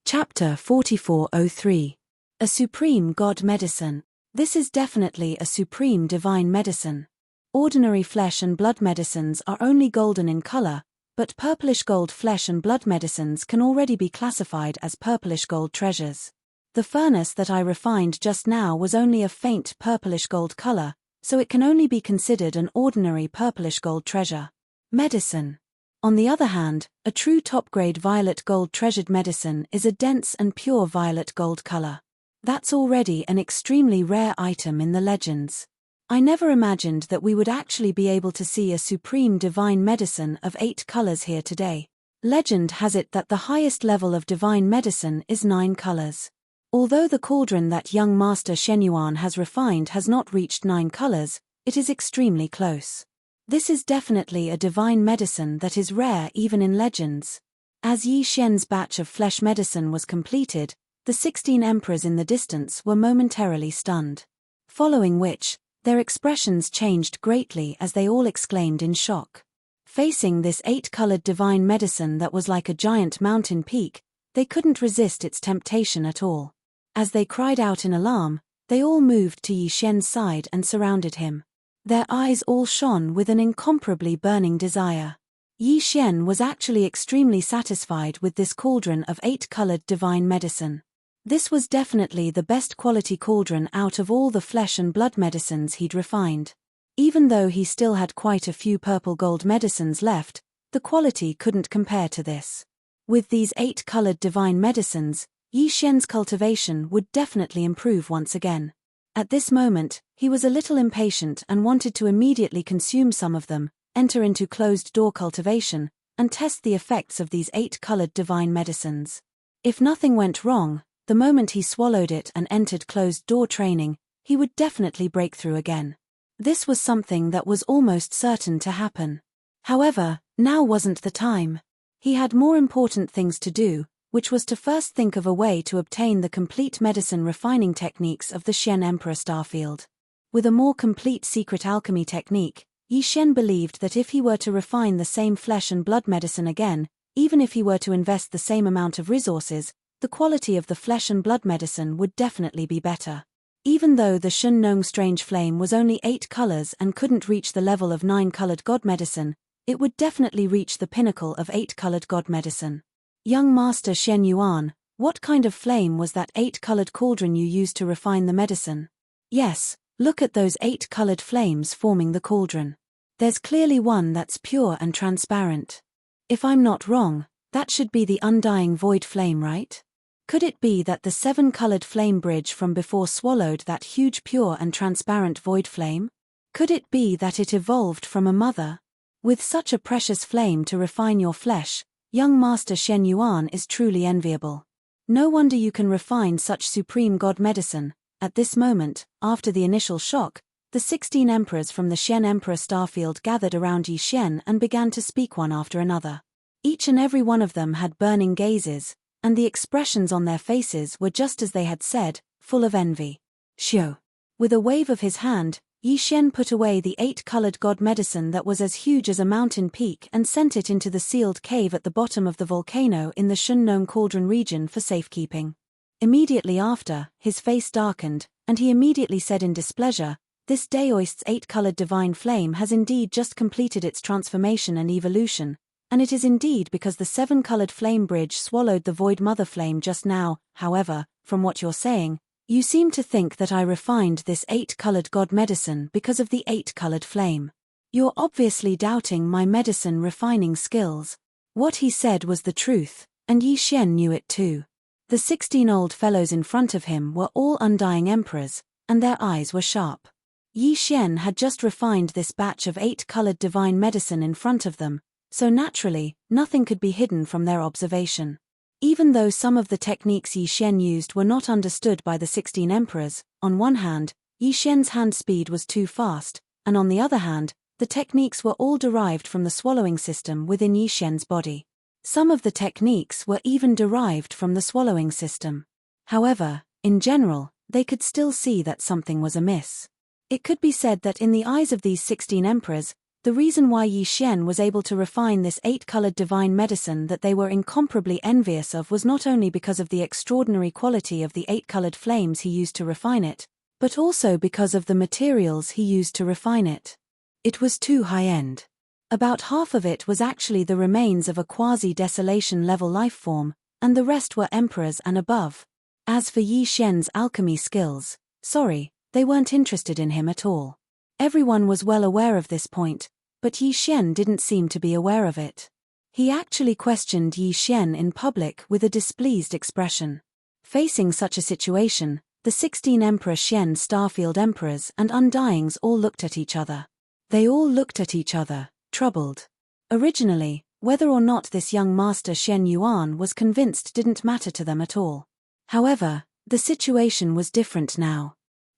Chapter 4403. A Supreme God Medicine. This is definitely a supreme divine medicine. Ordinary flesh and blood medicines are only golden in color, but purplish gold flesh and blood medicines can already be classified as purplish gold treasures. The furnace that I refined just now was only a faint purplish gold color, so it can only be considered an ordinary purplish gold treasure. Medicine. On the other hand, a true top-grade violet gold treasured medicine is a dense and pure violet gold color. That's already an extremely rare item in the legends. I never imagined that we would actually be able to see a supreme divine medicine of 8 colors here today. Legend has it that the highest level of divine medicine is 9 colors. Although the cauldron that young Master Shenyuan has refined has not reached 9 colors, it is extremely close. This is definitely a divine medicine that is rare even in legends. As Yi Xian's batch of flesh medicine was completed, the 16 emperors in the distance were momentarily stunned. Following which, their expressions changed greatly as they all exclaimed in shock. Facing this 8-colored divine medicine that was like a giant mountain peak, they couldn't resist its temptation at all. As they cried out in alarm, they all moved to Yi Xian's side and surrounded him. Their eyes all shone with an incomparably burning desire. Yi Xian was actually extremely satisfied with this cauldron of 8-colored divine medicine. This was definitely the best quality cauldron out of all the flesh and blood medicines he'd refined. Even though he still had quite a few purple gold medicines left, the quality couldn't compare to this. With these 8 colored divine medicines, Yi Xian's cultivation would definitely improve once again. At this moment, he was a little impatient and wanted to immediately consume some of them, enter into closed-door cultivation, and test the effects of these 8 colored divine medicines. If nothing went wrong, the moment he swallowed it and entered closed-door training, he would definitely break through again. This was something that was almost certain to happen. However, now wasn't the time. He had more important things to do, which was to first think of a way to obtain the complete medicine refining techniques of the Xian Emperor Starfield. With a more complete secret alchemy technique, Yi Xian believed that if he were to refine the same flesh and blood medicine again, even if he were to invest the same amount of resources, the quality of the flesh and blood medicine would definitely be better. Even though the Shun Nong Strange Flame was only 8 colors and couldn't reach the level of 9-colored god medicine, it would definitely reach the pinnacle of 8-colored god medicine. Young Master Shen Yuan, what kind of flame was that 8-colored cauldron you used to refine the medicine? Yes, look at those 8-colored flames forming the cauldron. There's clearly one that's pure and transparent. If I'm not wrong, that should be the undying void flame, right? Could it be that the 7-colored flame bridge from before swallowed that huge pure and transparent void flame? Could it be that it evolved from a mother? With such a precious flame to refine your flesh, young Master Shen Yuan is truly enviable. No wonder you can refine such supreme god medicine. At this moment, after the initial shock, the 16 emperors from the Xian Emperor Starfield gathered around Yi Xian and began to speak one after another. Each and every one of them had burning gazes, and the expressions on their faces were just as they had said, full of envy. Xiu. With a wave of his hand, Yi Xian put away the 8-colored god medicine that was as huge as a mountain peak and sent it into the sealed cave at the bottom of the volcano in the Shun Nong Cauldron region for safekeeping. Immediately after, his face darkened, and he immediately said in displeasure, "This Daoist's 8-colored divine flame has indeed just completed its transformation and evolution, and it is indeed because the 7-colored flame bridge swallowed the void mother flame just now. However, from what you're saying, you seem to think that I refined this 8-colored god medicine because of the 8-colored flame. You're obviously doubting my medicine refining skills." What he said was the truth, and Yi Xian knew it too. The 16 old fellows in front of him were all undying emperors, and their eyes were sharp. Yi Xian had just refined this batch of 8-colored divine medicine in front of them, so naturally, nothing could be hidden from their observation. Even though some of the techniques Yi Xian used were not understood by the 16 emperors, on one hand, Yi Xian's hand speed was too fast, and on the other hand, the techniques were all derived from the swallowing system within Yi Xian's body. Some of the techniques were even derived from the swallowing system. However, in general, they could still see that something was amiss. It could be said that in the eyes of these 16 emperors, the reason why Yi Xian was able to refine this 8-colored divine medicine that they were incomparably envious of was not only because of the extraordinary quality of the 8-colored flames he used to refine it, but also because of the materials he used to refine it. It was too high-end. About half of it was actually the remains of a quasi-desolation level life form, and the rest were emperors and above. As for Yi Xian's alchemy skills, they weren't interested in him at all. Everyone was well aware of this point, but Yi Xian didn't seem to be aware of it. He actually questioned Yi Xian in public with a displeased expression. Facing such a situation, the 16 Emperor Xian Starfield Emperors and Undyings all looked at each other. They all looked at each other, troubled. Originally, whether or not this young Master Shen Yuan was convinced didn't matter to them at all. However, the situation was different now.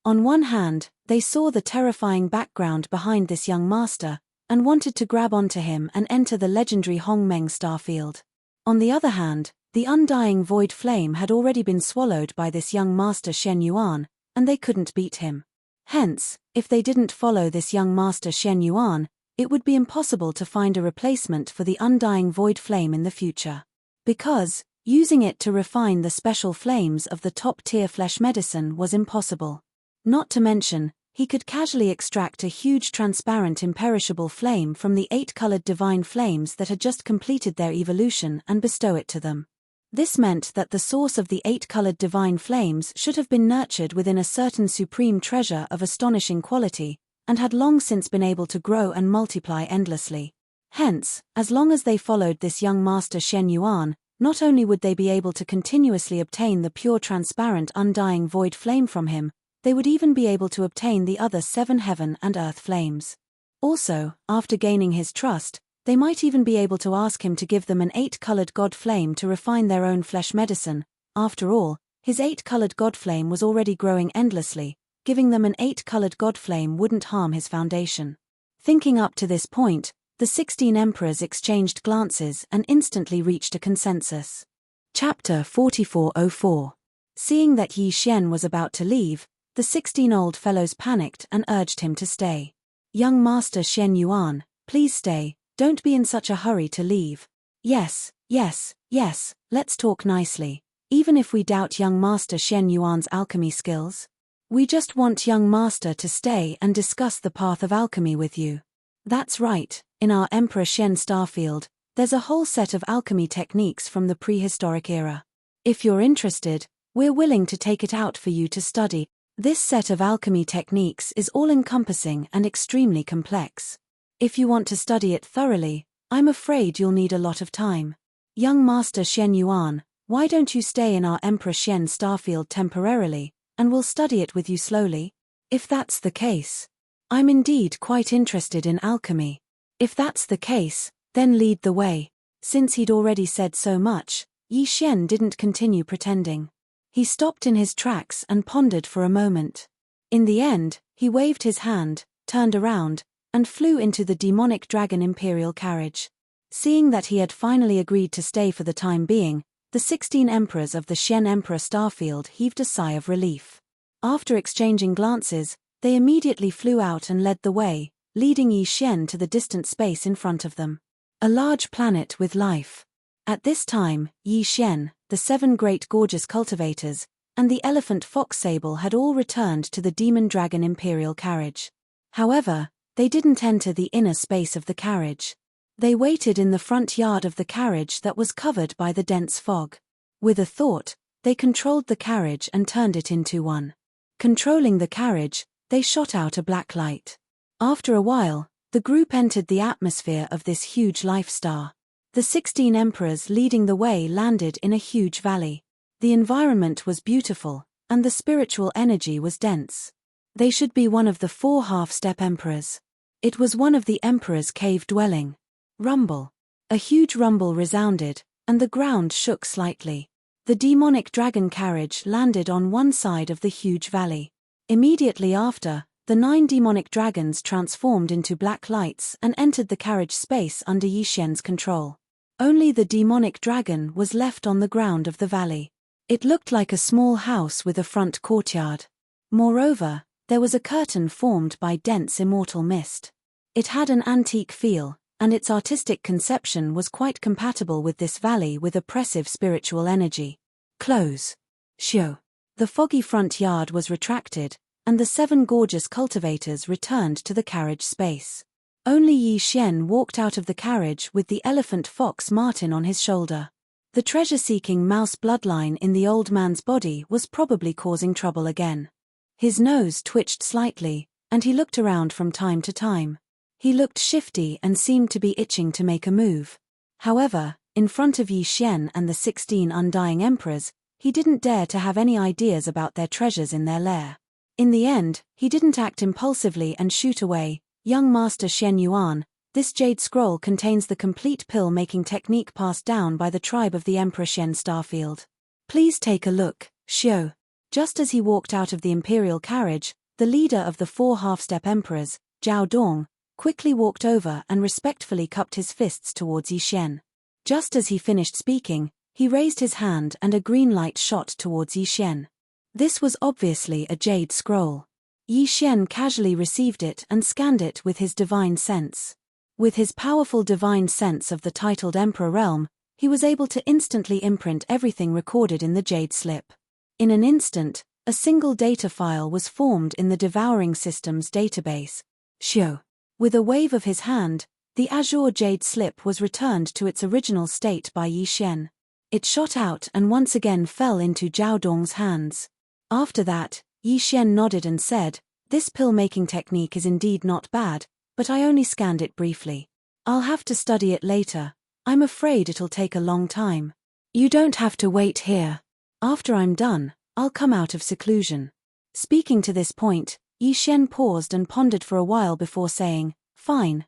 On one hand, they saw the terrifying background behind this young master, and wanted to grab onto him and enter the legendary Hongmeng Starfield. On the other hand, the undying void flame had already been swallowed by this young master Shen Yuan, and they couldn't beat him. Hence, if they didn't follow this young master Shen Yuan, it would be impossible to find a replacement for the undying void flame in the future. Because, using it to refine the special flames of the top-tier flesh medicine was impossible. Not to mention, he could casually extract a huge transparent imperishable flame from the 8-colored divine flames that had just completed their evolution and bestow it to them. This meant that the source of the 8-colored divine flames should have been nurtured within a certain supreme treasure of astonishing quality, and had long since been able to grow and multiply endlessly. Hence, as long as they followed this young master Shen Yuan, not only would they be able to continuously obtain the pure transparent undying void flame from him, they would even be able to obtain the other 7 heaven and earth flames. Also, after gaining his trust, they might even be able to ask him to give them an 8-colored god flame to refine their own flesh medicine. After all, his 8-colored god flame was already growing endlessly. Giving them an 8-colored god flame wouldn't harm his foundation. Thinking up to this point, the 16 emperors exchanged glances and instantly reached a consensus. Chapter 4404. Seeing that Yi Xian was about to leave, the 16 old fellows panicked and urged him to stay. Young Master Shen Yuan, please stay, don't be in such a hurry to leave. Yes, let's talk nicely. Even if we doubt young Master Shen Yuan's alchemy skills, we just want young Master to stay and discuss the path of alchemy with you. That's right, in our Emperor Shen starfield, there's a whole set of alchemy techniques from the prehistoric era. If you're interested, we're willing to take it out for you to study. This set of alchemy techniques is all-encompassing and extremely complex. If you want to study it thoroughly, I'm afraid you'll need a lot of time. Young Master Shen Yuan, why don't you stay in our Emperor Shen starfield temporarily, and we'll study it with you slowly? If that's the case, I'm indeed quite interested in alchemy. If that's the case, then lead the way. Since he'd already said so much, Yi Xian didn't continue pretending. He stopped in his tracks and pondered for a moment. In the end, he waved his hand, turned around, and flew into the demonic dragon imperial carriage. Seeing that he had finally agreed to stay for the time being, the 16 emperors of the Shen Emperor starfield heaved a sigh of relief. After exchanging glances, they immediately flew out and led the way, leading Yi Xian to the distant space in front of them. A large planet with life. At this time, Yi Xian, the 7 great gorgeous cultivators, and the elephant fox sable had all returned to the demon dragon imperial carriage. However, they didn't enter the inner space of the carriage. They waited in the front yard of the carriage that was covered by the dense fog. With a thought, they controlled the carriage and turned it into one. Controlling the carriage, they shot out a black light. After a while, the group entered the atmosphere of this huge life star. The 16 emperors leading the way landed in a huge valley. The environment was beautiful, and the spiritual energy was dense. They should be one of the 4 half-step emperors. It was one of the emperor's cave dwelling. Rumble. A huge rumble resounded, and the ground shook slightly. The demonic dragon carriage landed on one side of the huge valley. Immediately after, the 9 demonic dragons transformed into black lights and entered the carriage space under Yi Xian's control. Only the demonic dragon was left on the ground of the valley. It looked like a small house with a front courtyard. Moreover, there was a curtain formed by dense immortal mist. It had an antique feel, and its artistic conception was quite compatible with this valley with oppressive spiritual energy. Close. Shio. The foggy front yard was retracted, and the 7 gorgeous cultivators returned to the carriage space. Only Yi Xian walked out of the carriage with the elephant fox Martin on his shoulder. The treasure-seeking mouse bloodline in the old man's body was probably causing trouble again. His nose twitched slightly, and he looked around from time to time. He looked shifty and seemed to be itching to make a move. However, in front of Yi Xian and the 16 undying emperors, he didn't dare to have any ideas about their treasures in their lair. In the end, he didn't act impulsively and shoot away. Young Master Shen Yuan, this jade scroll contains the complete pill-making technique passed down by the tribe of the Emperor Shen starfield. Please take a look, Xiao. Just as he walked out of the imperial carriage, the leader of the 4 half-step emperors, Zhao Dong, quickly walked over and respectfully cupped his fists towards Yi Xian. Just as he finished speaking, he raised his hand and a green light shot towards Yi Xian. This was obviously a jade scroll. Yi Xian casually received it and scanned it with his divine sense. With his powerful divine sense of the titled Emperor realm, he was able to instantly imprint everything recorded in the jade slip. In an instant, a single data file was formed in the devouring system's database. Shio. With a wave of his hand, the azure jade slip was returned to its original state by Yi Xian. It shot out and once again fell into Zhao Dong's hands. After that, Yi Xian nodded and said, "This pill-making technique is indeed not bad, but I only scanned it briefly. I'll have to study it later. I'm afraid it'll take a long time." "You don't have to wait here. After I'm done, I'll come out of seclusion." Speaking to this point, Yi Xian paused and pondered for a while before saying, Fine.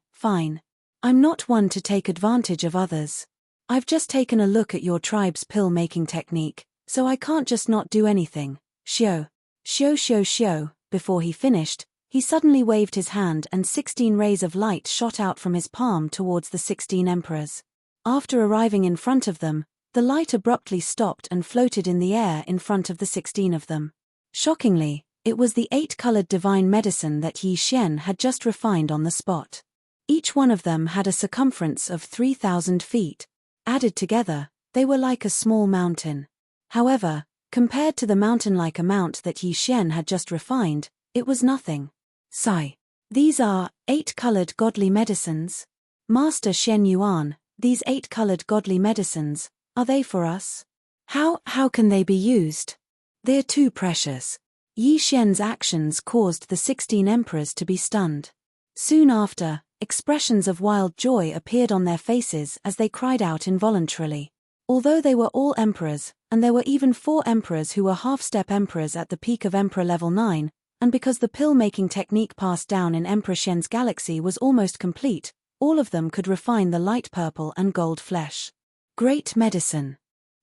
I'm not one to take advantage of others. I've just taken a look at your tribe's pill-making technique, so I can't just not do anything. Xiao. Before he finished, he suddenly waved his hand and 16 rays of light shot out from his palm towards the 16 emperors. After arriving in front of them, the light abruptly stopped and floated in the air in front of the 16 of them. Shockingly, it was the 8-colored divine medicine that Yi Xian had just refined on the spot. Each one of them had a circumference of 3,000 feet. Added together, they were like a small mountain. However, compared to the mountain-like amount that Yi Xian had just refined, it was nothing. Sigh. These are 8-colored godly medicines? Master Shen Yuan, these 8-colored godly medicines, are they for us? How can they be used? They're too precious. Yi Xian's actions caused the 16 emperors to be stunned. Soon after, expressions of wild joy appeared on their faces as they cried out involuntarily. Although they were all emperors, and there were even 4 emperors who were half-step emperors at the peak of Emperor Level 9, and because the pill-making technique passed down in Emperor Shen's galaxy was almost complete, all of them could refine the light purple and gold flesh. Great medicine.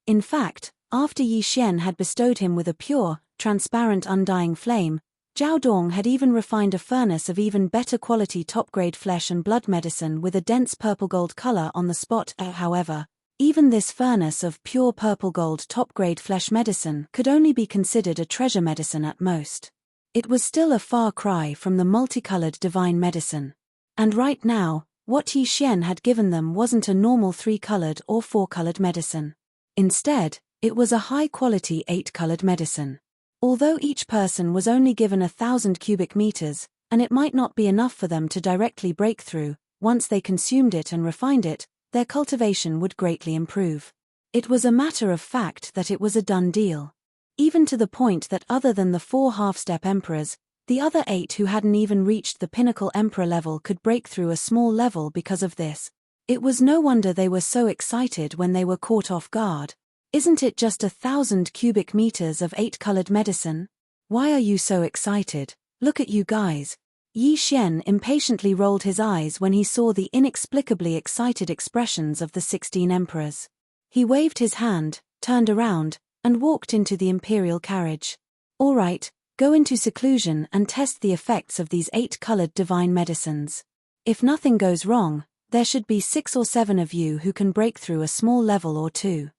In fact, after Yi Xian had bestowed him with a pure, transparent undying flame, Zhao Dong had even refined a furnace of even better quality top-grade flesh and blood medicine with a dense purple-gold color on the spot. However, even this furnace of pure purple-gold top-grade flesh medicine could only be considered a treasure medicine at most. It was still a far cry from the multicolored divine medicine. And right now, what Yi Xian had given them wasn't a normal 3-colored or 4-colored medicine. Instead, it was a high-quality 8-colored medicine. Although each person was only given 1,000 cubic meters, and it might not be enough for them to directly break through, once they consumed it and refined it, their cultivation would greatly improve. It was a matter of fact that it was a done deal. Even to the point that other than the 4 half-step emperors, the other 8 who hadn't even reached the pinnacle emperor level could break through a small level because of this. It was no wonder they were so excited when they were caught off guard. Isn't it just 1,000 cubic meters of 8-colored medicine? Why are you so excited? Look at you guys. Yi Xian impatiently rolled his eyes when he saw the inexplicably excited expressions of the 16 emperors. He waved his hand, turned around, and walked into the imperial carriage. All right, go into seclusion and test the effects of these 8-colored divine medicines. If nothing goes wrong, there should be 6 or 7 of you who can break through a small level or 2.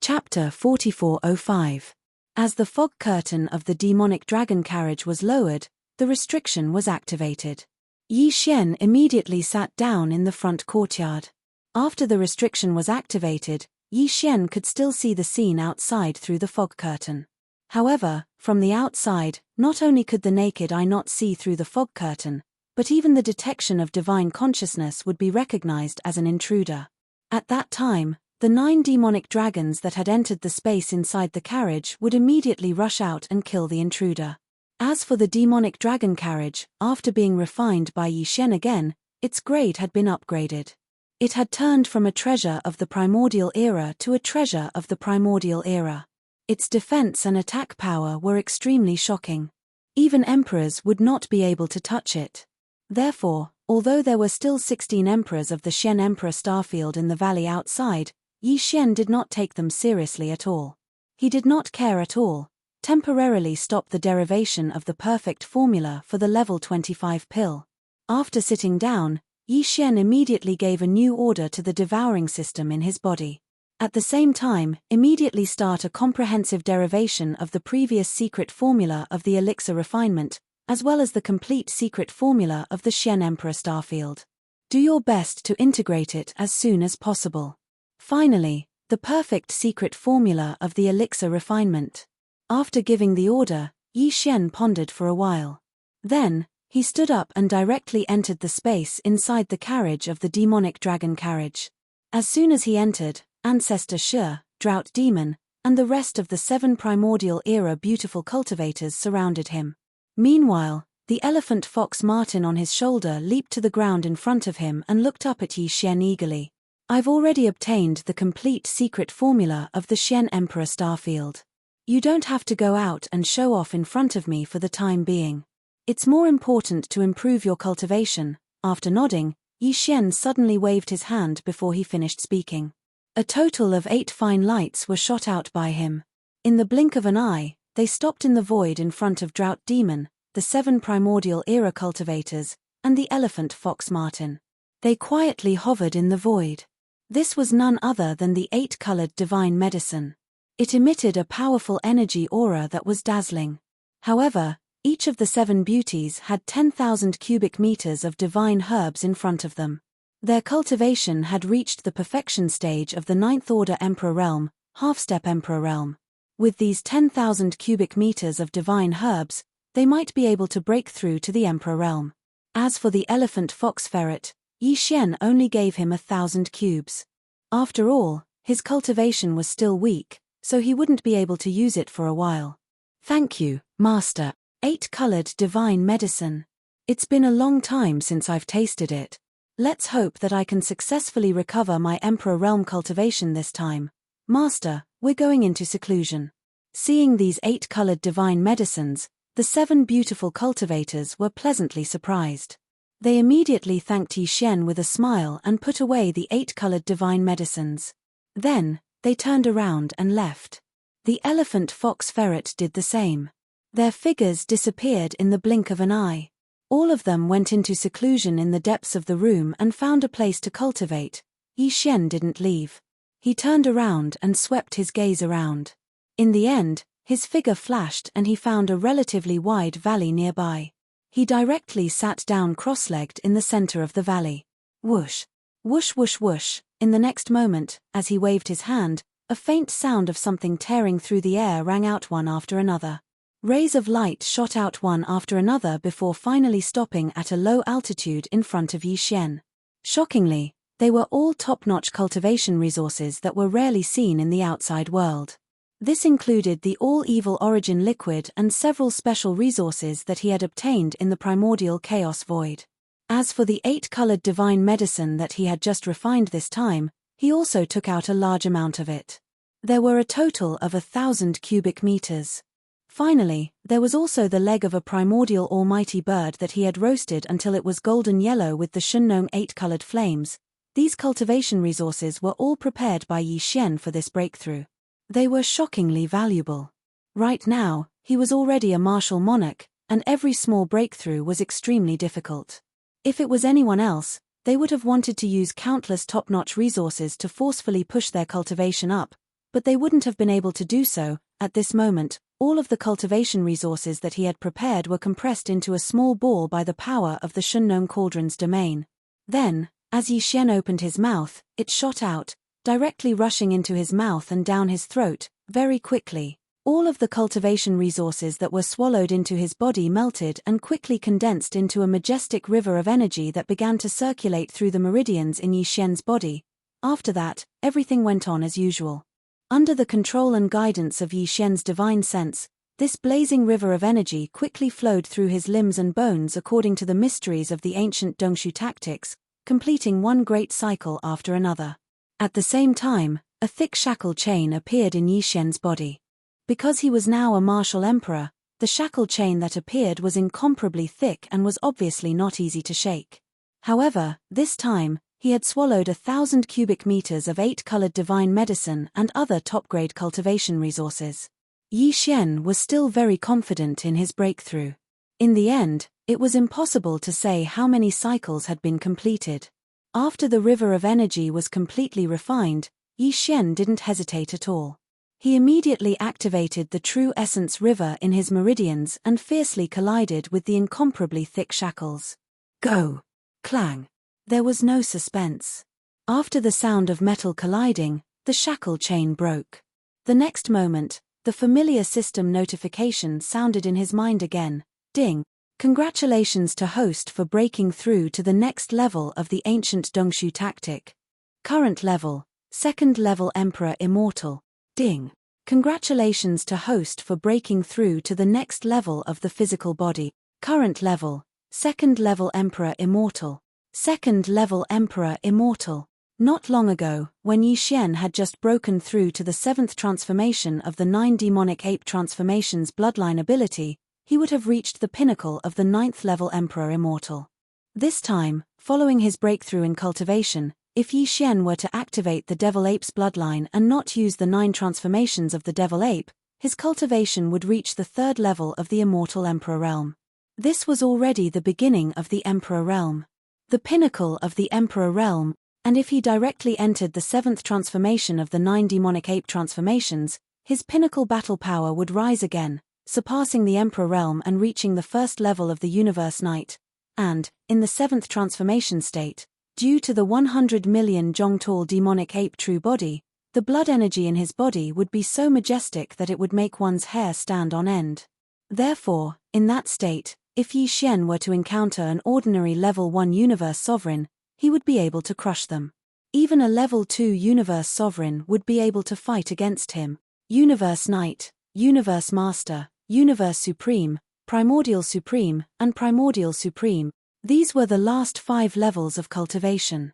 Chapter 4405. As the fog curtain of the demonic dragon carriage was lowered, the restriction was activated. Yi Xian immediately sat down in the front courtyard. After the restriction was activated, Yi Xian could still see the scene outside through the fog curtain. However, from the outside, not only could the naked eye not see through the fog curtain, but even the detection of divine consciousness would be recognized as an intruder. At that time, the 9 demonic dragons that had entered the space inside the carriage would immediately rush out and kill the intruder. As for the demonic dragon carriage, after being refined by Yi Xian again, its grade had been upgraded. It had turned from a treasure of the primordial era to a treasure of the primordial era. Its defense and attack power were extremely shocking. Even emperors would not be able to touch it. Therefore, although there were still 16 emperors of the Shen Emperor Starfield in the valley outside, Yi Xian did not take them seriously at all. He did not care at all. Temporarily stopped the derivation of the perfect formula for the level 25 pill. After sitting down, Yi Xian immediately gave a new order to the devouring system in his body. At the same time, immediately start a comprehensive derivation of the previous secret formula of the elixir refinement, as well as the complete secret formula of the Shen Emperor Starfield. Do your best to integrate it as soon as possible. Finally, the perfect secret formula of the elixir refinement. After giving the order, Yi Xian pondered for a while. Then, he stood up and directly entered the space inside the carriage of the demonic dragon carriage. As soon as he entered, Ancestor Shi, Drought Demon, and the rest of the 7 Primordial Era beautiful cultivators surrounded him. Meanwhile, the elephant fox Martin on his shoulder leaped to the ground in front of him and looked up at Yi Xian eagerly. I've already obtained the complete secret formula of the Xian Emperor Starfield. You don't have to go out and show off in front of me for the time being. It's more important to improve your cultivation. After nodding, Yi Xian suddenly waved his hand before he finished speaking. A total of 8 fine lights were shot out by him. In the blink of an eye, they stopped in the void in front of Drought Demon, the 7 Primordial Era cultivators, and the elephant fox Martin. They quietly hovered in the void. This was none other than the 8-colored divine medicine. It emitted a powerful energy aura that was dazzling. However, each of the 7 beauties had 10,000 cubic meters of divine herbs in front of them. Their cultivation had reached the perfection stage of the 9th Order Emperor Realm, Half-Step Emperor Realm. With these 10,000 cubic meters of divine herbs, they might be able to break through to the Emperor Realm. As for the elephant fox ferret, Yi Xian only gave him 1,000 cubes. After all, his cultivation was still weak, so he wouldn't be able to use it for a while. Thank you, Master. 8-colored divine medicine. It's been a long time since I've tasted it. Let's hope that I can successfully recover my Emperor Realm cultivation this time. Master, we're going into seclusion. Seeing these 8-colored divine medicines, the 7 beautiful cultivators were pleasantly surprised. They immediately thanked Yi Xian with a smile and put away the 8-colored divine medicines. Then, they turned around and left. The elephant fox ferret did the same. Their figures disappeared in the blink of an eye. All of them went into seclusion in the depths of the room and found a place to cultivate. Yi Xian didn't leave. He turned around and swept his gaze around. In the end, his figure flashed and he found a relatively wide valley nearby. He directly sat down cross-legged in the center of the valley. Whoosh! Whoosh whoosh whoosh! In the next moment, as he waved his hand, a faint sound of something tearing through the air rang out one after another. Rays of light shot out one after another before finally stopping at a low altitude in front of Yi Xian. Shockingly, they were all top-notch cultivation resources that were rarely seen in the outside world. This included the all-evil origin liquid and several special resources that he had obtained in the primordial chaos void. As for the 8-colored divine medicine that he had just refined this time, he also took out a large amount of it. There were a total of 1,000 cubic meters. Finally, there was also the leg of a primordial almighty bird that he had roasted until it was golden yellow with the Shunnong 8-colored flames. These cultivation resources were all prepared by Yi Xian for this breakthrough. They were shockingly valuable. Right now, he was already a martial monarch, and every small breakthrough was extremely difficult. If it was anyone else, they would have wanted to use countless top-notch resources to forcefully push their cultivation up, but they wouldn't have been able to do so. At this moment, all of the cultivation resources that he had prepared were compressed into a small ball by the power of the Shunnong Cauldron's domain. Then, as Yi Xian opened his mouth, it shot out, directly rushing into his mouth and down his throat, very quickly. All of the cultivation resources that were swallowed into his body melted and quickly condensed into a majestic river of energy that began to circulate through the meridians in Yi Xian's body. After that, everything went on as usual. Under the control and guidance of Yi Xian's divine sense, this blazing river of energy quickly flowed through his limbs and bones according to the mysteries of the ancient Dongshu tactics, completing one great cycle after another. At the same time, a thick shackle chain appeared in Yi Xian's body. Because he was now a martial emperor, the shackle chain that appeared was incomparably thick and was obviously not easy to shake. However, this time, he had swallowed 1,000 cubic meters of 8-colored divine medicine and other top-grade cultivation resources. Yi Xian was still very confident in his breakthrough. In the end, it was impossible to say how many cycles had been completed. After the river of energy was completely refined, Yi Xian didn't hesitate at all. He immediately activated the true essence river in his meridians and fiercely collided with the incomparably thick shackles. Go! Clang! There was no suspense. After the sound of metal colliding, the shackle chain broke. The next moment, the familiar system notification sounded in his mind again. Ding! Congratulations to host for breaking through to the next level of the ancient Dongshu tactic. Current level, 2nd level Emperor Immortal. Ding! Congratulations to host for breaking through to the next level of the physical body. Current level, second level Emperor Immortal. Second level Emperor Immortal. Not long ago, when Yi Xian had just broken through to the 7th transformation of the 9 demonic ape transformations bloodline ability, he would have reached the pinnacle of the 9th level Emperor Immortal. This time, following his breakthrough in cultivation, if Yi Xian were to activate the Devil Ape's bloodline and not use the 9 transformations of the Devil Ape, his cultivation would reach the 3rd level of the Immortal Emperor Realm. This was already the beginning of the Emperor Realm. The pinnacle of the Emperor Realm, and if he directly entered the 7th transformation of the 9 demonic ape transformations, his pinnacle battle power would rise again, surpassing the Emperor Realm and reaching the 1st level of the Universe Knight. And, in the 7th transformation state, due to the 100 million Zhongtall demonic ape true body, the blood energy in his body would be so majestic that it would make one's hair stand on end. Therefore, in that state, if Yi Xian were to encounter an ordinary level 1 Universe Sovereign, he would be able to crush them. Even a level 2 Universe Sovereign would be able to fight against him. Universe Knight, Universe Master, Universe Supreme, Primordial Supreme, and Primordial Supreme. These were the last 5 levels of cultivation.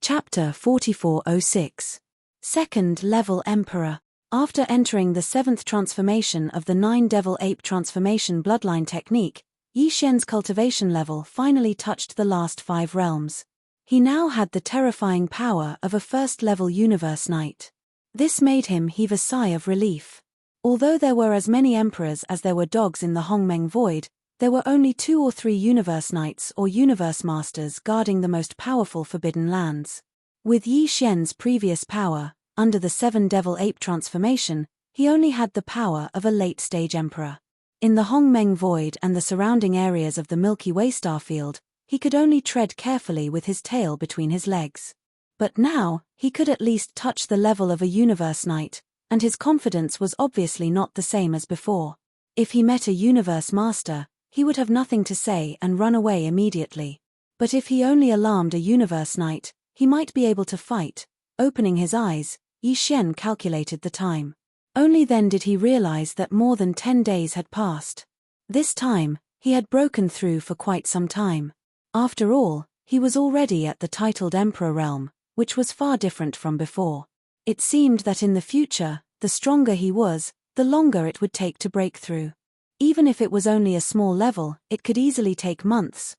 Chapter 4406. Second Level Emperor. After entering the 7th transformation of the 9 Devil Ape transformation bloodline technique, Yi Xian's cultivation level finally touched the last 5 realms. He now had the terrifying power of a 1st level Universe Knight. This made him heave a sigh of relief. Although there were as many emperors as there were dogs in the Hongmeng Void, there were only 2 or 3 Universe Knights or Universe Masters guarding the most powerful Forbidden Lands. With Yi Xian's previous power, under the 7 Devil Ape transformation, he only had the power of a late-stage emperor. In the Hongmeng Void and the surrounding areas of the Milky Way starfield, he could only tread carefully with his tail between his legs. But now, he could at least touch the level of a Universe Knight, and his confidence was obviously not the same as before. If he met a Universe Master, he would have nothing to say and run away immediately. But if he only alarmed a Universe Knight, he might be able to fight. Opening his eyes, Yi Xian calculated the time. Only then did he realize that more than 10 days had passed. This time, he had broken through for quite some time. After all, he was already at the titled Emperor Realm, which was far different from before. It seemed that in the future, the stronger he was, the longer it would take to break through. Even if it was only a small level, it could easily take months,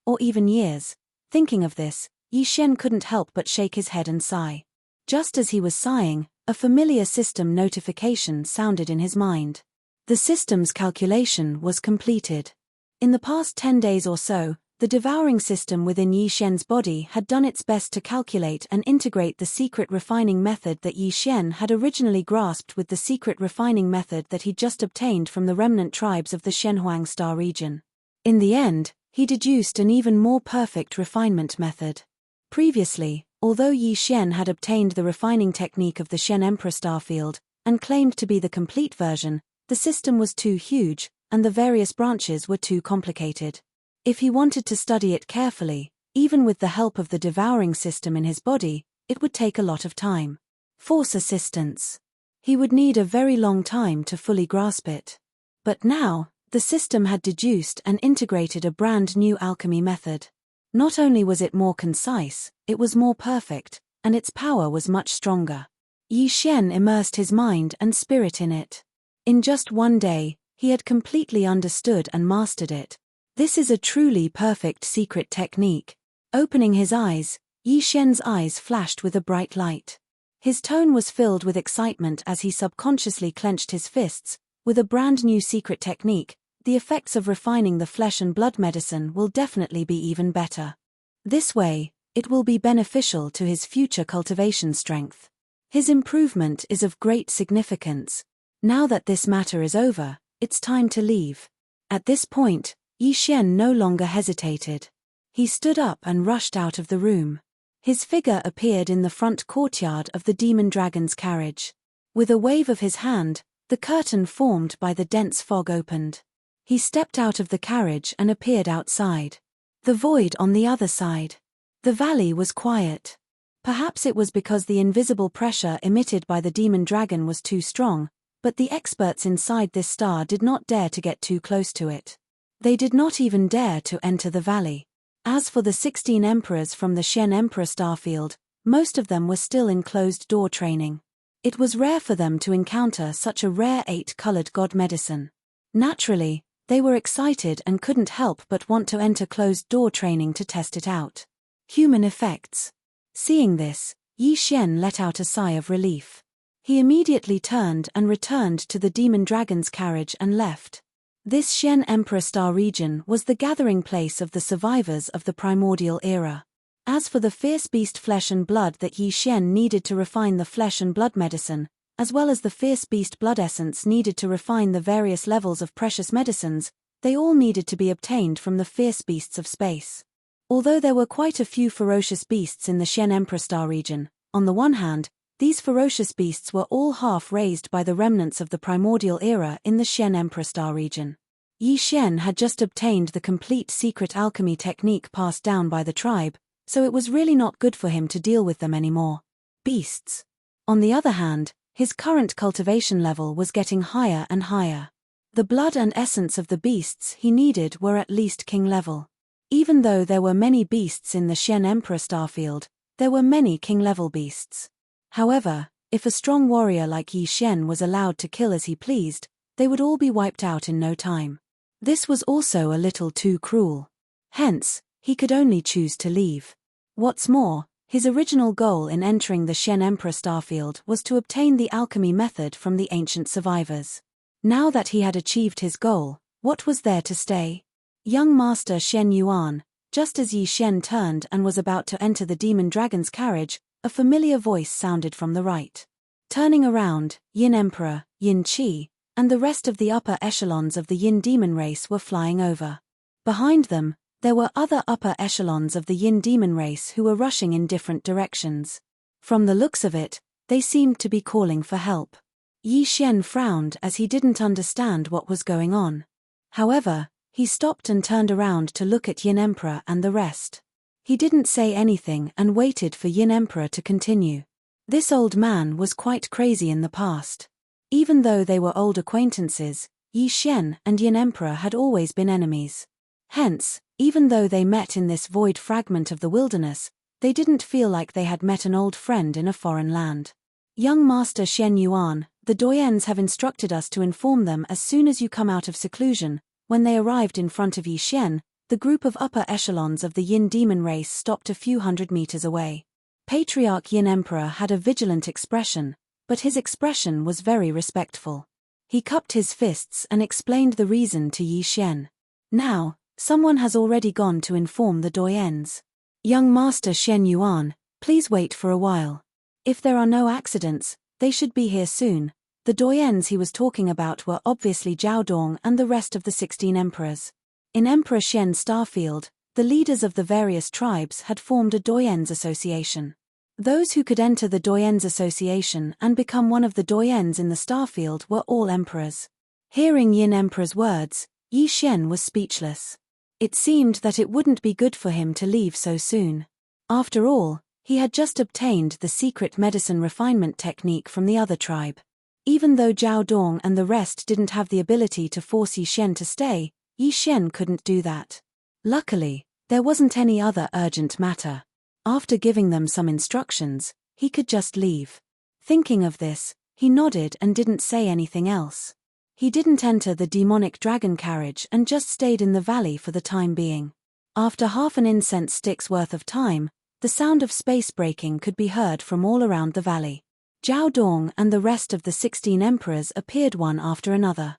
or even years. Thinking of this, Yi Xian couldn't help but shake his head and sigh. Just as he was sighing, a familiar system notification sounded in his mind. The system's calculation was completed. In the past 10 days or so, the devouring system within Yi Xian's body had done its best to calculate and integrate the secret refining method that Yi Xian had originally grasped with the secret refining method that he'd just obtained from the remnant tribes of the Shenhuang Star region. In the end, he deduced an even more perfect refinement method. Previously, although Yi Xian had obtained the refining technique of the Shen Emperor Starfield, and claimed to be the complete version, the system was too huge, and the various branches were too complicated. If he wanted to study it carefully, even with the help of the devouring system in his body, it would take a lot of time. Force assistance. He would need a very long time to fully grasp it. But now, the system had deduced and integrated a brand new alchemy method. Not only was it more concise, it was more perfect, and its power was much stronger. Yi Xian immersed his mind and spirit in it. In just one day, he had completely understood and mastered it. This is a truly perfect secret technique. Opening his eyes, Yi Xian's eyes flashed with a bright light. His tone was filled with excitement as he subconsciously clenched his fists. With a brand new secret technique, the effects of refining the flesh and blood medicine will definitely be even better. This way, it will be beneficial to his future cultivation strength. His improvement is of great significance. Now that this matter is over, it's time to leave. At this point, Yi Xian no longer hesitated. He stood up and rushed out of the room. His figure appeared in the front courtyard of the Demon Dragon's carriage. With a wave of his hand, the curtain formed by the dense fog opened. He stepped out of the carriage and appeared outside. The void on the other side. The valley was quiet. Perhaps it was because the invisible pressure emitted by the demon dragon was too strong, but the experts inside this star did not dare to get too close to it. They did not even dare to enter the valley. As for the 16 emperors from the Shen Emperor starfield, most of them were still in closed-door training. It was rare for them to encounter such a rare 8-colored god medicine. Naturally, they were excited and couldn't help but want to enter closed-door training to test it out. Human effects. Seeing this, Yi Xian let out a sigh of relief. He immediately turned and returned to the demon dragon's carriage and left. This Shen Emperor Star region was the gathering place of the survivors of the primordial era. As for the fierce beast flesh and blood that Yi Xian needed to refine the flesh and blood medicine, as well as the fierce beast blood essence needed to refine the various levels of precious medicines, they all needed to be obtained from the fierce beasts of space. Although there were quite a few ferocious beasts in the Shen Emperor Star region, on the one hand, these ferocious beasts were all half raised by the remnants of the primordial era in the Shen Emperor Star region. Yi Xian had just obtained the complete secret alchemy technique passed down by the tribe, so it was really not good for him to deal with them anymore. Beasts. On the other hand, his current cultivation level was getting higher and higher. The blood and essence of the beasts he needed were at least king level. Even though there were many beasts in the Shen Emperor starfield, there were many king-level beasts. However, if a strong warrior like Yi Xian was allowed to kill as he pleased, they would all be wiped out in no time. This was also a little too cruel. Hence, he could only choose to leave. What's more, his original goal in entering the Shen Emperor starfield was to obtain the alchemy method from the ancient survivors. Now that he had achieved his goal, what was there to stay? Young Master Shen Yuan, just as Yi Xian turned and was about to enter the demon dragon's carriage, a familiar voice sounded from the right. Turning around, Yin Emperor, Yin Qi, and the rest of the upper echelons of the Yin demon race were flying over. Behind them, there were other upper echelons of the Yin demon race who were rushing in different directions. From the looks of it, they seemed to be calling for help. Yi Xian frowned as he didn't understand what was going on. However, he stopped and turned around to look at Yin Emperor and the rest. He didn't say anything and waited for Yin Emperor to continue. This old man was quite crazy in the past. Even though they were old acquaintances, Yi Xian and Yin Emperor had always been enemies. Hence, even though they met in this void fragment of the wilderness, they didn't feel like they had met an old friend in a foreign land. Young Master Shen Yuan, the doyens have instructed us to inform them as soon as you come out of seclusion. When they arrived in front of Yi Xian, the group of upper echelons of the Yin demon race stopped a few hundred meters away. Patriarch Yin Emperor had a vigilant expression, but his expression was very respectful. He cupped his fists and explained the reason to Yi Xian. Now, someone has already gone to inform the doyens. Young Master Shen Yuan, please wait for a while. If there are no accidents, they should be here soon. The doyens he was talking about were obviously Zhao Dong and the rest of the 16 emperors. In Emperor Shen Starfield, the leaders of the various tribes had formed a doyens association. Those who could enter the doyens association and become one of the doyens in the Starfield were all emperors. Hearing Yin Emperor's words, Yi Xian was speechless. It seemed that it wouldn't be good for him to leave so soon. After all, he had just obtained the secret medicine refinement technique from the other tribe. Even though Zhao Dong and the rest didn't have the ability to force Yi Xian to stay, Yi Xian couldn't do that. Luckily, there wasn't any other urgent matter. After giving them some instructions, he could just leave. Thinking of this, he nodded and didn't say anything else. He didn't enter the demonic dragon carriage and just stayed in the valley for the time being. After half an incense stick's worth of time, the sound of space breaking could be heard from all around the valley. Zhao Dong and the rest of the 16 emperors appeared one after another.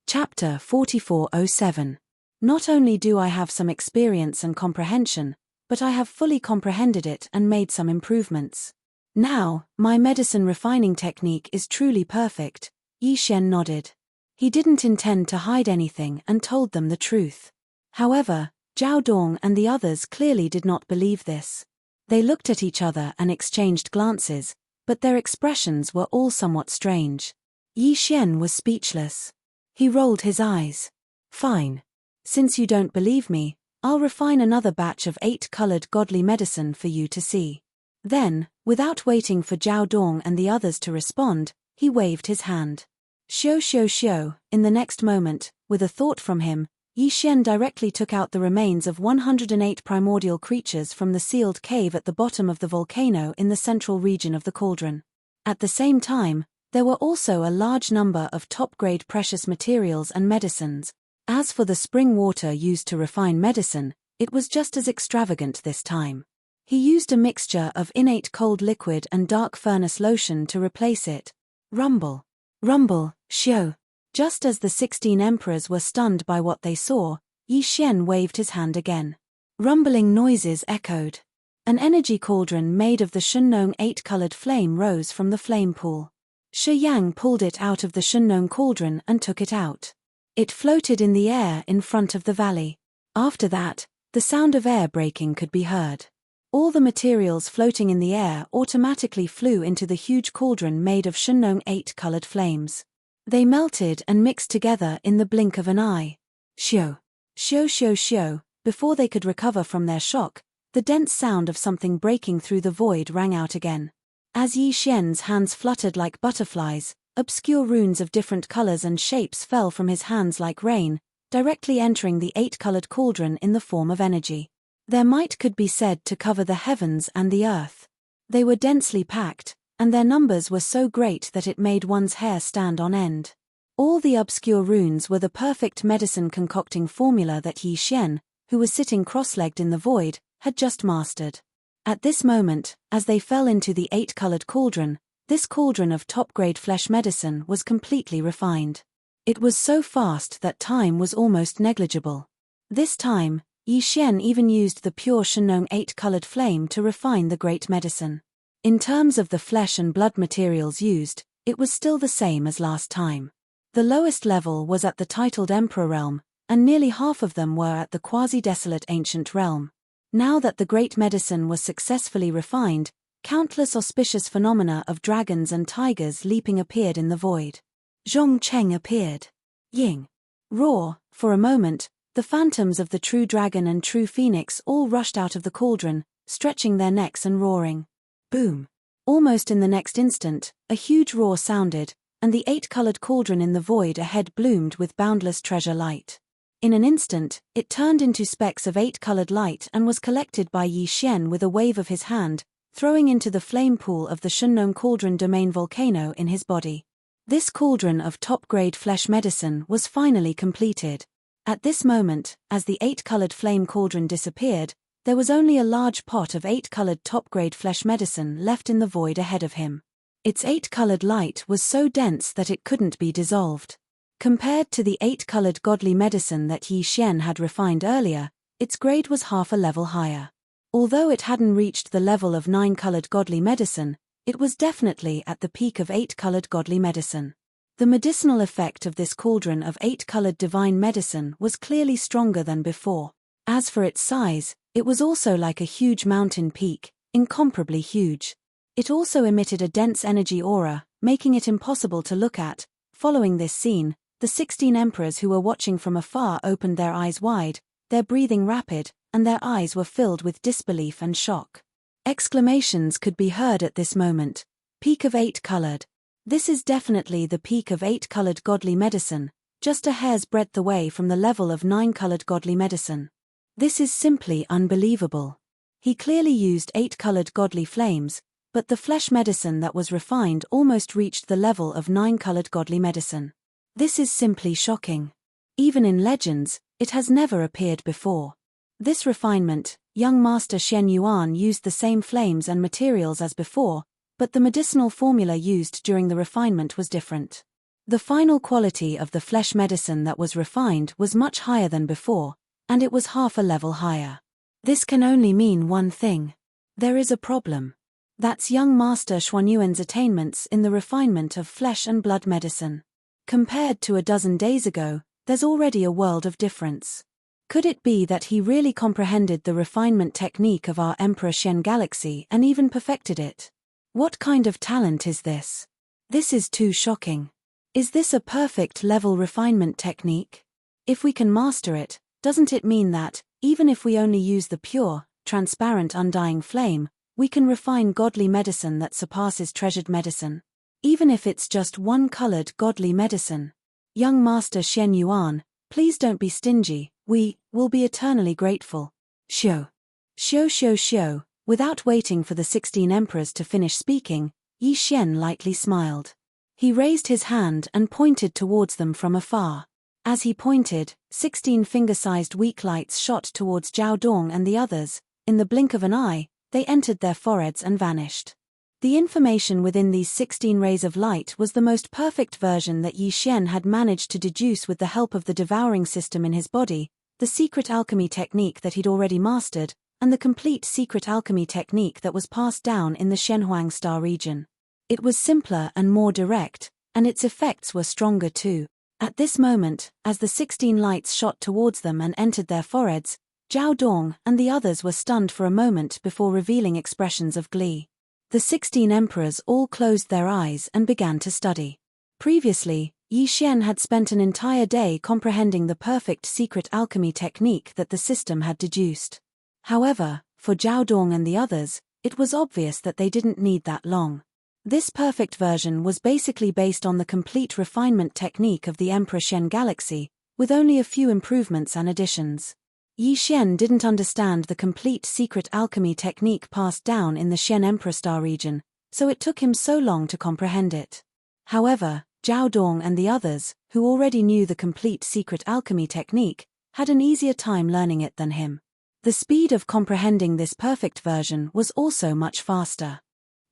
Chapter 4407. Not only do I have some experience and comprehension, but I have fully comprehended it and made some improvements. Now, my medicine refining technique is truly perfect. Yi Xian nodded. He didn't intend to hide anything and told them the truth. However, Zhao Dong and the others clearly did not believe this. They looked at each other and exchanged glances, but their expressions were all somewhat strange. Yi Xian was speechless. He rolled his eyes. Fine. Since you don't believe me, I'll refine another batch of 8-colored godly medicine for you to see. Then, without waiting for Zhao Dong and the others to respond, he waved his hand. Xiao. In the next moment, with a thought from him, Yi Xian directly took out the remains of 108 primordial creatures from the sealed cave at the bottom of the volcano in the central region of the cauldron. At the same time, there were also a large number of top-grade precious materials and medicines. As for the spring water used to refine medicine, it was just as extravagant this time. He used a mixture of innate cold liquid and dark furnace lotion to replace it. Rumble. Rumble, Xiao. Just as the 16 emperors were stunned by what they saw, Yi Xian waved his hand again. Rumbling noises echoed. An energy cauldron made of the Shunnong 8-colored flame rose from the flame pool. Shi Yang pulled it out of the Shunnong cauldron and took it out. It floated in the air in front of the valley. After that, the sound of air breaking could be heard. All the materials floating in the air automatically flew into the huge cauldron made of Shunnong 8-colored flames. They melted and mixed together in the blink of an eye. Xiao. Before they could recover from their shock, the dense sound of something breaking through the void rang out again. As Yi Xian's hands fluttered like butterflies, obscure runes of different colors and shapes fell from his hands like rain, directly entering the 8-colored cauldron in the form of energy. Their might could be said to cover the heavens and the earth. They were densely packed, and their numbers were so great that it made one's hair stand on end. All the obscure runes were the perfect medicine-concocting formula that Yi Xian, who was sitting cross-legged in the void, had just mastered. At this moment, as they fell into the 8-colored cauldron, this cauldron of top-grade flesh medicine was completely refined. It was so fast that time was almost negligible. This time, Yi Xian even used the pure Shunnong 8-colored flame to refine the great medicine. In terms of the flesh and blood materials used, it was still the same as last time. The lowest level was at the titled Emperor realm, and nearly half of them were at the quasi-desolate ancient realm. Now that the great medicine was successfully refined, countless auspicious phenomena of dragons and tigers leaping appeared in the void. Zhong Cheng appeared. Ying. Roar. For a moment, the phantoms of the true dragon and true phoenix all rushed out of the cauldron, stretching their necks and roaring. Boom. Almost in the next instant, a huge roar sounded, and the 8-colored cauldron in the void ahead bloomed with boundless treasure light. In an instant, it turned into specks of 8-colored light and was collected by Yi Xian with a wave of his hand, throwing into the flame pool of the Shunnong cauldron domain volcano in his body. This cauldron of top-grade flesh medicine was finally completed. At this moment, as the 8-colored flame cauldron disappeared, there was only a large pot of 8-colored top-grade flesh medicine left in the void ahead of him. Its 8-colored light was so dense that it couldn't be dissolved. Compared to the 8-colored godly medicine that Yi Xian had refined earlier, its grade was half a level higher. Although it hadn't reached the level of 9-colored godly medicine, it was definitely at the peak of 8-colored godly medicine. The medicinal effect of this cauldron of 8-colored divine medicine was clearly stronger than before. As for its size, it was also like a huge mountain peak, incomparably huge. It also emitted a dense energy aura, making it impossible to look at. Following this scene, the 16 emperors who were watching from afar opened their eyes wide, their breathing rapid, and their eyes were filled with disbelief and shock. Exclamations could be heard at this moment. Peak of 8-colored. This is definitely the peak of 8-colored godly medicine, just a hair's breadth away from the level of 9-colored godly medicine. This is simply unbelievable. He clearly used 8-colored godly flames, but the flesh medicine that was refined almost reached the level of 9-colored godly medicine. This is simply shocking. Even in legends, it has never appeared before. This refinement, young Master Shen Yuan used the same flames and materials as before, but the medicinal formula used during the refinement was different. The final quality of the flesh medicine that was refined was much higher than before, and it was half a level higher. This can only mean one thing. There is a problem. That's young Master Xuanyuan's attainments in the refinement of flesh and blood medicine. Compared to a dozen days ago, there's already a world of difference. Could it be that he really comprehended the refinement technique of our Emperor Shen Galaxy and even perfected it? What kind of talent is this? This is too shocking. Is this a perfect level refinement technique? If we can master it, doesn't it mean that, even if we only use the pure, transparent undying flame, we can refine godly medicine that surpasses treasured medicine. Even if it's just one-colored godly medicine. Young Master Shen Yuan, please don't be stingy, we will be eternally grateful. Xiu. Xiu. Without waiting for the 16 emperors to finish speaking, Yi Xian lightly smiled. He raised his hand and pointed towards them from afar. As he pointed, 16 finger-sized weak lights shot towards Zhao Dong and the others. In the blink of an eye, they entered their foreheads and vanished. The information within these 16 rays of light was the most perfect version that Yi Xian had managed to deduce with the help of the devouring system in his body, the secret alchemy technique that he'd already mastered, and the complete secret alchemy technique that was passed down in the Shenhuang Star region. It was simpler and more direct, and its effects were stronger too. At this moment, as the 16 lights shot towards them and entered their foreheads, Zhao Dong and the others were stunned for a moment before revealing expressions of glee. The 16 emperors all closed their eyes and began to study. Previously, Yi Xian had spent an entire day comprehending the perfect secret alchemy technique that the system had deduced. However, for Zhao Dong and the others, it was obvious that they didn't need that long. This perfect version was basically based on the complete refinement technique of the Emperor Shen Galaxy, with only a few improvements and additions. Yi Xian didn't understand the complete secret alchemy technique passed down in the Shen Emperor Star region, so it took him so long to comprehend it. However, Zhao Dong and the others, who already knew the complete secret alchemy technique, had an easier time learning it than him. The speed of comprehending this perfect version was also much faster.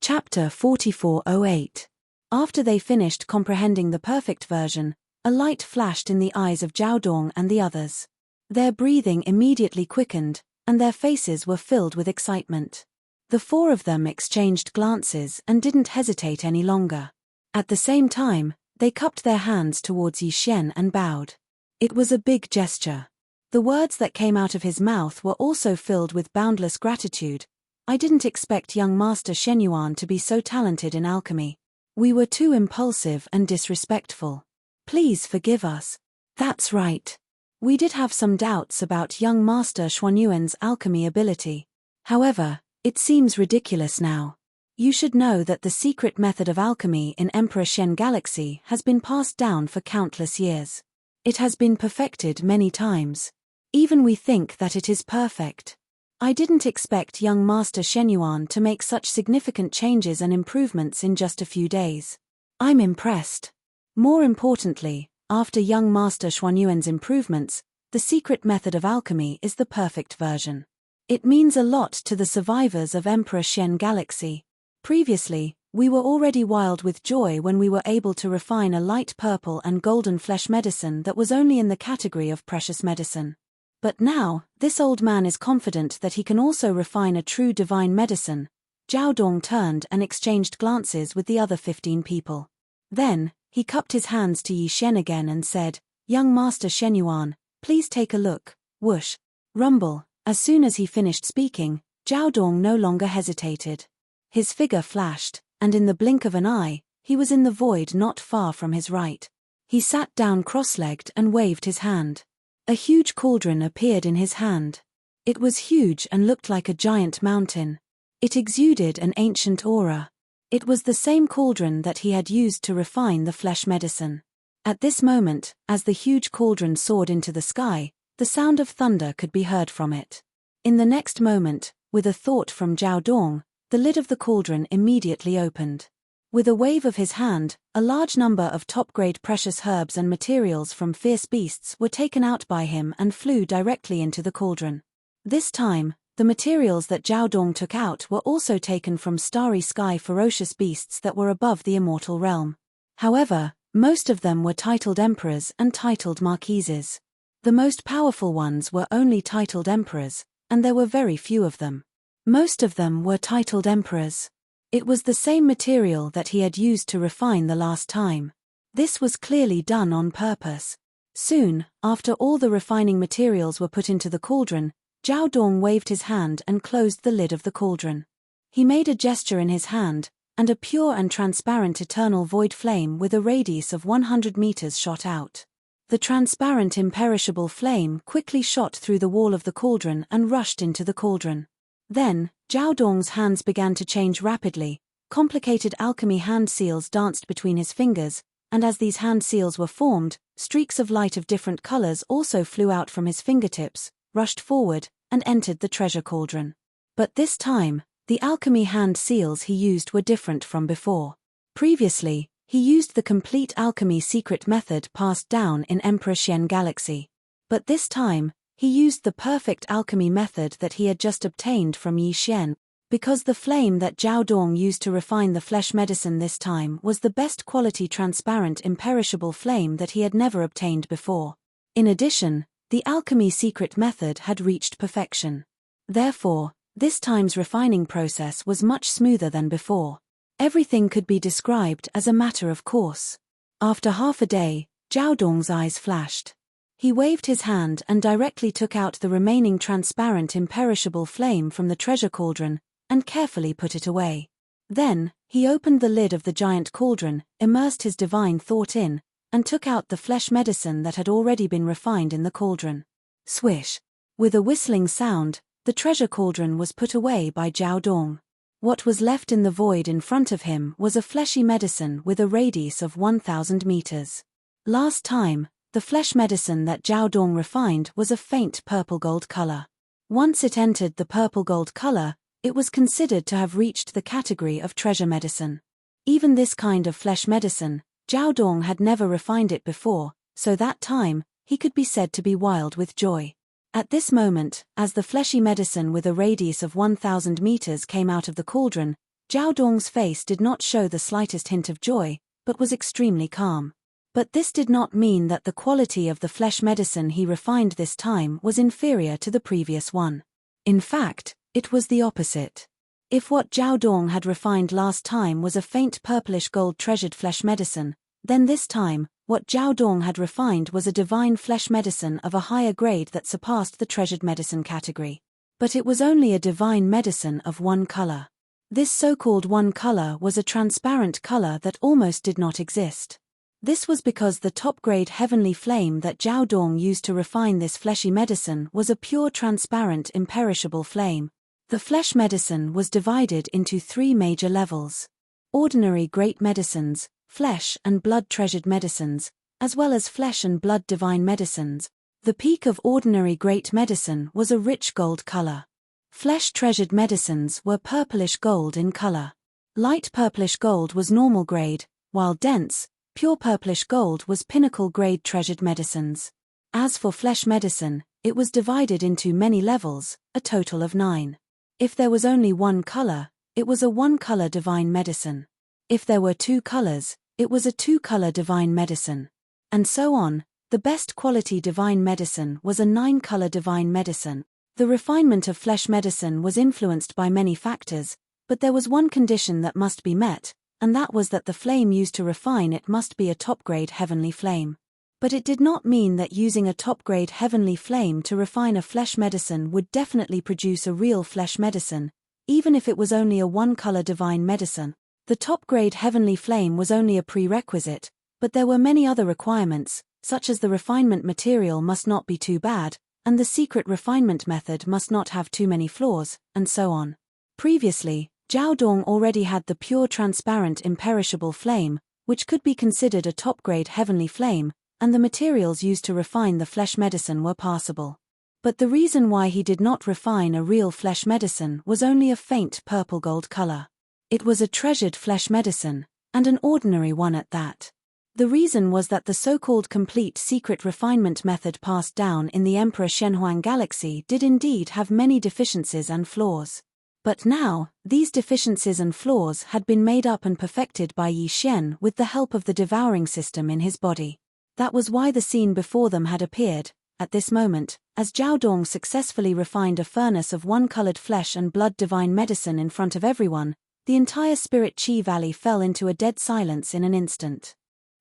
Chapter 4408. After they finished comprehending the perfect version, a light flashed in the eyes of Zhao Dong and the others. Their breathing immediately quickened, and their faces were filled with excitement. The four of them exchanged glances and didn't hesitate any longer. At the same time, they cupped their hands towards Yi Xian and bowed. It was a big gesture. The words that came out of his mouth were also filled with boundless gratitude. I didn't expect young Master Shen Yuan to be so talented in alchemy. We were too impulsive and disrespectful. Please forgive us. That's right. We did have some doubts about young Master Xuanyuan's alchemy ability. However, it seems ridiculous now. You should know that the secret method of alchemy in Emperor Shen Galaxy has been passed down for countless years. It has been perfected many times. Even we think that it is perfect. I didn't expect young Master Shen Yuan to make such significant changes and improvements in just a few days. I'm impressed. More importantly, after young Master Xuanyuan's improvements, the secret method of alchemy is the perfect version. It means a lot to the survivors of Emperor Shen Galaxy. Previously, we were already wild with joy when we were able to refine a light purple and golden flesh medicine that was only in the category of precious medicine. But now, this old man is confident that he can also refine a true divine medicine. Zhao Dong turned and exchanged glances with the other 15 people. Then, he cupped his hands to Yi Xian again and said, "Young Master Shen Yuan, please take a look." Whoosh. Rumble. As soon as he finished speaking, Zhao Dong no longer hesitated. His figure flashed, and in the blink of an eye, he was in the void not far from his right. He sat down cross-legged and waved his hand. A huge cauldron appeared in his hand. It was huge and looked like a giant mountain. It exuded an ancient aura. It was the same cauldron that he had used to refine the flesh medicine. At this moment, as the huge cauldron soared into the sky, the sound of thunder could be heard from it. In the next moment, with a thought from Zhao Dong, the lid of the cauldron immediately opened. With a wave of his hand, a large number of top-grade precious herbs and materials from fierce beasts were taken out by him and flew directly into the cauldron. This time, the materials that Zhao Dong took out were also taken from starry sky ferocious beasts that were above the immortal realm. However, most of them were titled emperors and titled marquises. The most powerful ones were only titled emperors, and there were very few of them. Most of them were titled emperors. It was the same material that he had used to refine the last time. This was clearly done on purpose. Soon, after all the refining materials were put into the cauldron, Zhao Dong waved his hand and closed the lid of the cauldron. He made a gesture in his hand, and a pure and transparent eternal void flame with a radius of 100 meters shot out. The transparent imperishable flame quickly shot through the wall of the cauldron and rushed into the cauldron. Then, Zhao Dong's hands began to change rapidly. Complicated alchemy hand seals danced between his fingers, and as these hand seals were formed, streaks of light of different colors also flew out from his fingertips, rushed forward, and entered the treasure cauldron. But this time, the alchemy hand seals he used were different from before. Previously, he used the complete alchemy secret method passed down in Emperor Xian Galaxy. But this time, he used the perfect alchemy method that he had just obtained from Yi Xian, because the flame that Zhao Dong used to refine the flesh medicine this time was the best quality transparent imperishable flame that he had never obtained before. In addition, the alchemy secret method had reached perfection. Therefore, this time's refining process was much smoother than before. Everything could be described as a matter of course. After half a day, Zhao Dong's eyes flashed. He waved his hand and directly took out the remaining transparent imperishable flame from the treasure cauldron, and carefully put it away. Then, he opened the lid of the giant cauldron, immersed his divine thought in, and took out the flesh medicine that had already been refined in the cauldron. Swish! With a whistling sound, the treasure cauldron was put away by Zhao Dong. What was left in the void in front of him was a fleshy medicine with a radius of 1,000 meters. Last time, the flesh medicine that Zhao Dong refined was a faint purple-gold color. Once it entered the purple-gold color, it was considered to have reached the category of treasure medicine. Even this kind of flesh medicine, Zhao Dong had never refined it before, so that time, he could be said to be wild with joy. At this moment, as the fleshy medicine with a radius of 1,000 meters came out of the cauldron, Zhao Dong's face did not show the slightest hint of joy, but was extremely calm. But this did not mean that the quality of the flesh medicine he refined this time was inferior to the previous one. In fact, it was the opposite. If what Zhao Dong had refined last time was a faint purplish gold treasured flesh medicine, then this time, what Zhao Dong had refined was a divine flesh medicine of a higher grade that surpassed the treasured medicine category. But it was only a divine medicine of one color. This so-called one color was a transparent color that almost did not exist. This was because the top-grade heavenly flame that Zhao Dong used to refine this fleshy medicine was a pure transparent imperishable flame. The flesh medicine was divided into 3 major levels. Ordinary great medicines, flesh and blood treasured medicines, as well as flesh and blood divine medicines. The peak of ordinary great medicine was a rich gold color. Flesh treasured medicines were purplish gold in color. Light purplish gold was normal grade, while dense, pure purplish gold was pinnacle grade treasured medicines. As for flesh medicine, it was divided into many levels, a total of 9. If there was only one color, it was a one-color divine medicine. If there were 2 colors, it was a 2-color divine medicine. And so on. The best quality divine medicine was a 9-color divine medicine. The refinement of flesh medicine was influenced by many factors, but there was one condition that must be met, and that was that the flame used to refine it must be a top-grade heavenly flame. But it did not mean that using a top-grade heavenly flame to refine a flesh medicine would definitely produce a real flesh medicine, even if it was only a one-color divine medicine. The top-grade heavenly flame was only a prerequisite, but there were many other requirements, such as the refinement material must not be too bad, and the secret refinement method must not have too many flaws, and so on. Previously, Zhao Dong already had the pure transparent imperishable flame, which could be considered a top-grade heavenly flame, and the materials used to refine the flesh medicine were passable. But the reason why he did not refine a real flesh medicine was only a faint purple-gold color. It was a treasured flesh medicine, and an ordinary one at that. The reason was that the so-called complete secret refinement method passed down in the Emperor Shenhuang Galaxy did indeed have many deficiencies and flaws. But now, these deficiencies and flaws had been made up and perfected by Yi Xian with the help of the devouring system in his body. That was why the scene before them had appeared, at this moment, as Zhao Dong successfully refined a furnace of one-colored flesh and blood divine medicine in front of everyone. The entire Spirit Chi Valley fell into a dead silence in an instant.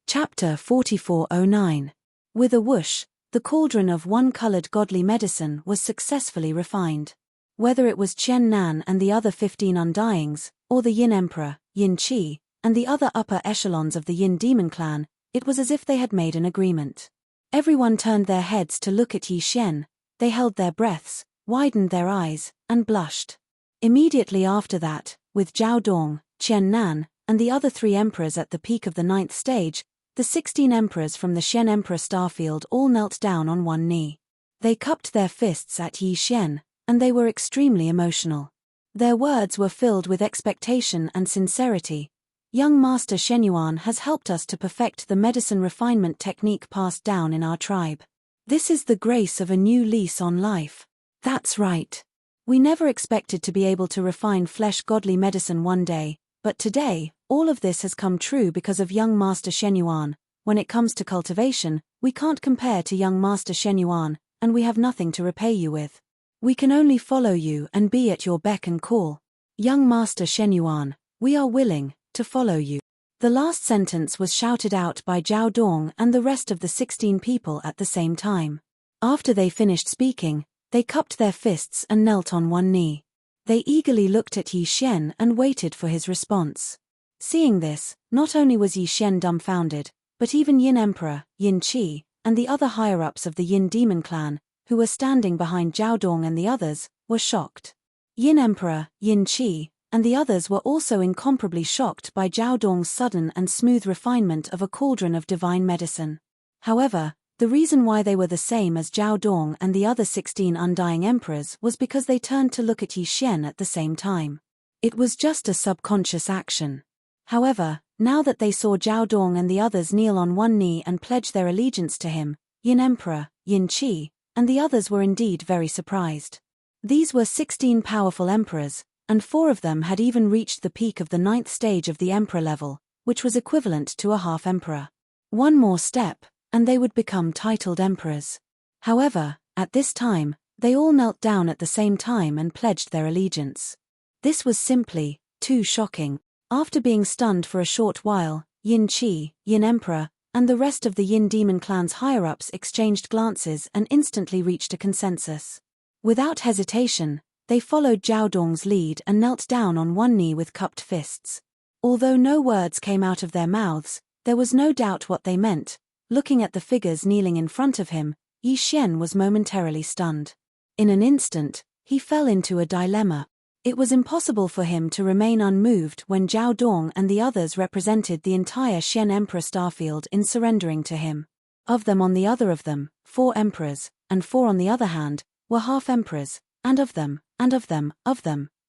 Chapter 4409. With a whoosh, the cauldron of one-colored godly medicine was successfully refined. Whether it was Qian Nan and the other 15 Undyings, or the Yin Emperor, Yin Qi, and the other upper echelons of the Yin Demon Clan, it was as if they had made an agreement. Everyone turned their heads to look at Yi Xian. They held their breaths, widened their eyes, and blushed. Immediately after that, with Zhao Dong, Qian Nan, and the other 3 emperors at the peak of the 9th stage, the 16 emperors from the Xian Emperor Starfield all knelt down on one knee. They cupped their fists at Yi Xian, and they were extremely emotional. Their words were filled with expectation and sincerity. Young Master Shenyuan has helped us to perfect the medicine refinement technique passed down in our tribe. This is the grace of a new lease on life. That's right. We never expected to be able to refine flesh-godly medicine one day, but today, all of this has come true because of young Master Shenyuan. When it comes to cultivation, we can't compare to young Master Shenyuan, and we have nothing to repay you with. We can only follow you and be at your beck and call. Young Master Shenyuan, we are willing to follow you. The last sentence was shouted out by Zhao Dong and the rest of the 16 people at the same time. After they finished speaking, they cupped their fists and knelt on one knee. They eagerly looked at Yi Xian and waited for his response. Seeing this, not only was Yi Xian dumbfounded, but even Yin Emperor, Yin Qi, and the other higher-ups of the Yin Demon clan, who were standing behind Zhao Dong and the others, were shocked. Yin Emperor, Yin Qi, and the others were also incomparably shocked by Zhao Dong's sudden and smooth refinement of a cauldron of divine medicine. However, the reason why they were the same as Zhao Dong and the other 16 undying emperors was because they turned to look at Yi Xian at the same time. It was just a subconscious action. However, now that they saw Zhao Dong and the others kneel on one knee and pledge their allegiance to him, Yin Emperor, Yin Qi, and the others were indeed very surprised. These were 16 powerful emperors, and 4 of them had even reached the peak of the 9th stage of the emperor level, which was equivalent to a half-emperor. One more step, and they would become titled emperors. However, at this time, they all knelt down at the same time and pledged their allegiance. This was simply too shocking. After being stunned for a short while, Yin Qi, Yin Emperor, and the rest of the Yin Demon clan's higher-ups exchanged glances and instantly reached a consensus. Without hesitation, they followed Zhao Dong's lead and knelt down on one knee with cupped fists. Although no words came out of their mouths, there was no doubt what they meant. Looking at the figures kneeling in front of him, Yi Xian was momentarily stunned. In an instant, he fell into a dilemma. It was impossible for him to remain unmoved when Zhao Dong and the others represented the entire Xian Emperor Starfield in surrendering to him. Of them on the other of them, 4 emperors, and 4 on the other hand, were half-emperors, and of them,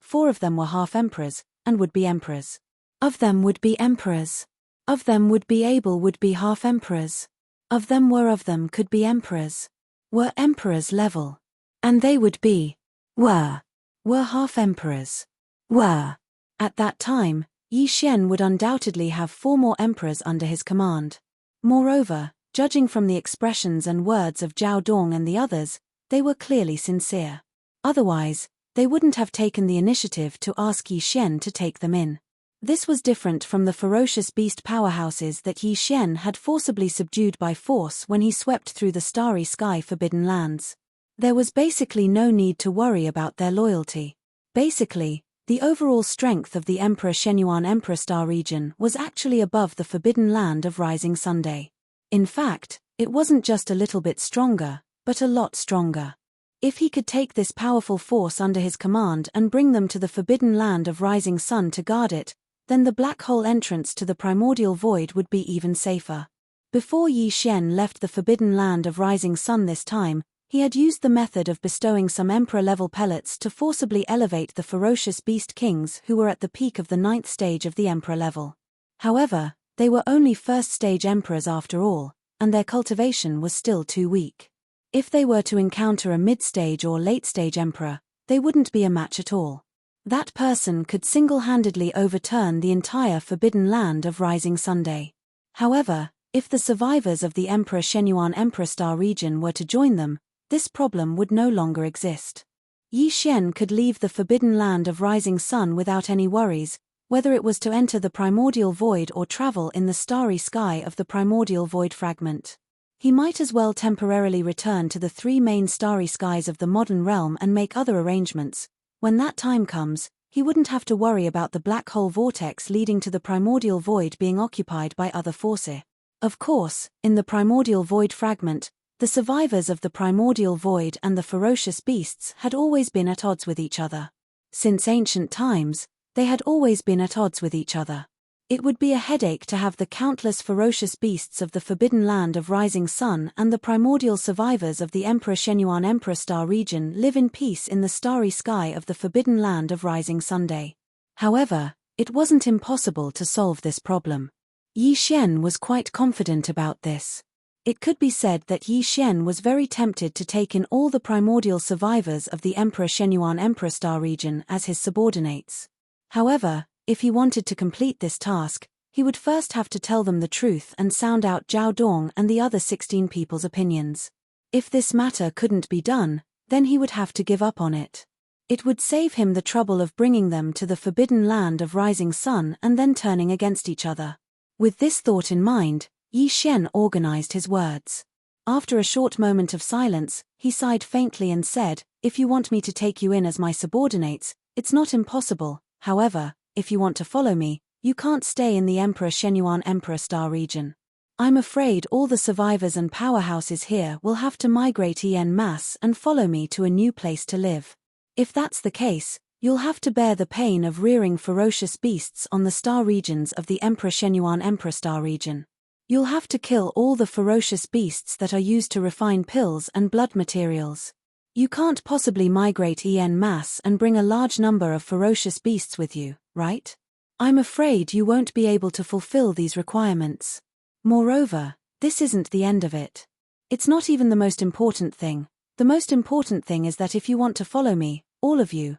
4 of them were half-emperors, and would be emperors. Of them would be emperors. Of them would be able would be half-emperors. Of them could be emperors. Were emperors level. And they would be. Were half-emperors. At that time, Yi Xian would undoubtedly have 4 more emperors under his command. Moreover, judging from the expressions and words of Zhao Dong and the others, they were clearly sincere. Otherwise, they wouldn't have taken the initiative to ask Yi Xian to take them in. This was different from the ferocious beast powerhouses that Yi Xian had forcibly subdued by force when he swept through the starry sky forbidden lands. There was basically no need to worry about their loyalty. Basically, the overall strength of the Emperor Shenyuan Emperor Star region was actually above the forbidden land of Rising Sunday. In fact, it wasn't just a little bit stronger, but a lot stronger. If he could take this powerful force under his command and bring them to the forbidden land of Rising Sun to guard it, then the black hole entrance to the primordial void would be even safer. Before Yi Xian left the forbidden land of Rising Sun this time, he had used the method of bestowing some emperor-level pellets to forcibly elevate the ferocious beast kings who were at the peak of the 9th stage of the emperor level. However, they were only first-stage emperors after all, and their cultivation was still too weak. If they were to encounter a mid-stage or late-stage emperor, they wouldn't be a match at all. That person could single-handedly overturn the entire forbidden land of Rising Sunday. However, if the survivors of the Emperor Shenyuan Emperor Star region were to join them, this problem would no longer exist. Yi Xian could leave the forbidden land of Rising Sun without any worries, whether it was to enter the primordial void or travel in the starry sky of the primordial void fragment. He might as well temporarily return to the 3 main starry skies of the modern realm and make other arrangements. When that time comes, he wouldn't have to worry about the black hole vortex leading to the primordial void being occupied by other forces. Of course, in the primordial void fragment, the survivors of the primordial void and the ferocious beasts had always been at odds with each other. Since ancient times, they had always been at odds with each other. It would be a headache to have the countless ferocious beasts of the Forbidden Land of Rising Sun and the primordial survivors of the Emperor Shenyuan Emperor Star region live in peace in the starry sky of the Forbidden Land of Rising Sunday. However, it wasn't impossible to solve this problem. Yi Xian was quite confident about this. It could be said that Yi Xian was very tempted to take in all the primordial survivors of the Emperor Shenyuan Emperor Star region as his subordinates. However, if he wanted to complete this task, he would first have to tell them the truth and sound out Zhao Dong and the other 16 people's opinions. If this matter couldn't be done, then he would have to give up on it. It would save him the trouble of bringing them to the Forbidden Land of Rising Sun and then turning against each other. With this thought in mind, Yi Xian organized his words. After a short moment of silence, he sighed faintly and said, "If you want me to take you in as my subordinates, it's not impossible. However, if you want to follow me, you can't stay in the Emperor Shenyuan Emperor Star region. I'm afraid all the survivors and powerhouses here will have to migrate en masse and follow me to a new place to live. If that's the case, you'll have to bear the pain of rearing ferocious beasts on the star regions of the Emperor Shenyuan Emperor Star region. You'll have to kill all the ferocious beasts that are used to refine pills and blood materials. You can't possibly migrate en masse and bring a large number of ferocious beasts with you, right? I'm afraid you won't be able to fulfill these requirements. Moreover, this isn't the end of it. It's not even the most important thing. The most important thing is that if you want to follow me, all of you,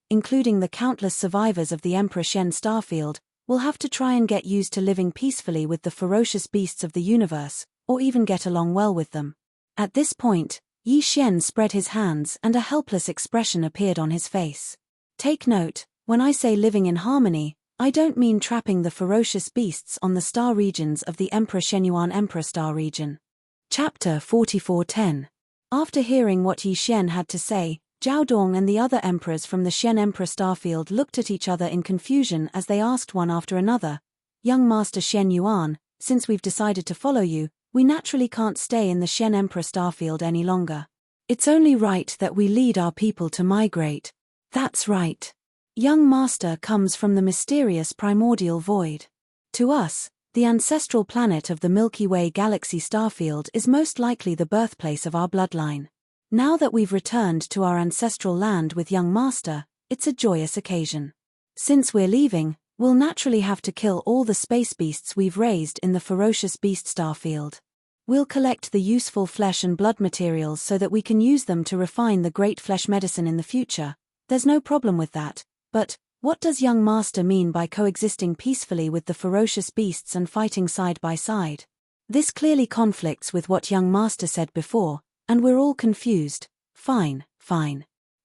including the countless survivors of the Emperor Shen starfield, will have to try and get used to living peacefully with the ferocious beasts of the universe, or even get along well with them." At this point, Yi Xian spread his hands and a helpless expression appeared on his face. Take note, when I say living in harmony, I don't mean trapping the ferocious beasts on the star regions of the Emperor Shenyuan Emperor Star region. Chapter 44:10. After hearing what Yi Xian had to say, Zhao Dong and the other emperors from the Shen Emperor Starfield looked at each other in confusion as they asked one after another, "Young Master Shen Yuan, since we've decided to follow you, we naturally can't stay in the Shen Emperor Starfield any longer. It's only right that we lead our people to migrate." "That's right. Young Master comes from the mysterious primordial void. To us, the ancestral planet of the Milky Way galaxy starfield is most likely the birthplace of our bloodline. Now that we've returned to our ancestral land with Young Master, it's a joyous occasion. Since we're leaving, we'll naturally have to kill all the space beasts we've raised in the ferocious beast starfield. We'll collect the useful flesh and blood materials so that we can use them to refine the great flesh medicine in the future. There's no problem with that, but what does Young Master mean by coexisting peacefully with the ferocious beasts and fighting side by side? This clearly conflicts with what Young Master said before, and we're all confused." Fine.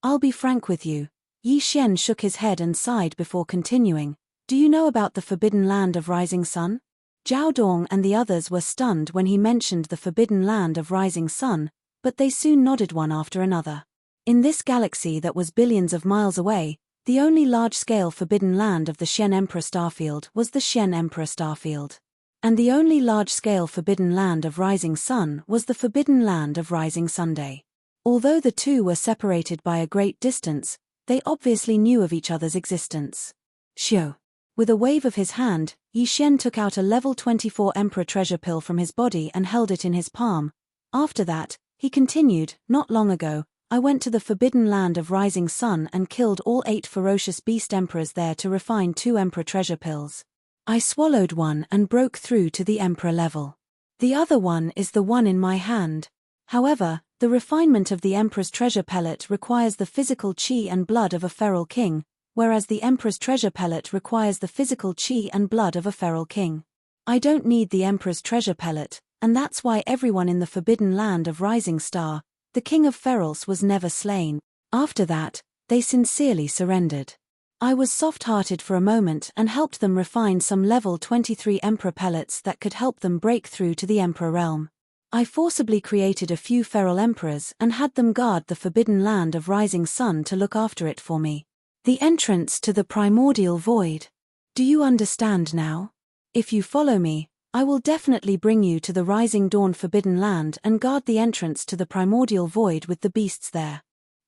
I'll be frank with you." Yi Xian shook his head and sighed before continuing. "Do you know about the Forbidden Land of Rising Sun?" Zhao Dong and the others were stunned when he mentioned the Forbidden Land of Rising Sun, but they soon nodded one after another. In this galaxy that was billions of miles away, the only large-scale Forbidden Land of the Shen Emperor Starfield was the Shen Emperor Starfield. And the only large-scale Forbidden Land of Rising Sun was the Forbidden Land of Rising Sunday. Although the two were separated by a great distance, they obviously knew of each other's existence. Shio. With a wave of his hand, Yi Xian took out a level 24 Emperor treasure pill from his body and held it in his palm. After that, he continued, "Not long ago, I went to the Forbidden Land of Rising Sun and killed all 8 ferocious beast emperors there to refine 2 Emperor treasure pills. I swallowed one and broke through to the Emperor level. The other one is the one in my hand. However, the refinement of the Emperor's treasure pellet requires the physical chi and blood of a feral king, whereas the Emperor's treasure pellet requires the physical chi and blood of a feral king. I don't need the Emperor's treasure pellet, and that's why everyone in the Forbidden Land of Rising Star, the King of Ferals, was never slain. After that, they sincerely surrendered. I was soft-hearted for a moment and helped them refine some level 23 Emperor pellets that could help them break through to the Emperor realm. I forcibly created a few feral emperors and had them guard the Forbidden Land of Rising Sun to look after it for me. The entrance to the primordial void. Do you understand now? If you follow me, I will definitely bring you to the Rising Dawn Forbidden Land and guard the entrance to the primordial void with the beasts there.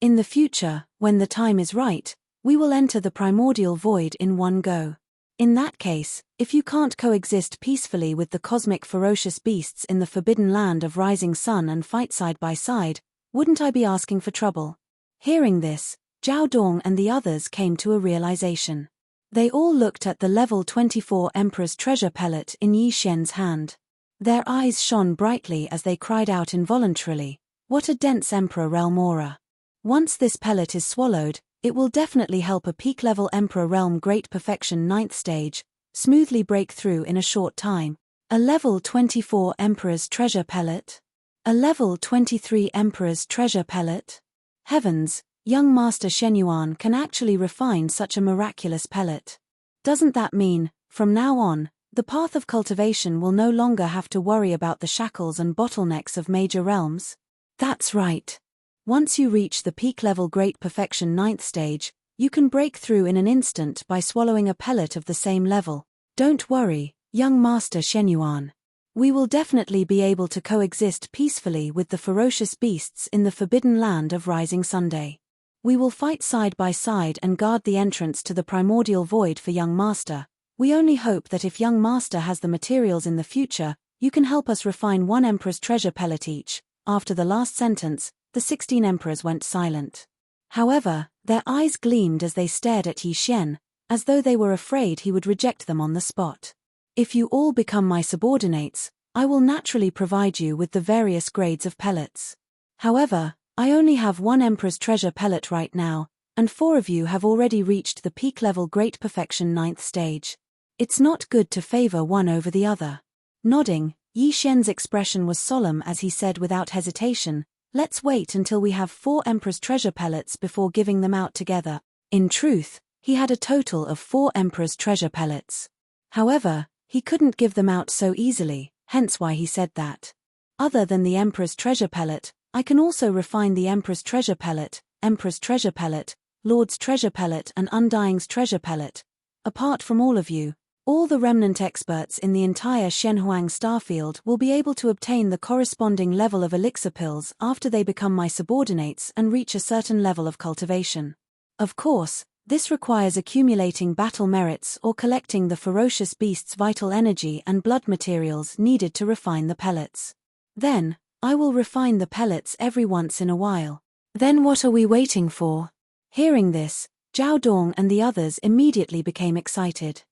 In the future, when the time is right, we will enter the primordial void in one go. In that case, if you can't coexist peacefully with the cosmic ferocious beasts in the forbidden land of rising sun and fight side by side, wouldn't I be asking for trouble? Hearing this, Zhao Dong and the others came to a realization. They all looked at the level 24 Emperor's treasure pellet in Yi Xian's hand. Their eyes shone brightly as they cried out involuntarily, "What a dense Emperor Realm aura!" Once this pellet is swallowed, it will definitely help a peak-level Emperor Realm Great Perfection 9th stage smoothly break through in a short time. A level 24 Emperor's treasure pellet? A level 23 Emperor's treasure pellet? Heavens, young Master Shenyuan can actually refine such a miraculous pellet. Doesn't that mean, from now on, the path of cultivation will no longer have to worry about the shackles and bottlenecks of major realms? That's right. Once you reach the peak-level Great Perfection 9th stage, you can break through in an instant by swallowing a pellet of the same level. Don't worry, young Master Shenyuan. We will definitely be able to coexist peacefully with the ferocious beasts in the forbidden land of rising Sunday. We will fight side by side and guard the entrance to the primordial void for young Master. We only hope that if young Master has the materials in the future, you can help us refine one Emperor's treasure pellet each. After the last sentence, the 16 emperors went silent. However, their eyes gleamed as they stared at Yi Xian, as though they were afraid he would reject them on the spot. If you all become my subordinates, I will naturally provide you with the various grades of pellets. However, I only have one Emperor's treasure pellet right now, and 4 of you have already reached the peak-level Great Perfection 9th stage. It's not good to favor one over the other. Nodding, Yi Xian's expression was solemn as he said without hesitation, "Let's wait until we have 4 Emperor's treasure pellets before giving them out together." In truth, he had a total of 4 Emperor's treasure pellets. However, he couldn't give them out so easily, hence why he said that. Other than the Emperor's treasure pellet, I can also refine the Emperor's treasure pellet, Emperor's treasure pellet, Lord's treasure pellet and Undying's treasure pellet. Apart from all of you, all the remnant experts in the entire Shenhuang starfield will be able to obtain the corresponding level of elixir pills after they become my subordinates and reach a certain level of cultivation. Of course, this requires accumulating battle merits or collecting the ferocious beast's vital energy and blood materials needed to refine the pellets. Then, I will refine the pellets every once in a while. Then what are we waiting for? Hearing this, Zhao Dong and the others immediately became excited.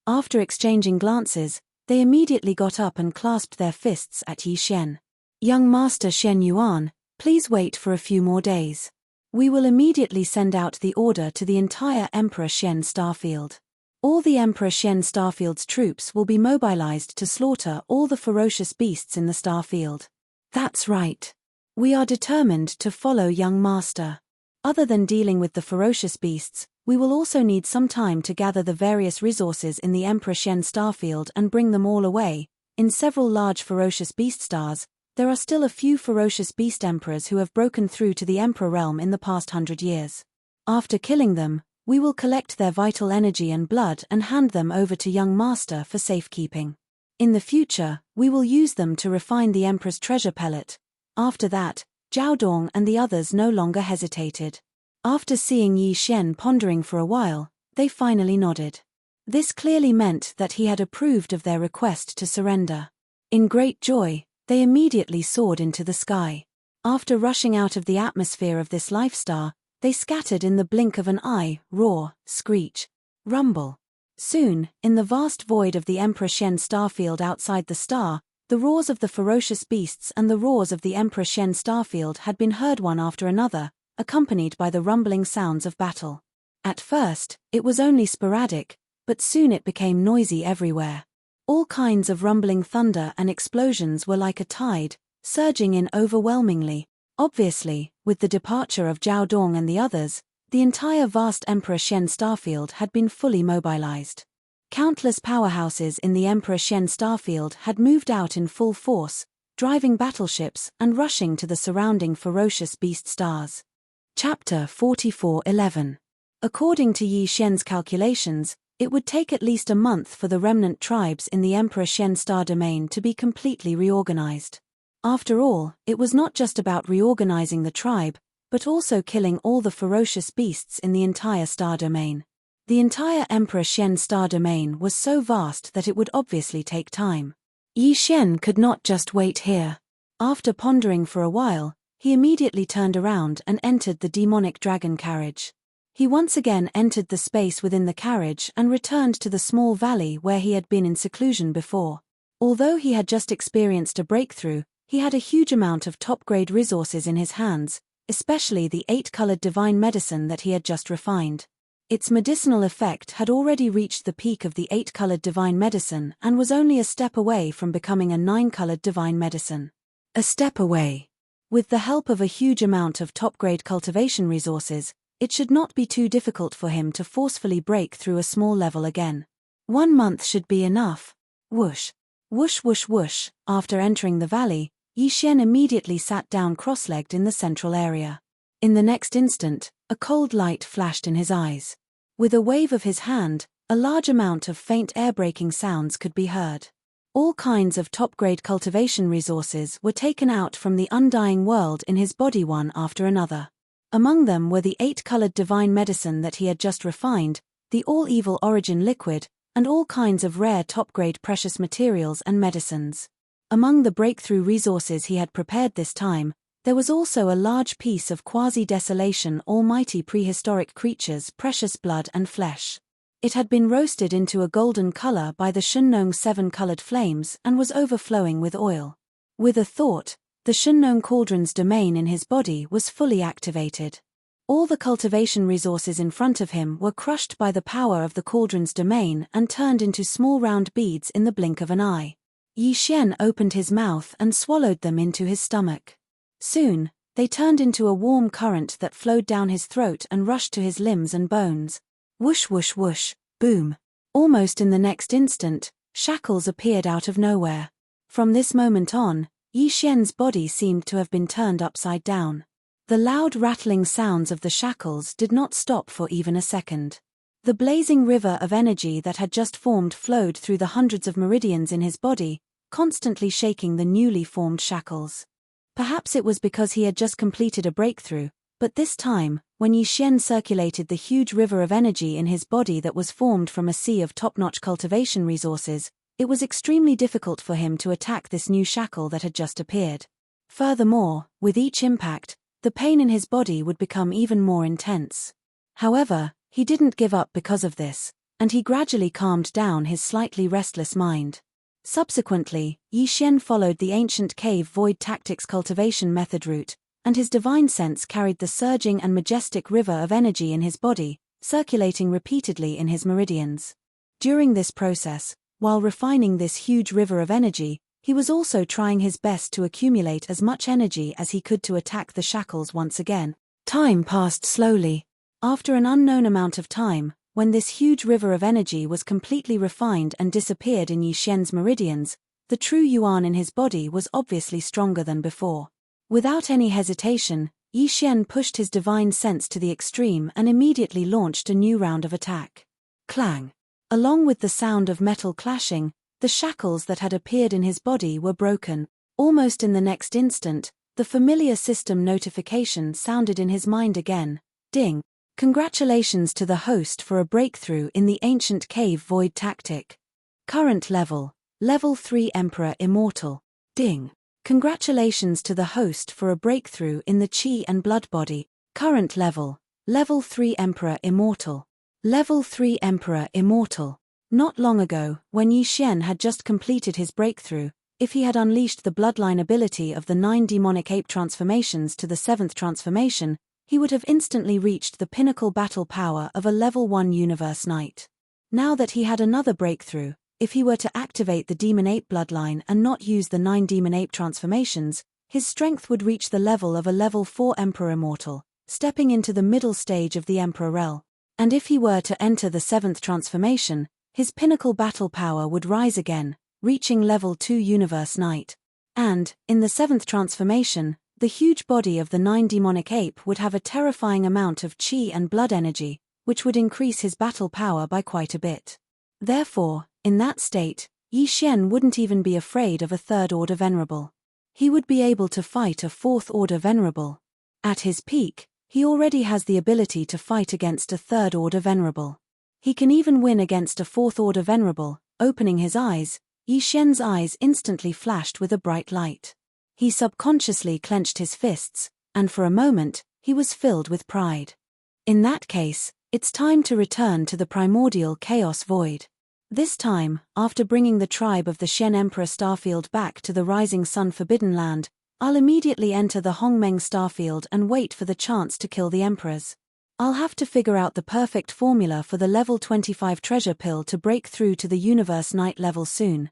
After exchanging glances, they immediately got up and clasped their fists at Yi Xian. "Young Master Shen Yuan, please wait for a few more days. We will immediately send out the order to the entire Emperor Shen starfield. All the Emperor Shen starfield's troops will be mobilized to slaughter all the ferocious beasts in the starfield." That's right. We are determined to follow young Master. Other than dealing with the ferocious beasts, we will also need some time to gather the various resources in the Emperor Shen starfield and bring them all away. In several large ferocious beast stars, there are still a few ferocious beast emperors who have broken through to the Emperor realm in the past 100 years. After killing them, we will collect their vital energy and blood and hand them over to young Master for safekeeping. In the future, we will use them to refine the Emperor's treasure pellet. After that, Zhao Dong and the others no longer hesitated. After seeing Yi Xian pondering for a while, they finally nodded. This clearly meant that he had approved of their request to surrender. In great joy, they immediately soared into the sky. After rushing out of the atmosphere of this life star, they scattered in the blink of an eye, roar, screech, rumble. Soon, in the vast void of the Emperor Shen starfield outside the star, the roars of the ferocious beasts and the roars of the Emperor Shen starfield had been heard one after another, accompanied by the rumbling sounds of battle. At first, it was only sporadic, but soon it became noisy everywhere. All kinds of rumbling thunder and explosions were like a tide, surging in overwhelmingly. Obviously, with the departure of Zhao Dong and the others, the entire vast Emperor Shen starfield had been fully mobilized. Countless powerhouses in the Emperor Shen starfield had moved out in full force, driving battleships and rushing to the surrounding ferocious beast stars. Chapter 44:11. According to Yi Xian's calculations, it would take at least a month for the remnant tribes in the Emperor Shen star domain to be completely reorganized. After all, it was not just about reorganizing the tribe, but also killing all the ferocious beasts in the entire star domain. The entire Emperor Xian star domain was so vast that it would obviously take time. Yi Xian could not just wait here. After pondering for a while, he immediately turned around and entered the demonic dragon carriage. He once again entered the space within the carriage and returned to the small valley where he had been in seclusion before. Although he had just experienced a breakthrough, he had a huge amount of top-grade resources in his hands, especially the 8-colored divine medicine that he had just refined. Its medicinal effect had already reached the peak of the 8-colored divine medicine and was only a step away from becoming a 9-colored divine medicine. A step away. With the help of a huge amount of top-grade cultivation resources, it should not be too difficult for him to forcefully break through a small level again. 1 month should be enough. Whoosh. Whoosh whoosh whoosh. After entering the valley, Yi Xian immediately sat down cross-legged in the central area. In the next instant, a cold light flashed in his eyes. With a wave of his hand, a large amount of faint air-breaking sounds could be heard. All kinds of top-grade cultivation resources were taken out from the undying world in his body one after another. Among them were the 8-colored divine medicine that he had just refined, the all-evil origin liquid, and all kinds of rare top-grade precious materials and medicines. Among the breakthrough resources he had prepared this time, there was also a large piece of quasi-desolation almighty prehistoric creatures' precious blood and flesh. It had been roasted into a golden color by the Shunnong 7-colored flames and was overflowing with oil. With a thought, the Shunnong cauldron's domain in his body was fully activated. All the cultivation resources in front of him were crushed by the power of the cauldron's domain and turned into small round beads in the blink of an eye. Yi Xian opened his mouth and swallowed them into his stomach. Soon, they turned into a warm current that flowed down his throat and rushed to his limbs and bones. Whoosh whoosh whoosh, boom. Almost in the next instant, shackles appeared out of nowhere. From this moment on, Yi Xian's body seemed to have been turned upside down. The loud rattling sounds of the shackles did not stop for even a second. The blazing river of energy that had just formed flowed through the hundreds of meridians in his body, constantly shaking the newly formed shackles. Perhaps it was because he had just completed a breakthrough, but this time, when Yi Xian circulated the huge river of energy in his body that was formed from a sea of top-notch cultivation resources, it was extremely difficult for him to attack this new shackle that had just appeared. Furthermore, with each impact, the pain in his body would become even more intense. However, he didn't give up because of this, and he gradually calmed down his slightly restless mind. Subsequently, Yi Xian followed the ancient cave void tactics cultivation method route, and his divine sense carried the surging and majestic river of energy in his body, circulating repeatedly in his meridians. During this process, while refining this huge river of energy, he was also trying his best to accumulate as much energy as he could to attack the shackles once again. Time passed slowly. After an unknown amount of time, when this huge river of energy was completely refined and disappeared in Yi Xian's meridians, the true yuan in his body was obviously stronger than before. Without any hesitation, Yi Xian pushed his divine sense to the extreme and immediately launched a new round of attack. Clang! Along with the sound of metal clashing, the shackles that had appeared in his body were broken. Almost in the next instant, the familiar system notification sounded in his mind again. Ding! Congratulations to the host for a breakthrough in the ancient cave void tactic. Current level, Level 3 Emperor Immortal. Ding! Congratulations to the host for a breakthrough in the Qi and Blood Body. Current level, Level 3 Emperor Immortal. Level 3 Emperor Immortal. Not long ago, when Yi Xian had just completed his breakthrough, if he had unleashed the bloodline ability of the 9 demonic ape transformations to the 7th transformation, he would have instantly reached the pinnacle battle power of a Level 1 Universe Knight. Now that he had another breakthrough, if he were to activate the Demon Ape bloodline and not use the 9 Demon Ape transformations, his strength would reach the level of a Level 4 Emperor Immortal, stepping into the middle stage of the Emperor Rel. And if he were to enter the 7th transformation, his pinnacle battle power would rise again, reaching Level 2 Universe Knight. And, in the 7th transformation, the huge body of the 9 demonic ape would have a terrifying amount of Qi and blood energy, which would increase his battle power by quite a bit. Therefore, in that state, Yi Xian wouldn't even be afraid of a 3rd-order venerable. He would be able to fight a 4th-order venerable. At his peak, he already has the ability to fight against a third-order venerable. He can even win against a fourth-order venerable. Opening his eyes, Yi Xian's eyes instantly flashed with a bright light. He subconsciously clenched his fists, and for a moment, he was filled with pride. In that case, it's time to return to the primordial chaos void. This time, after bringing the tribe of the Shen Emperor Starfield back to the Rising Sun Forbidden Land, I'll immediately enter the Hongmeng Starfield and wait for the chance to kill the emperors. I'll have to figure out the perfect formula for the level 25 treasure pill to break through to the Universe Night level soon.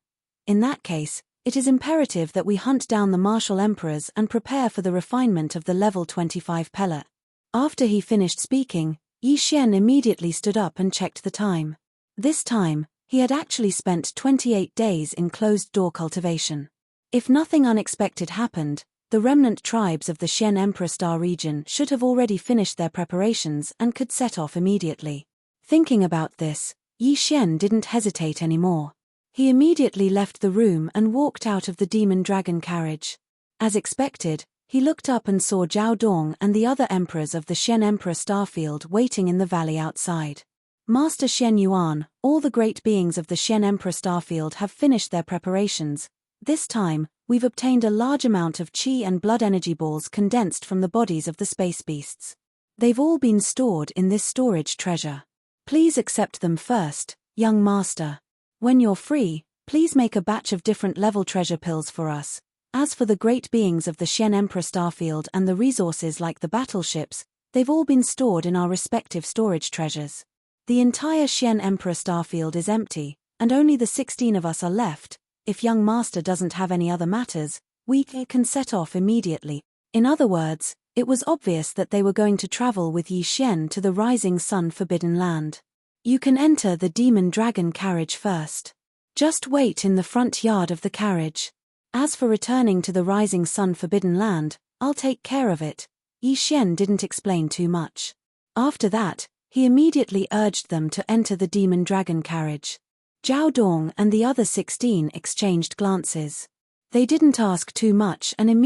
In that case, it is imperative that we hunt down the martial emperors and prepare for the refinement of the level 25 pellet. After he finished speaking, Yi Xian immediately stood up and checked the time. This time, he had actually spent 28 days in closed-door cultivation. If nothing unexpected happened, the remnant tribes of the Shen Emperor Star region should have already finished their preparations and could set off immediately. Thinking about this, Yi Xian didn't hesitate anymore. He immediately left the room and walked out of the demon dragon carriage. As expected, he looked up and saw Zhao Dong and the other emperors of the Shen Emperor Starfield waiting in the valley outside. Master Shen Yuan, all the great beings of the Shen Emperor Starfield have finished their preparations. This time, we've obtained a large amount of qi and blood energy balls condensed from the bodies of the space beasts. They've all been stored in this storage treasure. Please accept them first, young master. When you're free, please make a batch of different level treasure pills for us. As for the great beings of the Shen Emperor Starfield and the resources like the battleships, they've all been stored in our respective storage treasures. The entire Shen Emperor Starfield is empty, and only the 16 of us are left. If young master doesn't have any other matters, we can set off immediately. In other words, it was obvious that they were going to travel with Yi Xian to the Rising Sun Forbidden Land. You can enter the demon dragon carriage first. Just wait in the front yard of the carriage. As for returning to the Rising Sun Forbidden Land, I'll take care of it. Yi Xian didn't explain too much. After that, he immediately urged them to enter the demon dragon carriage. Zhao Dong and the other 16 exchanged glances. They didn't ask too much and immediately